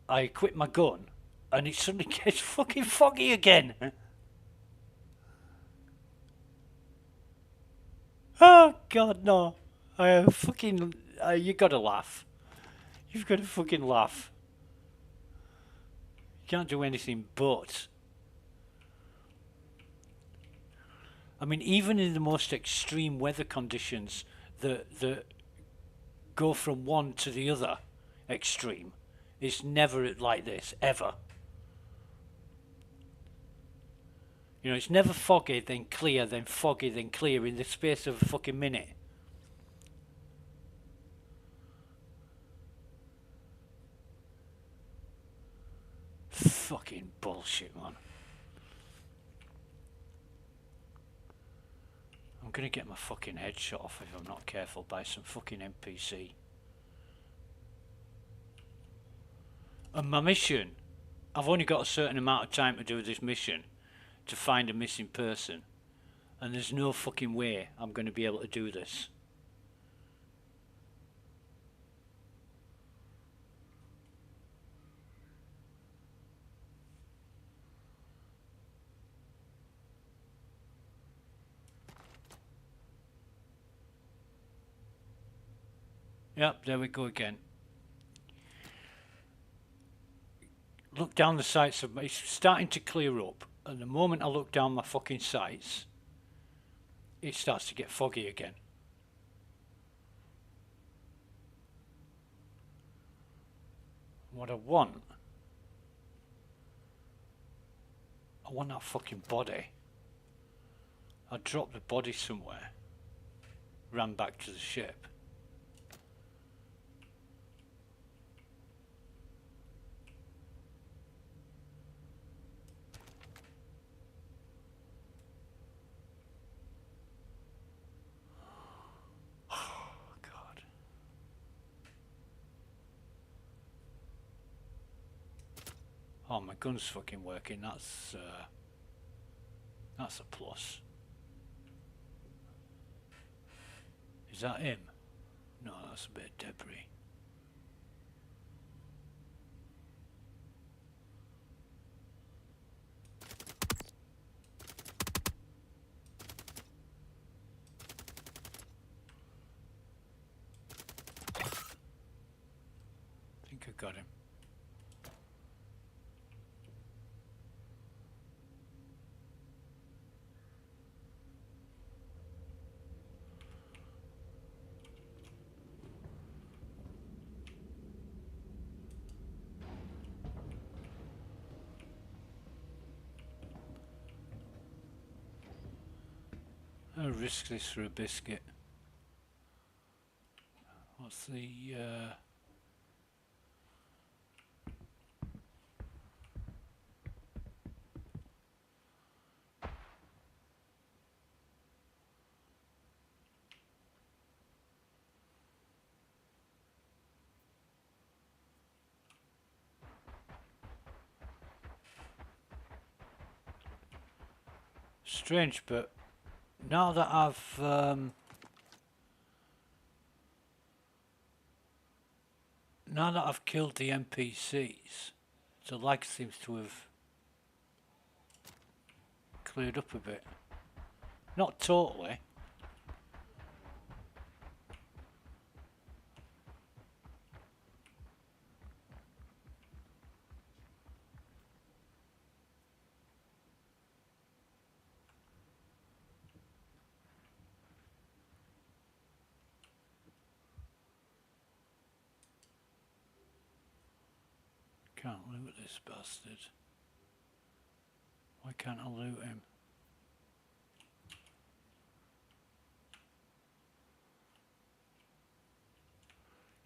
I equip my gun, and it suddenly gets fucking foggy again. Oh God, no! I fucking. You gotta laugh. You've got to fucking laugh. You can't do anything but. I mean, even in the most extreme weather conditions, the go from one to the other extreme. It's never like this, ever. You know, it's never foggy, then clear, then foggy, then clear in the space of a fucking minute. Fucking bullshit, man. I'm gonna get my fucking head shot off if I'm not careful by some fucking NPC. And my mission, I've only got a certain amount of time to do this mission to find a missing person, and there's no fucking way I'm going to be able to do this. Yep, there we go again. Look down the sights of it's starting to clear up, and the moment I look down my fucking sights, it starts to get foggy again. What I want that fucking body. I dropped the body somewhere, ran back to the ship. Oh, my gun's fucking working. That's a plus. Is that him? No, that's a bit of debris. I think I got him. I'll risk this for a biscuit. What's the strange, but now that I've killed the NPCs, the lag seems to have cleared up a bit. Not totally. Can't loot this bastard. Why can't I loot him?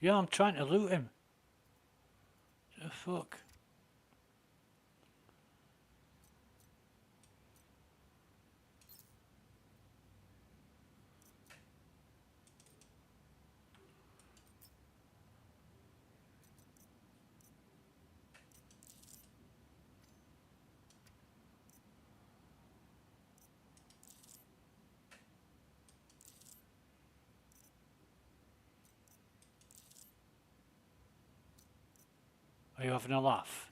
Yeah, I'm trying to loot him. fuck? Are you having a laugh?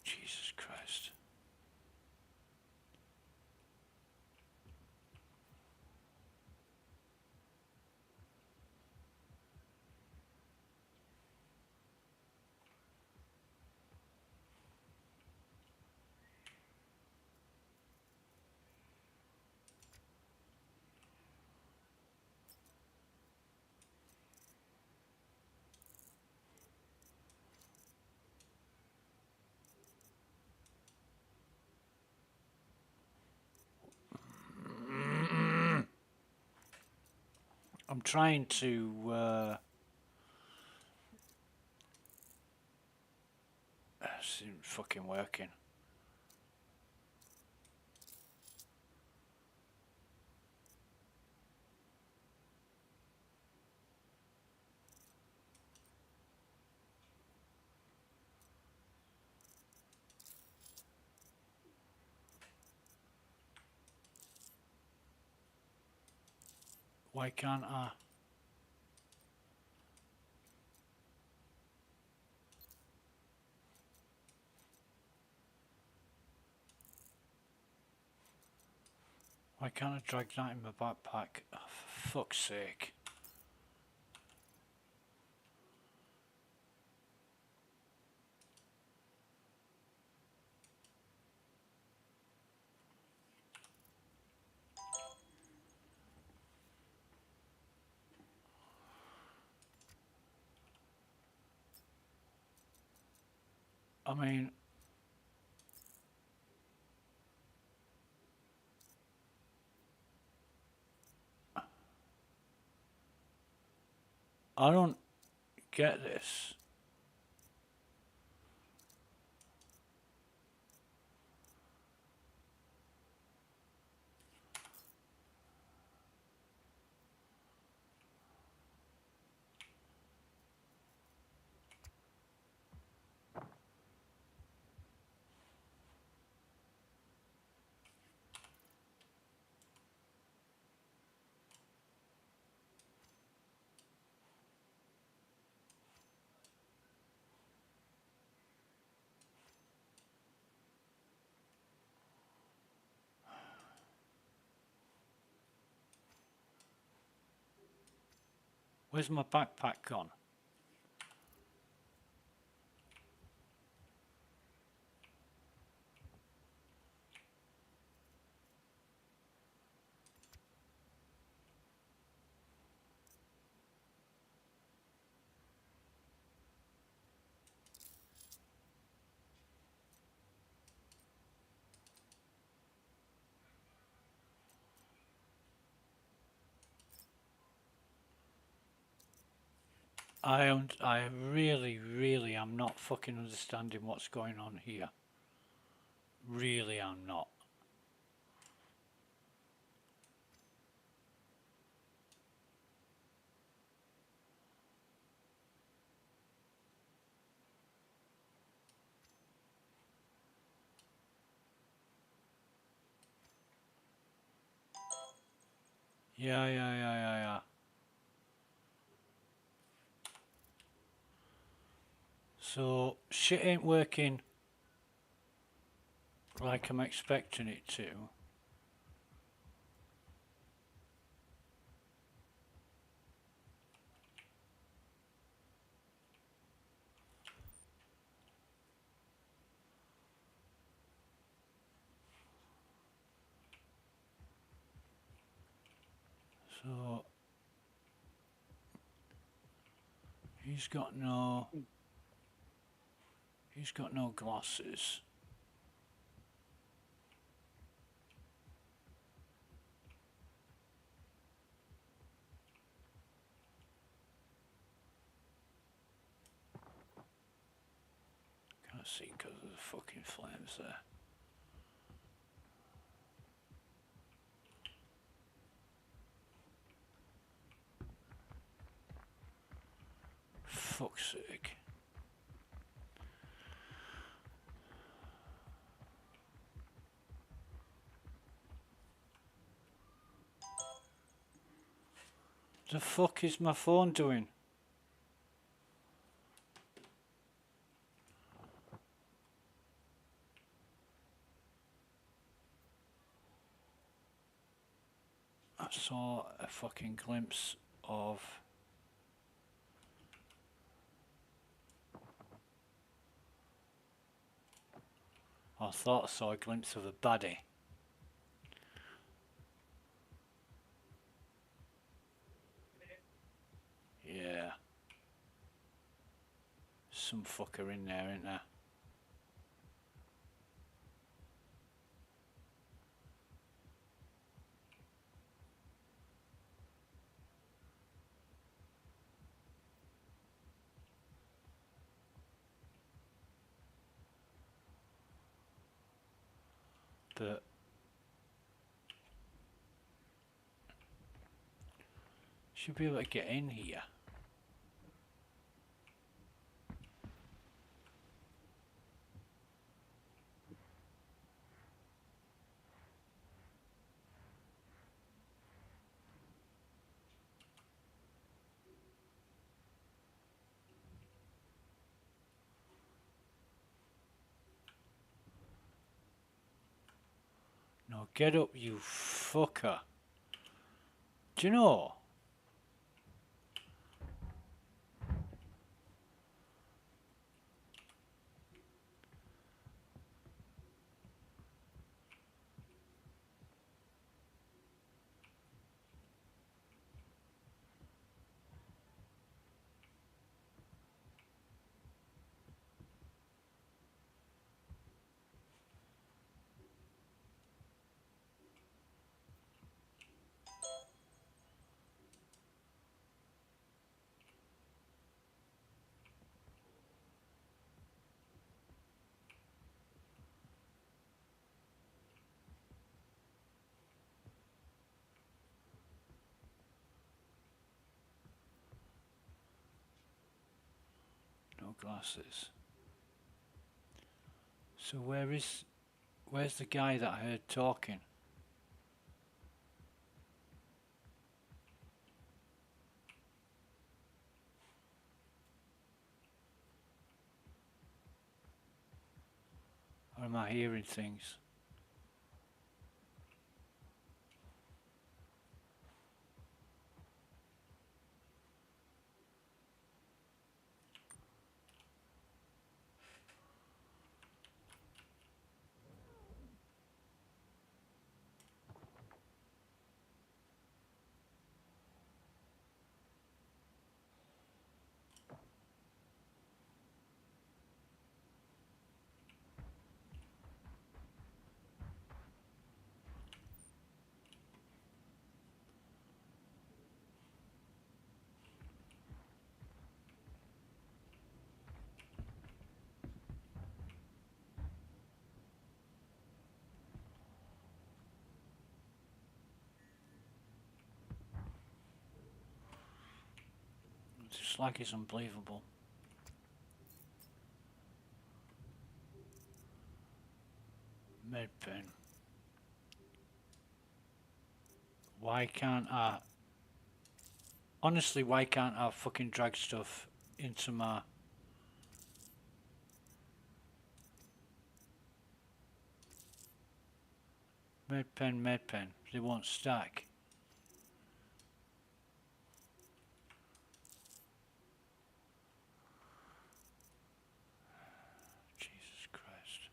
Jesus Christ. I'm trying to this isn't fucking working. Why can't I? Why can't I drag that in my backpack? Oh, for fuck's sake. I mean, I don't get this. Where's my backpack gone? I really am not fucking understanding what's going on here. Really am not. Yeah. So, shit ain't working like I'm expecting it to. So, he's got no glasses. I see, because of the fucking flames there. Fuck's sake. The fuck is my phone doing? I saw a fucking glimpse of... I thought I saw a glimpse of a baddie. Yeah. Some fucker in there, isn't there? But should be able to get in here. No, get up, you fucker. Do you know? No glasses. So where's the guy that I heard talking? Or am I hearing things? It's like it's unbelievable. Med pen. Why can't I... Honestly, why can't I fucking drag stuff into my... Med pen. They won't stack. Jesus Christ.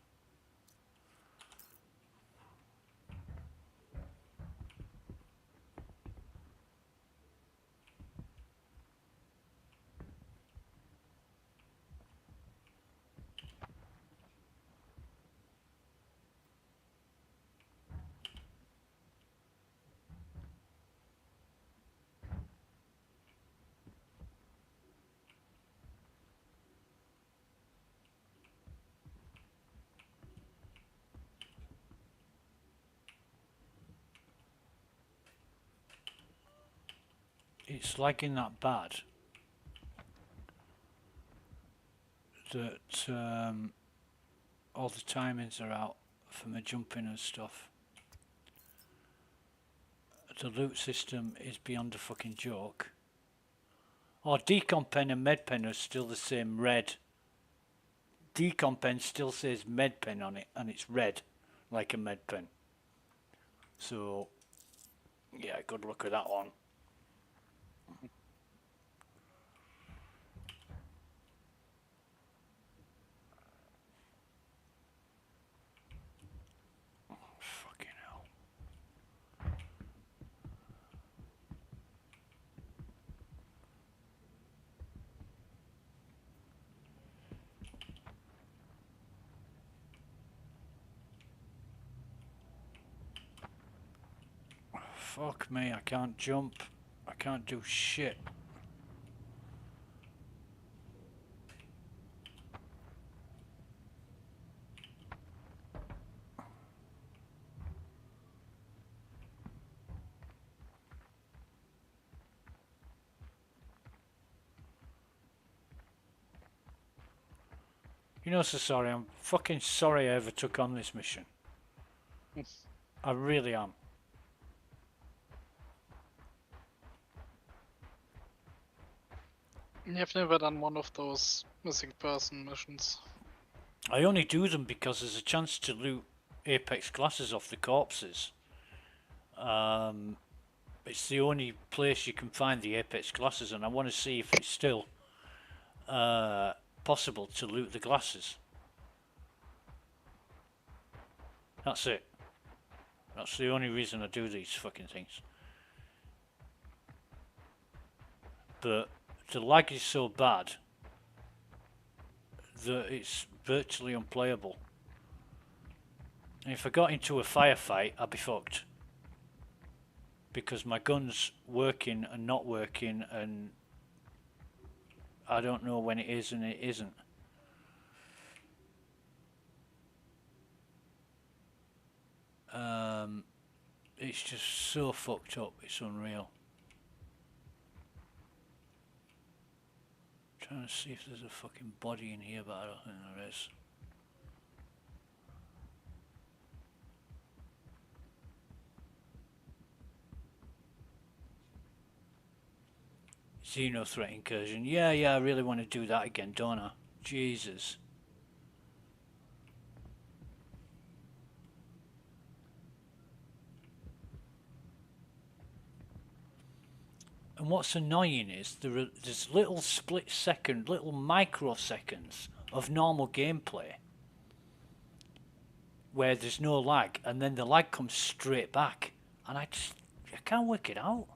it's lagging that bad that all the timings are out for my jumping and stuff. The loot system is beyond a fucking joke. Oh, decom pen and med pen are still the same red. Decom pen still says med pen on it, and it's red, like a med pen. So, yeah, good luck with that one. Fucking hell. Fuck me, I can't jump. I can't do shit. You know, so sorry, I'm fucking sorry I ever took on this mission. I really am. I've never done one of those missing person missions. I only do them because there's a chance to loot Apex glasses off the corpses. It's the only place you can find the Apex glasses, and I want to see if it's still possible to loot the glasses. That's it. That's the only reason I do these fucking things. But the lag is so bad that it's virtually unplayable. And if I got into a firefight, I'd be fucked. Because my gun's working and not working, and I don't know when it is and it isn't. It's just so fucked up, it's unreal. Trying to see if there's a fucking body in here, but I don't think there is. Xeno threat incursion. Yeah, I really want to do that again, don't I? Jesus. And what's annoying is there's little split second, little microseconds of normal gameplay where there's no lag, and then the lag comes straight back, and I can't work it out.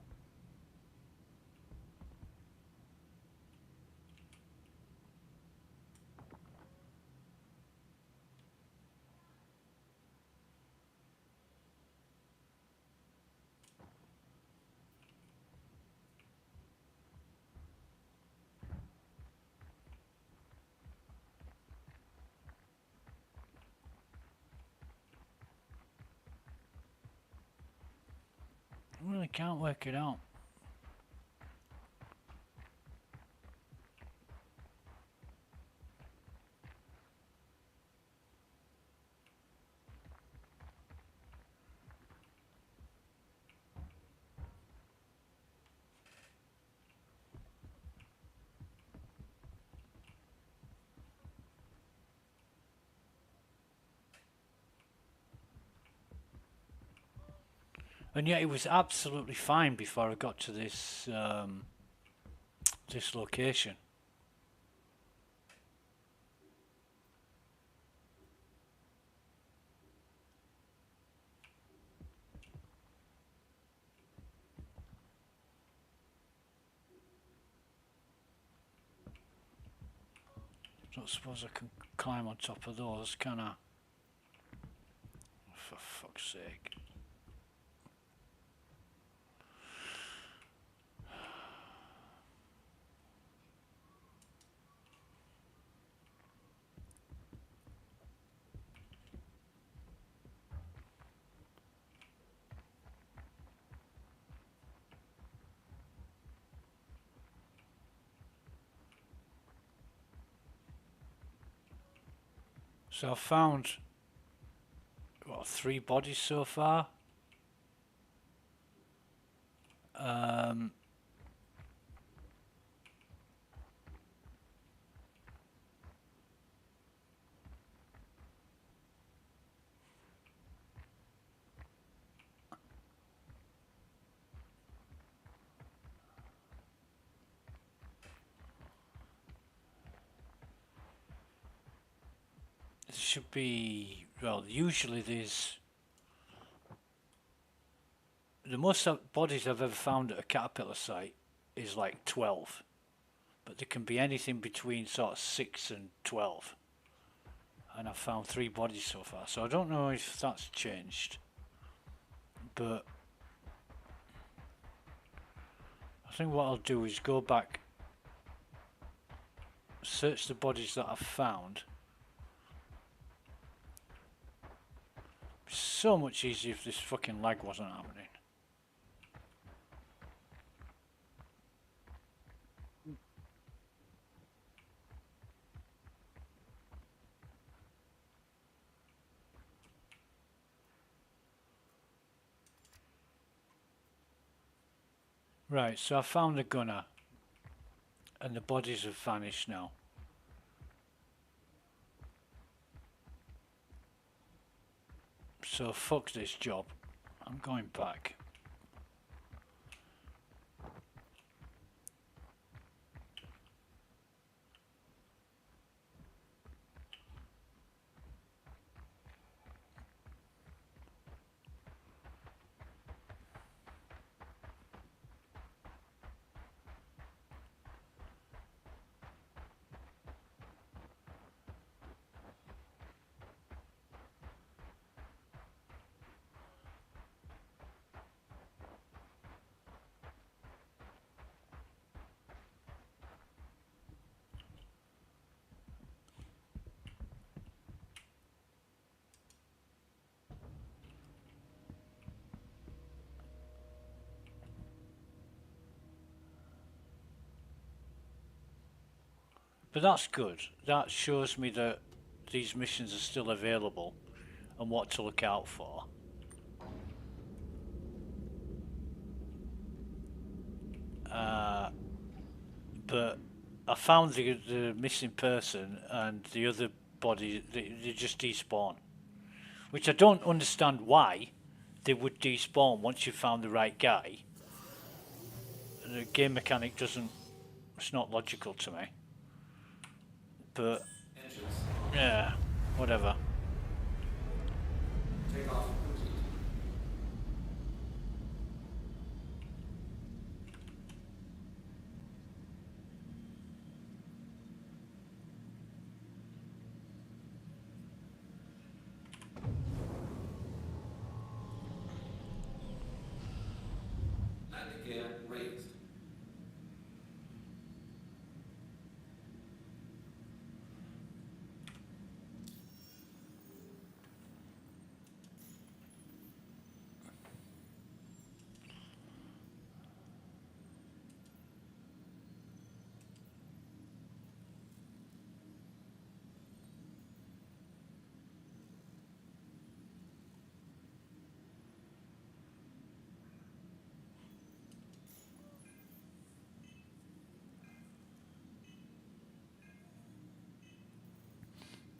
I really can't work it out. And yet it was absolutely fine before I got to this this location. Don't suppose I can climb on top of those, can I? For fuck's sake. So I've found, what, 3 bodies so far. There should be, well, usually there's, the most bodies I've ever found at a caterpillar site is like 12, but there can be anything between sort of 6 and 12, and I've found 3 bodies so far, so I don't know if that's changed, but I think what I'll do is go back, search the bodies that I've found. It's so much easier if this fucking lag wasn't happening. Right, so I found the gunner, and the bodies have vanished now. So fuck this job. I'm going back. But that's good. That shows me that these missions are still available and what to look out for. But I found the missing person and the other body, they just despawn. Which I don't understand why they would despawn once you found the right guy. The game mechanic doesn't, it's not logical to me. But, yeah, whatever. Take off complete. Landing gear raised.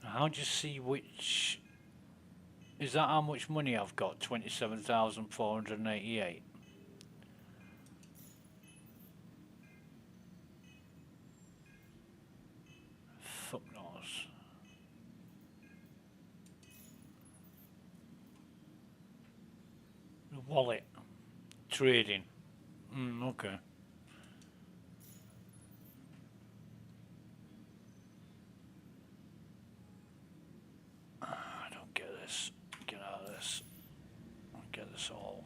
How do you see which... Is that how much money I've got? 27,488. Fuck knows. The wallet. Trading. Okay. I don't get this. Get out of this. I don't get this all.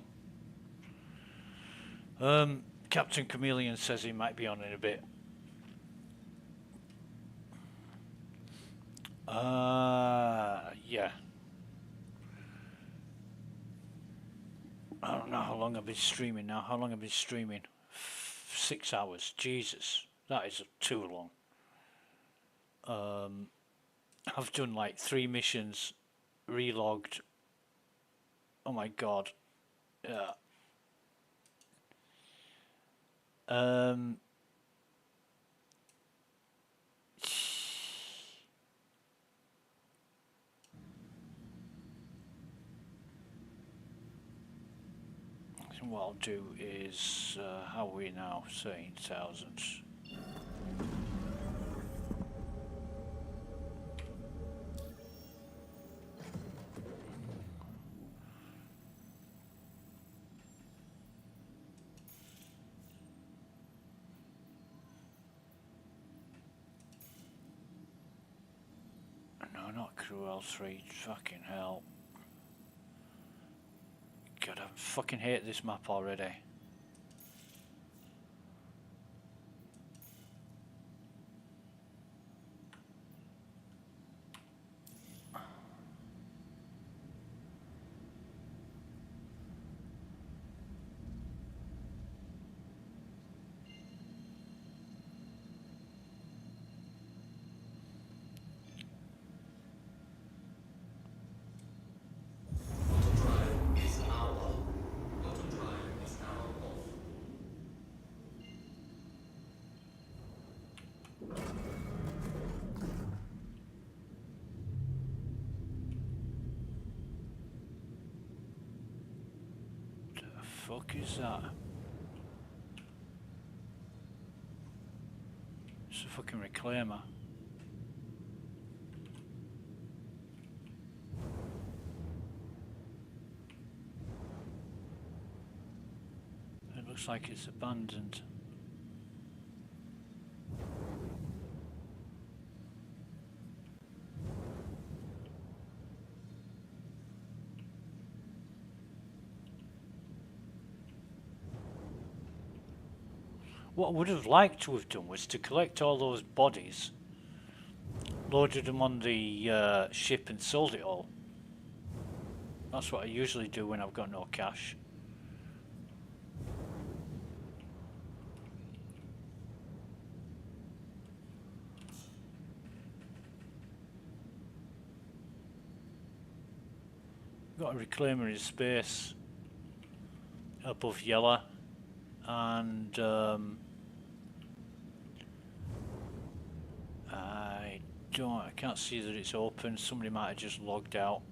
Captain Chameleon says he might be on in a bit. Yeah. I don't know how long I've been streaming now. How long I've been streaming? 6 hours. Jesus. That is too long. I've done like 3 missions, relogged. Oh my god. Yeah. Um. What I'll do is, how are we now? 13,000. No, not Cruel 3, fucking hell. God, I fucking hate this map already. The fuck is that? It's a fucking reclaimer. It looks like it's abandoned. What I would have liked to have done was to collect all those bodies, loaded them on the ship and sold it all. That's what I usually do when I've got no cash. Got a reclaimer in space above Yella, and I can't see that it's open. Somebody might have just logged out.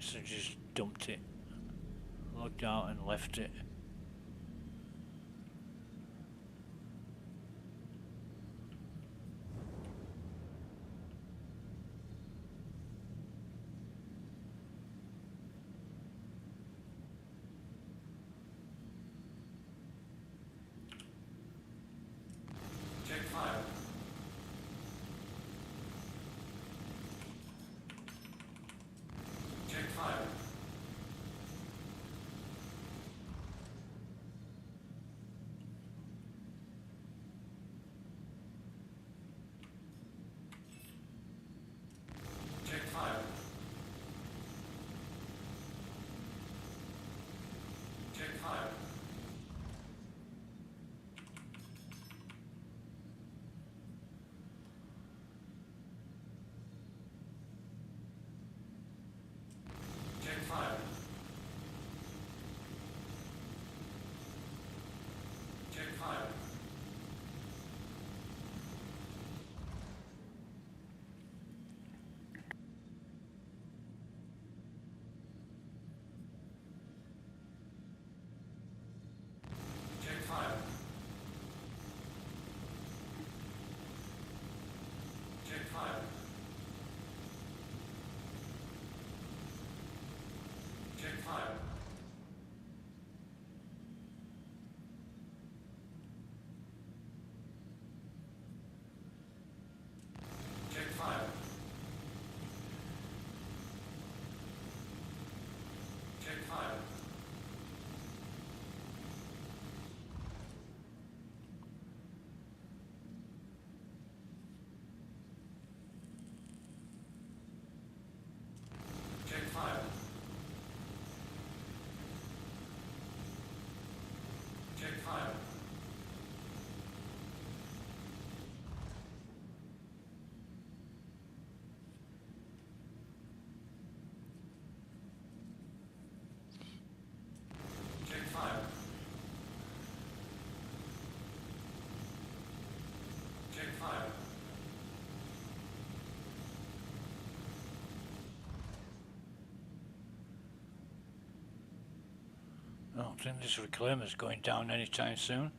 So just dumped it, logged out and left it. Check fire. Check fire. I don't think this reclaimer's going down anytime soon.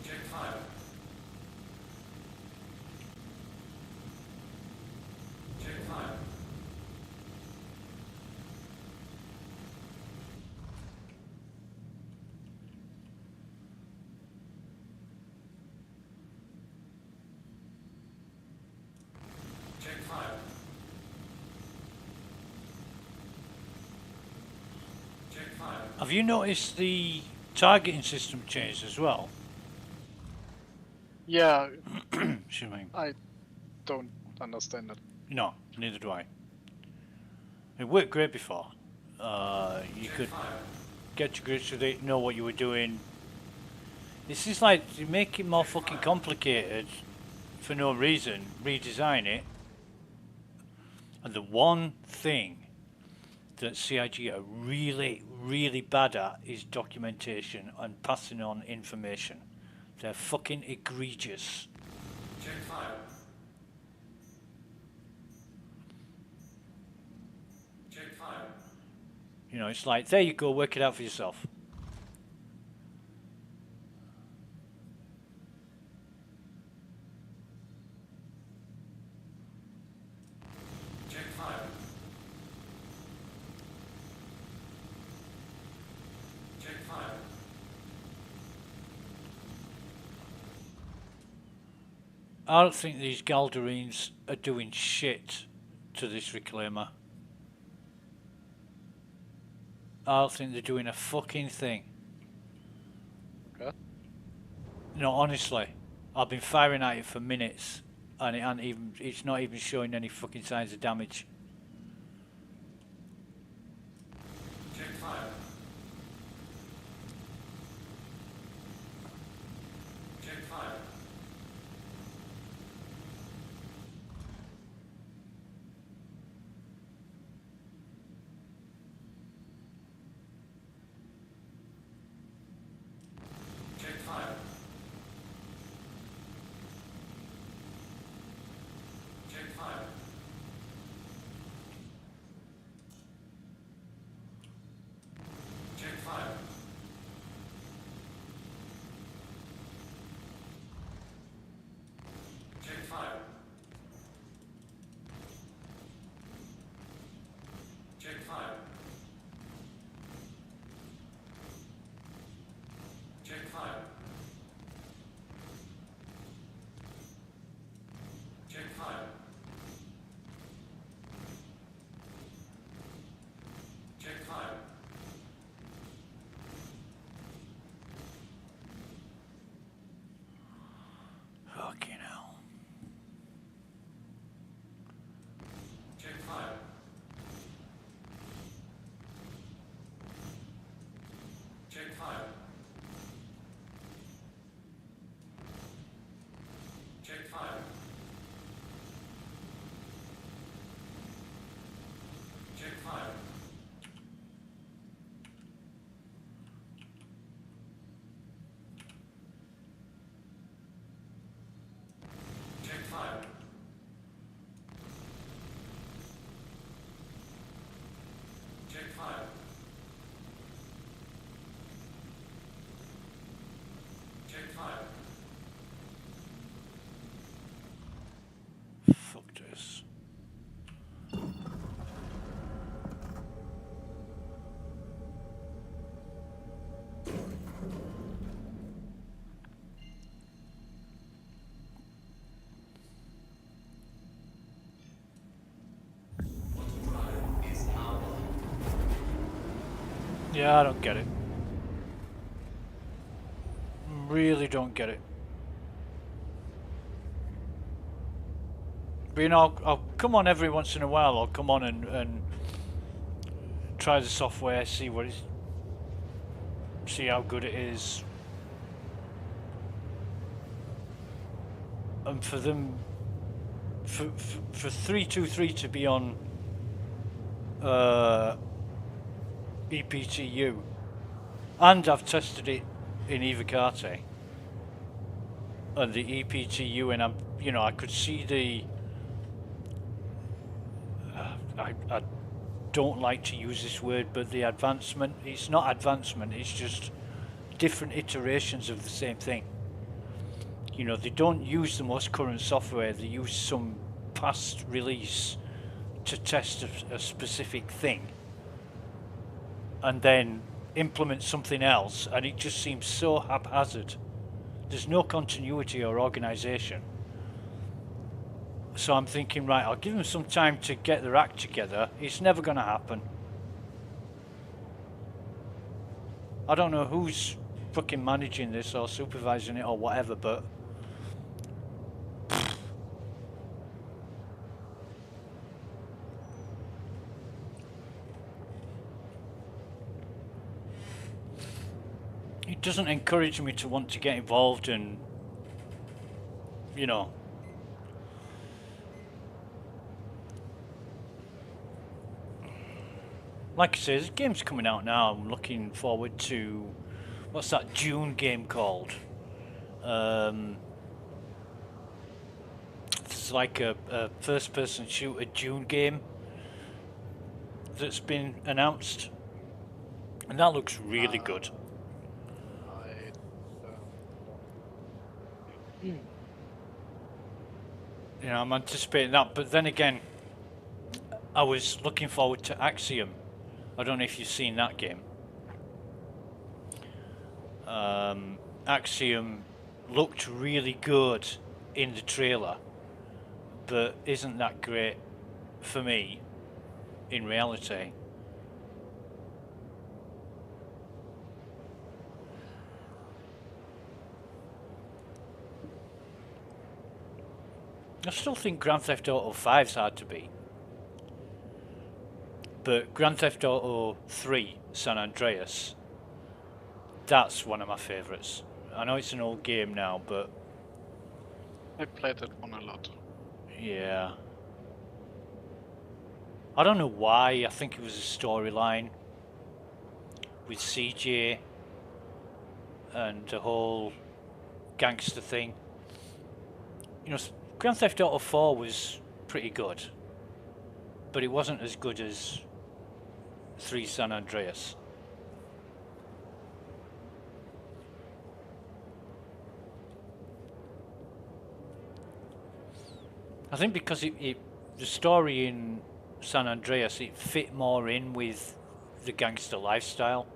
Check fire. Check fire. Check fire. Check fire. Have you noticed the targeting system changed as well? Yeah, Excuse me. I don't understand it. No, neither do I. It worked great before. You could get to grips with it, know what you were doing. This is like, you make it more fucking complicated for no reason, redesign it. And the one thing that CIG are really, really bad at is documentation and passing on information. They're fucking egregious. Check fire. Check fire. You know, it's like, there you go, work it out for yourself. Check fire. Check fire. I don't think these Galdarines are doing shit to this reclaimer. I don't think they're doing a fucking thing. Okay. No, honestly, I've been firing at it for minutes, and it's not even showing any fucking signs of damage. Check fire. Check fire. Check fire. Check fire. Check fire. Check fire. Check fire. Check fire. Check fire. Check fire. Fucking hell. Check fire. Check fire. Check fire. Check fire. Check fire. Check fire. Check fire. Fuck this. Yeah, I don't get it. Really don't get it. But you know, I'll come on every once in a while. I'll come on and try the software, see how good it is. And for them, for 323 to be on EPTU, and I've tested it in Evocate, and the EPTU, and I could see the don't like to use this word, but the advancement, it's not advancement, it's just different iterations of the same thing. You know, they don't use the most current software, they use some past release to test a specific thing and then implement something else, and it just seems so haphazard. There's no continuity or organisation. So I'm thinking, right, I'll give them some time to get their act together. It's never going to happen. I don't know who's fucking managing this or supervising it or whatever, but it doesn't encourage me to want to get involved and, you know, like I say, this game's coming out now. I'm looking forward to, what's that June game called? It's like a first-person shooter June game that's been announced, and that looks really good. You know, I'm anticipating that, but then again, I was looking forward to Axiom. I don't know if you've seen that game. Axiom looked really good in the trailer, but isn't that great for me in reality. I still think Grand Theft Auto 5's hard to beat. But Grand Theft Auto 3 San Andreas, that's one of my favourites. I know it's an old game now, but I played that one a lot. Yeah. I don't know why, I think it was a storyline with CJ and the whole gangster thing. You know, Grand Theft Auto 4 was pretty good, but it wasn't as good as 3 San Andreas. I think because the story in San Andreas, it fit more in with the gangster lifestyle.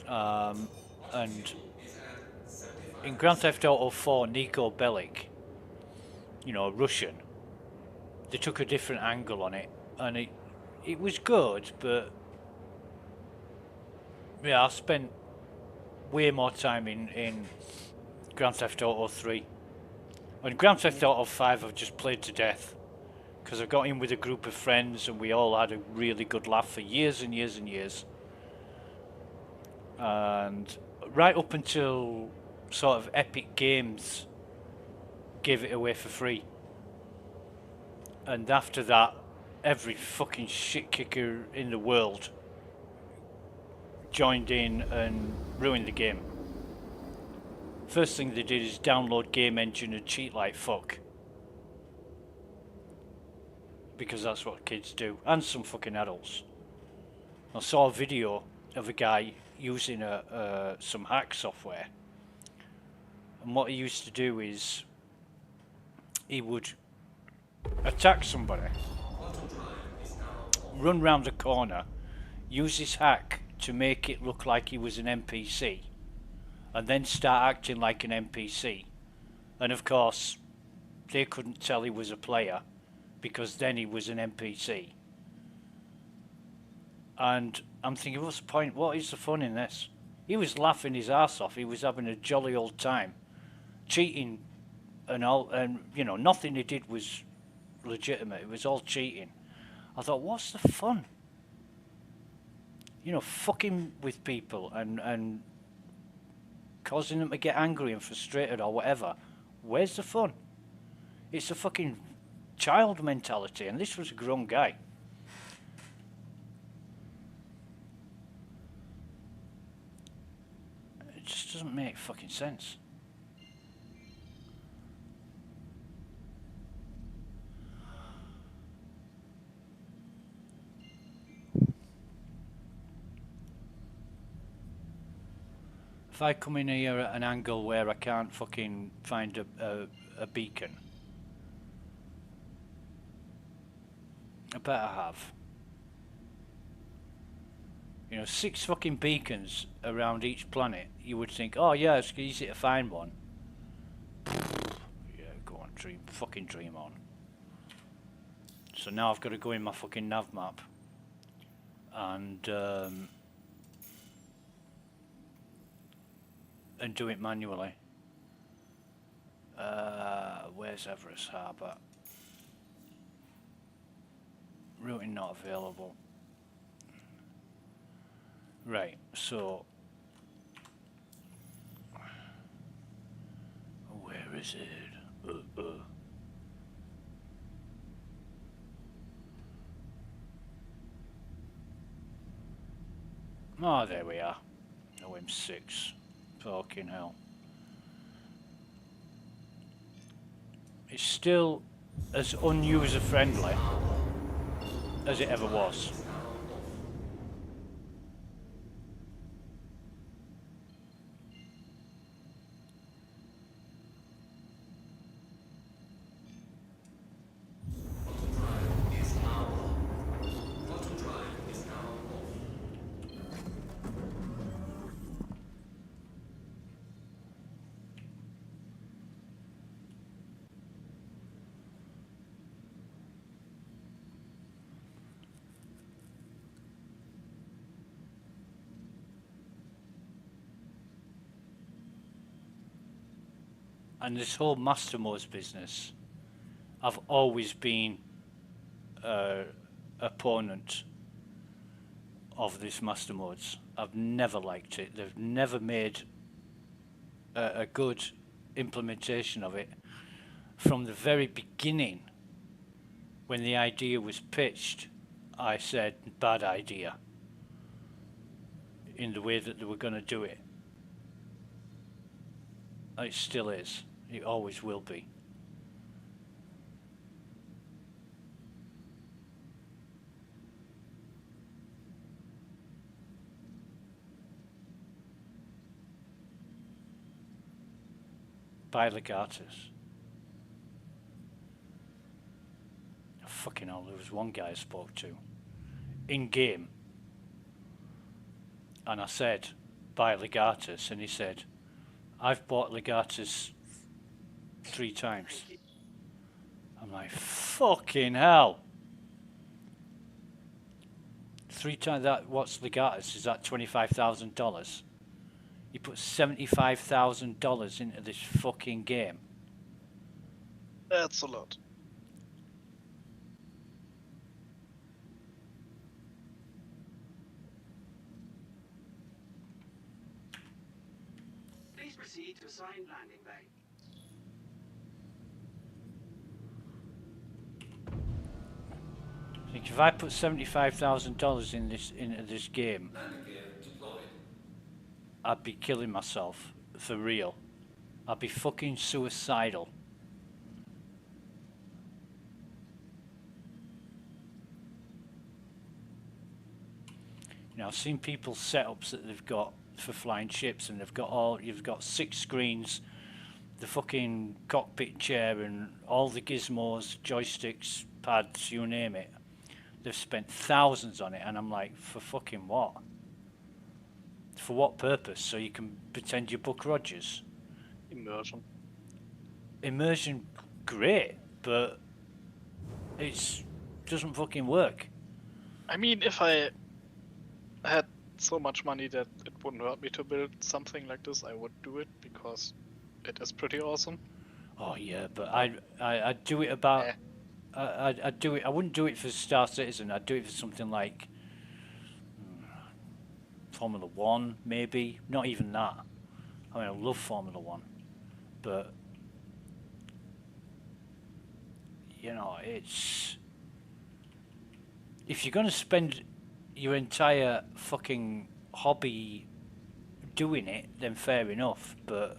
And in Grand Theft Auto 4, Niko Bellic, you know, Russian, they took a different angle on it, and it was good, but yeah, I spent way more time in Grand Theft Auto 3. And Grand Theft Auto 5 I've just played to death, because I got in with a group of friends and we all had a really good laugh for years and years and years. And right up until sort of Epic Games gave it away for free. And after that, every fucking shit kicker in the world joined in and ruined the game. First thing they did is download game engine and cheat like fuck. Because that's what kids do, and some fucking adults. I saw a video of a guy using some hack software, and what he used to do is he would attack somebody, run round the corner, use his hack to make it look like he was an NPC, and then start acting like an NPC. And of course, they couldn't tell he was a player, because then he was an NPC. And I'm thinking, what's the point? What is the fun in this? He was laughing his ass off. He was having a jolly old time, cheating and all, and you know, nothing he did was legitimate. It was all cheating. I thought, what's the fun? You know, fucking with people and causing them to get angry and frustrated or whatever. Where's the fun? It's a fucking child mentality, and this was a grown guy. It just doesn't make fucking sense. if I come in here at an angle where I can't fucking find a beacon? I better have. You know, 6 fucking beacons around each planet. You would think, oh yeah, it's easy to find one. Yeah, go on, fucking dream on. So now I've got to go in my fucking nav map and do it manually. Where's Everest Harbour? Routing not available. Right, so where is it? Oh, there we are. OM6. Fucking hell. It's still as unuser friendly as it ever was. And this whole master modes business, I've always been opponent of this master modes. I've never liked it. They've never made a good implementation of it. From the very beginning, when the idea was pitched, I said bad idea in the way that they were going to do it. It still is. It always will be. By Legatus. Fucking hell, there was one guy I spoke to in game, and I said buy Legatus, and he said, I've bought Legatus 3 times. I'm like, fucking hell. 3 times that, what's Legatus? Is that $25,000? You put $75,000 into this fucking game. That's a lot. Please proceed to assigned landing bay. I think if I put $75,000 into this game, I'd be killing myself for real. I'd be fucking suicidal. You know, I've seen people's setups that they've got for flying ships, and you've got 6 screens, the fucking cockpit chair, and all the gizmos, joysticks, pads, you name it. They've spent thousands on it, and I'm like, for fucking what? For what purpose? So you can pretend you're Buck Rogers? Immersion. Immersion, great, but it doesn't fucking work. I mean, if I had so much money that it wouldn't hurt me to build something like this, I would do it, because it is pretty awesome. Oh yeah, but I'd do it about... Yeah. I'd do it. I wouldn't do it for Star Citizen. I'd do it for something like Formula 1, maybe. Not even that. I mean, I love Formula 1, but you know, it's, if you're going to spend your entire fucking hobby doing it, then fair enough. But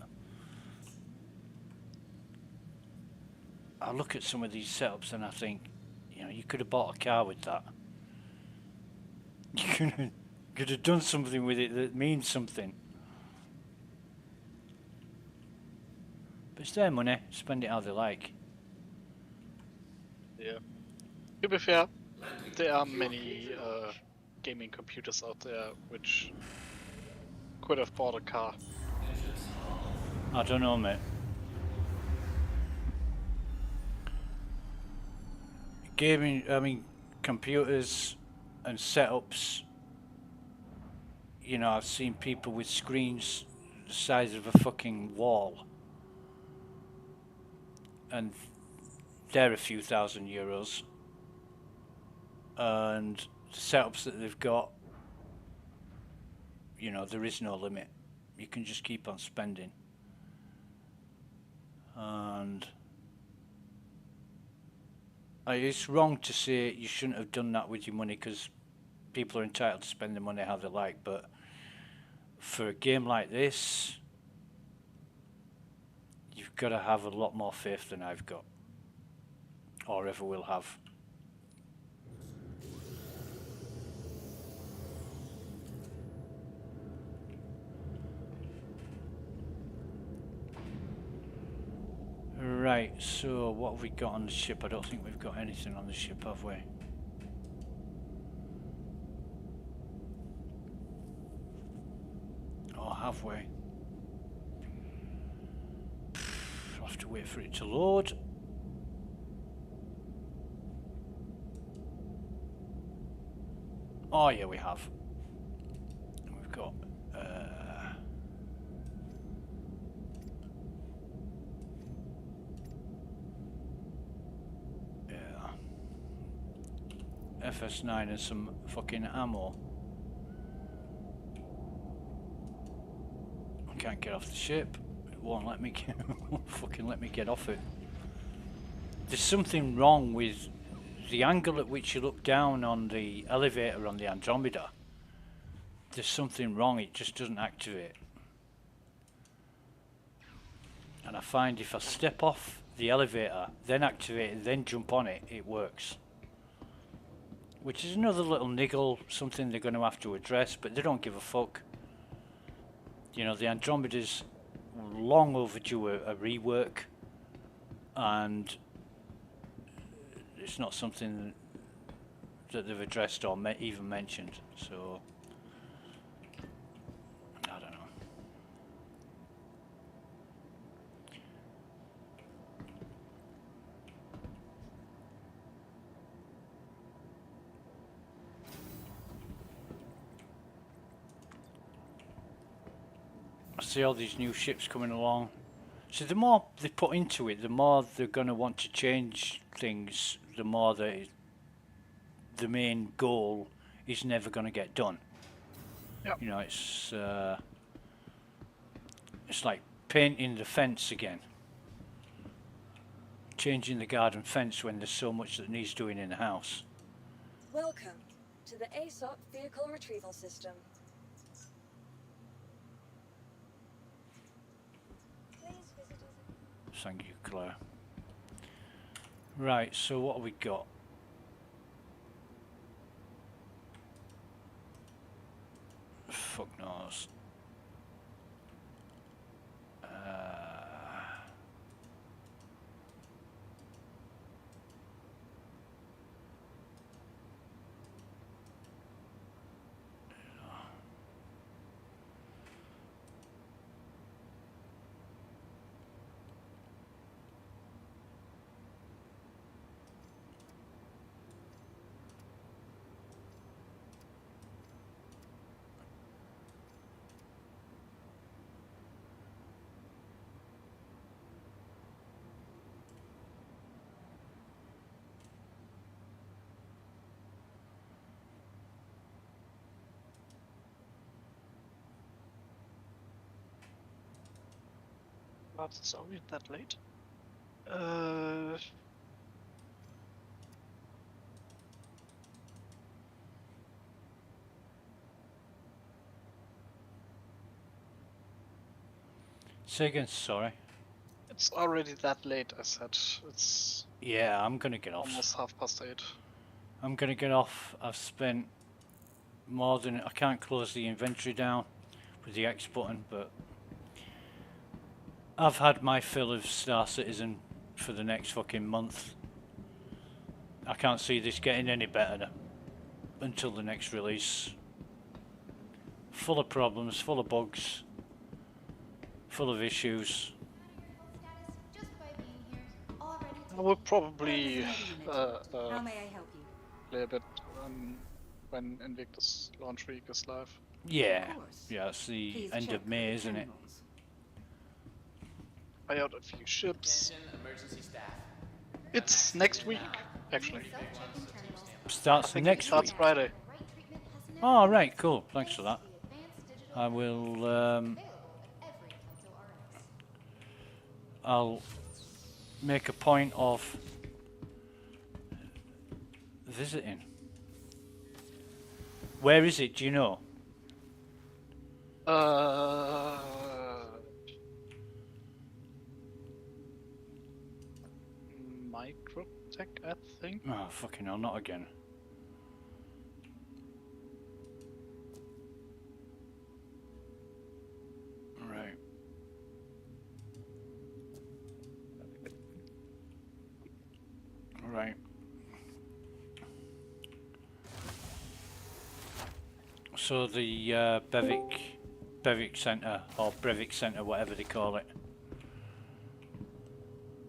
I look at some of these setups and I think, you know, you could have bought a car with that. You could have done something with it that means something. But it's their money, spend it how they like. Yeah. To be fair, there are many gaming computers out there which could have bought a car. I don't know, mate. Gaming, I mean, computers and setups. You know, I've seen people with screens the size of a fucking wall. And they're a few €1,000. And the setups that they've got, you know, there is no limit. You can just keep on spending. And it's wrong to say you shouldn't have done that with your money because people are entitled to spend their money how they like, but for a game like this, you've got to have a lot more faith than I've got, or ever will have. Right, so what have we got on the ship? I don't think we've got anything on the ship, have we? Or have we? I'll have to wait for it to load. Oh yeah, we have. We've got FS9 and some fucking ammo. I can't get off the ship. It won't let me get, won't fucking let me get off it. There's something wrong with the angle at which you look down on the elevator on the Andromeda. There's something wrong, it just doesn't activate. And I find if I step off the elevator, then activate it, then jump on it, it works. Which is another little niggle, something they're going to have to address, but they don't give a fuck. You know, the Andromeda's long overdue a rework, and it's not something that they've addressed or even mentioned, so I don't know. I see all these new ships coming along. So the more they put into it, the more they're going to want to change things, the more that the main goal is never going to get done. Yep. You know, it's like painting the fence again. Changing the garden fence when there's so much that needs doing in the house. Welcome to the aUEC Vehicle Retrieval System. Please visit us. Thank you, Claire. Right, so what have we got? Fuck knows. Sorry, that late. Say again, sorry. It's already that late, I said. It's Yeah, I'm gonna get off. almost 8:30. I'm gonna get off. I've spent more than... I can't close the inventory down with the X button, but I've had my fill of Star Citizen for the next fucking month. I can't see this getting any better until the next release. Full of problems, full of bugs, full of issues. I would probably How may I help you? play a bit when Invictus launch week is live. Yeah, yeah, it's the end of May, isn't it? I out a few ships. Attention, emergency staff. It's next week, actually. Starts I think next it starts week. Friday. Oh, right, cool. Thanks for that. I will. I'll make a point of visiting. Where is it? Do you know? Microtech, I think. Oh, fucking hell, not again. Right. Right. So the Bevic Centre, or Brevic Centre, whatever they call it.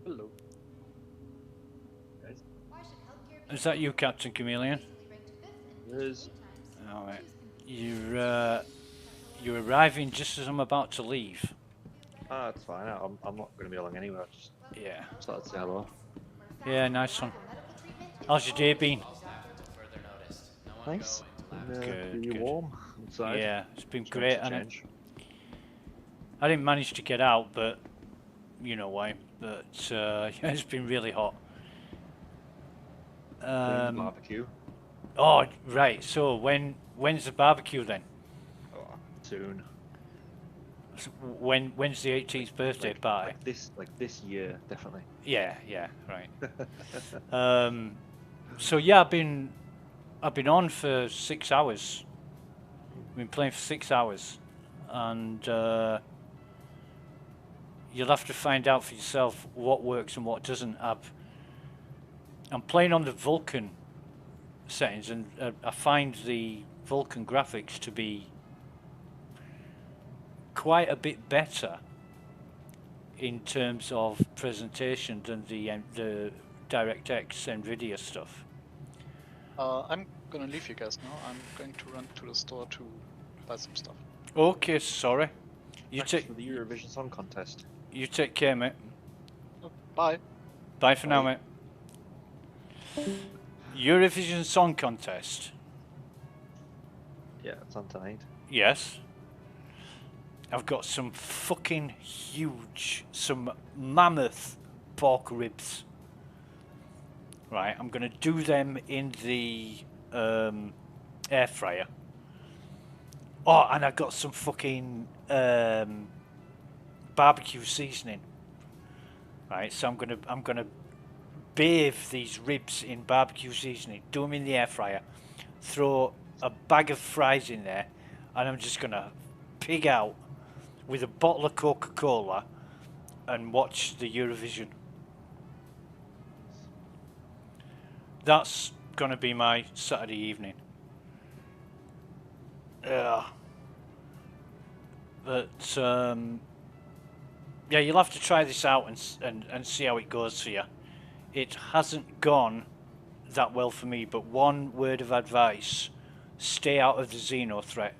Hello. Is that you, Captain Chameleon? It is. Alright. You're arriving just as I'm about to leave. Ah, it's fine. I'm not going to be along anywhere. Just Yeah. started to say hello. Yeah, nice one. How's your day been? Nice. Good, Are you good. warm inside? Yeah, it's been Just great. wanted to And change. I didn't manage to get out, but you know why. But yeah, it's been really hot. Doing the barbecue. Oh, right. So when's the barbecue then? Oh, soon. So when's the 18th birthday party? Like this year, definitely. Yeah, yeah, right. So yeah, I've been on for 6 hours. I've been playing for 6 hours, and you'll have to find out for yourself what works and what doesn't. I'm playing on the Vulkan settings, and I find the Vulkan graphics to be quite a bit better in terms of presentation than the DirectX NVIDIA stuff. I'm gonna leave you guys now. I'm going to run to the store to buy some stuff. Okay, sorry. You Thanks take for the Eurovision Song Contest. You take care, mate. Bye. Bye for now, mate. Eurovision Song Contest. Yeah, it's on tonight. Yes. I've got some fucking huge, some mammoth pork ribs. Right, I'm gonna do them in the air fryer. Oh, and I got some fucking barbecue seasoning. Right, so I'm gonna bathe these ribs in barbecue seasoning, do them in the air fryer, throw a bag of fries in there, and I'm just gonna pig out with a bottle of Coca-Cola and watch the Eurovision. That's gonna be my Saturday evening. Yeah. But yeah, you'll have to try this out and see how it goes for you. It hasn't gone that well for me, but one word of advice: stay out of the Xeno threat.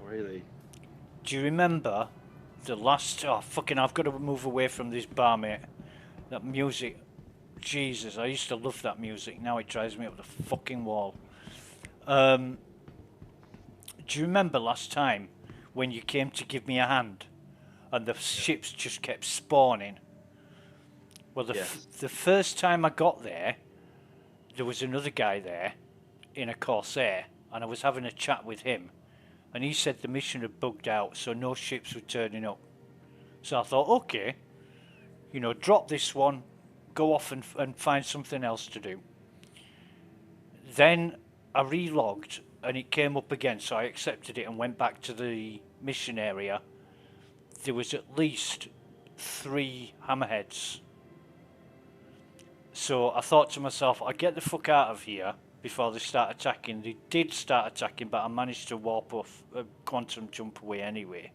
Really? Do you remember the last... Oh, fucking, I've got to move away from this bar, mate. That music... Jesus, I used to love that music. Now it drives me up the fucking wall. Do you remember last time when you came to give me a hand and the ships just kept spawning? Well, the first time I got there was another guy there in a Corsair, and I was having a chat with him, and he said the mission had bugged out, so no ships were turning up. So I thought, okay, you know, drop this one, go off and find something else to do. Then I relogged, and it came up again, so I accepted it and went back to the mission area. There was at least 3 hammerheads. So I thought to myself, I'd get the fuck out of here before they start attacking. They did start attacking, but I managed to warp off a quantum jump away anyway.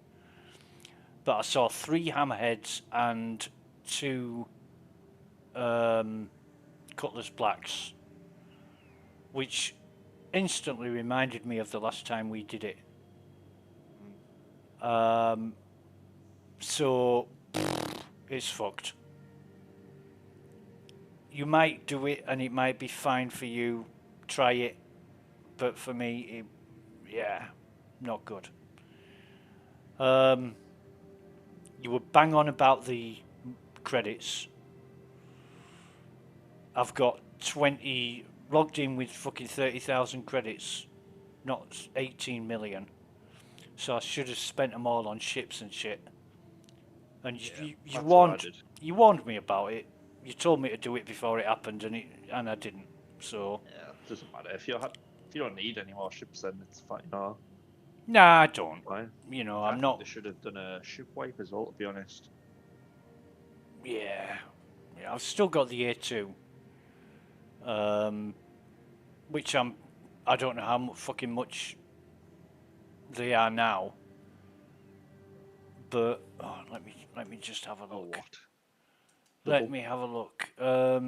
But I saw 3 hammerheads and 2 Cutlass Blacks, which instantly reminded me of the last time we did it. So it's fucked. You might do it and it might be fine for you. Try it, but for me, yeah, not good. You were bang on about the credits. I've got 20 logged in with fucking 30,000 credits, not 18 million. So I should have spent them all on ships and shit. And you warned me about it. You told me to do it before it happened, and I didn't. So yeah, it doesn't matter if you don't need any more ships, then it's fine. No. Nah, I don't. Fine. You know, I I'm think not. They should have done a ship wipe as well, to be honest. Yeah, I've still got the A2, which I don't know how fucking much they are now. But let me just have a look. What? Let me have a look. I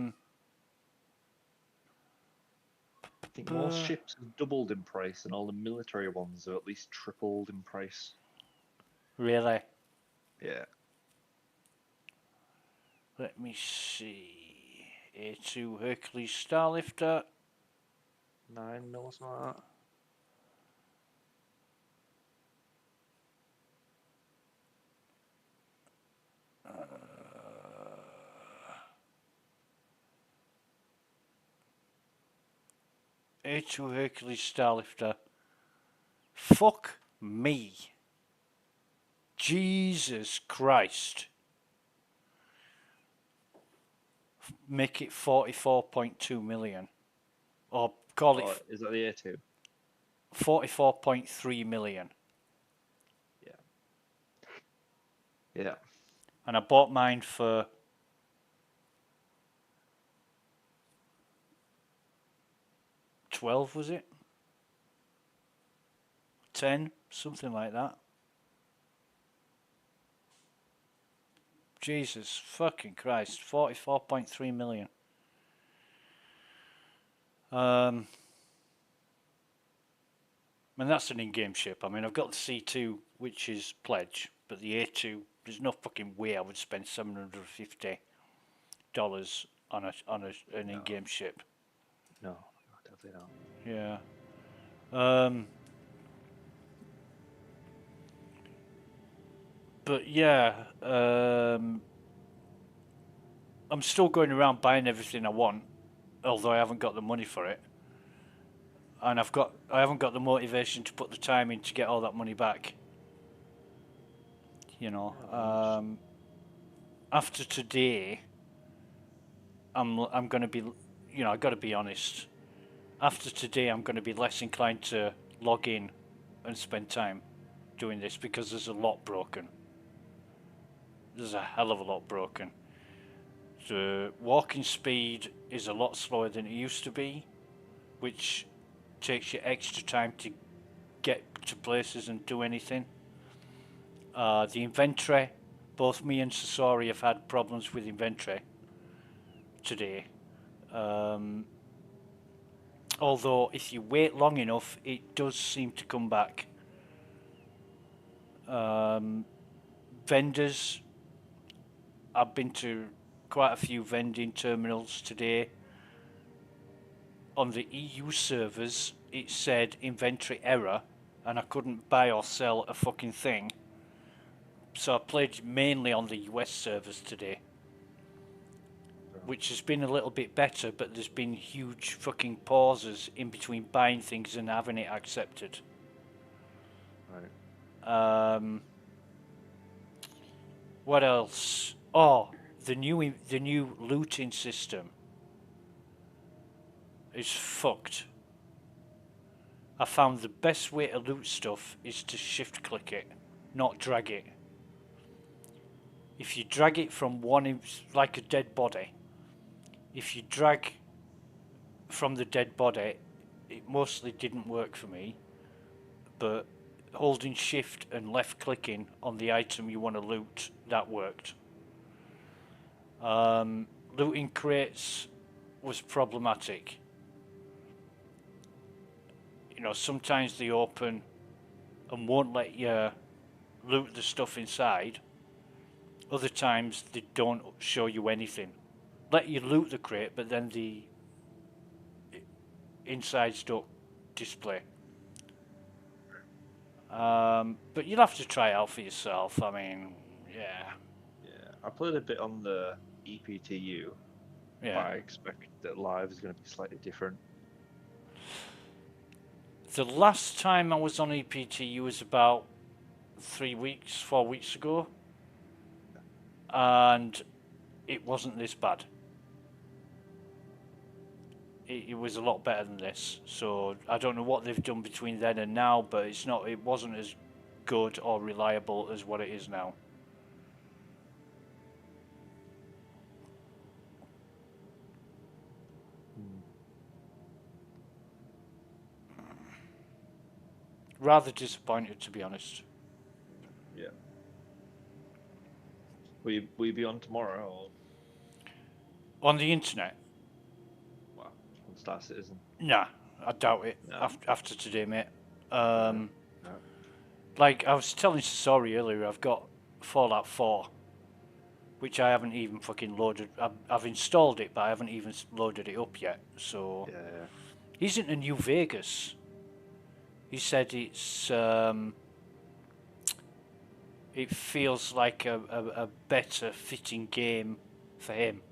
think most ships have doubled in price, and all the military ones have at least tripled in price. Really? Yeah. Let me see. A2 Hercules Starlifter. 9 mil, something like that. A2 Hercules Starlifter. Fuck me. Jesus Christ. Make it 44.2 million. Or call it... Is that the A2? 44.3 million. Yeah. Yeah. And I bought mine for... $12, was it? 10, something like that. Jesus fucking Christ, 44.3 million. And that's an in-game ship. I mean, I've got the C2, which is pledge, but the A2, there's no fucking way I would spend $750 on an in-game ship. No, definitely not. Yeah. But yeah, I'm still going around buying everything I want, although I haven't got the money for it, and I haven't got the motivation to put the time in to get all that money back. You know, after today, I'm going to be, you know, I got to be honest. After today, I'm going to be less inclined to log in and spend time doing this because there's a lot broken. There's a hell of a lot broken. The walking speed is a lot slower than it used to be, which takes you extra time to get to places and do anything. The inventory, both me and Sasori have had problems with inventory today. Although if you wait long enough, it does seem to come back. Vendors, I've been to quite a few vending terminals today. On the EU servers, it said inventory error, and I couldn't buy or sell a fucking thing. So I played mainly on the US servers today, which has been a little bit better, but there's been huge fucking pauses in between buying things and having it accepted. Right. What else? Oh, the new looting system is fucked. I found the best way to loot stuff is to shift click it, not drag it. if you drag it from like a dead body, if you drag from the dead body, it mostly didn't work for me, but holding shift and left clicking on the item you want to loot, that worked. Looting crates was problematic. You know, sometimes they open and won't let you loot the stuff inside. Other times they don't show you anything. Let you loot the crate, but then the insides don't display. But you'll have to try it out for yourself. I mean, yeah. Yeah, I played a bit on the EPTU. Yeah. But I expect that live is going to be slightly different. The last time I was on EPTU was about 4 weeks ago, and it wasn't this bad. It was a lot better than this. So I don't know what they've done between then and now, but it wasn't as good or reliable as what it is now. Rather disappointed, to be honest. Yeah. Will you be on tomorrow or on the internet? Wow, on Star Citizen? Nah, I doubt it. No. After today, mate. No. Like I was telling Sasori earlier, I've got Fallout 4, which I haven't even fucking loaded. I've installed it, but I haven't even loaded it up yet. So Yeah. he's into New Vegas. He said it feels like a better fitting game for him.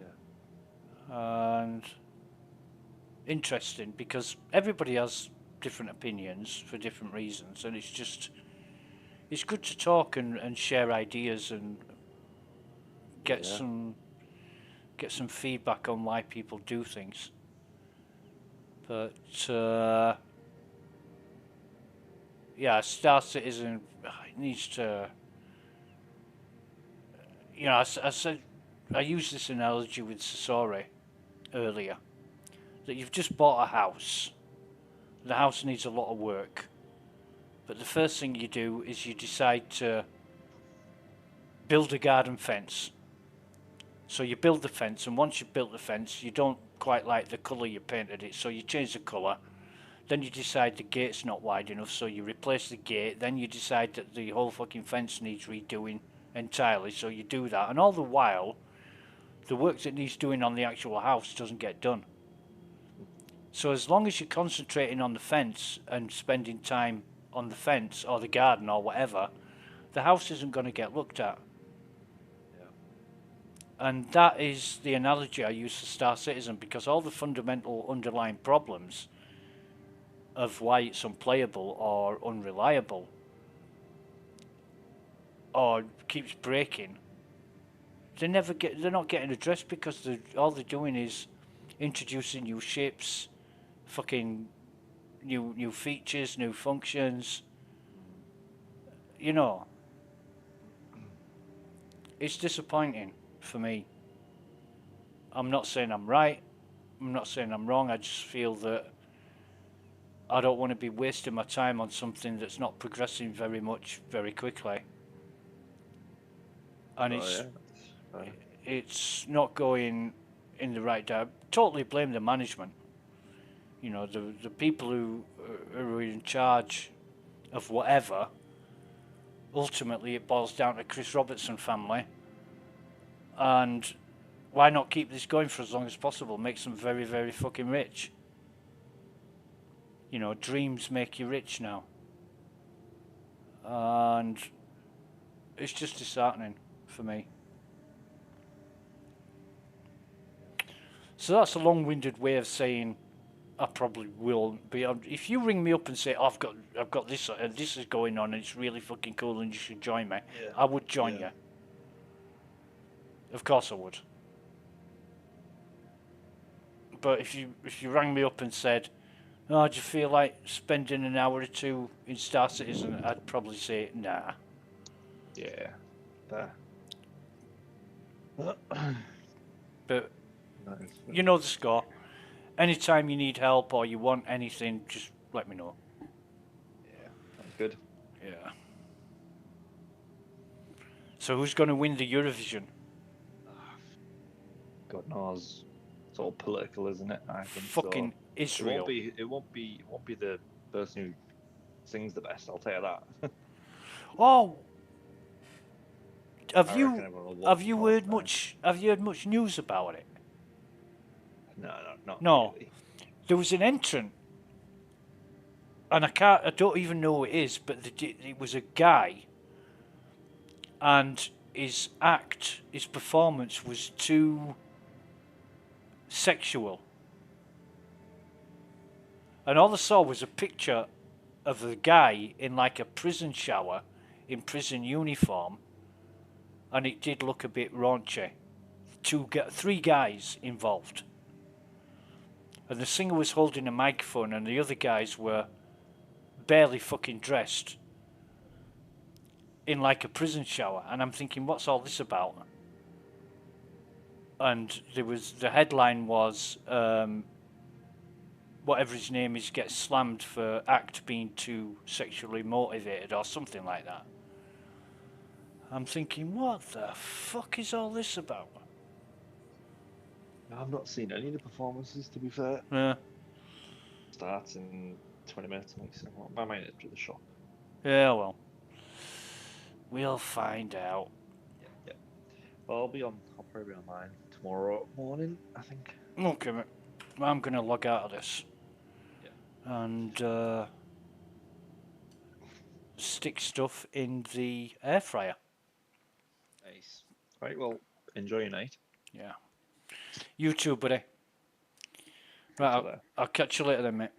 Yeah. And interesting, because everybody has different opinions for different reasons, and it's good to talk and share ideas and get some feedback on why people do things. But yeah, Star Citizen needs to. You know, I said I used this analogy with Sasori earlier, that you've just bought a house. The house needs a lot of work, but the first thing you do is you decide to build a garden fence. So you build the fence, and once you've built the fence, you don't quite like the colour you painted it, so you change the colour. Then you decide the gate's not wide enough, so you replace the gate. Then you decide that the whole fucking fence needs redoing entirely, so you do that. And all the while, the work that needs doing on the actual house doesn't get done. So as long as you're concentrating on the fence and spending time on the fence or the garden or whatever, the house isn't going to get looked at. Yeah. And that is the analogy I use for Star Citizen, because all the fundamental underlying problems of why it's unplayable or unreliable or keeps breaking, they're not getting addressed, because all they're doing is introducing new ships, fucking new features, new functions. You know, it's disappointing for me. I'm not saying I'm right, I'm not saying I'm wrong, I just feel that I don't want to be wasting my time on something that's not progressing very much very quickly. And it's not going in the right direction. Totally blame the management. You know, the people who are in charge of whatever. Ultimately, it boils down to Chris Robertson family. And why not keep this going for as long as possible? Makes them very, very fucking rich. You know, dreams make you rich now. And it's just disheartening for me. So that's a long-winded way of saying I probably will be. If you ring me up and say, oh, I've got this and this is going on and it's really fucking cool and you should join me, I would join you. Of course I would. But if you rang me up and said, oh, do you feel like spending an hour or two in Star Citizen, I'd probably say nah. Yeah, there. But Nice. you know the score. Anytime you need help or you want anything, just let me know. Yeah, sounds good. Yeah. So who's going to win the Eurovision? God knows. It's all political, isn't it? I think Fucking so. Israel. It won't be the person who sings the best. I'll tell you that. Oh, have I you reckon everyone will vote for heard Coldplay. much? Have you heard much news about it? No, not No. really. There was an entrant, and I don't even know who it is, but it was a guy, and his performance was too sexual. And all I saw was a picture of the guy in like a prison shower, in prison uniform, and it did look a bit raunchy. Three guys involved. And the singer was holding a microphone and the other guys were barely fucking dressed in like a prison shower. And I'm thinking, what's all this about? And the headline was, whatever his name is gets slammed for act being too sexually motivated or something like that. I'm thinking, what the fuck is all this about? I've not seen any of the performances, to be fair. Yeah. Starts in 20 minutes, like, so I might head to the shop. Yeah, well. We'll find out. Yeah. Well, I'll probably be online tomorrow morning, I think. Okay, mate. I'm going to log out of this. Yeah. And stick stuff in the air fryer. Nice. Right, well, enjoy your night. Yeah. You too, buddy. Right, I'll catch you later then, mate.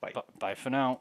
Bye. Bye for now.